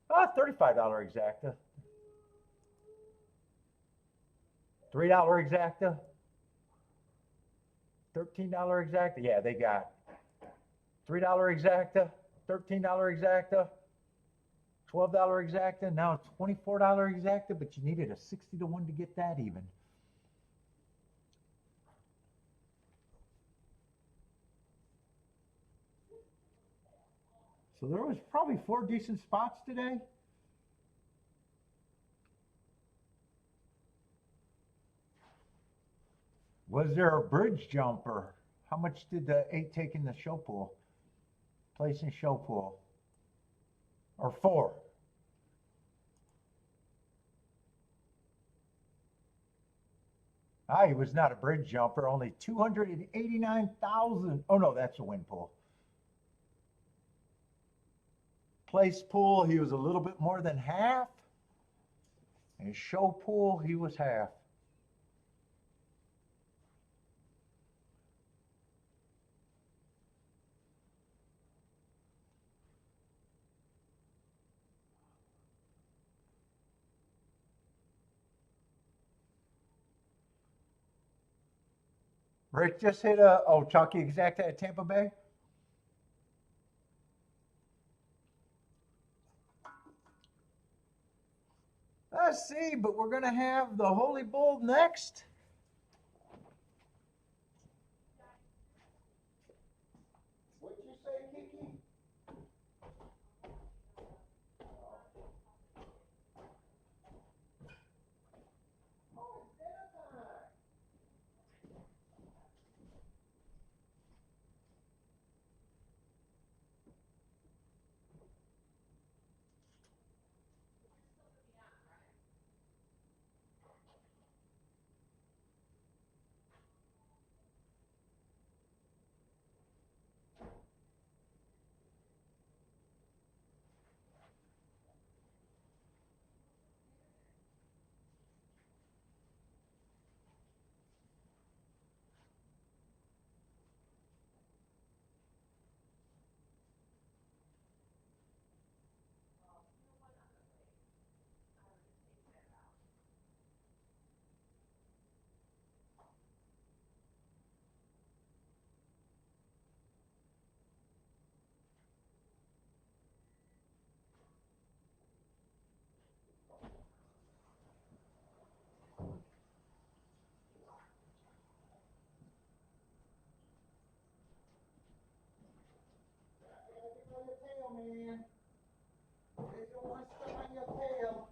$35 exacta. $3 exacta. $13 exacta. Yeah, they got $3 exacta, $13 exacta, $12 exacta, now $24 exacta, but you needed a 60 to 1 to get that even. So there was probably 4 decent spots today. Was there a bridge jumper? How much did the 8 take in the show pool? Place in show pool. Or 4? He was not a bridge jumper, only 289,000. Oh no, that's a win pool. Place pool, he was a little bit more than half. And show pool, he was half. Rick just hit a, Chalky Exacta at Tampa Bay. Let's see, but we're going to have the Holy Bull next. What'd you say, Kiki? Oh, it's dinner time. Man. They don't want to step on your tail.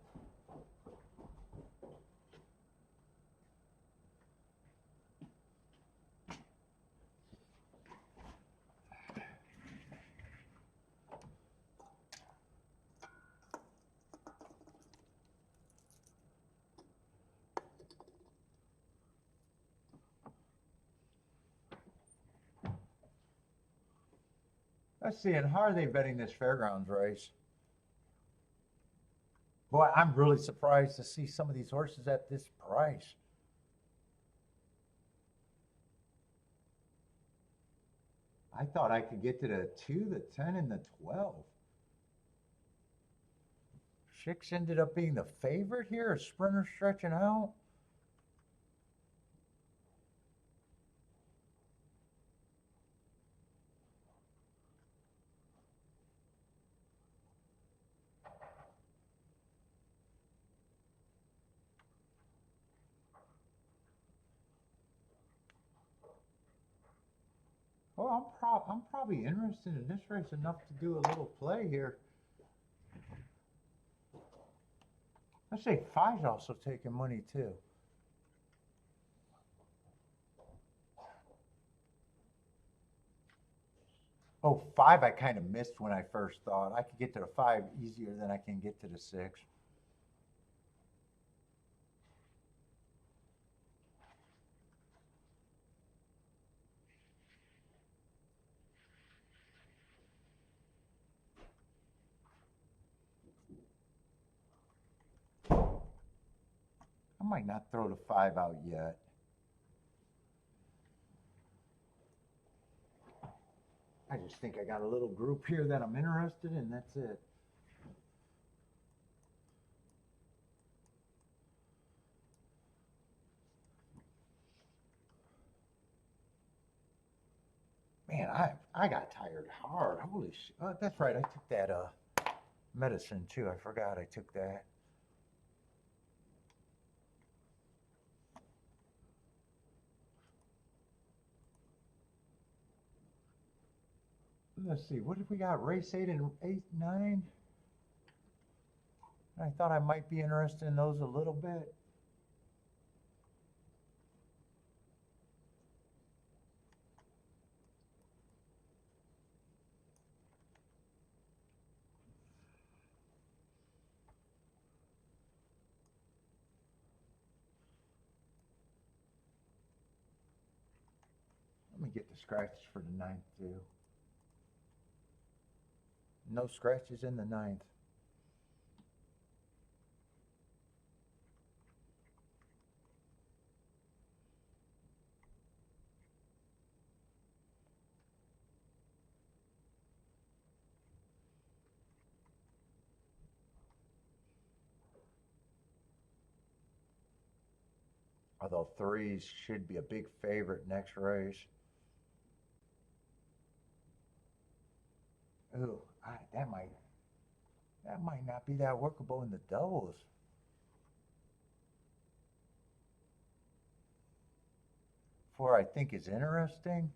Let's see, and how are they betting this fairgrounds race? Boy, I'm really surprised to see some of these horses at this price. I thought I could get to the 2, the 10, and the 12. 6 ended up being the favorite here, a sprinter stretching out. Well, I'm probably interested in this race enough to do a little play here. I say 5's also taking money too. Oh, 5 I kind of missed when I first thought. I could get to the 5 easier than I can get to the 6. I might not throw the 5 out yet. I just think I got a little group here that I'm interested in, that's it. Man, I got tired hard. Holy shit. That's right, I took that medicine too. I forgot I took that. Let's see, what have we got? Race 8 and 8, 9. I thought I might be interested in those a little bit. Let me get the scratches for the 9th too. No scratches in the 9th. Although 3s should be a big favorite next race. Ooh, that might not be that workable in the doubles. 4 I think is interesting.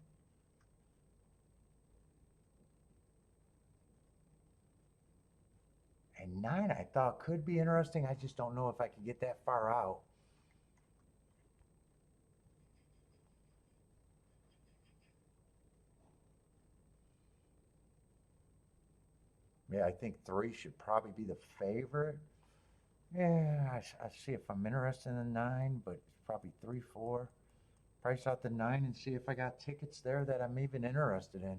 And 9 I thought could be interesting. I just don't know if I could get that far out. Yeah, I think 3 should probably be the favorite. Yeah, I see if I'm interested in the 9, but it's probably 3, 4. Price out the 9 and see if I got tickets there that I'm even interested in.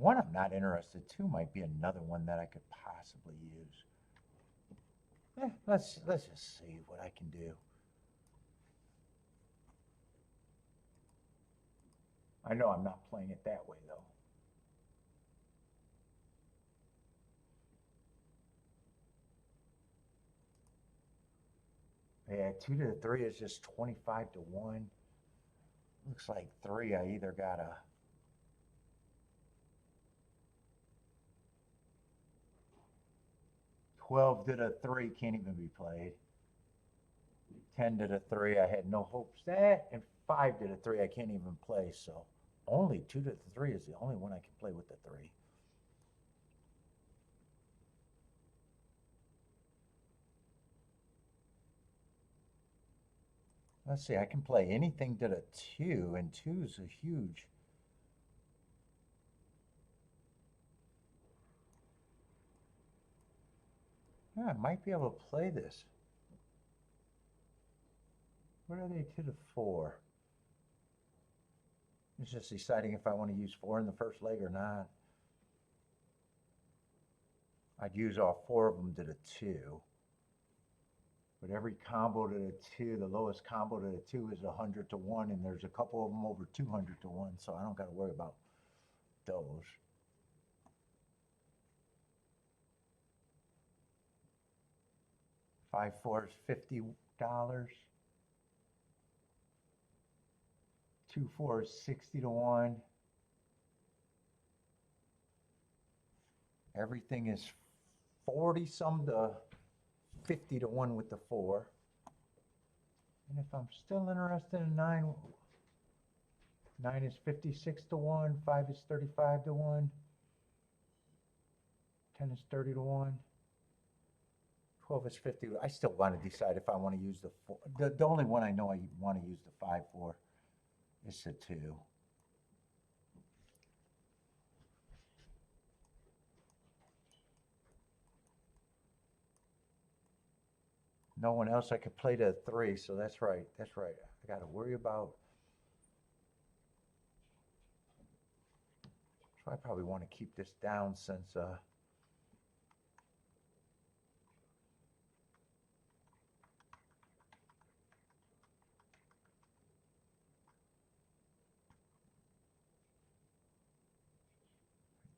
One I'm not interested. 2 might be another one that I could possibly use. Let's just see what I can do. I know I'm not playing it that way though. Yeah, 2 to the 3 is just 25 to 1. Looks like 3 I either got a 12 to the 3 can't even be played. 10 to the 3 I had no hopes that, and 5 to the 3 I can't even play, so only 2 to the 3 is the only one I can play with the 3. Let's see, I can play anything to the 2, and 2's a huge. Yeah, I might be able to play this. What are they to the 4? It's just deciding if I want to use 4 in the first leg or not. I'd use all 4 of them to the 2. But every combo to the 2, the lowest combo to the 2 is 100 to 1, and there's a couple of them over 200 to 1, so I don't got to worry about those. 5-4 is $50. 2-4 is 60 to 1. Everything is 40 some to 50 to 1 with the 4. And if I'm still interested in 9, 9 is 56 to 1, 5 is 35 to 1, 10 is 30 to 1, 12 is 50. I still want to decide if I want to use the 4. The only one I know I want to use the 5 for is the 2. No one else I could play to 3, so that's right. That's right. I got to worry about. So I probably want to keep this down since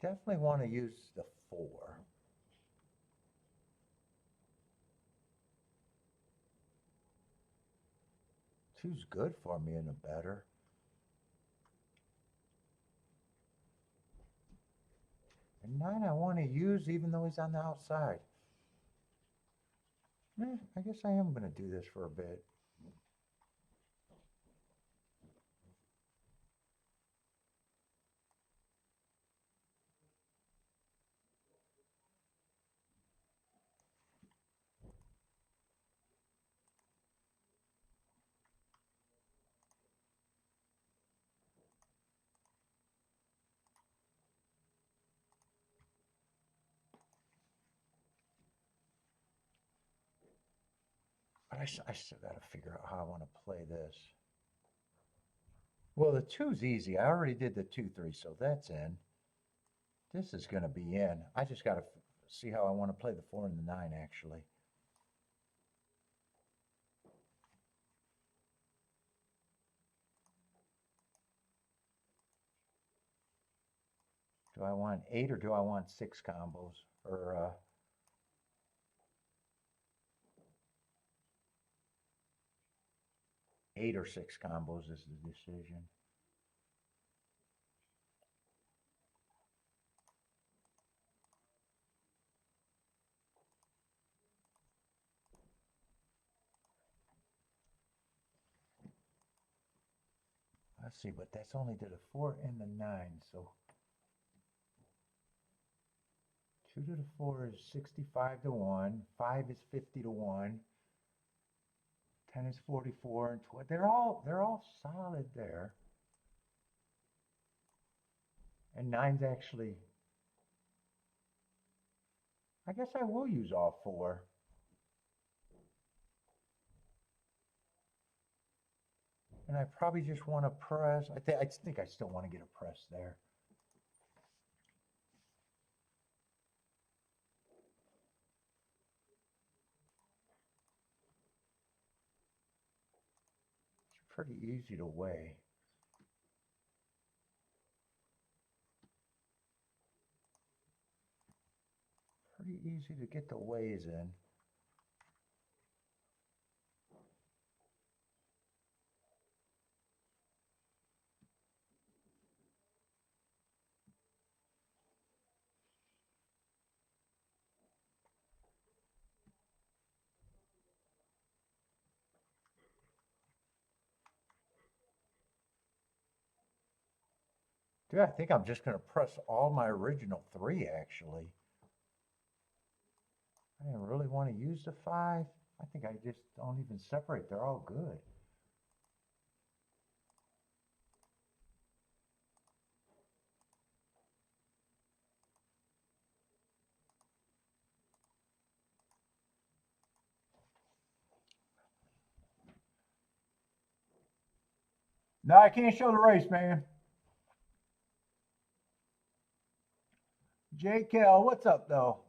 definitely want to use the 4. Two's good for me in a bettor. And 9 I want to use even though he's on the outside. I guess I am going to do this for a bit. But I still got to figure out how I want to play this. Well, the 2's easy. I already did the 2-3, so that's in. This is going to be in. I just got to see how I want to play the 4 and the 9, actually. Do I want 8 or do I want 6 combos? Or 8 or 6 combos is the decision. Let's see, but that's only to the 4 and the 9, so 2 to the 4 is 65 to 1, 5 is 50 to 1, 10 is 44, and 12. They're all solid there. And 9's actually, I guess I will use all 4. And I probably just want to press. I think I still want to get a press there. It's pretty easy to weigh. Pretty easy to get the weighs in. Dude, I think I'm just going to press all my original 3, actually. I didn't really want to use the 5. I think I just don't even separate. They're all good. No, I can't show the race, man. JKL, what's up, though?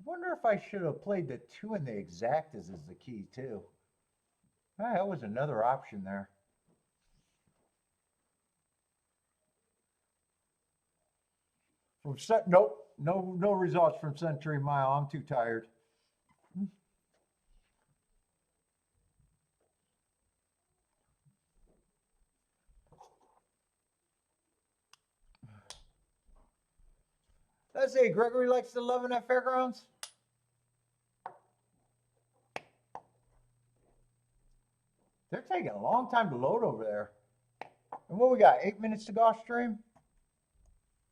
Wonder if I should have played the 2 and the exactas as the key too. Ah, that was another option there. From set, nope, no results from Century Mile. I'm too tired. Let's see, Gregory likes the 11 at Fairgrounds. They're taking a long time to load over there. And what we got, 8 minutes to Gulfstream?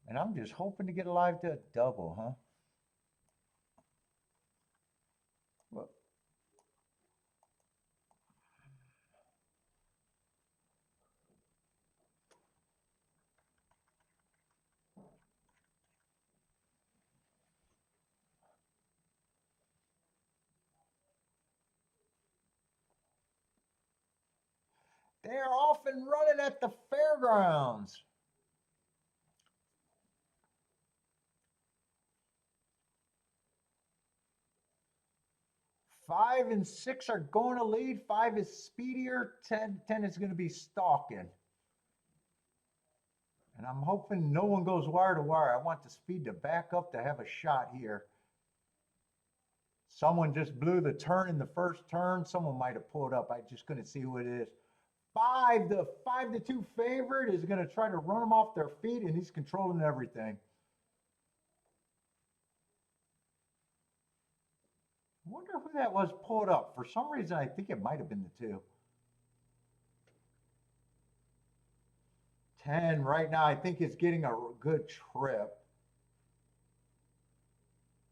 And I'm just hoping to get alive to a double, huh? Well, they're off and running at the Fairgrounds. Five and six are going to lead. 5 is speedier. 10 is going to be stalking. And I'm hoping no one goes wire to wire. I want the speed to back up to have a shot here. Someone just blew the turn in the first turn. Someone might have pulled up. I just couldn't see who it is. 5 to 2 favorite is going to try to run them off their feet, and he's controlling everything. I wonder who that was pulled up. For some reason, I think it might have been the 2. 10 right now, I think is getting a good trip.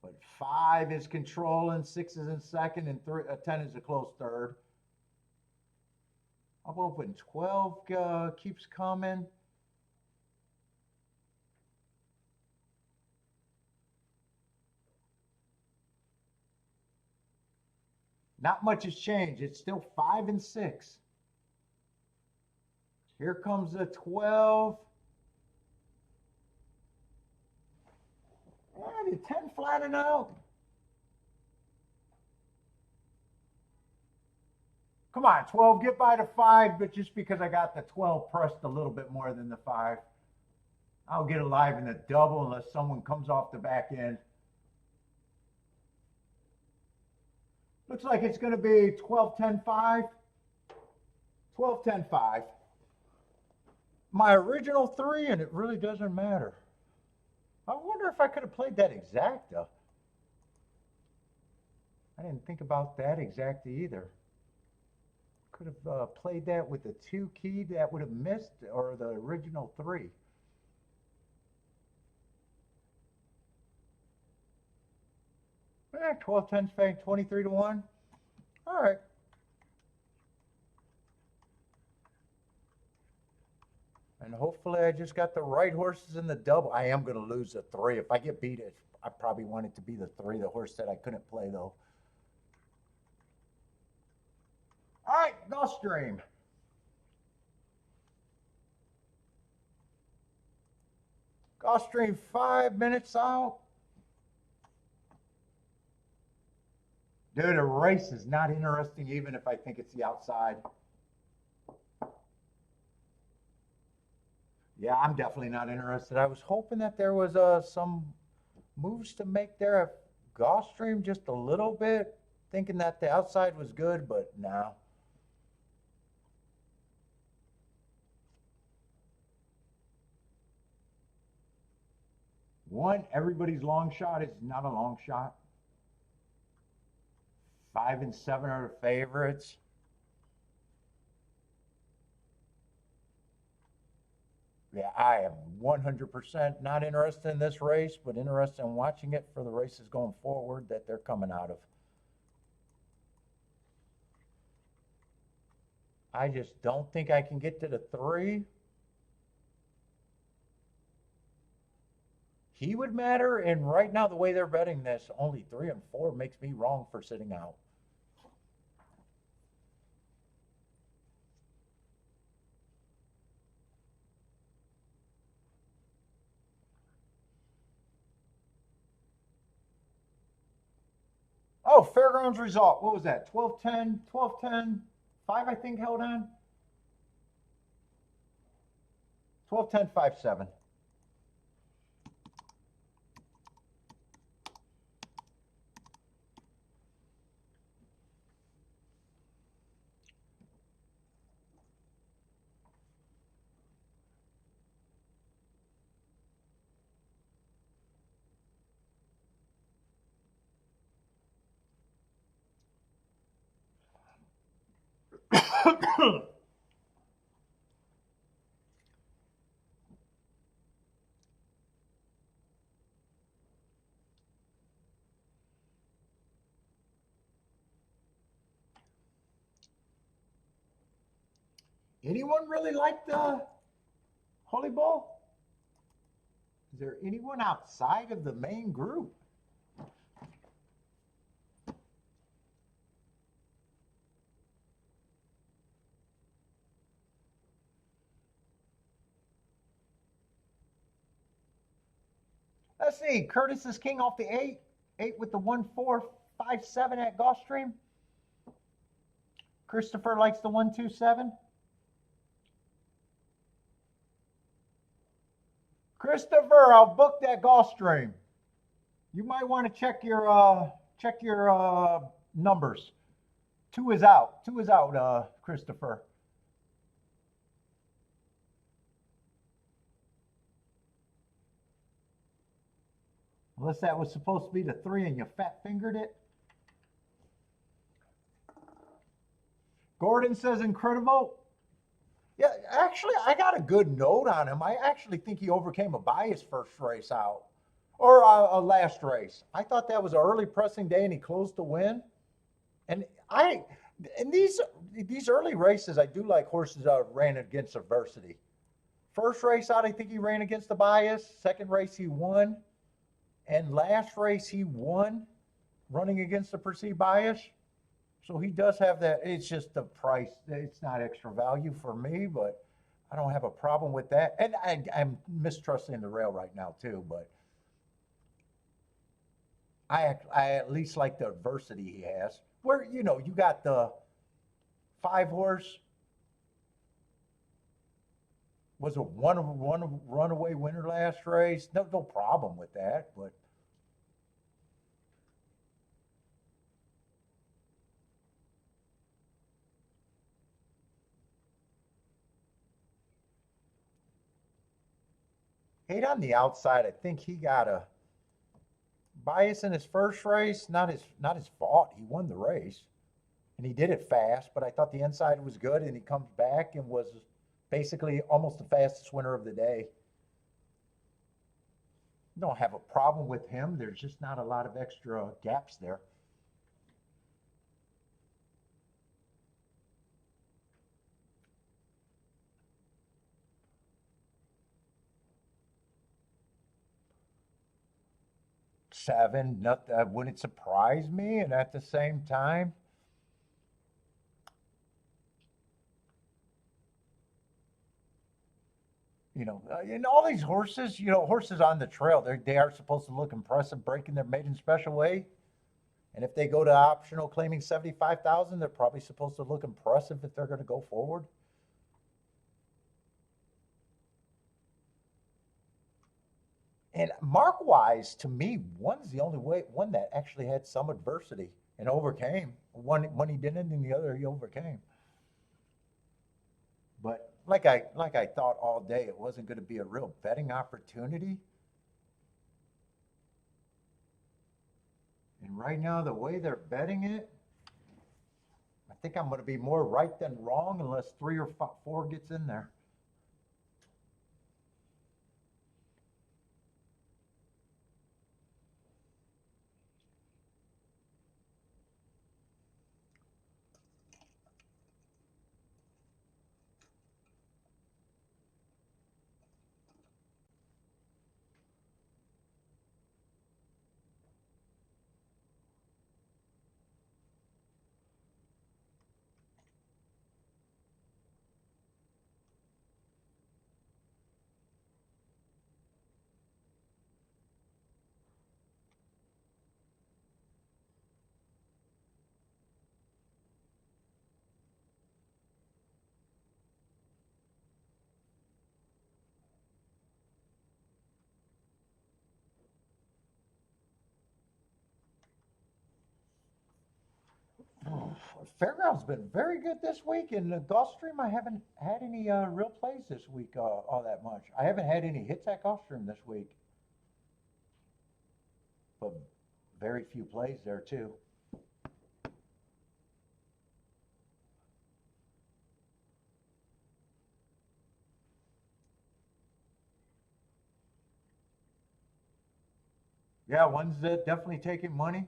But 5 is controlling, 6 is in second, and 10 is a close third. I'm hoping 12 keeps coming. Not much has changed. It's still 5 and 6. Here comes the 12. Yeah, the 10 flattened out. Come on, 12, get by the 5, but just because I got the 12 pressed a little bit more than the 5. I'll get alive in the double unless someone comes off the back end. Looks like it's going to be 12, 10, 5. 12, 10, 5. My original 3, and it really doesn't matter. I wonder if I could have played that exacta. I didn't think about that exacta either. Could have played that with the 2 key that would have missed, or the original 3. Eh, 12, 10, 23 to 1. All right. And hopefully I just got the right horses in the double. I am going to lose the 3. If I get beat, I probably want it to be the 3, the horse that I couldn't play, though. All right, Gulfstream. Gulfstream 5 minutes out. Dude, a race is not interesting even if I think it's the outside. Yeah, I'm definitely not interested. I was hoping that there was some moves to make there at Gulfstream just a little bit, thinking that the outside was good, but no. One, everybody's long shot is not a long shot. 5 and 7 are the favorites. Yeah, I am 100% not interested in this race, but interested in watching it for the races going forward that they're coming out of. I just don't think I can get to the 3. He would matter, and right now the way they're betting this, only 3 and 4 makes me wrong for sitting out. Oh, fairgrounds result. What was that? 12-10, 12-10, 5, I think, held on. 12-10, 5-7. Anyone really like the Holy Bull? Is there anyone outside of the main group? Let's see. Curtis is king off the 8. 8 with the 1-4-5-7 at Gulfstream. Christopher likes the 1-2-7. Christopher, I'll book that Gulfstream. You might want to check your numbers. 2 is out. 2 is out, Christopher. Unless that was supposed to be the 3 and you fat fingered it. Gordon says incredible. Yeah, actually, I got a good note on him. I actually think he overcame a bias first race out, or a last race. I thought that was an early pressing day, and he closed to win. And in these early races, I do like horses that ran against adversity. First race out, I think he ran against the bias. Second race, he won, and last race, he won, running against the perceived bias. So he does have that. It's just the price. It's not extra value for me, but I don't have a problem with that. And I'm mistrusting the rail right now too, but I at least like the adversity he has. Where, you got the 5 horse was a one runaway winner last race. No problem with that, but Eight on the outside, I think he got a bias in his first race. Not his fault. He won the race, and he did it fast. But I thought the inside was good, and he comes back and was basically almost the fastest winner of the day. Don't have a problem with him. There's just not a lot of extra gaps there. Seven, that wouldn't surprise me. And at the same time, and all these horses, horses on the trail, they are supposed to look impressive breaking their maiden special weight. And if they go to optional claiming 75,000, they're probably supposed to look impressive if they're going to go forward. And mark wise, to me, one's the only one that actually had some adversity and overcame. One he didn't, and the other he overcame. But like I thought all day, it wasn't going to be a real betting opportunity. And right now, the way they're betting it, I think I'm going to be more right than wrong unless 3 or 4 gets in there. Fairground's been very good this week. In the Gulfstream, I haven't had any real plays this week all that much. I haven't had any hits at Gulfstream this week, but very few plays there too. Yeah, one's definitely taking money.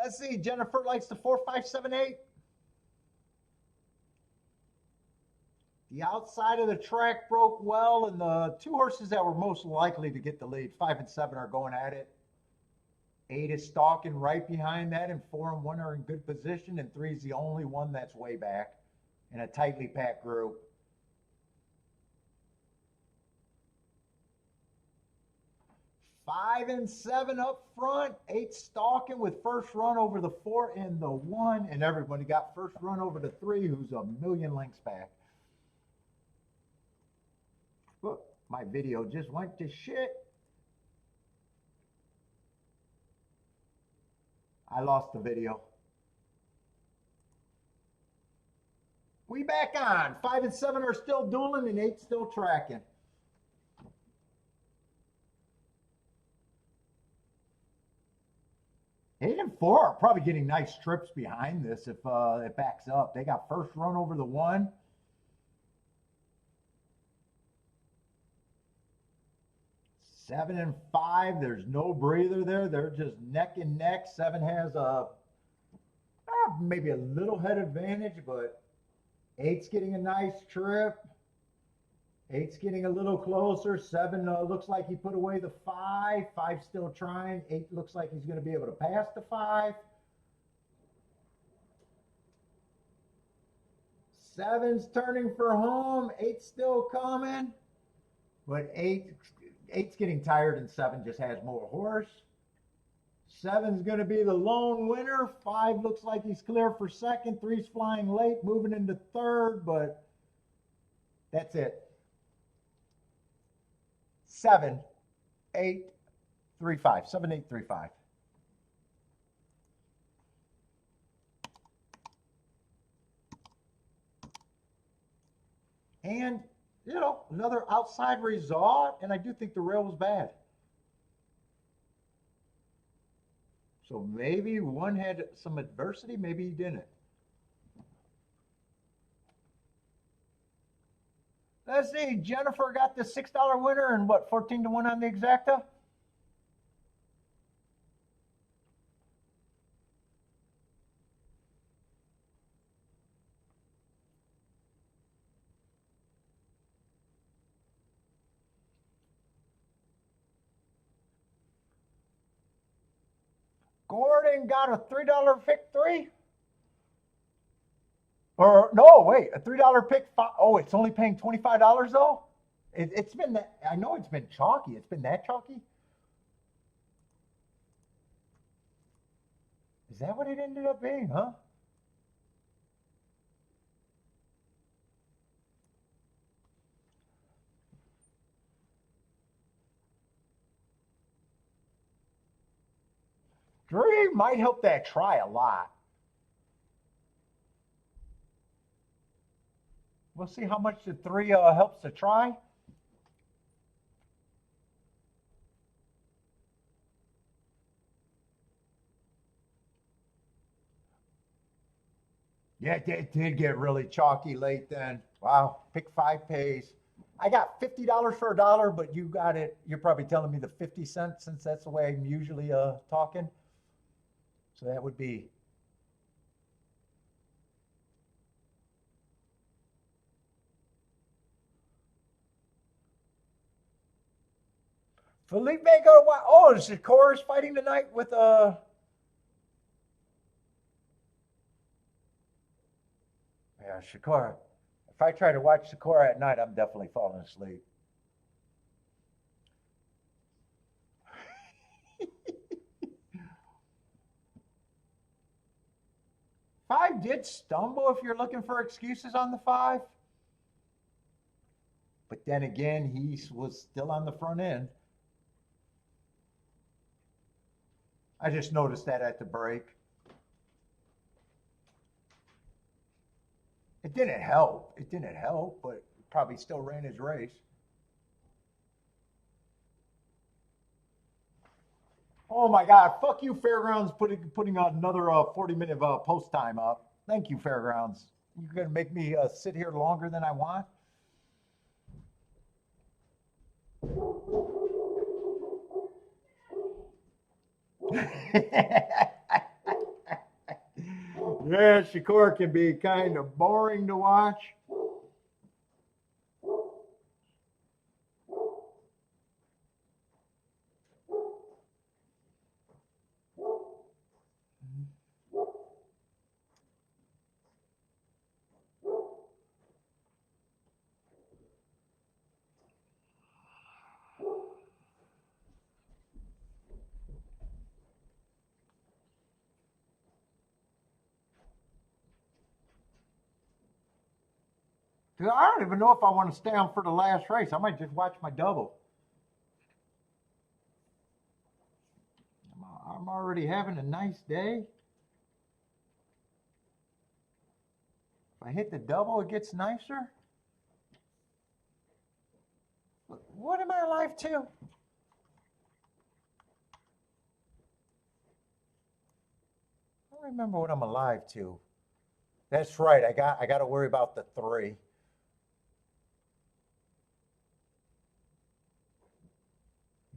Let's see. Jennifer likes the 4, 5, 7, 8. The outside of the track broke well, and the two horses that were most likely to get the lead, 5 and 7, are going at it. 8 is stalking right behind that, and 4 and 1 are in good position, and 3 is the only one that's way back in a tightly packed group. 5 and 7 up front, 8 stalking with first run over the 4 and the 1, and everybody got first run over the 3, who's a million lengths back. Look, my video just went to shit. I lost the video. We back on. 5 and 7 are still dueling, and 8 still tracking. 8 and 4 are probably getting nice strips behind this if it backs up. They got first run over the 1. 7 and 5, there's no breather there. They're just neck and neck. 7 has maybe a little head advantage, but 8's getting a nice trip. 8's getting a little closer. 7 looks like he put away the 5. 5's still trying. 8 looks like he's going to be able to pass the 5. 7's turning for home. 8's still coming. But 8's getting tired, and 7 just has more horse. 7's going to be the lone winner. 5 looks like he's clear for second. 3's flying late, moving into third, but that's it. 7, 8, 3, 5. 7, 8, 3, 5. And, you know, another outside result, and I do think the rail was bad. So maybe one had some adversity, maybe he didn't. Let's see, Jennifer got the $6 winner and what, 14 to 1 on the exacta? Gordon got a $3 victory. Or no, wait, a $3 pick. Oh, it's only paying $25 though. It's been that. I know it's been chalky. It's been that chalky. Is that what it ended up being, huh? Dream might help that try a lot. We'll see how much the 3 helps the try. Yeah, it did get really chalky late then. Wow, pick 5 pays. I got $50 for $1, but you got it. You're probably telling me the 50 cents since that's the way I'm usually talking. So that would be. Felipe go to what? Oh, Shakur is fighting tonight with yeah, Shakur. If I try to watch Shakur at night, I'm definitely falling asleep. 5 did stumble if you're looking for excuses on the 5. But then again, he was still on the front end. I just noticed that at the break. It didn't help. It didn't help, but probably still ran his race. Oh my God! Fuck you, Fairgrounds, putting another 40-minute post time up. Thank you, Fairgrounds. You're gonna make me sit here longer than I want. Yeah, Shakur can be kind of boring to watch. Dude, I don't even know if I want to stay on for the last race. I might just watch my double. I'm already having a nice day. If I hit the double, it gets nicer. What am I alive to? I don't remember what I'm alive to. That's right. I got to worry about the 3.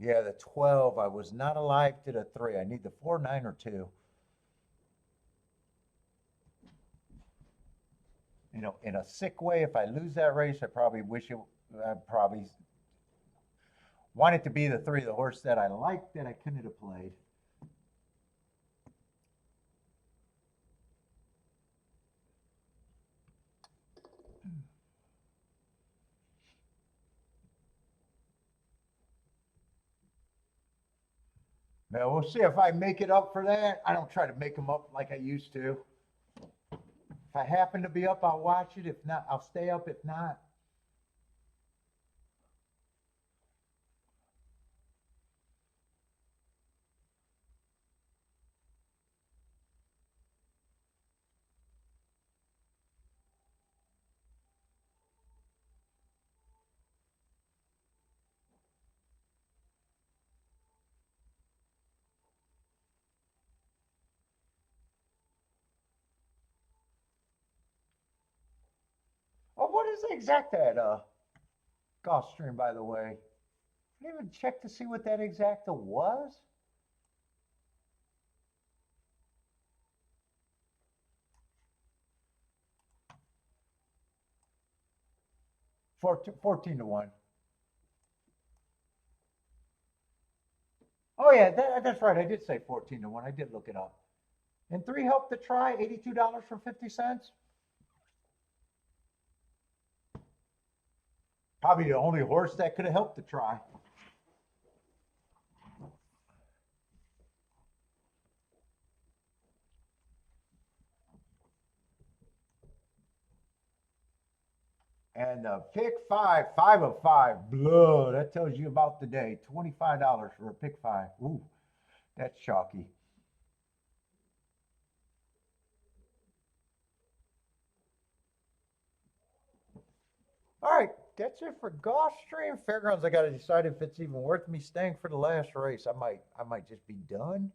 Yeah, the 12. I was not alive to the 3. I need the 4, 9, or 2. You know, in a sick way, if I lose that race, I probably want it to be the 3, the horse that I liked that I couldn't have played. Now, we'll see if I make it up for that. I don't try to make them up like I used to. If I happen to be up, I'll watch it. If not, I'll stay up. If not, oh, what is the exact at Gulfstream, by the way? I didn't even check to see what that exacta was. Fourteen to 1. Oh, yeah, that's right. I did say 14 to 1. I did look it up. And 3 help to try, $82.50. Probably the only horse that could have helped to try. And pick 5, 5 of 5. Blood. That tells you about the day. $25 for a pick 5. Ooh, that's chalky. All right, that's it for Gulfstream Fairgrounds. I got to decide if it's even worth me staying for the last race. I might just be done.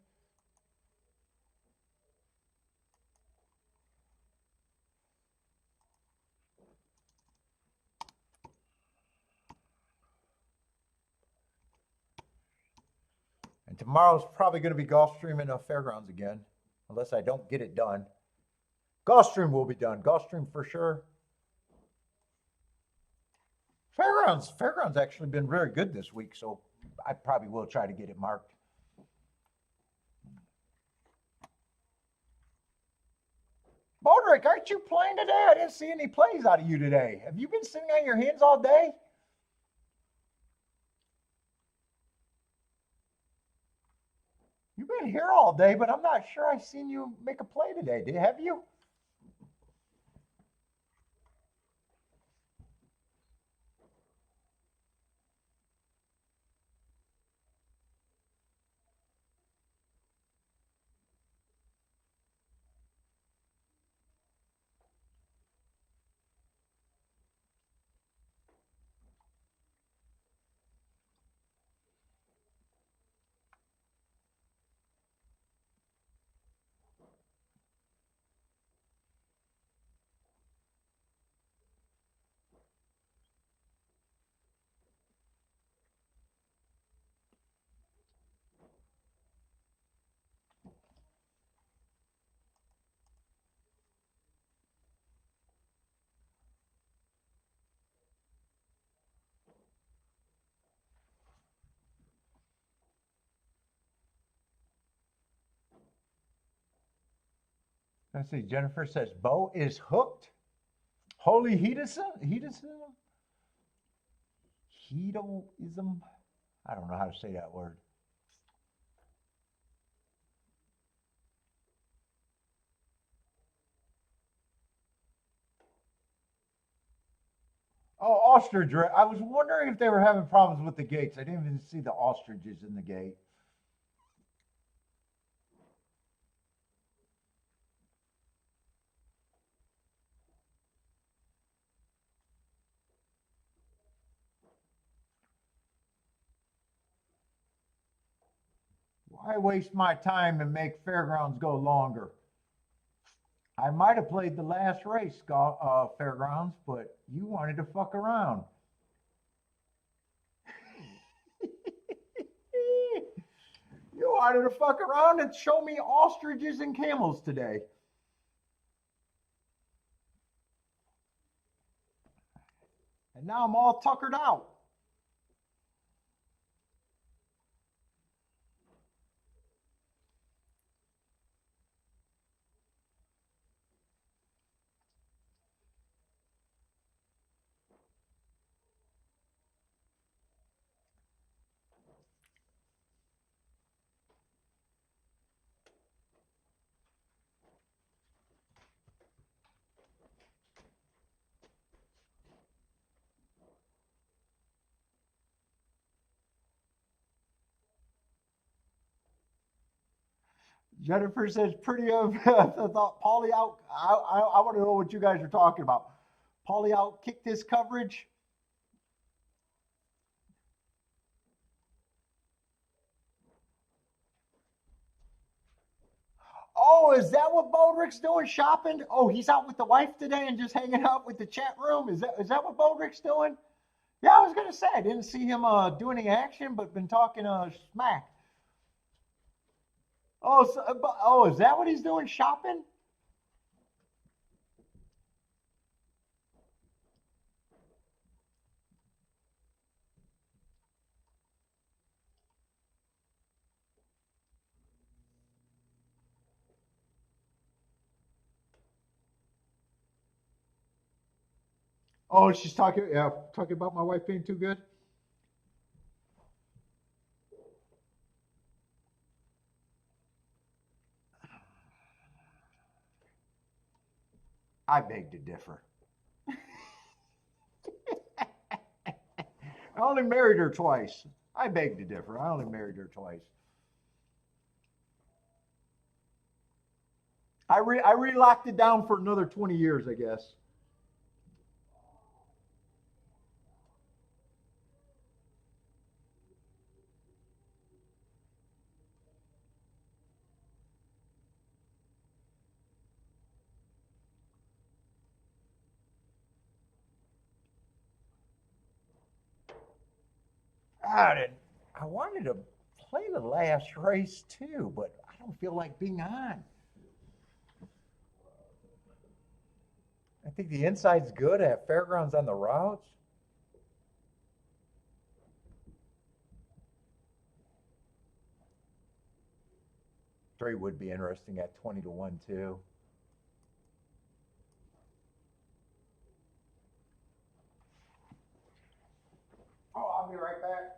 And tomorrow's probably going to be Gulfstream and Fairgrounds again, unless I don't get it done. Gulfstream will be done. Gulfstream for sure. Fairgrounds actually been very good this week, so I probably will try to get it marked. Bodrick, aren't you playing today? I didn't see any plays out of you today. Have you been sitting on your hands all day? You've been here all day, but I'm not sure I've seen you make a play today. Have you? Let's see. Jennifer says Bo is hooked. Holy hedonism? Hedoism? I don't know how to say that word. Oh, ostrich. I was wondering if they were having problems with the gates. I didn't even see the ostriches in the gate. Why waste my time and make fairgrounds go longer? I might have played the last race, fairgrounds, but you wanted to fuck around. You wanted to fuck around and show me ostriches and camels today. And now I'm all tuckered out. Jennifer says, pretty of I thought Paulie out. I want to know what you guys are talking about. Paulie out kicked his coverage. Oh, is that what Bodrick's doing? Shopping? Oh, he's out with the wife today and just hanging out with the chat room. Is that what Bodrick's doing? Yeah, I was gonna say I didn't see him do any action, but been talking smack. Oh, is that what he's doing? Shopping? Oh, she's talking. Yeah, talking about my wife being too good. I beg to differ. I only married her twice. I beg to differ. I only married her twice. I re-locked it down for another 20 years, I guess. I didn't. I wanted to play the last race too, but I don't feel like being on. I think the inside's good at fairgrounds on the routes. 3 would be interesting at 20 to 1 too. Oh, I'll be right back.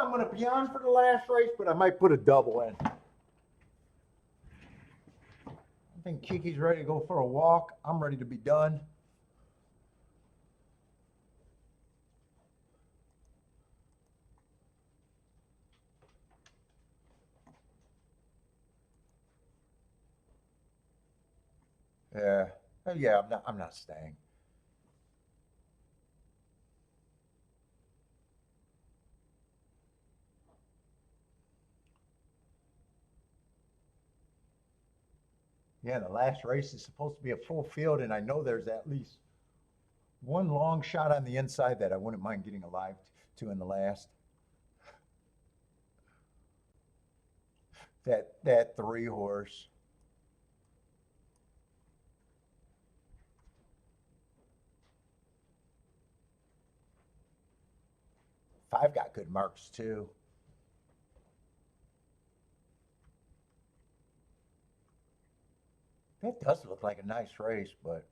I'm going to be on for the last race, but I might put a double in. I think Kiki's ready to go for a walk. I'm ready to be done. Yeah. Oh, yeah, I'm not staying. Yeah, the last race is supposed to be a full field, and I know there's at least one long shot on the inside that I wouldn't mind getting alive to in the last. That 3 horse. 5 got good marks too. That does look like a nice race, but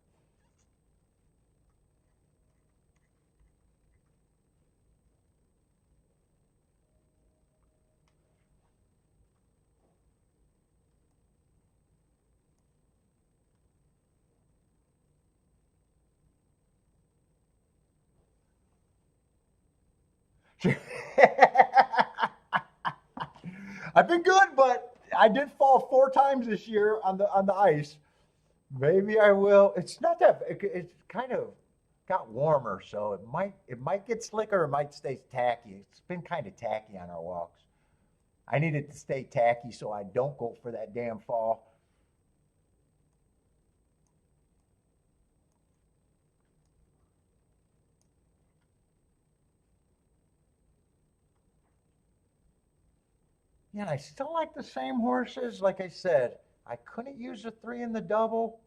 I've been good, but I did fall 4 times this year on the ice. Maybe I will. It's not that. It's kind of got warmer, so it might get slicker. It might stay tacky. It's been kind of tacky on our walks. I need it to stay tacky so I don't go for that damn fall. Yeah, I still like the same horses. Like I said, I couldn't use the 3 in the double.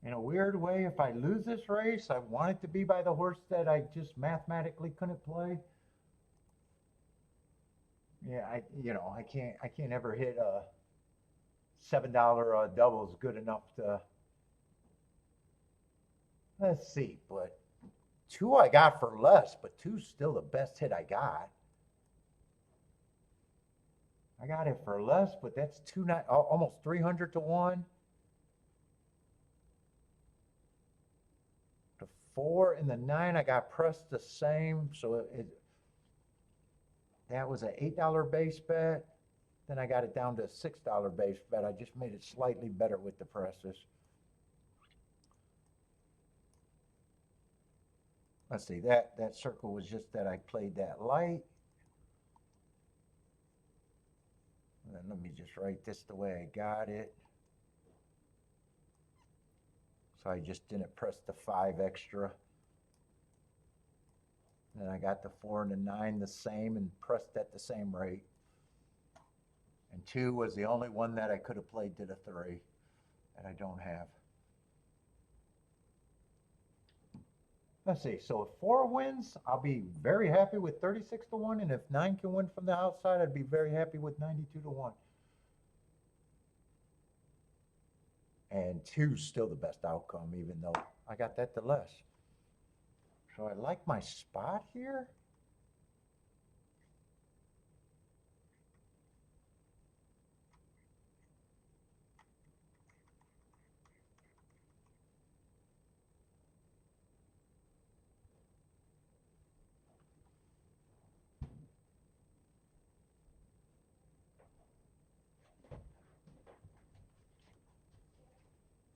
In a weird way, if I lose this race, I want it to be by the horse that I just mathematically couldn't play. Yeah, I can't ever hit a $7 doubles good enough to. Let's see, but 2 I got for less, but two's still the best hit I got. I got it for less, but that's almost 300 to 1. The 4 and the 9 I got pressed the same, so that was an $8 base bet. Then I got it down to a $6 base bet. I just made it slightly better with the presses. Let's see, that circle was just that I played that light. And then let me just write this the way I got it. So I just didn't press the 5 extra. Then I got the 4 and the 9 the same and pressed at the same rate. And 2 was the only one that I could have played to the 3 that I don't have. Let's see, so if 4 wins, I'll be very happy with 36 to 1. And if 9 can win from the outside, I'd be very happy with 92 to 1. And 2's still the best outcome, even though I got that to less. So I like my spot here.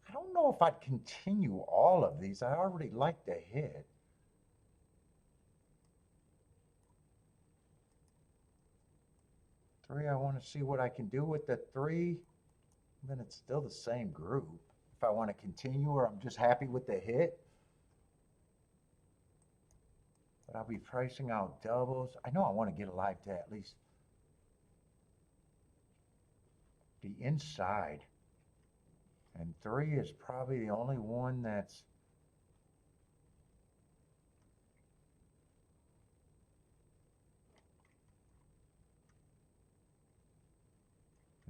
I don't know if I'd continue all of these. I already like the hit. Three, I want to see what I can do with the 3. Then it's still the same group. If I want to continue or I'm just happy with the hit. But I'll be pricing out doubles. I know I want to get alive to at least the inside. And 3 is probably the only one that's.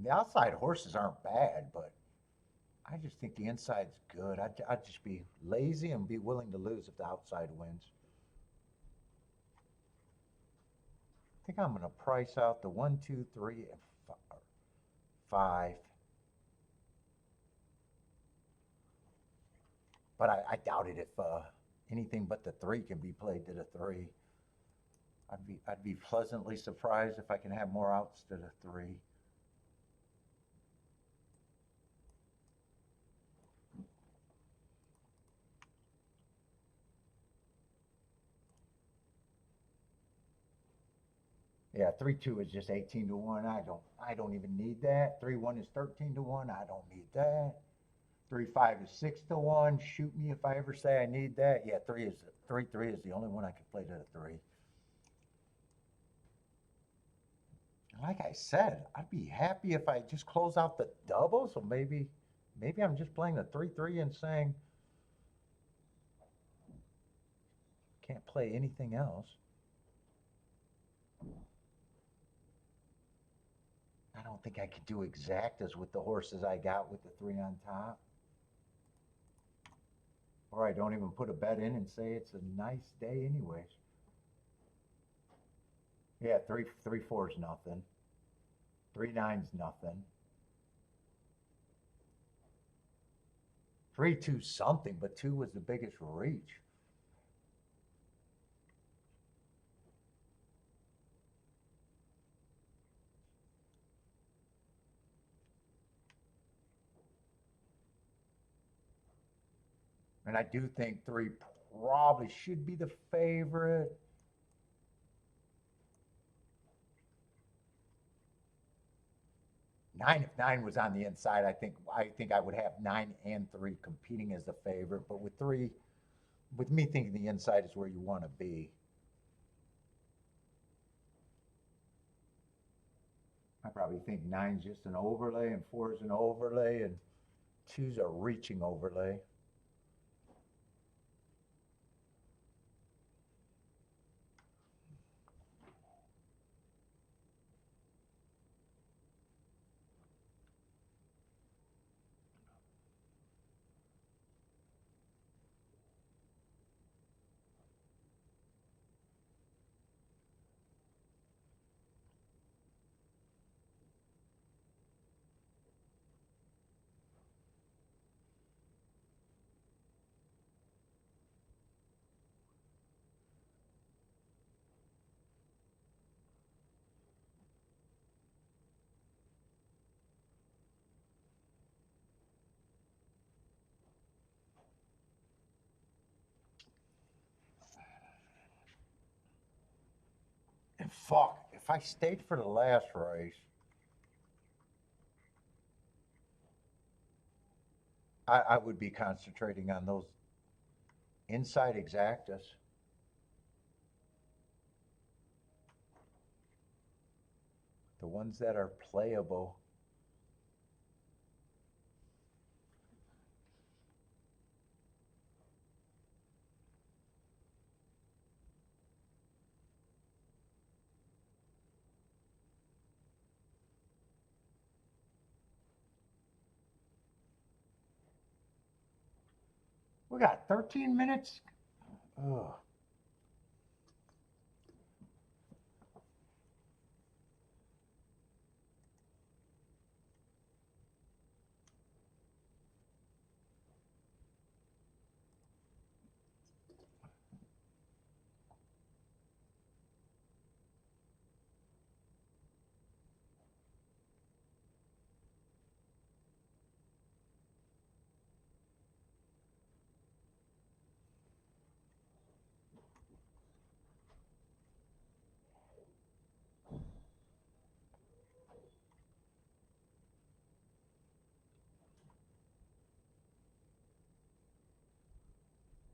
The outside horses aren't bad, but I just think the inside's good. I'd just be lazy and be willing to lose if the outside wins. think I'm going to price out the 1, 2, 3, and 5. But I doubt it if anything but the 3 can be played to the 3. I'd be pleasantly surprised if I can have more outs to the 3. Yeah, 3-2 is just 18 to 1. I don't even need that. 3-1 is 13 to 1. I don't need that. 3-5 is 6 to 1. Shoot me if I ever say I need that. Yeah, 3 is 3 is the only one I can play to the 3. Like I said, I'd be happy if I just close out the double. So maybe I'm just playing the 3-3 and saying can't play anything else. I don't think I could do exactas with the horses I got with the 3 on top. Or I don't even put a bet in and say it's a nice day anyways. Yeah, 3-4 is nothing. 3-9's nothing. 3-2 something, but 2 was the biggest reach. And I do think 3 probably should be the favorite. If 9 was on the inside, I think I would have 9 and 3 competing as the favorite. But with 3, with me thinking the inside is where you want to be. I probably think 9's just an overlay and 4 is an overlay and 2's a reaching overlay. And fuck, if I stayed for the last race, I would be concentrating on those inside exactas. The ones that are playable. We got 13 minutes. Ugh.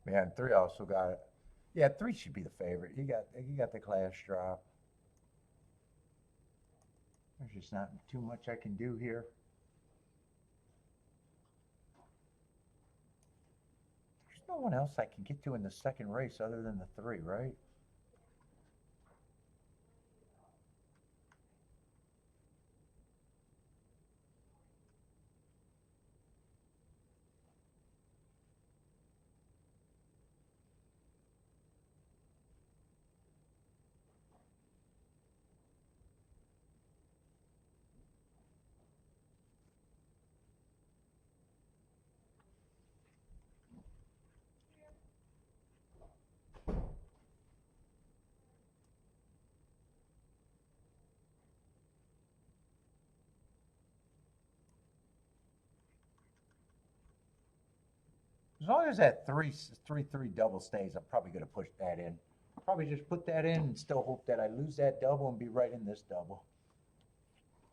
Yeah, and 3 also got it. Yeah, 3 should be the favorite. You got the class drop. There's just not too much I can do here. There's no one else I can get to in the second race other than the 3, right? As long as that 3-3 double stays, I'm probably going to push that in. Probably just put that in and still hope that I lose that double and be right in this double.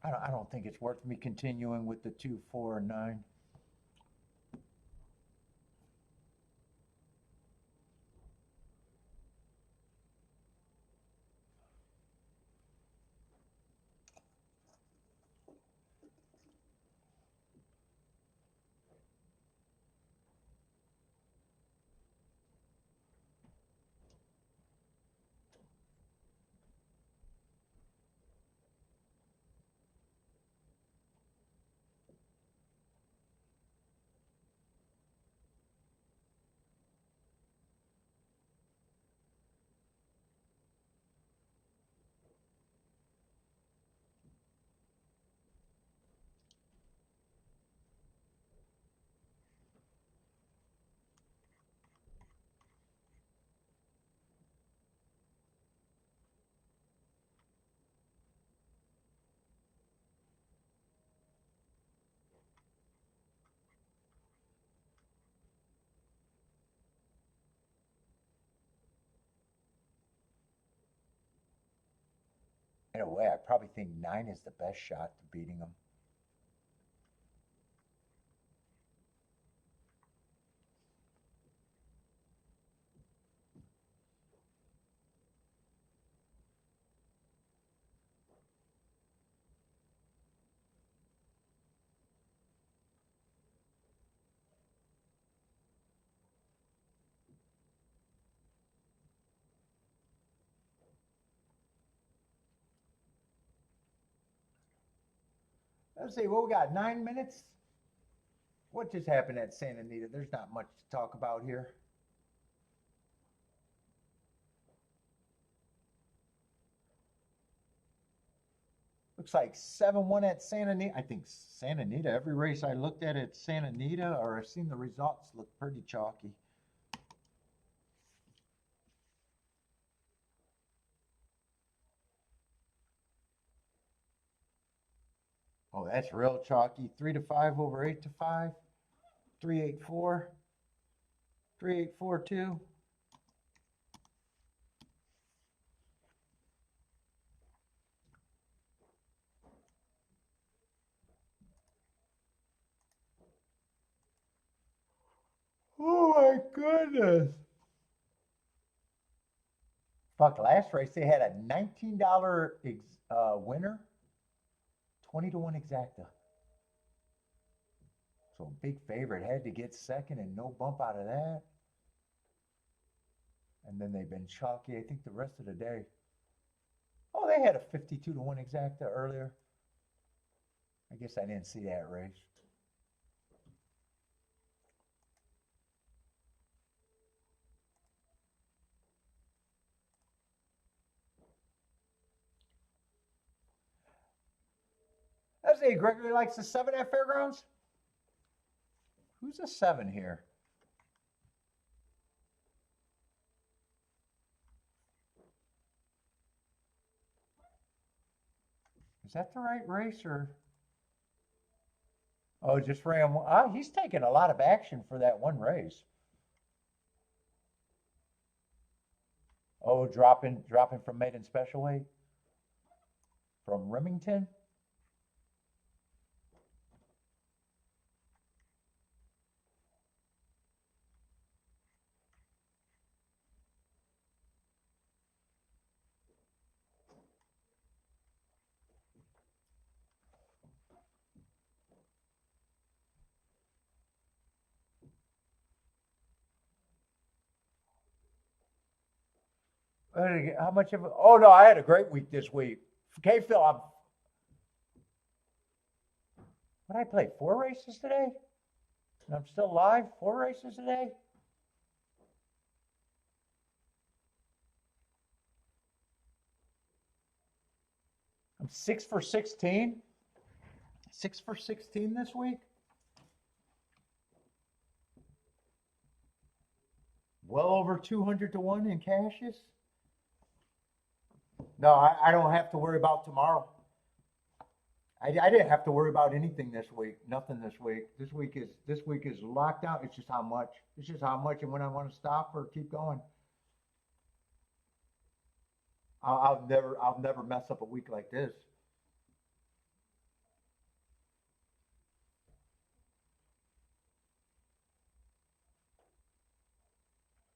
I don't think it's worth me continuing with the 2, 4, and 9. In a way, I probably think 9 is the best shot to beating them. Let's see, what we got, 9 minutes? What just happened at Santa Anita? There's not much to talk about here. Looks like 7-1 at Santa Anita. I think Santa Anita, every race I looked at Santa Anita, or I've seen the results, look pretty chalky. Oh, that's real chalky. 3-5 over 8-5. 3-8-4. 3-8-4-2. Oh my goodness. Fuck, last race they had a $19 winner. 20-1 exacta. So big favorite had to get second and no bump out of that. And then they've been chalky, I think, the rest of the day. Oh, they had a 52-1 exacta earlier. I guess I didn't see that race. Let's see, Gregory likes the 7 at Fairgrounds. Who's a 7 here? Is that the right race or? Oh, just ran. Oh, he's taking a lot of action for that one race. Oh, dropping from maiden special weight from Remington. How much of? Oh no, I had a great week this week. Okay, Phil, what did I play? 4 races today? And I'm still live. 4 races today. I'm 6 for 16. 6 for 16 this week. Well over 200-1 in cashes. No, I don't have to worry about tomorrow. I didn't have to worry about anything this week. Nothing this week. This week is locked out. It's just how much. It's just how much and when I want to stop or keep going. I'll never mess up a week like this.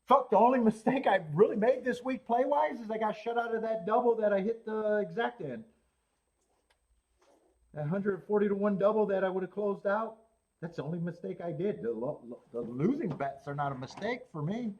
Fuck, the only mistake I really made this week play wise is I got shut out of that double that I hit the exact in. That 140 to 1 double that I would have closed out. That's the only mistake I did. The losing bets are not a mistake for me.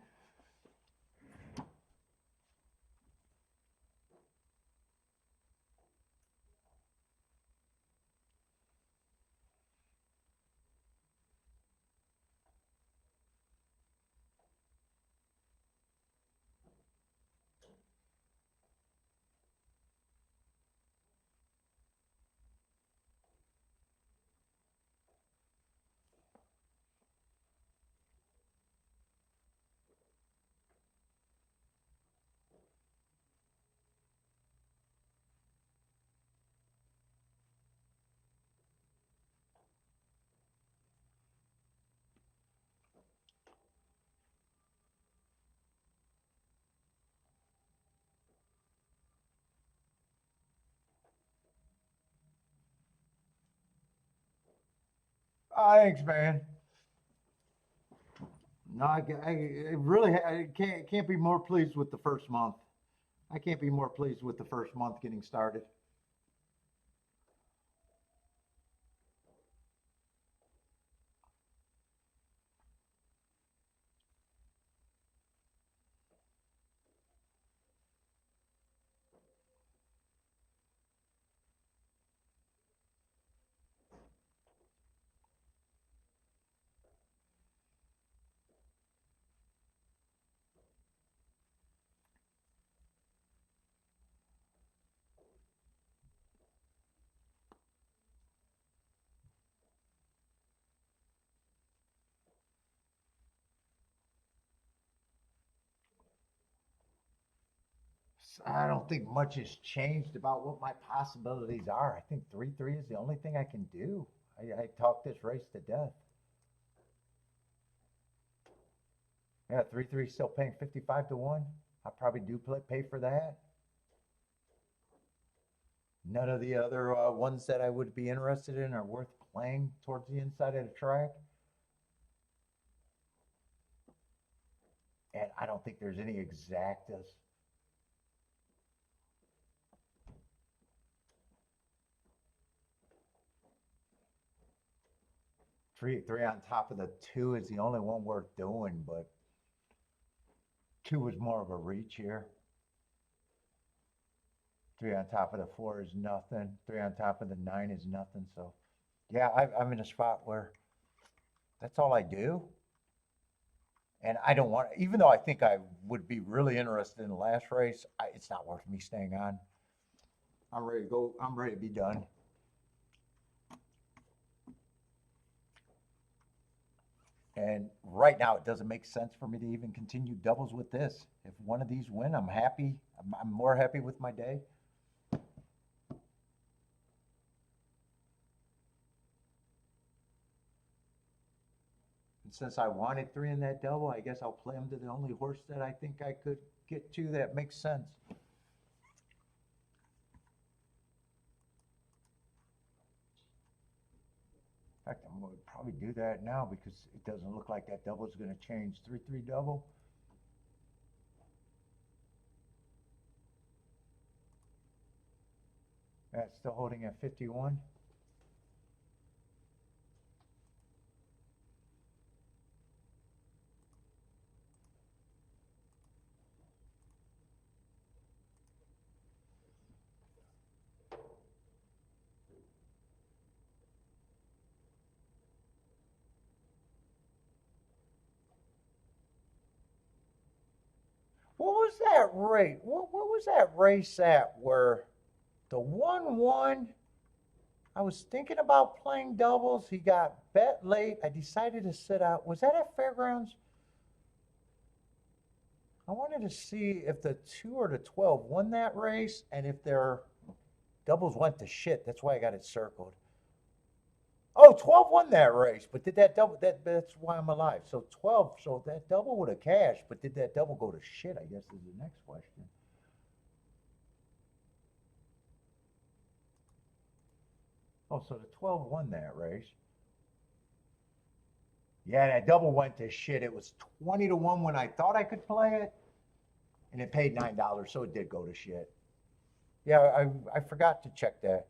Thanks, man. No, I really I can't be more pleased with the first month. I can't be more pleased with the first month getting started. I don't think much has changed about what my possibilities are. I think 3-3 is the only thing I can do. I talked this race to death. Yeah, 3-3 still paying 55 to 1. I probably do pay for that. None of the other ones that I would be interested in are worth playing towards the inside of the track. And I don't think there's any exactas. Three on top of the two is the only one worth doing, but two is more of a reach here. Three on top of the four is nothing. Three on top of the nine is nothing. So, yeah, I'm in a spot where that's all I do. And I don't want, even though I think I would be really interested in the last race, it's not worth me staying on. I'm ready to go. I'm ready to be done. And right now, it doesn't make sense for me to even continue doubles with this. If one of these win, I'm happy. I'm more happy with my day. And since I wanted three in that double, I guess I'll play them to the only horse that I think I could get to that makes sense. In fact, I'm going to probably do that now because it doesn't look like that double is going to change. 3-3 double. That's still holding at 51. What was that rate? What was that race at where the 1-1, I was thinking about playing doubles. He got bet late. I decided to sit out. Was that at Fairgrounds? I wanted to see if the 2 or the 12 won that race and if they're Doubles went to shit. That's why I got it circled. Oh, 12 won that race, but did that double? That's why I'm alive. So 12. So that double would have cashed, but did that double go to shit? I guess is the next question. Oh, so the 12 won that race. Yeah, that double went to shit. It was 20 to 1 when I thought I could play it, and it paid $9, so it did go to shit. Yeah, I forgot to check that.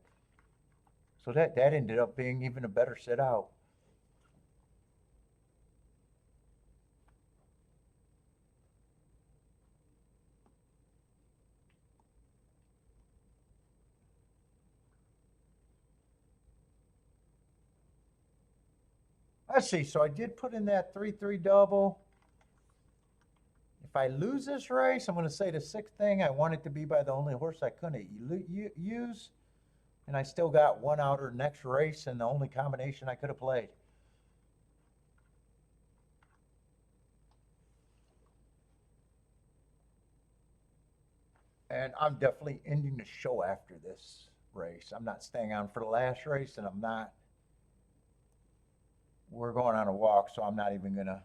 So that ended up being even a better sit out. Let's see. So I did put in that 3-3 double. If I lose this race, I'm going to say the sixth thing. I want it to be by the only horse I couldn't use. And I still got one outer next race and the only combination I could have played. And I'm definitely ending the show after this race. I'm not staying on for the last race, and I'm not. We're going on a walk, so I'm not even going to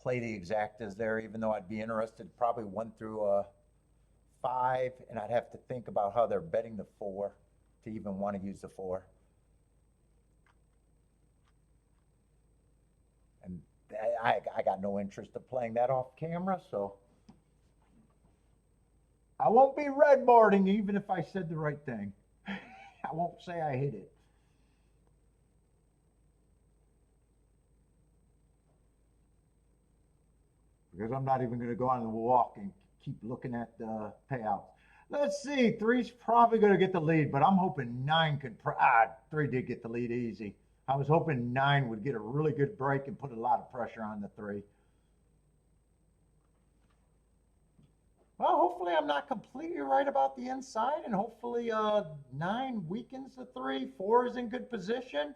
play the exactas there, even though I'd be interested probably 1 through 5, and I'd have to think about how they're betting the 4 to even want to use the 4. And I got no interest in playing that off camera, so I won't be redboarding even if I said the right thing. I won't say I hit it. Because I'm not even going to go on the walk and keep looking at the payouts. Let's see. 3's probably going to get the lead, but I'm hoping 9 could. 3 did get the lead easy. I was hoping 9 would get a really good break and put a lot of pressure on the 3. Well, hopefully I'm not completely right about the inside, and hopefully 9 weakens the 3. 4 is in good position.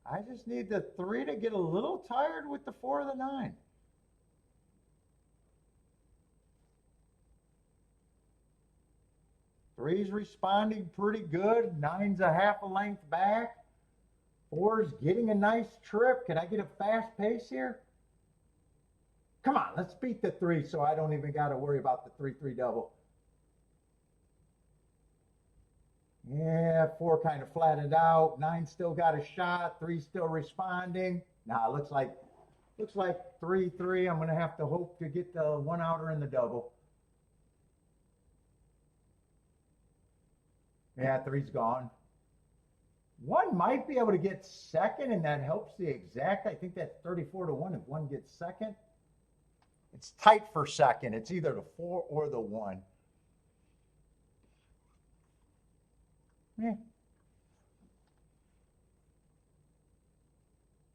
I just need the 3 to get a little tired with the 4 of the 9. Three's responding pretty good. 9's a half a length back. 4's getting a nice trip. Can I get a fast pace here? Come on, let's beat the 3 so I don't even got to worry about the 3-3 double. Yeah, 4 kind of flattened out. 9 still got a shot. 3 still responding. Nah, looks like 3-3. I'm going to have to hope to get the 1 outer in the double. Yeah, 3's gone. 1 might be able to get second, and that helps the exact. I think that's 34 to 1 if 1 gets second. It's tight for second. It's either the 4 or the 1. Yeah.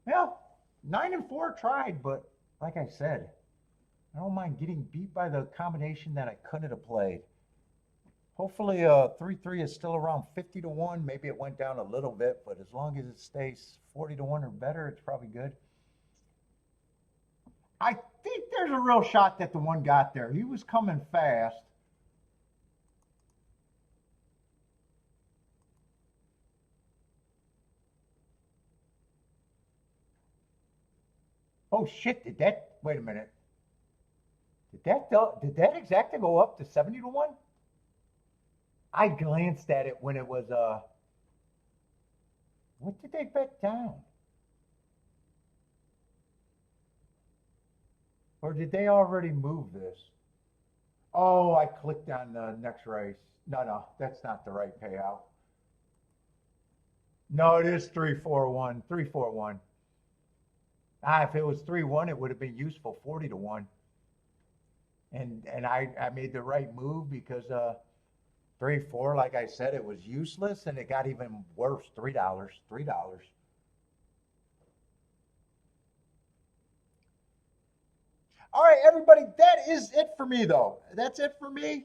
Well, 9 and 4 tried, but like I said, I don't mind getting beat by the combination that I couldn't have played. Hopefully 3-3 is still around 50 to 1. Maybe it went down a little bit, but as long as it stays 40 to 1 or better, it's probably good. I think there's a real shot that the 1 got there. He was coming fast. Oh shit, wait a minute. Did that exacta go up to 70 to 1? I glanced at it when it was what did they bet down? Or did they already move this? Oh, I clicked on the next race. No, that's not the right payout. No, it is 3-4-1. 3-4-1. If it was 3-1, it would have been useful 40 to 1. And I made the right move because 3-4, like I said, it was useless, and it got even worse. $3. $3. All right, everybody, that is it for me, though. That's it for me.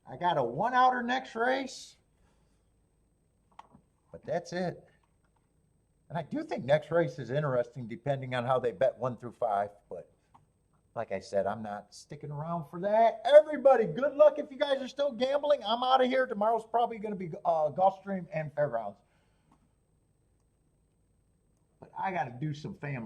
I got a 1 outer next race, but that's it. And I do think next race is interesting depending on how they bet 1 through 5. But like I said, I'm not sticking around for that. Everybody, good luck if you guys are still gambling. I'm out of here. Tomorrow's probably going to be Gulfstream and Fairgrounds. But I got to do some family.